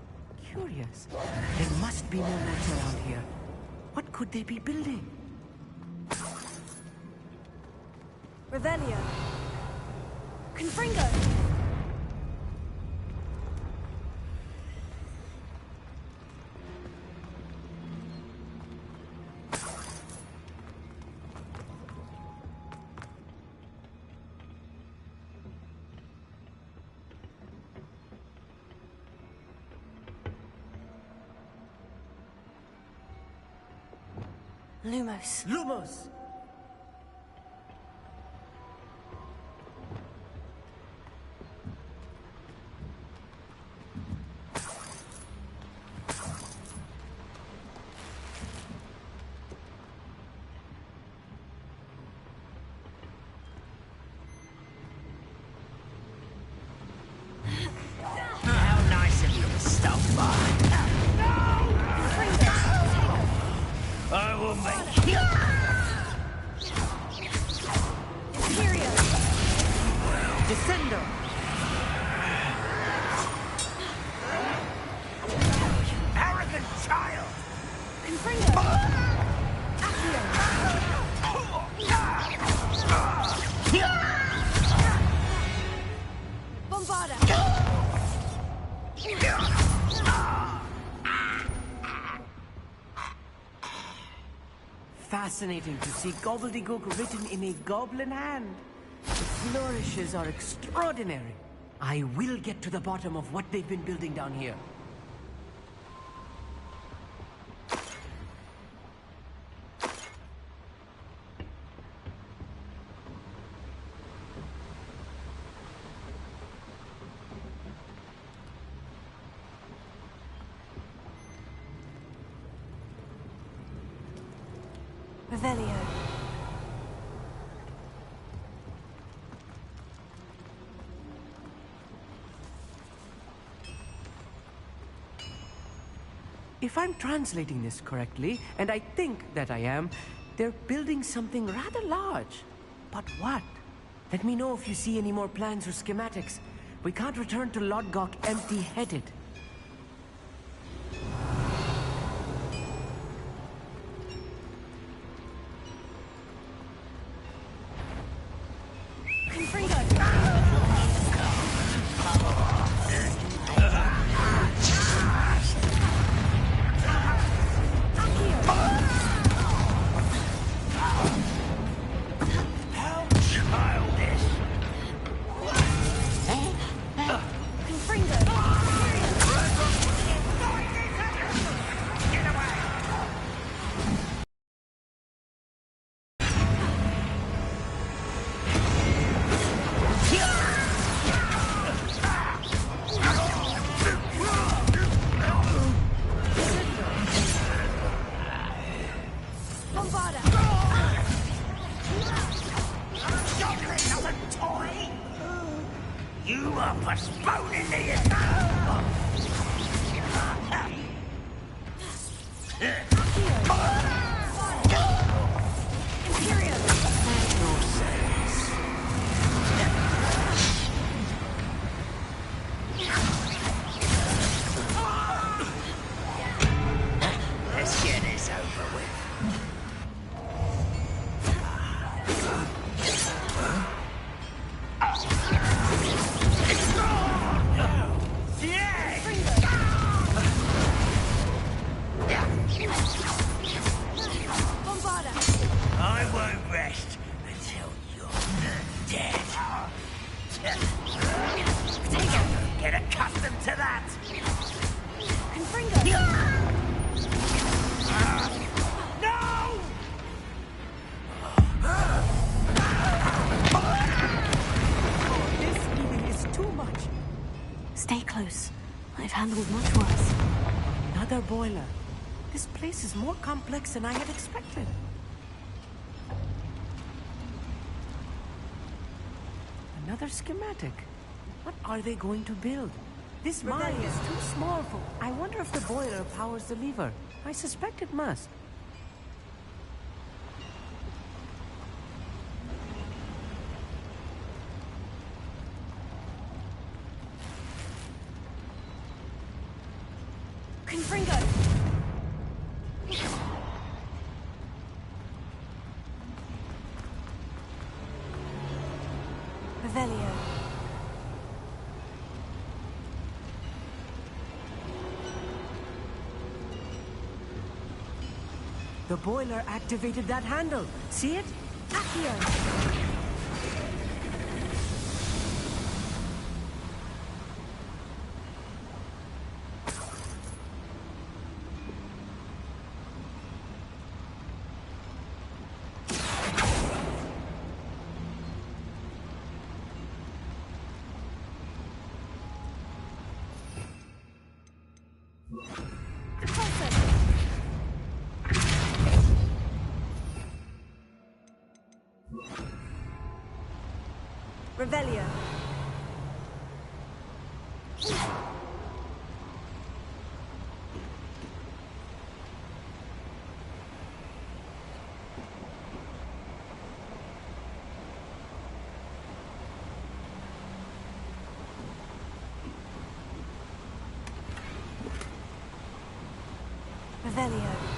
Curious. There must be more notes around here. What could they be building? Revelio! Confringo! Lumos. Lumos! fascinating to see gobbledygook written in a goblin hand. The flourishes are extraordinary. I will get to the bottom of what they've been building down here. Revelio. If I'm translating this correctly, and I think that I am, they're building something rather large. But what? Let me know if you see any more plans or schematics. We can't return to Lodgok empty-headed. Stay close. I've handled much worse. Another boiler. This place is more complex than I had expected. Another schematic. What are they going to build? This mine is too small for... I wonder if the boiler powers the lever. I suspect it must. Confringo! Revelio. The boiler activated that handle. See it? Accio! Revelio. Revelio.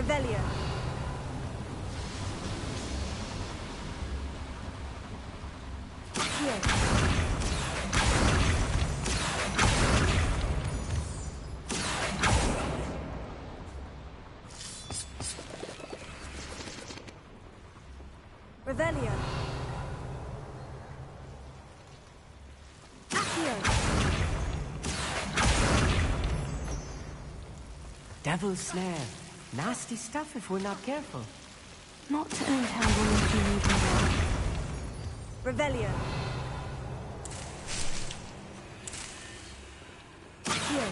Revelio. Accio. Revelio. Accio. Devil's snare. Nasty stuff if we're not careful. Not to untangle into me now. Revelio. Accio.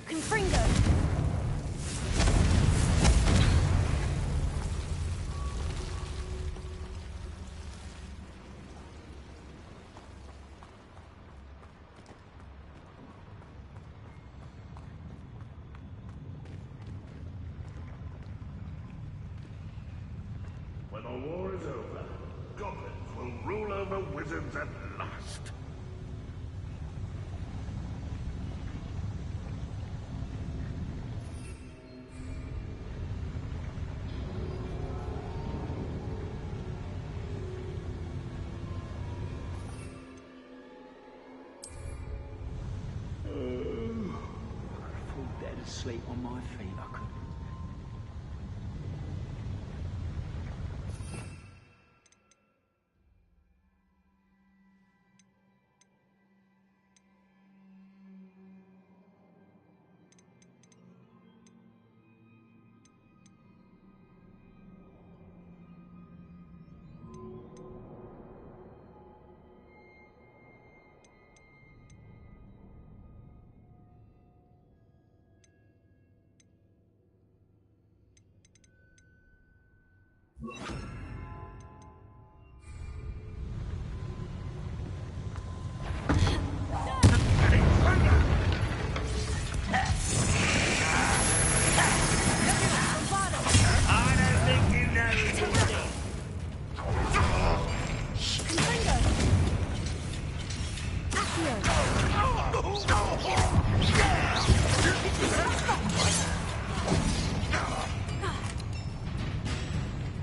Confringo. When the war is over, goblins will rule over wizards at last. I'd fall dead asleep on my feet, I could.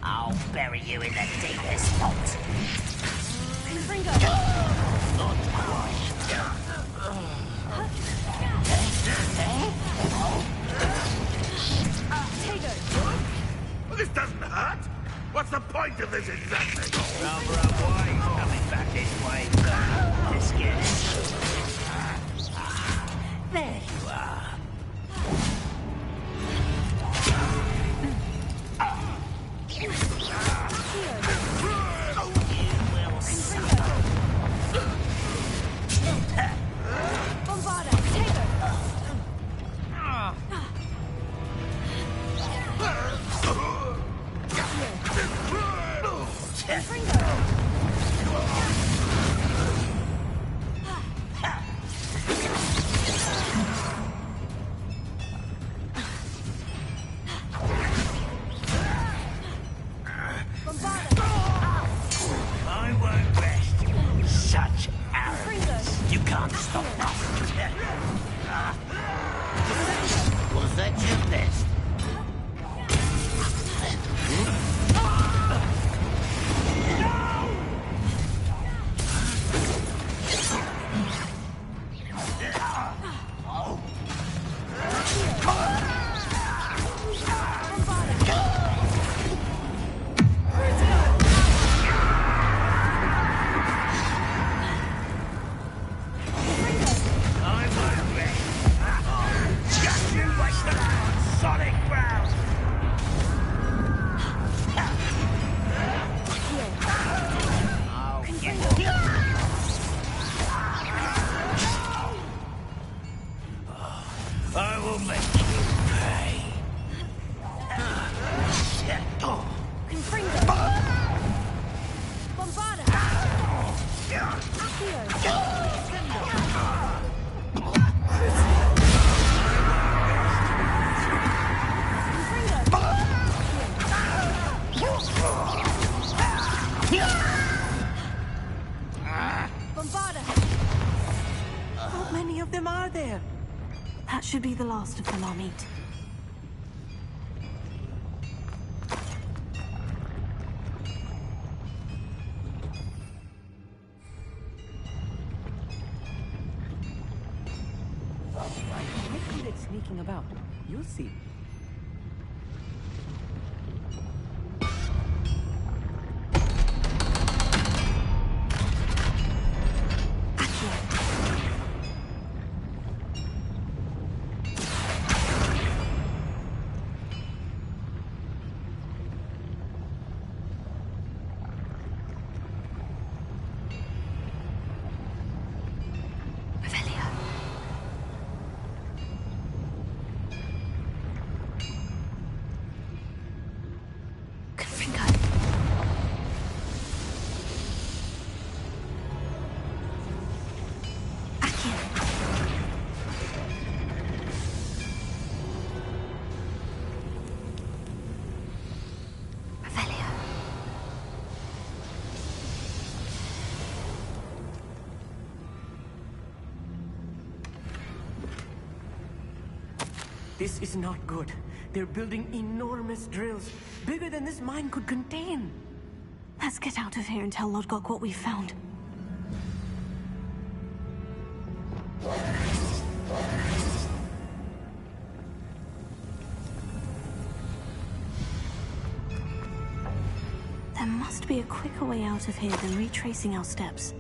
I'll bury you in the deepest vault. Not Well, this doesn't hurt. What's the point of this exactly? Rather a boy coming back this way. Let's get it. There you are. I won't rest. Such arrogance. You can't stop us. Was that your best? I will make you pay. We'll see. This is not good. They're building enormous drills, bigger than this mine could contain. Let's get out of here and tell Lodgok what we found. There must be a quicker way out of here than retracing our steps.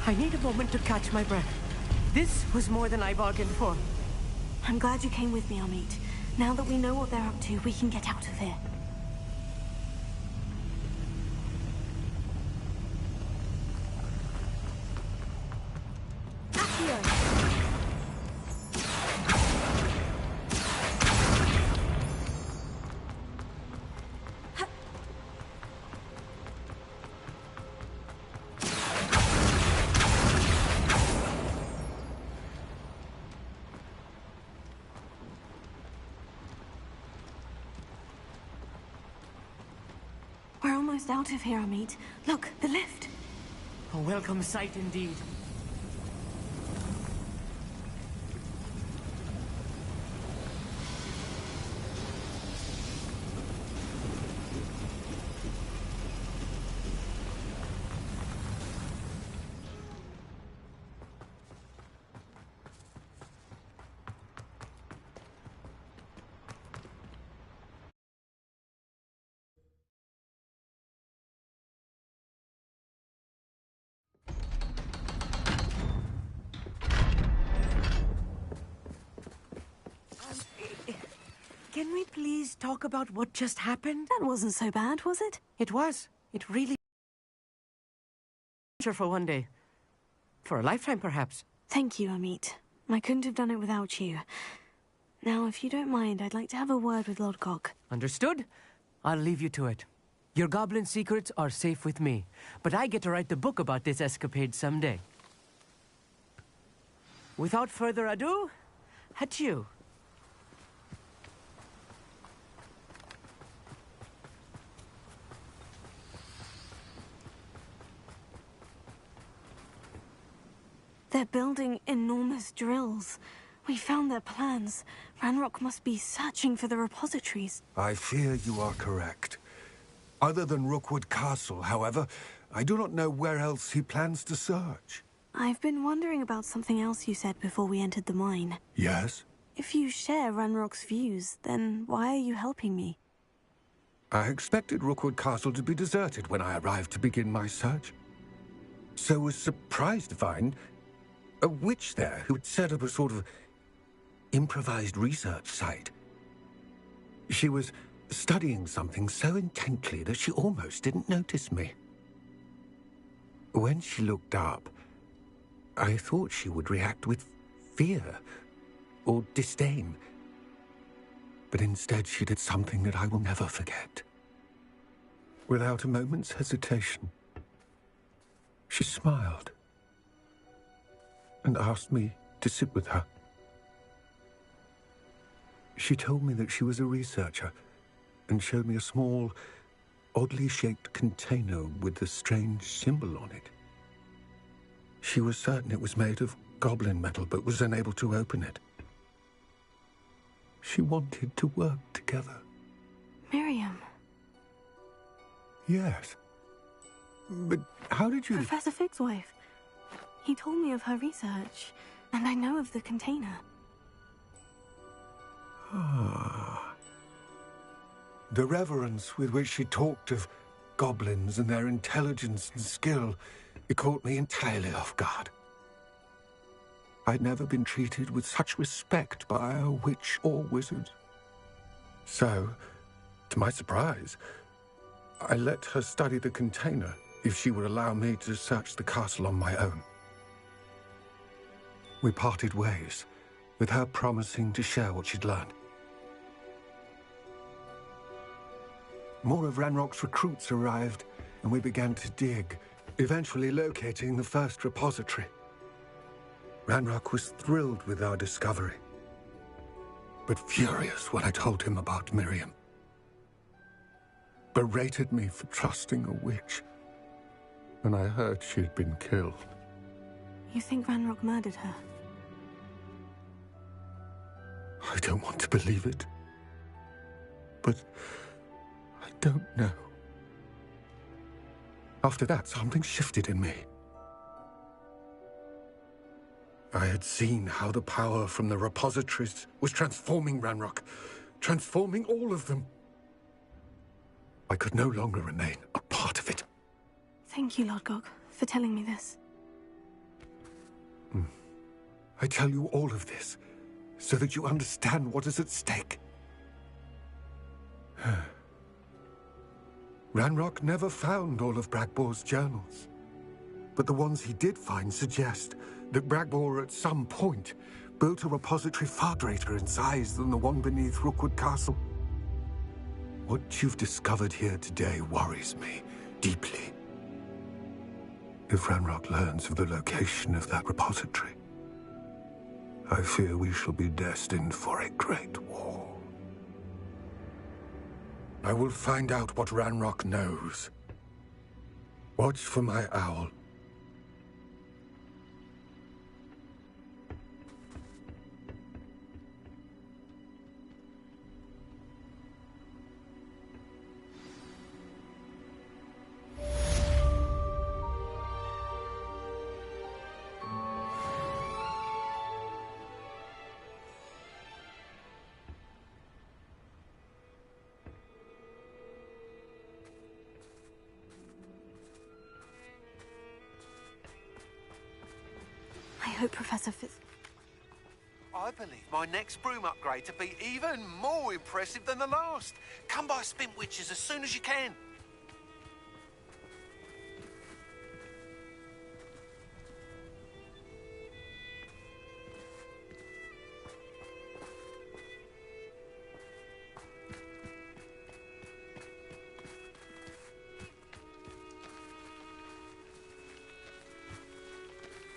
I need a moment to catch my breath. This was more than I bargained for. I'm glad you came with me, Amit. Now that we know what they're up to, we can get out of here. We're almost out of here, Amit. Look, the lift. A welcome sight indeed. Can we please talk about what just happened? That wasn't so bad, was it? It was. It really... for one day. For a lifetime, perhaps. Thank you, Amit. I couldn't have done it without you. Now, if you don't mind, I'd like to have a word with Lodgok. Understood? I'll leave you to it. Your goblin secrets are safe with me, but I get to write the book about this escapade someday. Without further ado, adieu. They're building enormous drills. We found their plans. Ranrock must be searching for the repositories. I fear you are correct. Other than Rookwood Castle, however, I do not know where else he plans to search. I've been wondering about something else you said before we entered the mine. Yes? If you share Ranrock's views, then why are you helping me? I expected Rookwood Castle to be deserted when I arrived to begin my search. So was surprised to find a witch there who had set up a sort of improvised research site. She was studying something so intently that she almost didn't notice me. When she looked up, I thought she would react with fear or disdain. But instead she did something that I will never forget. Without a moment's hesitation, she smiled and asked me to sit with her. She told me that she was a researcher and showed me a small, oddly shaped container with a strange symbol on it. She was certain it was made of goblin metal, but was unable to open it. She wanted to work together. Miriam. Yes. But how did you... Professor Fig's wife. He told me of her research, and I know of the container. Ah. The reverence with which she talked of goblins and their intelligence and skill, it caught me entirely off guard. I'd never been treated with such respect by a witch or wizard. So, to my surprise, I let her study the container if she would allow me to search the castle on my own. We parted ways, with her promising to share what she'd learned. More of Ranrock's recruits arrived, and we began to dig, eventually locating the first repository. Ranrock was thrilled with our discovery, but furious when I told him about Miriam. Berated me for trusting a witch when I heard she'd been killed. You think Ranrock murdered her? I don't want to believe it, but I don't know. After that, something shifted in me. I had seen how the power from the repositories was transforming Ranrock, transforming all of them. I could no longer remain a part of it. Thank you, Lord Gog, for telling me this. I tell you all of this so that you understand what is at stake. Ranrock never found all of Bragbor's journals, but the ones he did find suggest that Bragbor at some point built a repository far greater in size than the one beneath Rookwood Castle. What you've discovered here today worries me deeply. If Ranrock learns of the location of that repository, I fear we shall be destined for a great war. I will find out what Ranrock knows. Watch for my owl. I hope Professor Fitz... I believe my next broom upgrade to be even more impressive than the last. Come by Spintwitches as soon as you can.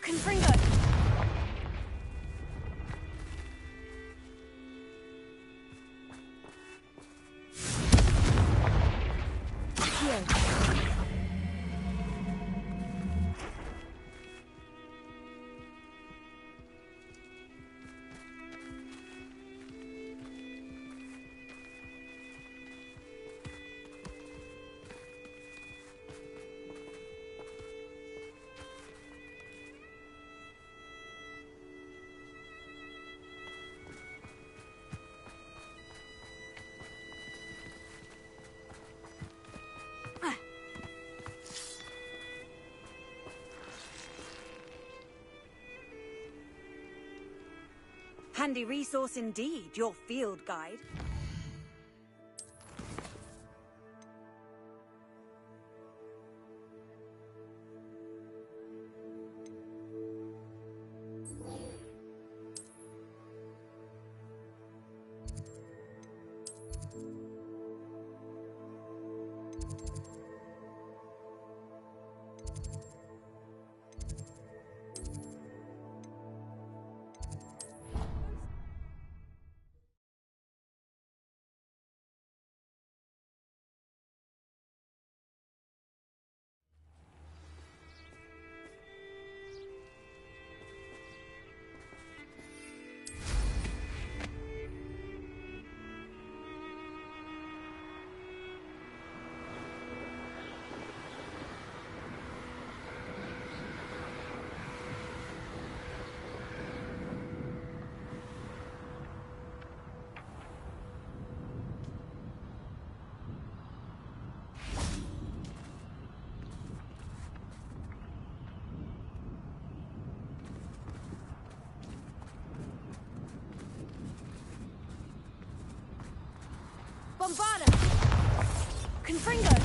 Confringo! Handy resource indeed, your field guide. Bombarda! Confringo!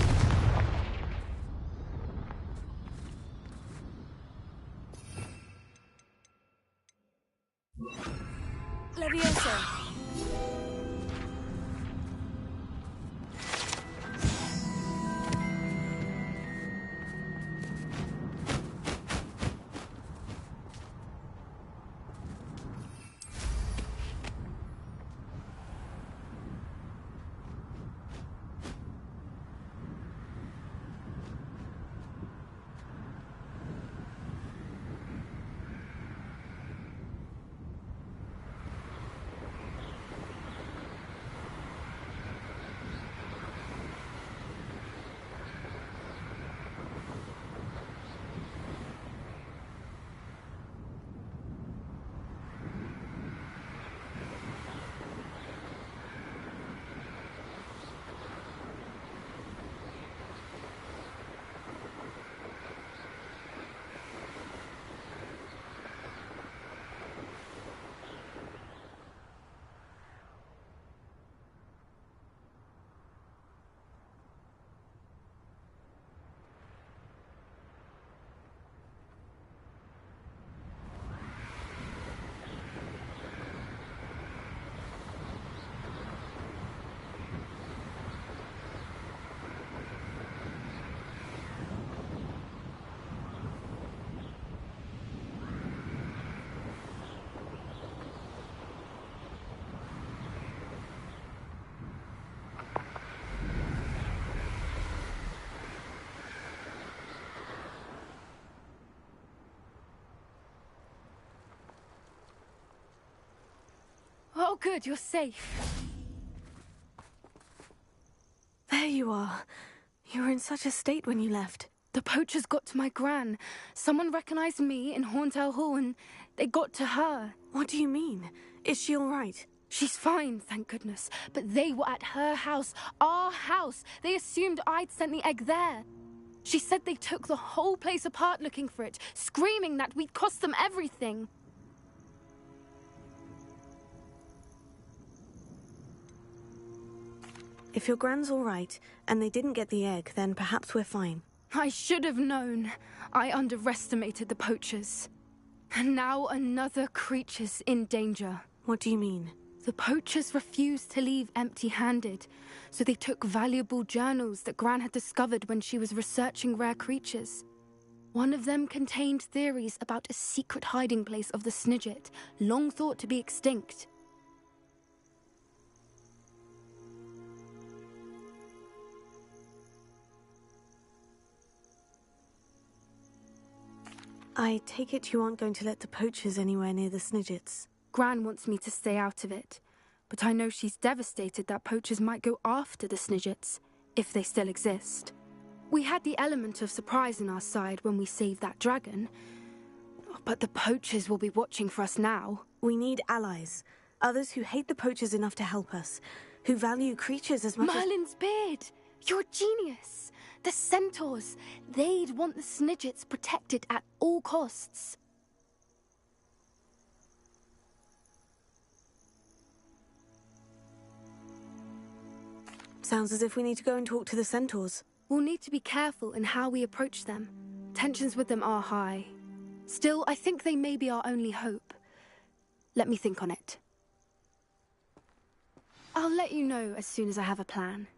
Levioso! Oh, good, you're safe. There you are. You were in such a state when you left. The poachers got to my gran. Someone recognized me in Horntail Hall and they got to her. What do you mean? Is she all right? She's fine, thank goodness. But they were at her house, our house. They assumed I'd sent the egg there. She said they took the whole place apart looking for it, screaming that we'd cost them everything. If your gran's all right, and they didn't get the egg, then perhaps we're fine. I should have known. I underestimated the poachers. And now another creature's in danger. What do you mean? The poachers refused to leave empty-handed, so they took valuable journals that Gran had discovered when she was researching rare creatures. One of them contained theories about a secret hiding place of the Snidget, long thought to be extinct. I take it you aren't going to let the poachers anywhere near the Snidgets. Gran wants me to stay out of it, but I know she's devastated that poachers might go after the Snidgets, if they still exist. We had the element of surprise on our side when we saved that dragon, but the poachers will be watching for us now. We need allies. Others who hate the poachers enough to help us, who value creatures as much Merlin's beard! You're a genius! The centaurs, they'd want the Snidgets protected at all costs. Sounds as if we need to go and talk to the centaurs. We'll need to be careful in how we approach them. Tensions with them are high. Still, I think they may be our only hope. Let me think on it. I'll let you know as soon as I have a plan.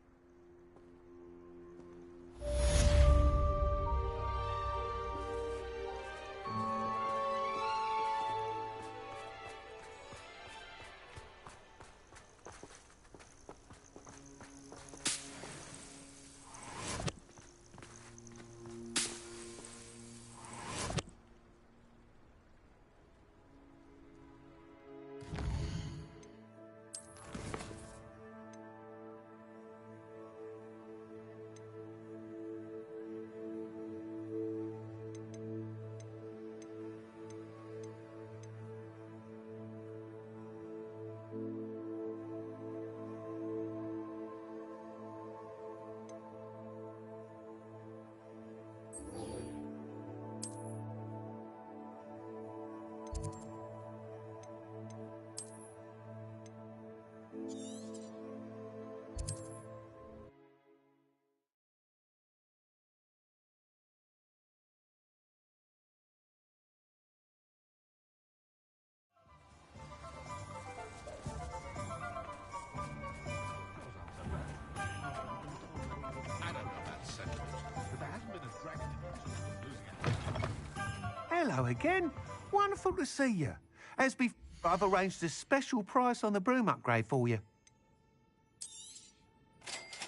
Hello again. Wonderful to see you. As before, I've arranged a special price on the broom upgrade for you.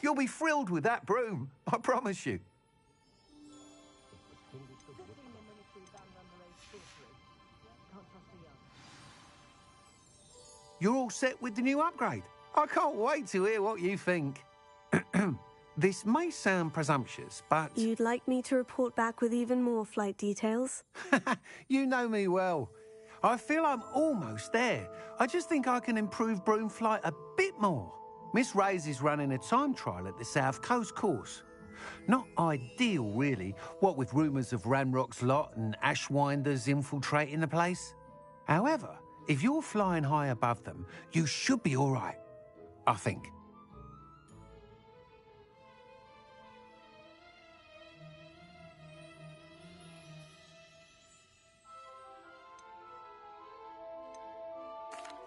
You'll be thrilled with that broom, I promise you. You're all set with the new upgrade. I can't wait to hear what you think. This may sound presumptuous, but... You'd like me to report back with even more flight details? You know me well. I feel I'm almost there. I just think I can improve broom flight a bit more. Miss Ray's is running a time trial at the South Coast course. Not ideal, really, what with rumours of Ranrock's lot and Ashwinders infiltrating the place. However, if you're flying high above them, you should be all right, I think.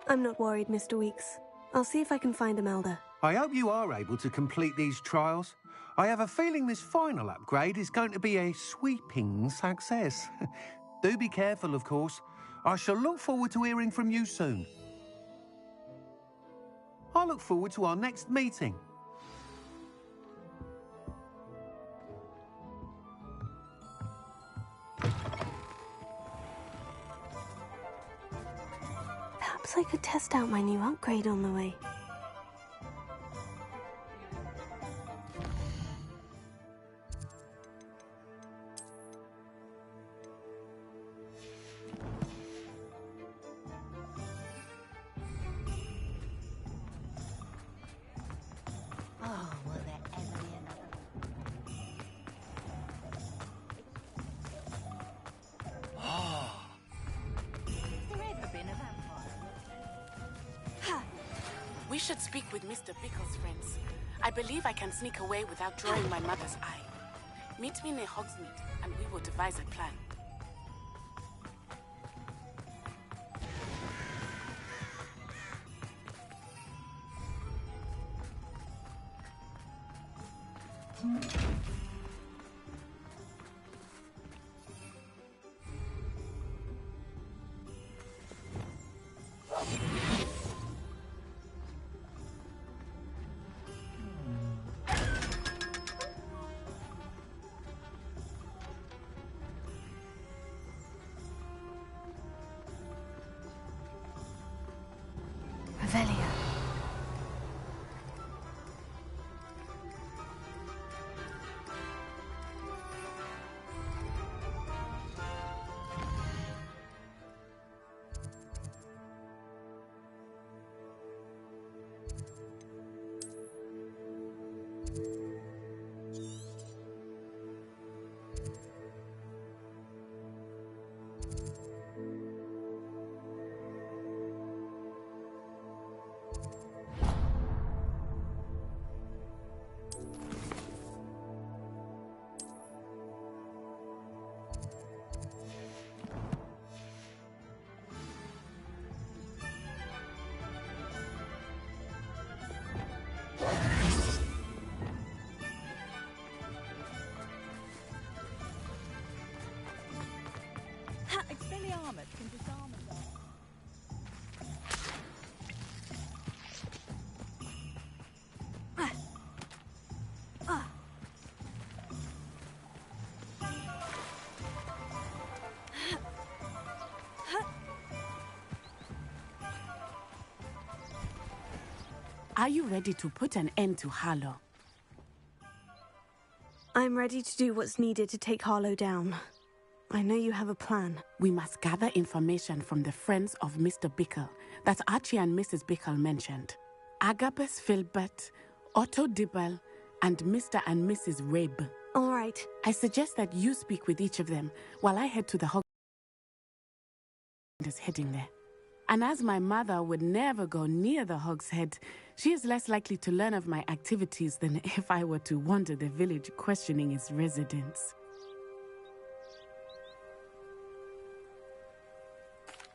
I'm not worried, Mr. Weeks. I'll see if I can find Imelda. I hope you are able to complete these trials. I have a feeling this final upgrade is going to be a sweeping success. Do be careful, of course. I shall look forward to hearing from you soon. I look forward to our next meeting. Perhaps I could test out my new upgrade on the way. We should speak with Mr. Pickle's friends. I believe I can sneak away without drawing my mother's eye. Meet me near Hogsmeade, and we will devise a plan. Revelia. Expelliarmus can disarm us. Are you ready to put an end to Harlow? I'm ready to do what's needed to take Harlow down. I know you have a plan. We must gather information from the friends of Mr. Bickle that Archie and Mrs. Bickle mentioned. Agabus Filbert, Otto Dibble, and Mr. and Mrs. Rabe. All right. I suggest that you speak with each of them while I head to the Hogwarts heading there. And as my mother would never go near the Hog's Head, she is less likely to learn of my activities than if I were to wander the village questioning its residents.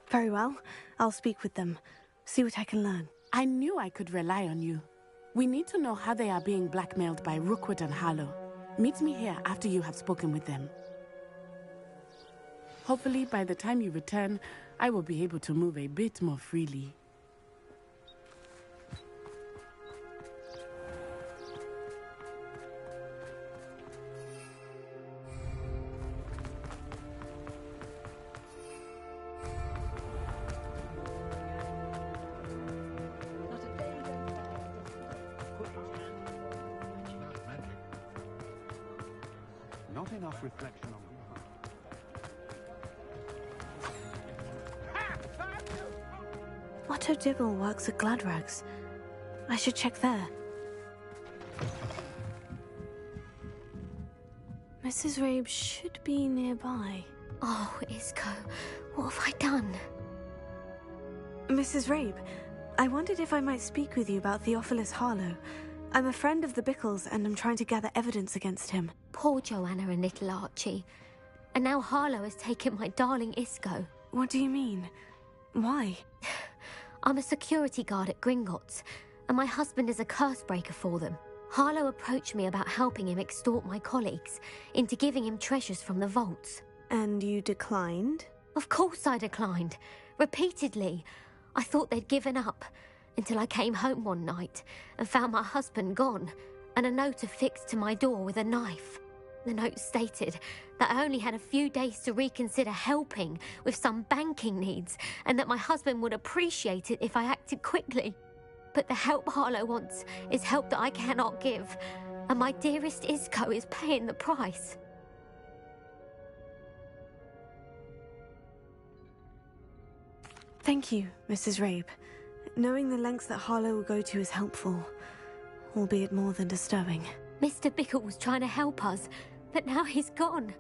Very well. I'll speak with them. See what I can learn. I knew I could rely on you. We need to know how they are being blackmailed by Rookwood and Harlow. Meet me here after you have spoken with them. Hopefully, by the time you return, I will be able to move a bit more freely. Not enough reflection on the Otto Dibble works at Gladrags. I should check there. Mrs. Rabe should be nearby. Oh, Isco, what have I done? Mrs. Rabe, I wondered if I might speak with you about Theophilus Harlow. I'm a friend of the Bickles and I'm trying to gather evidence against him. Poor Joanna and little Archie. And now Harlow has taken my darling Isco. What do you mean? Why? I'm a security guard at Gringotts, and my husband is a curse breaker for them. Harlow approached me about helping him extort my colleagues into giving him treasures from the vaults. And you declined? Of course I declined. Repeatedly. I thought they'd given up, until I came home one night and found my husband gone, and a note affixed to my door with a knife. The note stated that I only had a few days to reconsider helping with some banking needs, and that my husband would appreciate it if I acted quickly. But the help Harlow wants is help that I cannot give, and my dearest Isco is paying the price. Thank you, Mrs. Rabe. Knowing the lengths that Harlow will go to is helpful, albeit more than disturbing. Mr. Bickle was trying to help us, but now he's gone.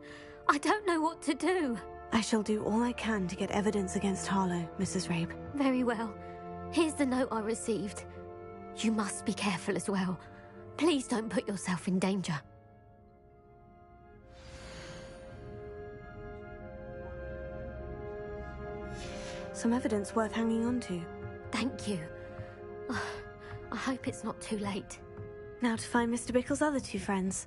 I don't know what to do. I shall do all I can to get evidence against Harlow, Mrs. Rabe. Very well. Here's the note I received. You must be careful as well. Please don't put yourself in danger. Some evidence worth hanging on to. Thank you. I hope it's not too late. Now to find Mr. Bickle's other two friends.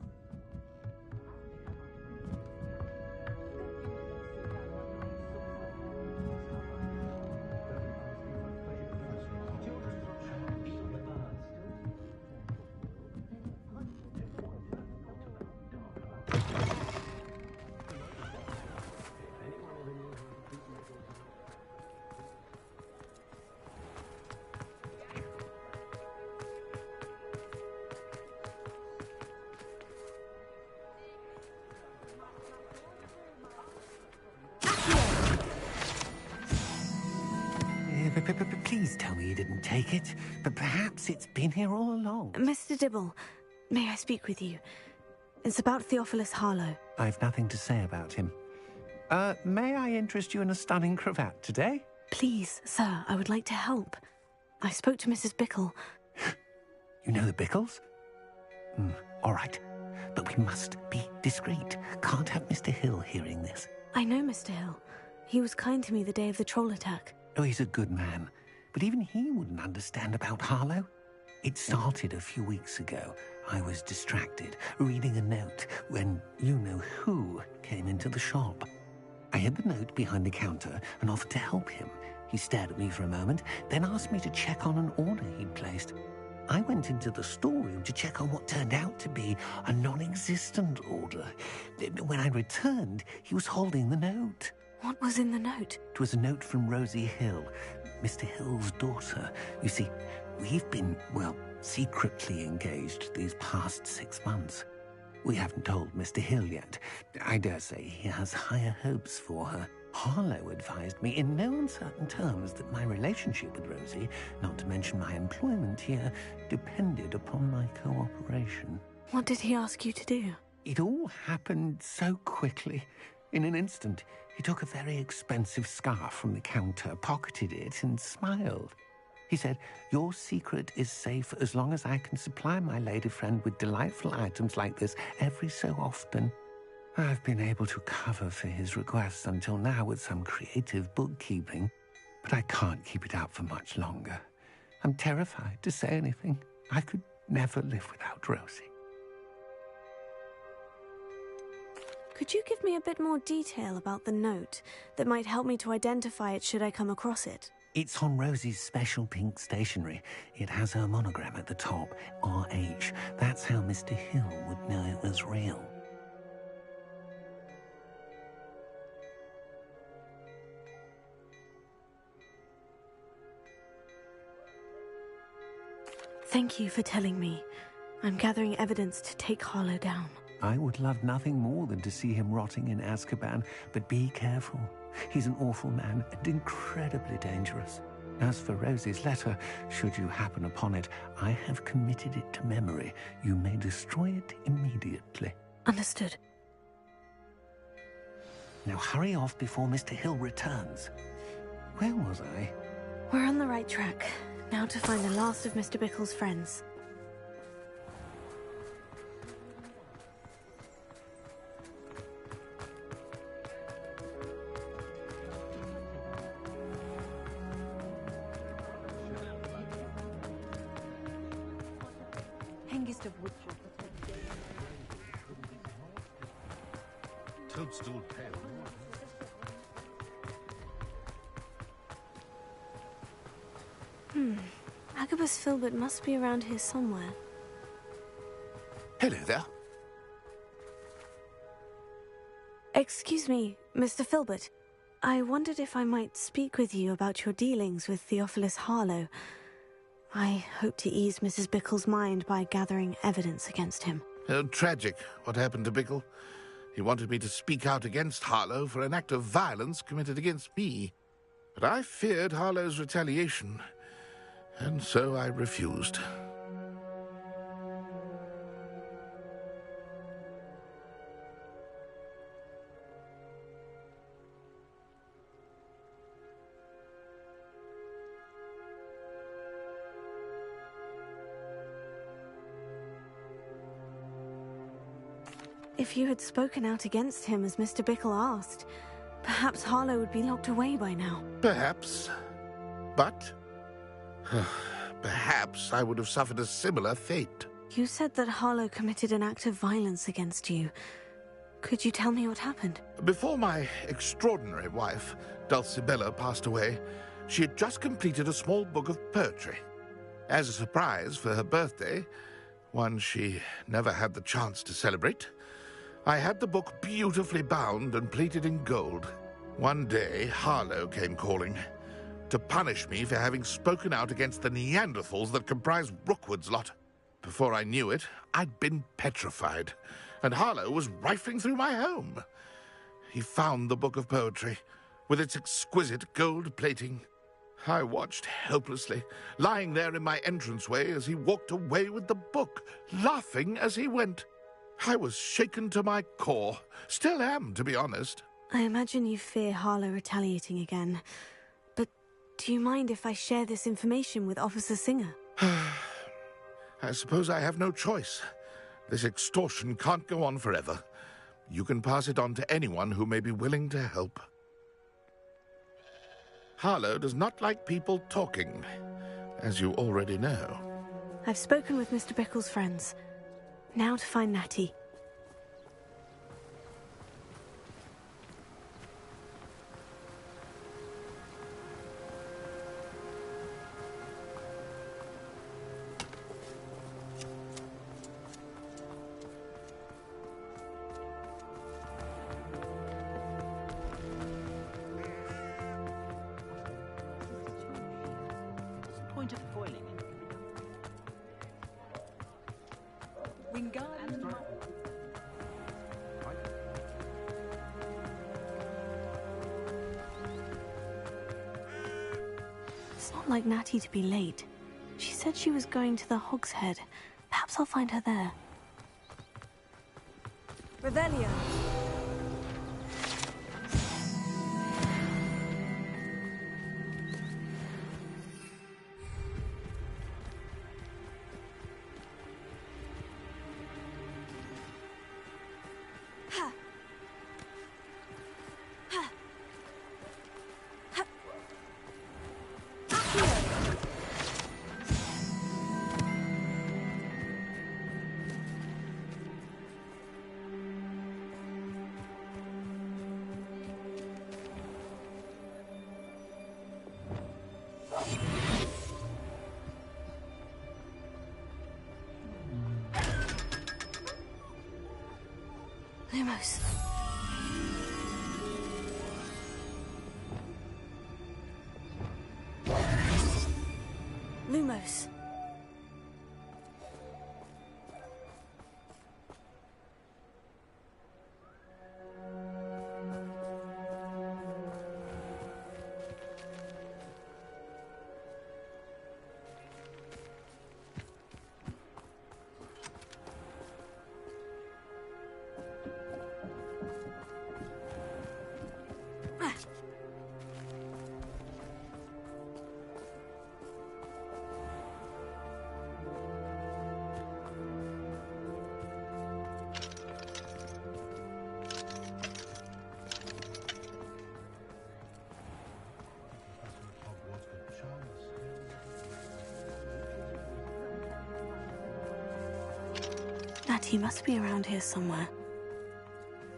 Please tell me you didn't take it, but perhaps it's been here all along. Mr. Dibble, may I speak with you? It's about Theophilus Harlow. I've nothing to say about him. May I interest you in a stunning cravat today? Please, sir, I would like to help. I spoke to Mrs. Bickle. You know the Bickles? All right. But we must be discreet. Can't have Mr. Hill hearing this. I know Mr. Hill. He was kind to me the day of the troll attack. Oh, he's a good man. But even he wouldn't understand about Harlow. It started a few weeks ago. I was distracted, reading a note, when you-know-who came into the shop. I hid the note behind the counter and offered to help him. He stared at me for a moment, then asked me to check on an order he'd placed. I went into the storeroom to check on what turned out to be a non-existent order. When I returned, he was holding the note. What was in the note? It was a note from Rosie Hill, Mr. Hill's daughter. You see, we've been, well, secretly engaged these past 6 months. We haven't told Mr. Hill yet. I dare say he has higher hopes for her. Harlow advised me in no uncertain terms that my relationship with Rosie, not to mention my employment here, depended upon my cooperation. What did he ask you to do? It all happened so quickly. In an instant, he took a very expensive scarf from the counter, pocketed it, and smiled. He said, "Your secret is safe as long as I can supply my lady friend with delightful items like this every so often." I've been able to cover for his requests until now with some creative bookkeeping, but I can't keep it up for much longer. I'm terrified to say anything. I could never live without Rosie. Could you give me a bit more detail about the note that might help me to identify it should I come across it? It's on Rosie's special pink stationery. It has her monogram at the top, RH. That's how Mr. Hill would know it was real. Thank you for telling me. I'm gathering evidence to take Harlow down. I would love nothing more than to see him rotting in Azkaban, but be careful. He's an awful man and incredibly dangerous. As for Rosie's letter, should you happen upon it, I have committed it to memory. You may destroy it immediately. Understood. Now hurry off before Mr. Hill returns. Where was I? We're on the right track. Now to find the last of Mr. Bickle's friends. Toadstool pale. Agabus Filbert must be around here somewhere. Hello there. Excuse me, Mr. Filbert. I wondered if I might speak with you about your dealings with Theophilus Harlow. I hope to ease Mrs. Bickle's mind by gathering evidence against him. Tragic, what happened to Bickle. He wanted me to speak out against Harlow for an act of violence committed against me. But I feared Harlow's retaliation, and so I refused. If you had spoken out against him as Mr. Bickle asked, perhaps Harlow would be locked away by now. Perhaps. But perhaps I would have suffered a similar fate. You said that Harlow committed an act of violence against you. Could you tell me what happened? Before my extraordinary wife, Dulcibella, passed away, she had just completed a small book of poetry. As a surprise for her birthday, one she never had the chance to celebrate, I had the book beautifully bound and plated in gold. One day, Harlow came calling to punish me for having spoken out against the Neanderthals that comprise Rookwood's lot. Before I knew it, I'd been petrified, and Harlow was rifling through my home. He found the book of poetry, with its exquisite gold plating. I watched helplessly, lying there in my entranceway as he walked away with the book, laughing as he went. I was shaken to my core. Still am, to be honest. I imagine you fear Harlow retaliating again. But do you mind if I share this information with Officer Singer? I suppose I have no choice. This extortion can't go on forever. You can pass it on to anyone who may be willing to help. Harlow does not like people talking, as you already know. I've spoken with Mr. Bickle's friends. Now to find Natty. Point of foiling it. It's not like Natty to be late. She said she was going to the Hog's Head. Perhaps I'll find her there. Revelio. Lumos. Lumos. He must be around here somewhere.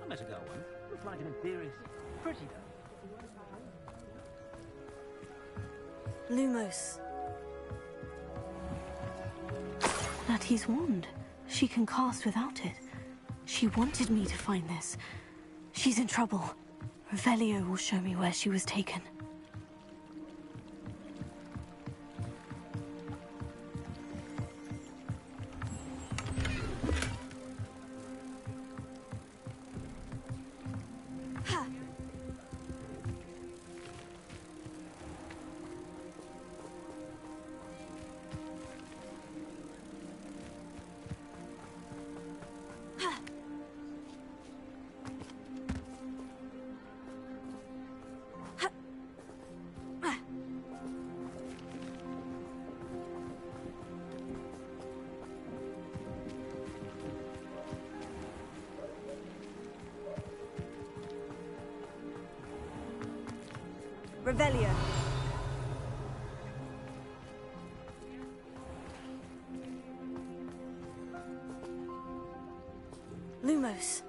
I met a girl once. Looks like an imperious. Pretty though. Lumos. Natty's wand. She can cast without it. She wanted me to find this. She's in trouble. Revelio will show me where she was taken. Revelio. Lumos.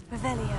Revelio.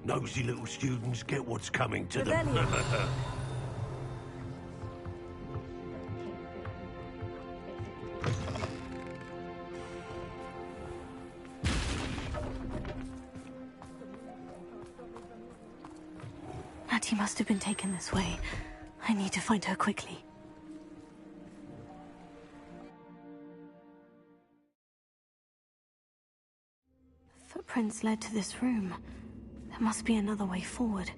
Nosy little students get what's coming to Revelio. them. Natty must have been taken this way. I need to find her quickly. Footprints led to this room. There must be another way forward.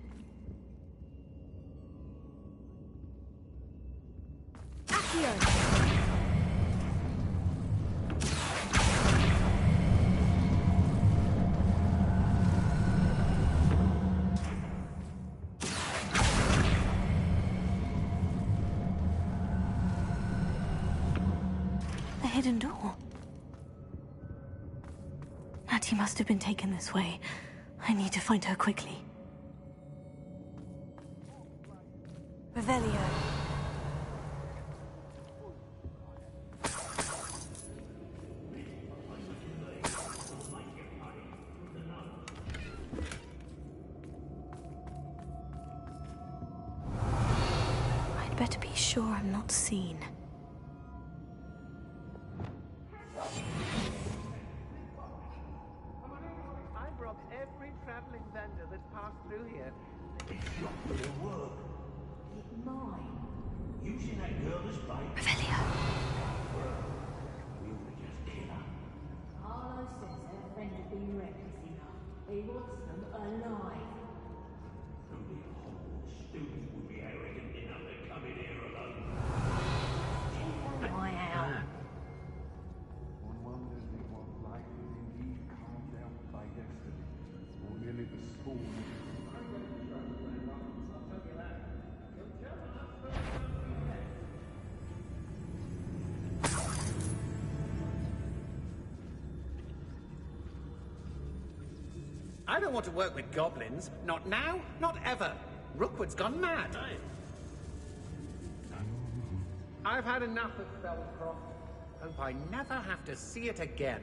The hidden door. Natty must have been taken this way. I need to find her quickly. Revelio. better be sure I'm not seen. I've robbed every traveling vendor that's passed through here. It's not gonna work. It's mine. Using that girl as bait. Revelio. We would just kill her. Harlow says her friend has been reckless enough. He wants them alive. Only a Hogwarts student would be arrogant enough to come in here alone. Why out? One wonders if what life is indeed carved out by destiny, or merely the spawn. I don't want to work with goblins. Not now, not ever. Rookwood's gone mad. I've had enough of Spellcroft. Hope I never have to see it again.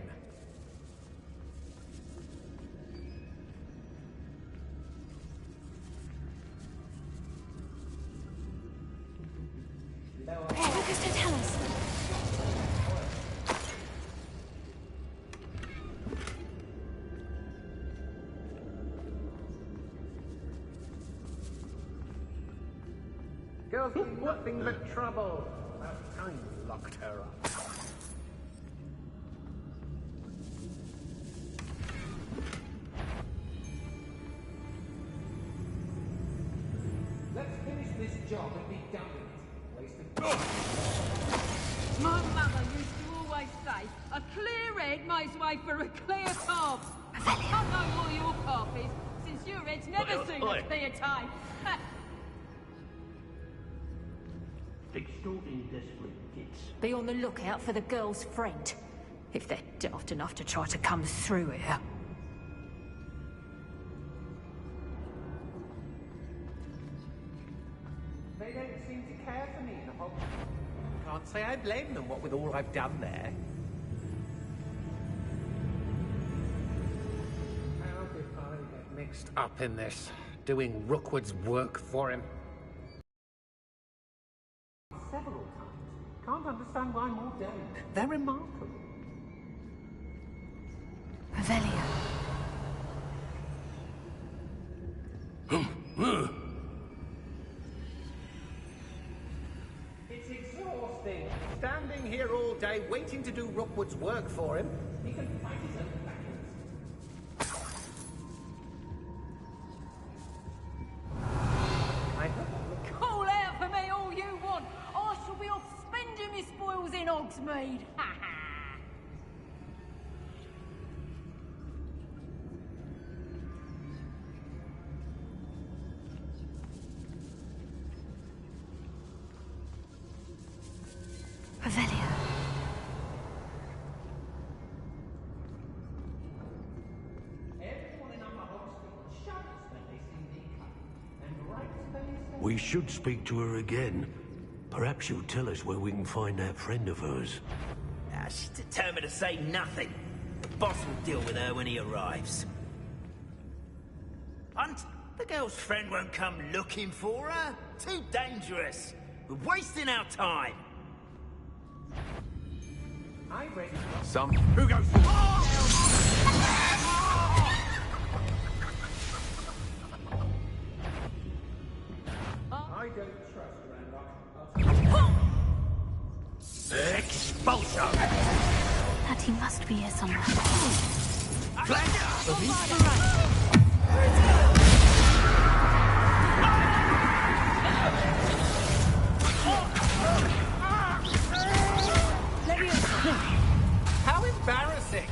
Lucas, don't tell us. Girls been nothing but trouble. About time we locked her up. Let's finish this job and be done with it. Wasted. My mother used to always say, a clear head makes way for a clear path. I know what your path is, since your head's never seen a clear time. Extorting desperate kids. Be on the lookout for the girl's friend, if they're daft enough to try to come through here. They don't seem to care for me in the Hogwarts. Can't say I blame them, what with all I've done there. How did I get mixed up in this? Doing Rookwood's work for him? Several times. Can't understand why more don't. They're remarkable. Revelio. It's exhausting. Standing here all day waiting to do Rookwood's work for him. He can fight his own battles. I hope. Call out for me all you want. I shall be off spending my spoils in Hogsmeade. Ha ha. Revelio. We should speak to her again. Perhaps she'll tell us where we can find that friend of hers. She's determined to say nothing. The boss will deal with her when he arrives. And the girl's friend won't come looking for her. Too dangerous. We're wasting our time. I'm ready. Who goes? I don't trust Randolph. Expulsion! That he must be here somewhere. How embarrassing!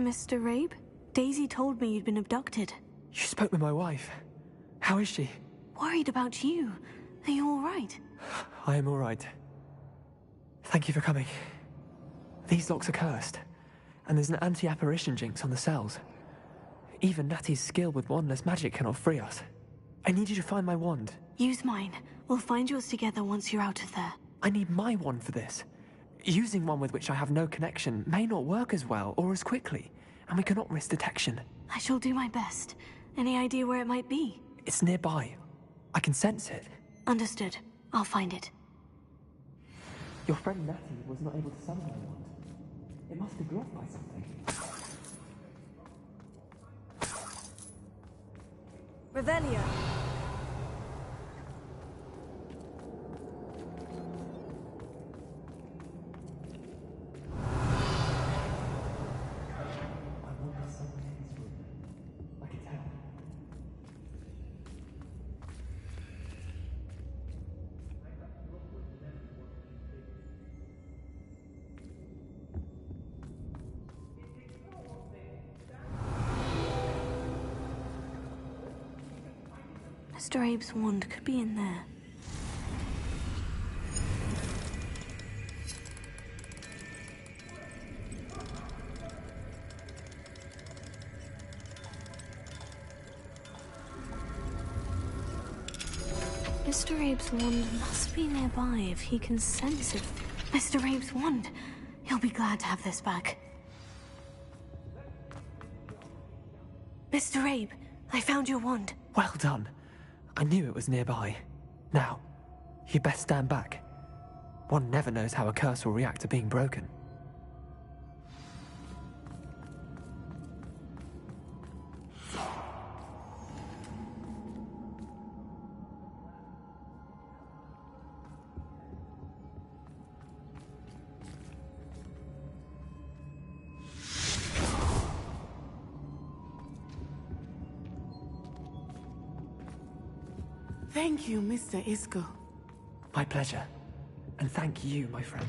Mr. Rabe? Daisy told me you'd been abducted. You spoke with my wife. How is she? Worried about you. Are you all right? I am all right. Thank you for coming. These locks are cursed, and there's an anti-apparition jinx on the cells. Even Natty's skill with wandless magic cannot free us. I need you to find my wand. Use mine. We'll find yours together once you're out of there. I need my wand for this. Using one with which I have no connection may not work as well or as quickly, and we cannot risk detection. I shall do my best. Any idea where it might be? It's nearby. I can sense it. Understood. I'll find it. Your friend Natty was not able to summon my wand. It must be blocked by something. Revelio. Mr. Abe's wand could be in there. Mr. Abe's wand must be nearby if he can sense it. Mr. Abe's wand! He'll be glad to have this back. Mr. Abe, I found your wand. Well done. I knew it was nearby. Now, you best stand back. One never knows how a curse will react to being broken. Thank you, Mr. Isco. My pleasure. And thank you, my friend.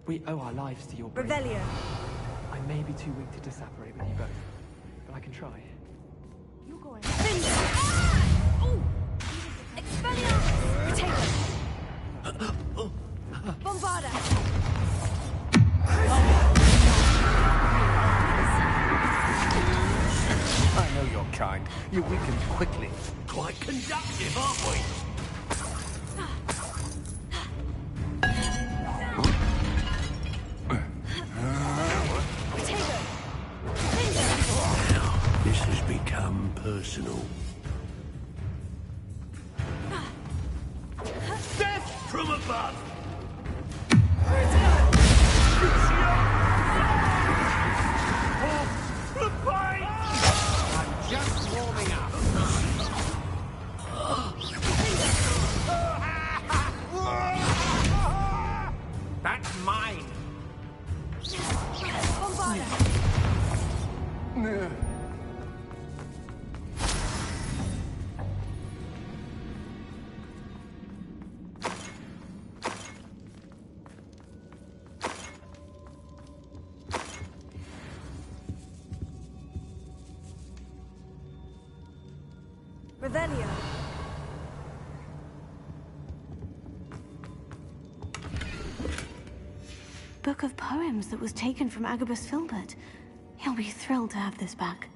We owe our lives to your bravery. Revelio. I may be too weak to disapparate with you both, but I can try. You go ahead. Ah! Oh! Expelliarmus! Potato! Bombarda! I know your kind. You weaken quickly. Quite conductive, aren't we? This has become personal. Death from above! I'm just warming up. That's mine. Revelio. Book of poems that was taken from Agabus Filbert. He'll be thrilled to have this back.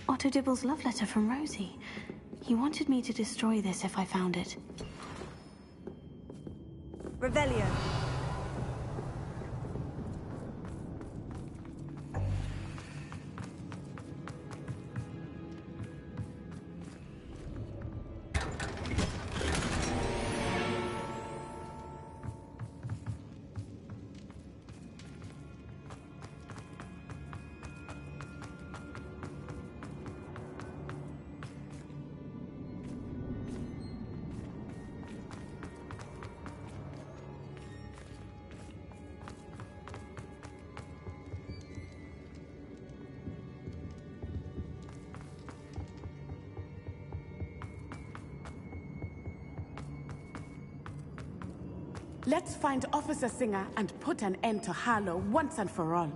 Otto Dibble's love letter from Rosie. He wanted me to destroy this if I found it. Revelio. Let's find Officer Singer and put an end to Harlow once and for all.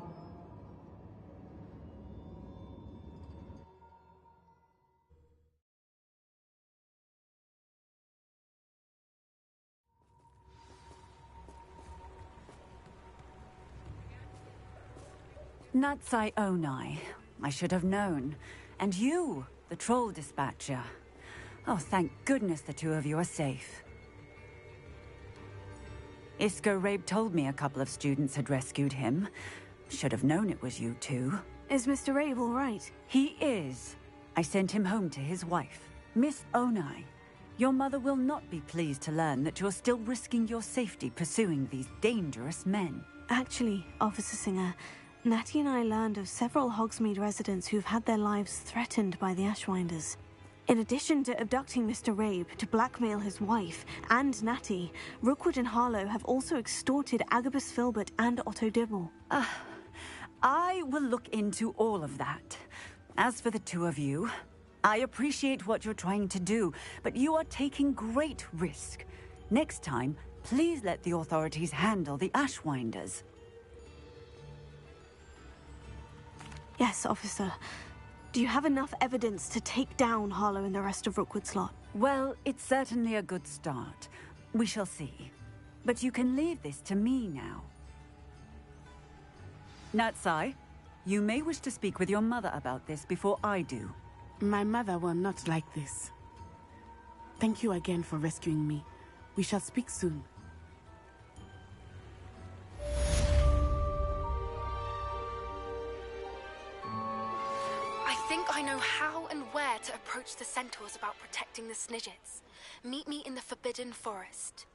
Natsai Onai. I should have known. And you, the troll dispatcher. Oh, thank goodness the two of you are safe. Isco Rabe told me a couple of students had rescued him. Should have known it was you two. Is Mr. Rabe all right? He is. I sent him home to his wife, Miss Onai. Your mother will not be pleased to learn that you're still risking your safety pursuing these dangerous men. Actually, Officer Singer, Natty and I learned of several Hogsmeade residents who've had their lives threatened by the Ashwinders. In addition to abducting Mr. Rabe to blackmail his wife and Natty, Rookwood and Harlow have also extorted Agabus Filbert and Otto Dibble. I will look into all of that. As for the two of you, I appreciate what you're trying to do, but you are taking great risk. Next time, please let the authorities handle the Ashwinders. Yes, officer. Do you have enough evidence to take down Harlow and the rest of Rookwood's lot? Well, it's certainly a good start. We shall see. But you can leave this to me now. Natsai, you may wish to speak with your mother about this before I do. My mother will not like this. Thank you again for rescuing me. We shall speak soon. I think I know how and where to approach the centaurs about protecting the Snidgets. Meet me in the Forbidden Forest.